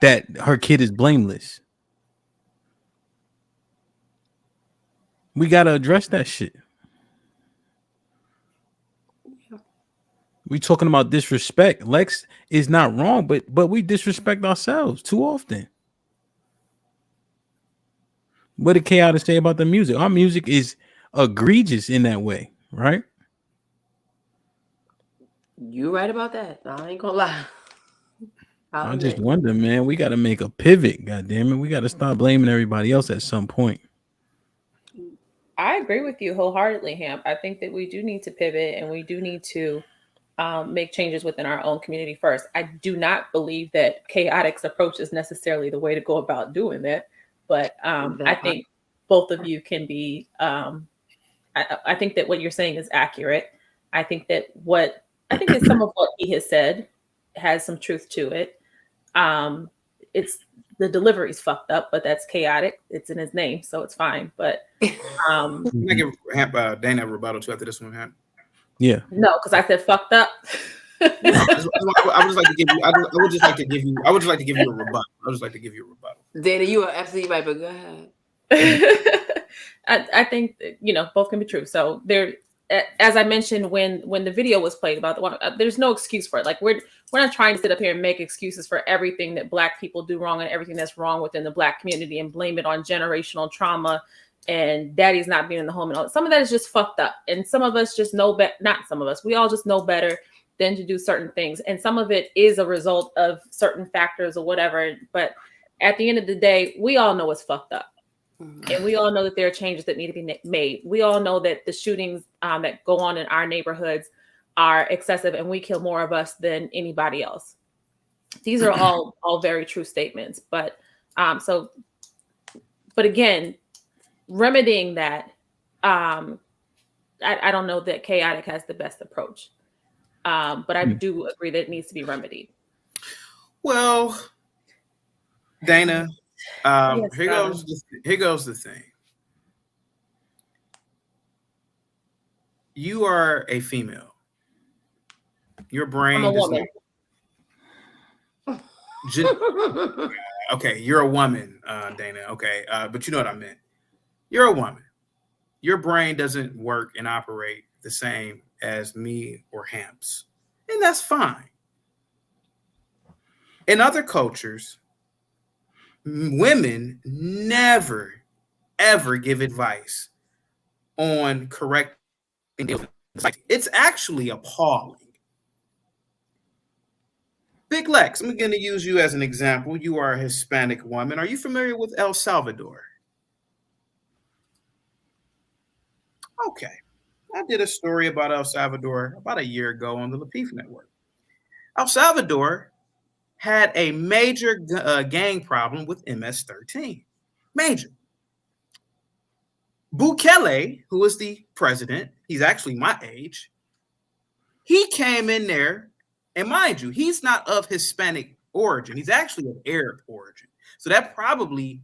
that her kid is blameless. We got to address that shit. We talking about disrespect. Lex is not wrong, but we disrespect ourselves too often. What did Chaotic say about the music? Our music is egregious in that way, right? You right about that. I ain't gonna lie. I just wonder, man. We got to make a pivot. God damn it, we got to stop blaming everybody else at some point. I agree with you wholeheartedly, Hamp. I think that we do need to pivot and we do need to make changes within our own community first. I do not believe that chaotic's approach is necessarily the way to go about doing that. But I think both of you can be, I think that what you're saying is accurate. I think that some of what he has said has some truth to it. It's the delivery's fucked up, but that's chaotic. It's in his name, so it's fine. But Can I give Dana a rebuttal too after this one, Hamp? Yeah. No, because I said fucked up. I would just like to give you a rebuttal. I would just like to give you a rebuttal. Dana, you are absolutely right, but go ahead. I think that, both can be true. So there, as I mentioned when the video was played about the one, there's no excuse for it. Like we're not trying to sit up here and make excuses for everything that Black people do wrong and everything that's wrong within the Black community and blame it on generational trauma and daddy's not being in the home and all. Some of that is just fucked up, and some of us just know better. Not some of us. We all just know better than to do certain things, and some of it is a result of certain factors or whatever. But at the end of the day, we all know it's fucked up. And we all know that there are changes that need to be made. We all know that the shootings that go on in our neighborhoods are excessive, and we kill more of us than anybody else. These are all very true statements. But again, remedying that, I don't know that chaotic has the best approach. But I do agree that it needs to be remedied. Well, Dana. Yes, here goes the thing. You are a female. Your brain. I'm a woman. Okay, you're a woman, Dana. Okay, but you know what I meant. You're a woman. Your brain doesn't work and operate the same as me or Hamp's, and that's fine. In other cultures, women never, ever give advice on correct. It's actually appalling. Big Lex, I'm going to use you as an example. You are a Hispanic woman. Are you familiar with El Salvador? Okay. I did a story about El Salvador about a year ago on the Lapeef Network. El Salvador had a major gang problem with MS-13. Major. Bukele, who is the president, he's actually my age, he came in there, and mind you, he's not of Hispanic origin. He's actually of Arab origin. So that probably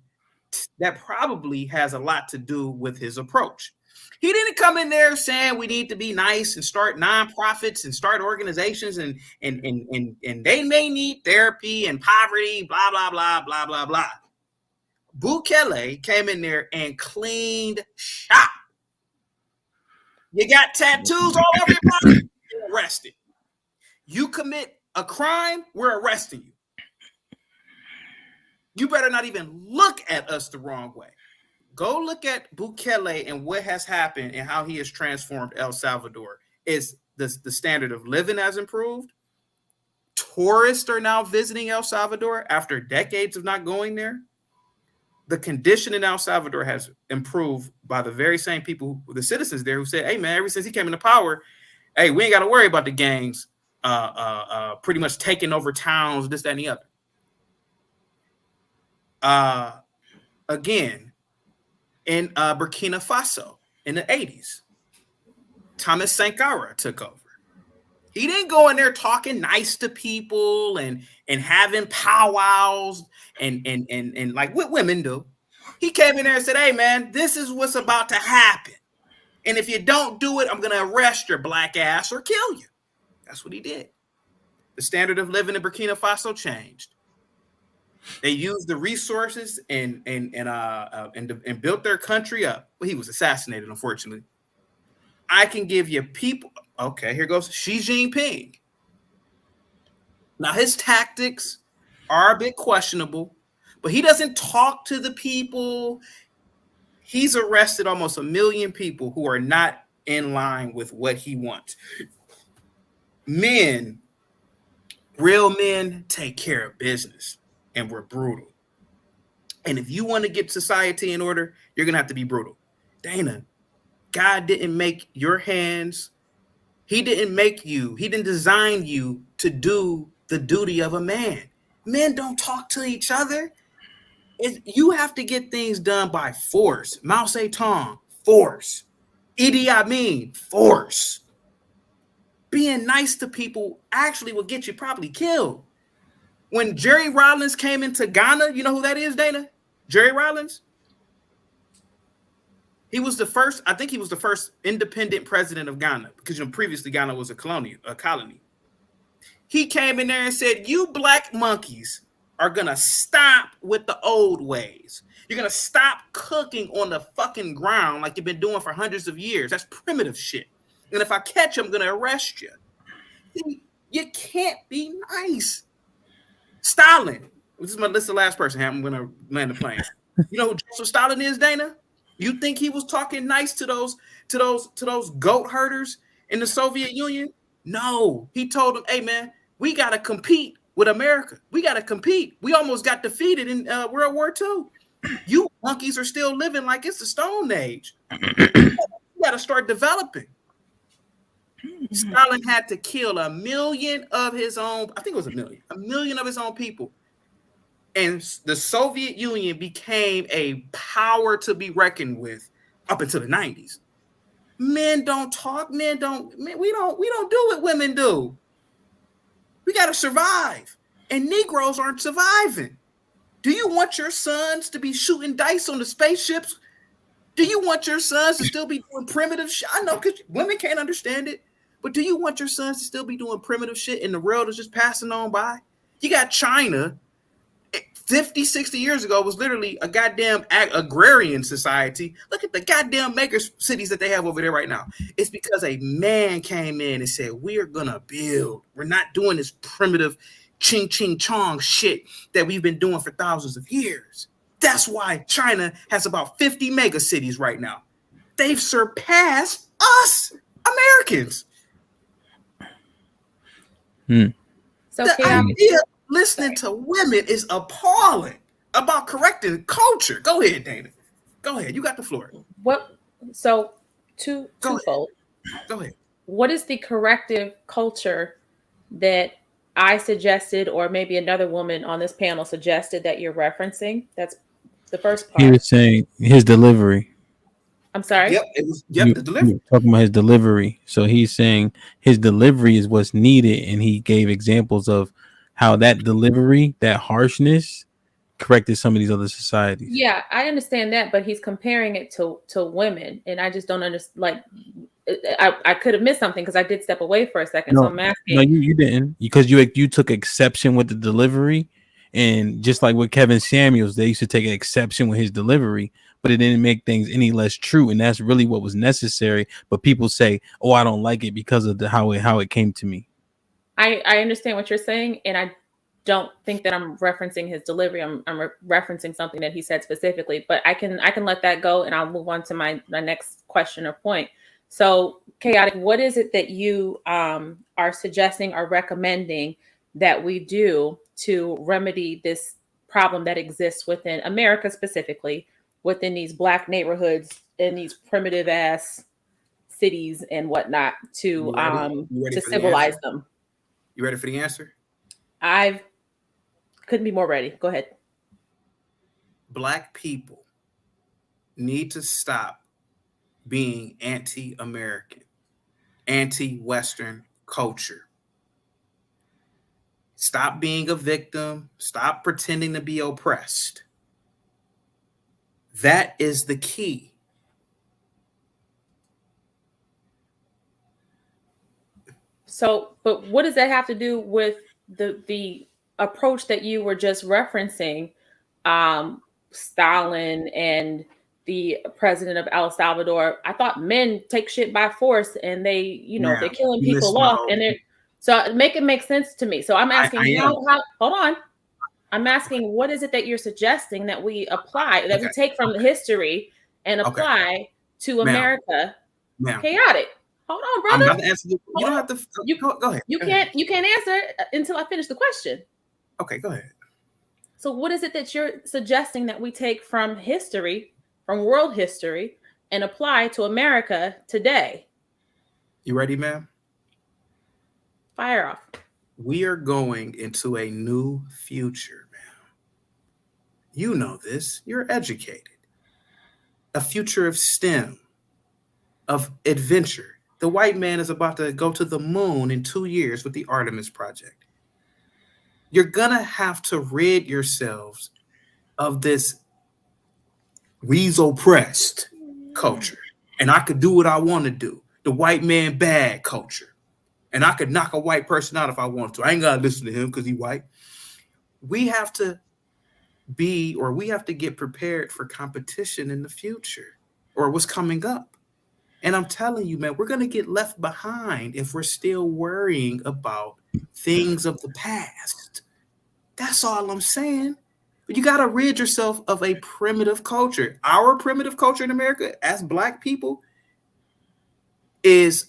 has a lot to do with his approach. He didn't come in there saying we need to be nice and start nonprofits and start organizations and they may need therapy and poverty, blah, blah, blah, blah, blah, blah. Bukele came in there and cleaned shop. You got tattoos all over your body, you're arrested. You commit a crime, we're arresting you. You better not even look at us the wrong way. Go look at Bukele and what has happened and how he has transformed El Salvador. Is the standard of living has improved. Tourists are now visiting El Salvador after decades of not going there. The condition in El Salvador has improved by the very same people, the citizens there, who said, hey, man, ever since he came into power, hey, we ain't got to worry about the gangs pretty much taking over towns, this, that, and the other. Again, in Burkina Faso in the 80s, Thomas Sankara took over. He didn't go in there talking nice to people and having powwows and like what women do. He came in there and said, hey, man, this is what's about to happen. And if you don't do it, I'm going to arrest your black ass or kill you. That's what he did. The standard of living in Burkina Faso changed. They used the resources and built their country up. Well, he was assassinated, unfortunately. I can give you people. Okay, here goes Xi Jinping. Now, his tactics are a bit questionable, but he doesn't talk to the people. He's arrested almost 1 million people who are not in line with what he wants. Men Real men take care of business, and we're brutal. And if you want to get society in order, you're going to have to be brutal. Dana, God didn't make your hands. He didn't make you. He didn't design you to do the duty of a man. Men don't talk to each other. You have to get things done by force. Mao Zedong, force. Idi Amin, force. Being nice to people actually will get you probably killed. When Jerry Rawlings came into Ghana, you know who that is, Dana? Jerry Rawlings? He was the first, I think he was the first independent president of Ghana, because previously Ghana was a colony. He came in there and said, you black monkeys are going to stop with the old ways. You're going to stop cooking on the fucking ground like you've been doing for hundreds of years. That's primitive shit. And if I catch you, I'm going to arrest you. You can't be nice. Stalin. This is the last person. I'm going to land the plane. You know who Joseph Stalin is, Dana? You think he was talking nice to those goat herders in the Soviet Union? No. He told them, hey, man, we got to compete with America. We got to compete. We almost got defeated in World War II. You monkeys are still living like it's the Stone Age. You got to start developing. Stalin had to kill 1 million of his own, I think it was 1 million of his own people. And the Soviet Union became a power to be reckoned with up until the 90s. Men don't talk. We don't do what women do. We got to survive. And Negroes aren't surviving. Do you want your sons to be shooting dice on the spaceships? Do you want your sons to still be doing primitive shit? I know, because women can't understand it. But do you want your sons to still be doing primitive shit and the world is just passing on by? You got China. 50, 60 years ago was literally a goddamn agrarian society. Look at the goddamn maker cities that they have over there right now. It's because a man came in and said, we're going to build. We're not doing this primitive ching ching chong shit that we've been doing for thousands of years. That's why China has about 50 mega cities right now. They've surpassed us Americans. So the idea of listening to women is appalling about correcting culture. Go ahead, Dana. Go ahead. You got the floor. What? So twofold. Go ahead. What is the corrective culture that I suggested, or maybe another woman on this panel suggested that you're referencing? That's the first part. He was saying his delivery. I'm sorry? Yep, it was the delivery. Talking about his delivery. So he's saying his delivery is what's needed, and he gave examples of how that delivery, that harshness, corrected some of these other societies. Yeah, I understand that, but he's comparing it to women, and I just don't understand. Like, I could have missed something because I did step away for a second. No, so I'm asking. No, you didn't, because you took exception with the delivery, and just like with Kevin Samuels, they used to take an exception with his delivery, but it didn't make things any less true, and that's really what was necessary. But people say, "Oh, I don't like it because of how it came to me." I understand what you're saying, and I don't think that I'm referencing his delivery. I'm referencing something that he said specifically, but I can let that go, and I'll move on to my next question or point. So, Chaotic, what is it that you are suggesting or recommending that we do to remedy this problem that exists within America, specifically within these Black neighborhoods in these primitive ass cities and whatnot, to civilize them? You ready for the answer? I couldn't be more ready. Go ahead. Black people need to stop being anti-American, anti-Western culture. Stop being a victim. Stop pretending to be oppressed. That is the key. So, but what does that have to do with the approach that you were just referencing, Stalin and the president of El Salvador? I thought men take shit by force, and they, they're killing people off, and they're so make it make sense to me. So I'm asking how hold on. I'm asking, what is it that you're suggesting that we apply, that we take from history and apply to America? Ma'am. Chaotic. Hold on, I'm brother. about to answer. You don't have to. Go ahead. You can't answer until I finish the question. Okay, go ahead. So what is it that you're suggesting that we take from history, from world history, and apply to America today? You ready, ma'am? Fire off. We are going into a new future, ma'am. You know this. You're educated. A future of STEM, of adventure. The white man is about to go to the moon in 2 years with the Artemis Project. You're going to have to rid yourselves of this weasel-pressed culture. And I could do what I want to do. The white man bad culture. And I could knock a white person out if I want to. I ain't got to listen to him because he's white. We have to get prepared for competition in the future or what's coming up. And I'm telling you, man, we're going to get left behind if we're still worrying about things of the past. That's all I'm saying. But you got to rid yourself of a primitive culture. Our primitive culture in America, as Black people, is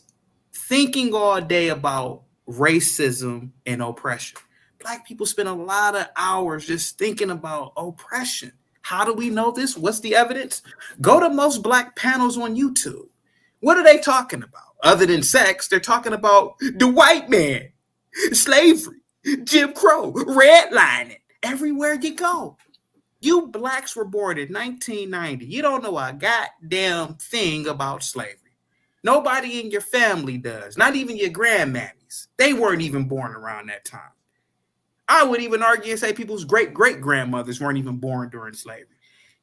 thinking all day about racism and oppression. Black people spend a lot of hours just thinking about oppression. How do we know this? What's the evidence? Go to most Black panels on YouTube. What are they talking about? Other than sex, they're talking about the white man, slavery, Jim Crow, redlining, everywhere you go. You Blacks were born in 1990. You don't know a goddamn thing about slavery. Nobody in your family does, not even your grandmammies. They weren't even born around that time. I would even argue and say people's great-great-grandmothers weren't even born during slavery.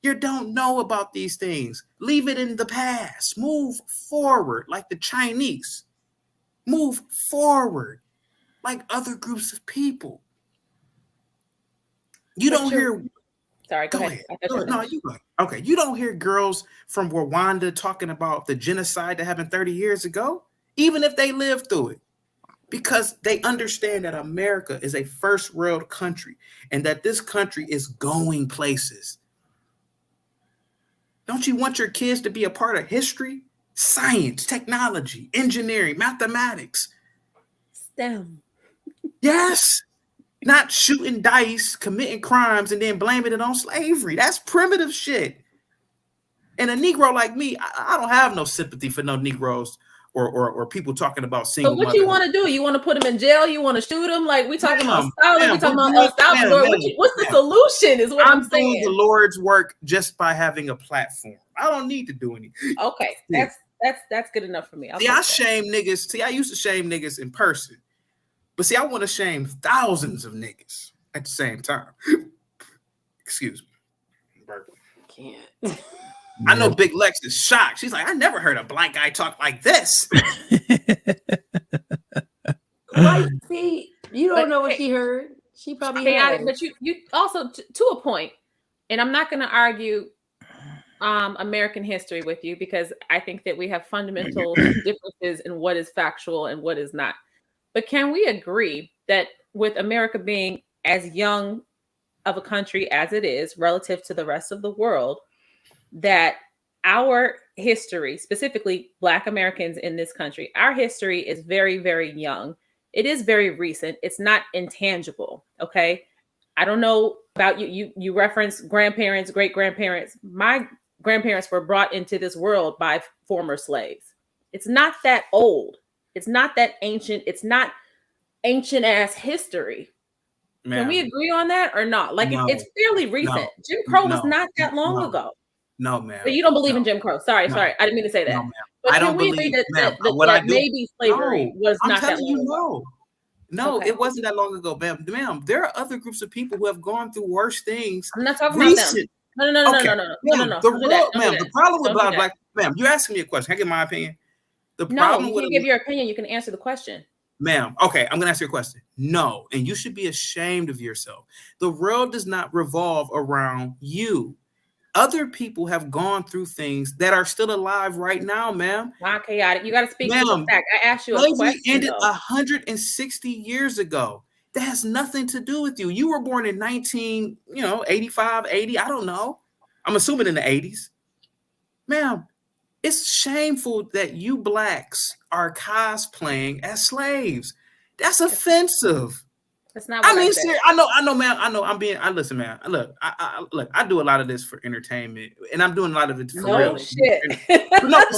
You don't know about these things. Leave it in the past. Move forward like the Chinese. Move forward like other groups of people. You don't hear... Sorry, go ahead. No, you go ahead. Okay, you don't hear girls from Rwanda talking about the genocide that happened 30 years ago, even if they lived through it, because they understand that America is a first world country and that this country is going places. Don't you want your kids to be a part of history, science, technology, engineering, mathematics? STEM. Yes. Not shooting dice, committing crimes, and then blaming it on slavery. That's primitive shit. And a Negro like me, I don't have no sympathy for no Negroes or people talking about single So what you want to do? You want to put them in jail? You want to shoot them? Like we talking about Stalin? We talking about El Salvador? What's the solution? Is what I'm saying. I'm doing the Lord's work just by having a platform. I don't need to do anything. Okay, that's good enough for me. I shame niggas. See, I used to shame niggas in person. But see, I want to shame thousands of niggas at the same time. Excuse me. Can't. I know Big Lex is shocked. She's like, I never heard a Black guy talk like this. Right? See, you don't know what she heard. She probably heard. But you also to a point, and I'm not going to argue American history with you because I think that we have fundamental differences in what is factual and what is not. But can we agree that with America being as young of a country as it is relative to the rest of the world, that our history, specifically Black Americans in this country, our history is very, very young. It is very recent. It's not intangible. Okay. I don't know about you. You reference grandparents, great-grandparents. My grandparents were brought into this world by former slaves. It's not that old. It's not that ancient. It's not ancient ass history. Can we agree on that or not? Like it's fairly recent. No, Jim Crow was not that long ago. No, ma'am. But you don't believe in Jim Crow. Sorry. I didn't mean to say that. No, but I can don't we believe agree that maybe slavery was not that long ago? No, it wasn't that long ago, ma'am. There are other groups of people who have gone through worse things. I'm not talking about them. No. The problem with Black, ma'am, you're asking me a question. Can I give my opinion? You can't give your opinion. You can answer the question. Ma'am, okay, I'm going to ask you a question. No, and you should be ashamed of yourself. The world does not revolve around you. Other people have gone through things that are still alive right now, ma'am. Not chaotic. You got to speak to the fact. I asked you a slavery question. Ended 160 years ago. That has nothing to do with you. You were born in 85, 80. I don't know. I'm assuming in the 80s. Ma'am, It's shameful that you blacks are cosplaying as slaves. That's offensive. That's not what I said. I know, man. I listen, man. Look, I do a lot of this for entertainment, and I'm doing a lot of it for real. Shit. But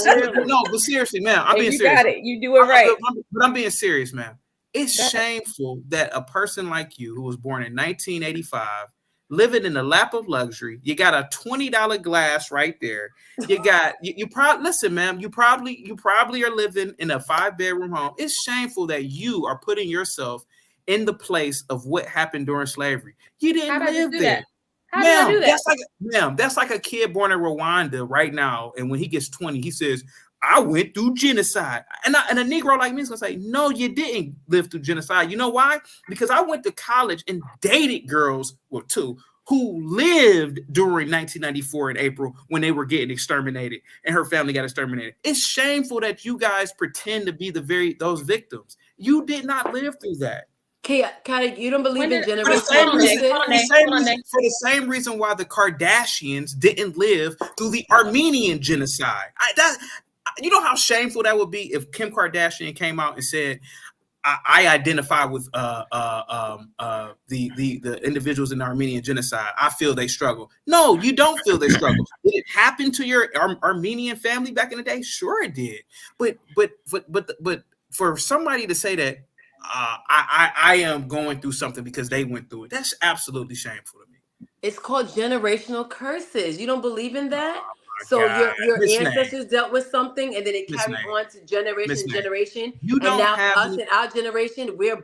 seriously, man, I'm being serious. You got it. You do it right. But I'm being serious, man. It's shameful that a person like you, who was born in 1985, living in the lap of luxury, you got a $20 glass right there. You got you probably listen, man. You probably are living in a 5-bedroom home. It's shameful that you are putting yourself in the place of what happened during slavery. You didn't live there. How did I do that? That's like a kid born in Rwanda right now, and when he gets 20, he says, I went through genocide. And a Negro like me is gonna say, no, you didn't live through genocide. You know why? Because I went to college and dated girls, well, two, who lived during 1994 in April when they were getting exterminated and her family got exterminated. It's shameful that you guys pretend to be those victims. You did not live through that. Kaya, you don't believe in generational for the same reason why the Kardashians didn't live through the Armenian genocide. You know how shameful that would be if Kim Kardashian came out and said, I identify with the individuals in the Armenian genocide. I feel they struggle. No, you don't feel they struggle. Did it happen to your Armenian family back in the day? Sure, it did. But for somebody to say that I am going through something because they went through it, that's absolutely shameful to me. It's called generational curses. You don't believe in that? So your ancestors dealt with something, and then it carried on to generation to generation. And now us in our generation, we're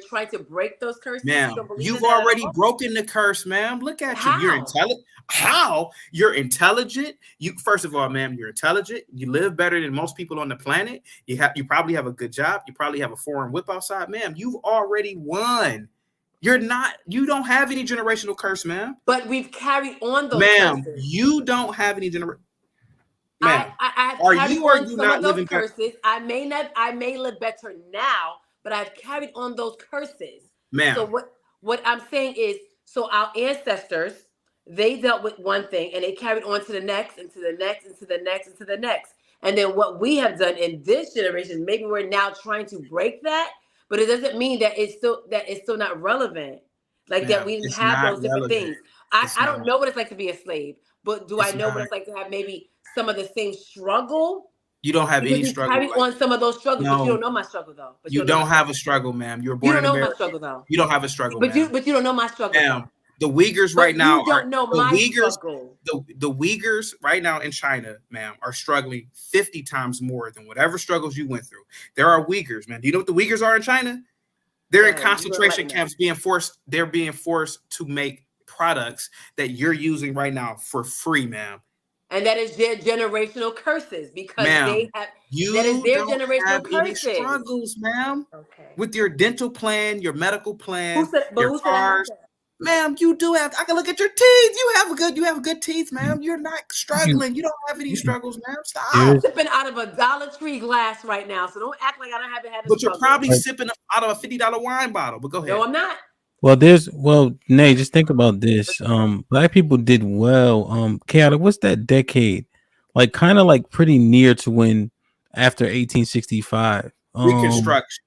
trying to break those curses. Ma'am, you've already broken the curse, ma'am. Look at you. You're intelligent. How? You're intelligent. First of all, ma'am, you're intelligent. You live better than most people on the planet. You probably have a good job. You probably have a foreign whip outside, ma'am. You've already won. You don't have any generational curse, ma'am. But we've carried on those curses. You don't have any generational. I are you or you not living curses? I may live better now, but I've carried on those curses. Ma'am. So what I'm saying is, so our ancestors, they dealt with one thing and they carried on to the next and to the next and to the next and to the next. And then what we have done in this generation, maybe we're now trying to break that, but it doesn't mean that it's still not relevant. Like that we didn't have those different things. I don't know what it's like to be a slave, but do I know what it's like to have maybe some of the same struggle? You don't have any struggle. Carry on some of those struggles, but you don't know my struggle though. But you don't have a struggle, ma'am. You were born in America. You don't know my struggle though. You don't have a struggle, but you don't know my struggle, ma'am. The Uyghurs right now the Uyghurs right now in China, ma'am, are struggling 50 times more than whatever struggles you went through. There are Uyghurs, man. Do you know what the Uyghurs are in China? They're in concentration camps they're being forced to make products that you're using right now for free, ma'am. And that is their generational curses because they have that is their generational curses. Any struggles, ma'am. Okay. With your dental plan, your medical plan, who cars. Ma'am, you do have. I can look at your teeth. You have good teeth, ma'am. You're not struggling. You don't have any struggles, ma'am. Stop. I'm sipping out of a Dollar Tree glass right now, so don't act like I haven't had. But you're probably sipping out of a $50 wine bottle. But go ahead. No, I'm not. Nay, just think about this. Black people did well. Chaotic, what's that decade? Like kind of like pretty near to when after 1865. Reconstruction.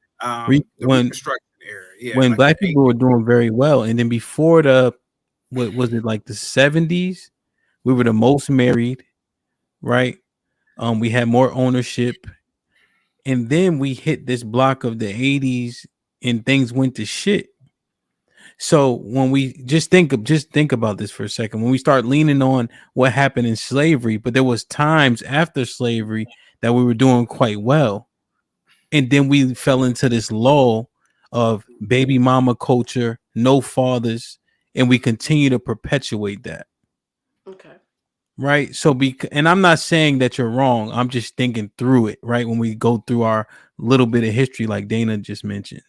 Reconstruction era. Yeah, when black people were doing very well. And then before what was it, like the 70s? We were the most married, right? We had more ownership. And then we hit this block of the 80s and things went to shit. So when we just think about this for a second, when we start leaning on what happened in slavery, but there was times after slavery that we were doing quite well. And then we fell into this lull of baby mama culture, no fathers, and we continue to perpetuate that. Okay. Right. So and I'm not saying that you're wrong. I'm just thinking through it, right? When we go through our little bit of history, like Dana just mentioned.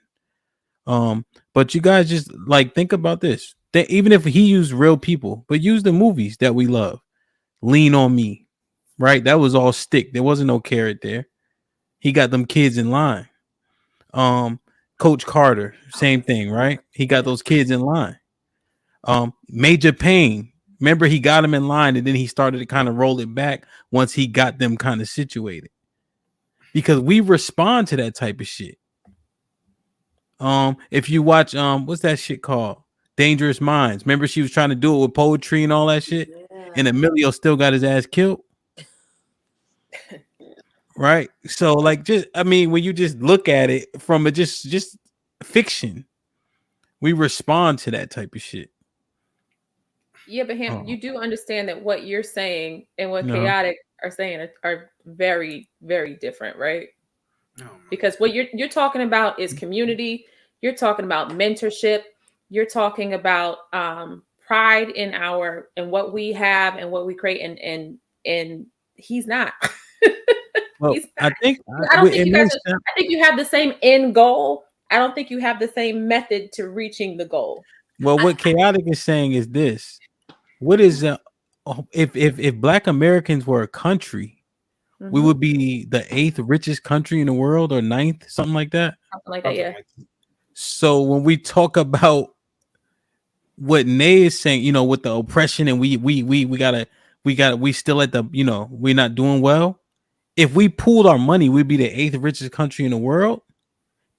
But you guys just like think about this. That even if he used real people, but use the movies that we love. Lean on Me, right? That was all stick. There wasn't no carrot there. He got them kids in line. Coach Carter, same thing, right? He got those kids in line. Major Payne, Remember, he got him in line, and then he started to kind of roll it back once he got them kind of situated. Because we respond to that type of shit. If you watch what's that shit called? Dangerous Minds. Remember, she was trying to do it with poetry and all that shit, and Emilio still got his ass killed. Right? So, like, just when you just look at it from a just fiction, we respond to that type of shit. Yeah, but you do understand that what you're saying and what No. chaotic are saying are very, very different, right? Because what you're talking about is community. You're talking about mentorship. You're talking about pride in what we have and what we create. And he's not. Well, He's not. I don't think you guys. I think you have the same end goal. I don't think you have the same method to reaching the goal. Well, what chaotic is saying is this: what is if Black Americans were a country? We would be the 8th richest country in the world, or 9th, something like that. Something like that, yeah. So when we talk about what Nay is saying, with the oppression, and we still at the, we're not doing well. If we pooled our money, we'd be the 8th richest country in the world.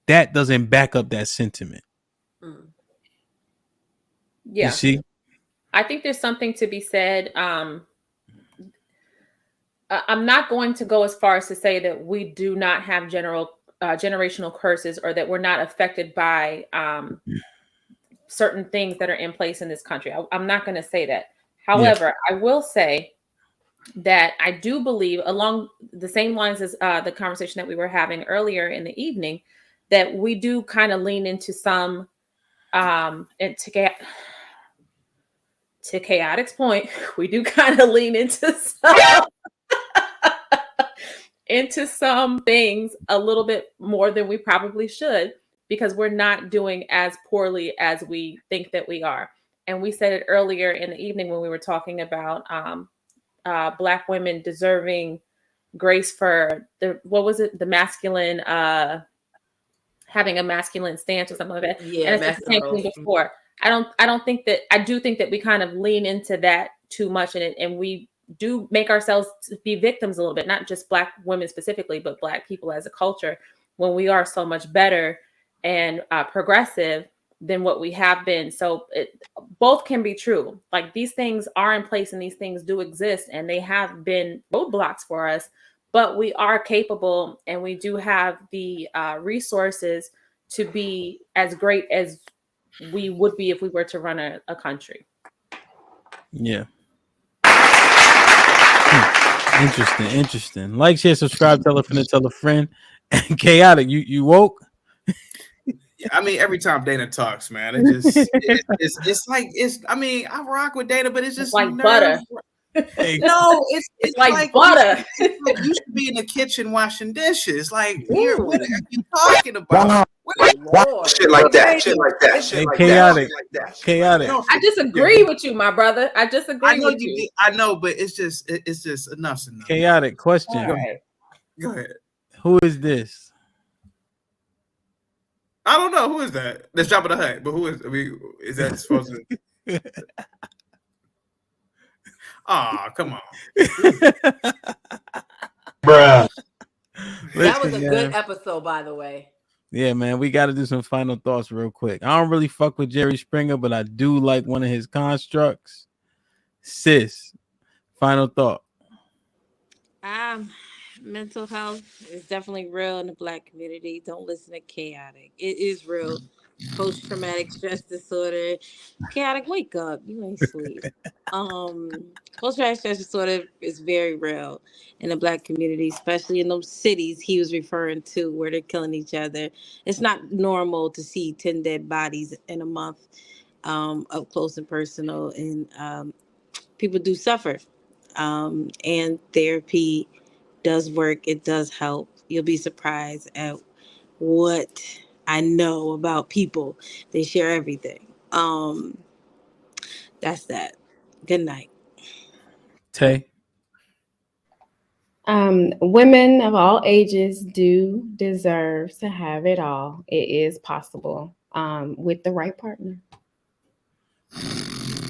That doesn't back up that sentiment. Yeah. You see? I think there's something to be said. I'm not going to go as far as to say that we do not have generational curses, or that we're not affected by certain things that are in place in this country. I'm not going to say that. However, I will say that I do believe, along the same lines as the conversation that we were having earlier in the evening, that we do kind of lean into some, to Chaotic's point, we do kind of lean into some things a little bit more than we probably should, because we're not doing as poorly as we think that we are. And we said it earlier in the evening when we were talking about Black women deserving grace for the masculine, having a masculine stance or something like that. Yeah, and it's the same thing before. I do think that we kind of lean into that too much, and we do make ourselves be victims a little bit, not just Black women specifically, but Black people as a culture, when we are so much better and progressive than what we have been. So both can be true. Like, these things are in place and these things do exist, and they have been roadblocks for us, but we are capable, and we do have the resources to be as great as we would be if we were to run a country. Yeah. Interesting. Like, share, subscribe, tell a friend. And Chaotic, you woke? I mean, every time Dana talks, man, it's like I rock with Dana, but it's just like butter. No, it's like butter. It's like you should be in the kitchen washing dishes. Like, what are you talking about? Shit like that. Chaotic. No, I disagree with you, my brother. I disagree. I know with you. I know, but it's just enough's enough. Chaotic question. Go ahead. Who is this? I don't know. Who is that? That's Jabba the Hutt. But who is? Is that supposed to? Oh, come on. Bruh. That was a good episode, by the way. Yeah, man, we got to do some final thoughts real quick. I don't really fuck with Jerry Springer, but I do like one of his constructs. Sis, final thought. Mental health is definitely real in the Black community. Don't listen to Chaotic. It is real. Post-traumatic stress disorder. Chaotic, wake up. You ain't sleep. Post-traumatic stress disorder is very real in the Black community, especially in those cities he was referring to where they're killing each other. It's not normal to see 10 dead bodies in a month, up close and personal, and people do suffer. And therapy does work. It does help. You'll be surprised at what I know about people. They share everything. That's that. Good night. Tay. Women of all ages do deserve to have it all. It is possible, with the right partner.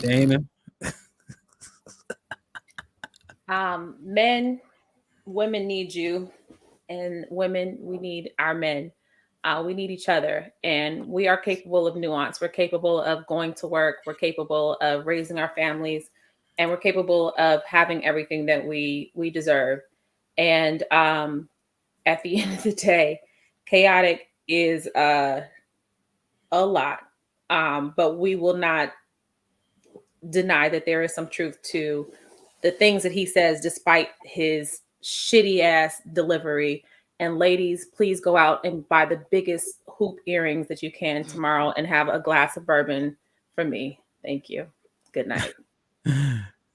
Dana. Men, women need you, and women, we need our men. We need each other, and we are capable of nuance. We're capable of going to work. We're capable of raising our families, and we're capable of having everything that we deserve. And at the end of the day, chaotic is a lot, but we will not deny that there is some truth to the things that he says, despite his shitty ass delivery. And ladies, please go out and buy the biggest hoop earrings that you can tomorrow and have a glass of bourbon for me. Thank you. Good night.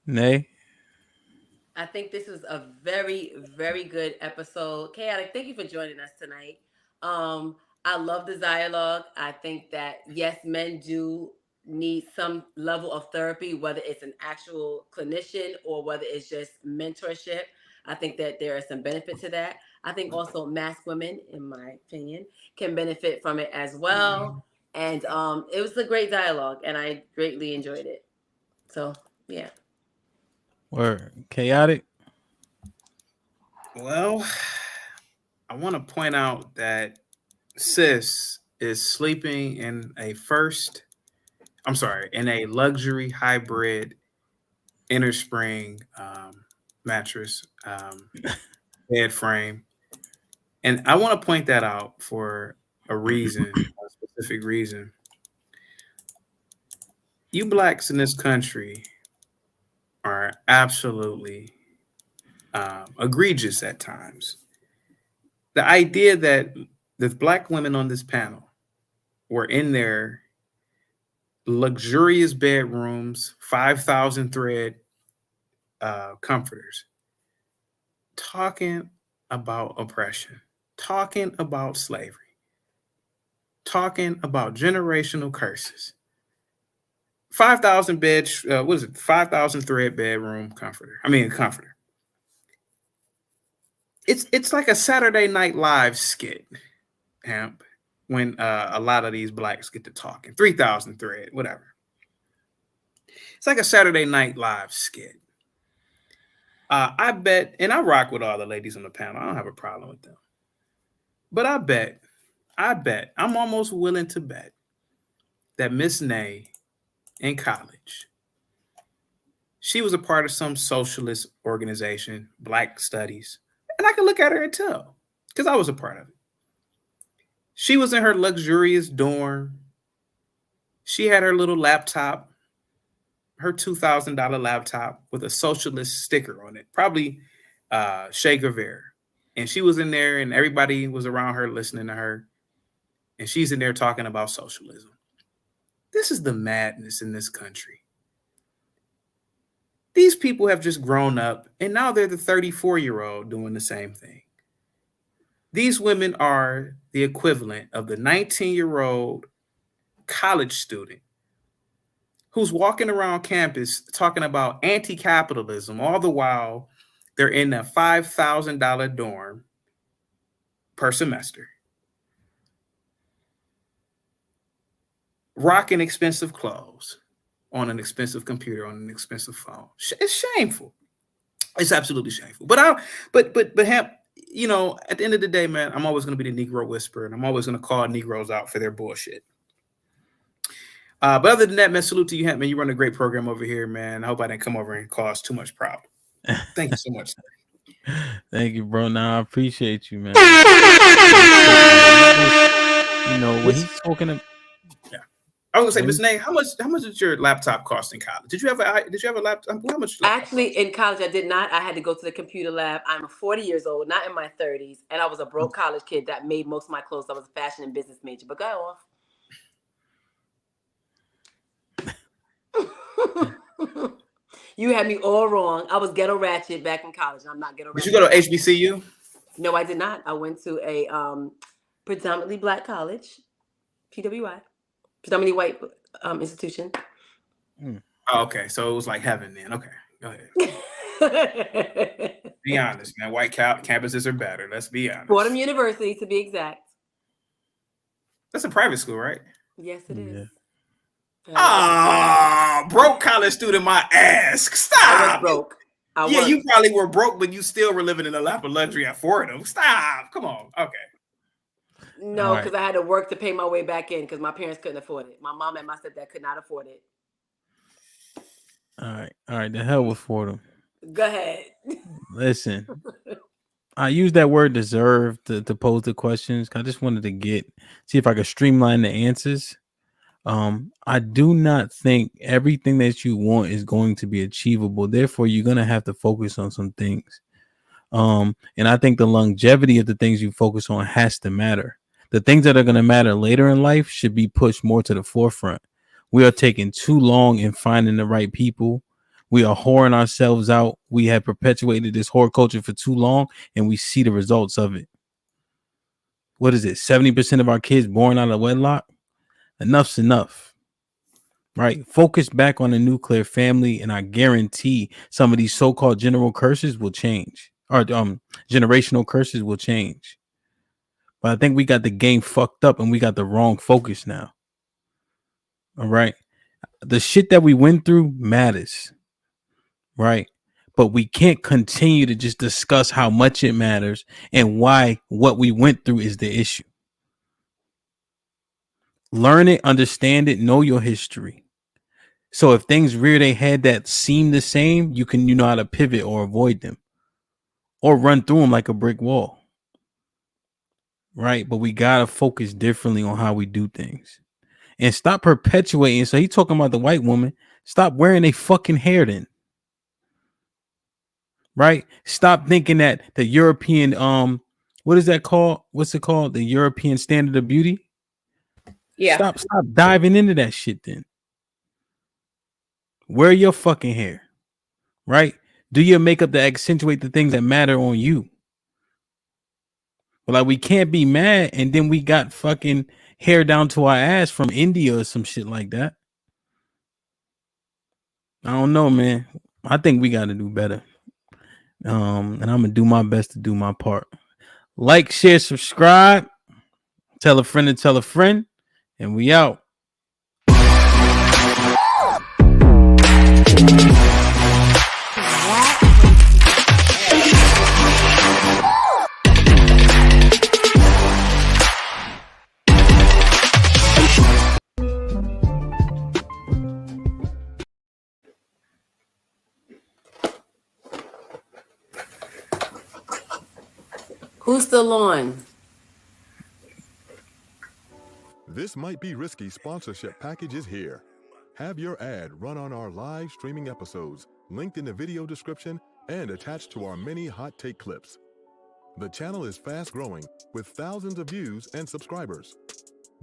Nay? I think this was a very, very good episode. Chaotic, thank you for joining us tonight. I love the dialogue. I think that, yes, men do need some level of therapy, whether it's an actual clinician or whether it's just mentorship. I think that there is some benefit to that. I think also masked women, in my opinion, can benefit from it as well. And it was a great dialogue, and I greatly enjoyed it. So, yeah. Word. Chaotic? Well, I want to point out that sis is sleeping in a luxury hybrid inner spring mattress bed frame. And I want to point that out for a reason, a specific reason. You blacks in this country are absolutely egregious at times. The idea that the black women on this panel were in their luxurious bedrooms, 5,000 thread comforters, talking about oppression, talking about slavery, talking about generational curses. 5,000 beds, 5,000 thread bedroom comforter. Comforter. It's like a Saturday Night Live skit, Hamp, when a lot of these blacks get to talking. 3,000 thread, whatever. It's like a Saturday Night Live skit. I bet, and I rock with all the ladies on the panel. I don't have a problem with them. But I bet, I'm almost willing to bet that Miss Nay in college, she was a part of some socialist organization, Black Studies. And I can look at her and tell, because I was a part of it. She was in her luxurious dorm. She had her little laptop, her $2,000 laptop with a socialist sticker on it, probably Che Guevara. And she was in there and everybody was around her listening to her. And she's in there talking about socialism. This is the madness in this country. These people have just grown up and now they're the 34-year-old doing the same thing. These women are the equivalent of the 19-year-old college student who's walking around campus talking about anti-capitalism, all the while they're in a $5,000 dorm per semester, rocking expensive clothes on an expensive computer, on an expensive phone. It's shameful. It's absolutely shameful. But Hamp, you know, at the end of the day, man, I'm always going to be the Negro Whisperer, and I'm always going to call Negroes out for their bullshit. But other than that, man, salute to you, Hamp, man. You run a great program over here, man. I hope I didn't come over and cause too much problem. Thank you so much. Thank you, bro. Now I appreciate you, man. You know, when he's talking to, I was gonna say, Miss Nay, how much did your laptop cost in college? Did you have a laptop? How much? Actually, in college, I did not. I had to go to the computer lab. I'm 40 years old, not in my 30s, and I was a broke college kid that made most of my clothes. I was a fashion and business major. But go off. You had me all wrong. I was ghetto ratchet back in college. I'm not ghetto ratchet. Did you go to HBCU? No, I did not. I went to a predominantly black college, PWI, predominantly white institution. Oh, okay, so it was like heaven then. Okay, go ahead. Be honest, man. White campuses are better. Let's be honest. Fordham University, to be exact. That's a private school, right? Yes, it is. Ah, broke college student, my ass. Stop. I was broke. Yeah, you probably were broke, but you still were living in a lap of luxury at Fordham. Stop. Come on. Okay. No, because I had to work to pay my way back in because my parents couldn't afford it. My mom and my stepdad could not afford it. All right. The hell with Fordham. Go ahead. Listen, I use that word deserve to pose the questions. I just wanted to see if I could streamline the answers. I do not think everything that you want is going to be achievable. Therefore, you're going to have to focus on some things. And I think the longevity of the things you focus on has to matter. The things that are going to matter later in life should be pushed more to the forefront. We are taking too long in finding the right people. We are whoring ourselves out. We have perpetuated this whore culture for too long, and we see the results of it. What is it? 70% of our kids born out of wedlock? Enough's enough. Right? Focus back on the nuclear family, and I guarantee some of these so-called general curses will change. Or generational curses will change. But I think we got the game fucked up and we got the wrong focus now. All right. The shit that we went through matters. Right. But we can't continue to just discuss how much it matters and why what we went through is the issue. Learn it, understand it, know your history. So if things rear their head that seem the same, you know how to pivot or avoid them or run through them like a brick wall. Right. But we got to focus differently on how we do things and stop perpetuating. So he's talking about the white woman. Stop wearing a fucking hair then. Right. Stop thinking that the European, what is that called? What's it called? The European standard of beauty. Yeah. Stop diving into that shit then. Wear your fucking hair. Right. Do your makeup to accentuate the things that matter on you. But like we can't be mad and then we got fucking hair down to our ass from India or some shit like that. I don't know, man. I think we got to do better. And I'm going to do my best to do my part. Like, share, subscribe. Tell a friend to tell a friend. And we out. Who's still on? This Might Be Risky sponsorship package is here. Have your ad run on our live streaming episodes, linked in the video description and attached to our many hot take clips. The channel is fast growing with thousands of views and subscribers.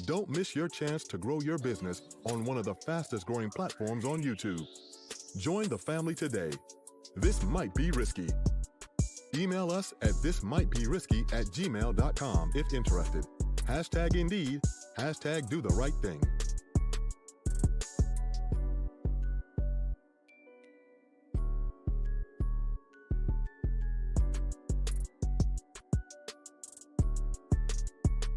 Don't miss your chance to grow your business on one of the fastest growing platforms on YouTube. Join the family today. This might be risky. Email us at thismightberisky@gmail.com if interested. #Indeed, #do the right thing.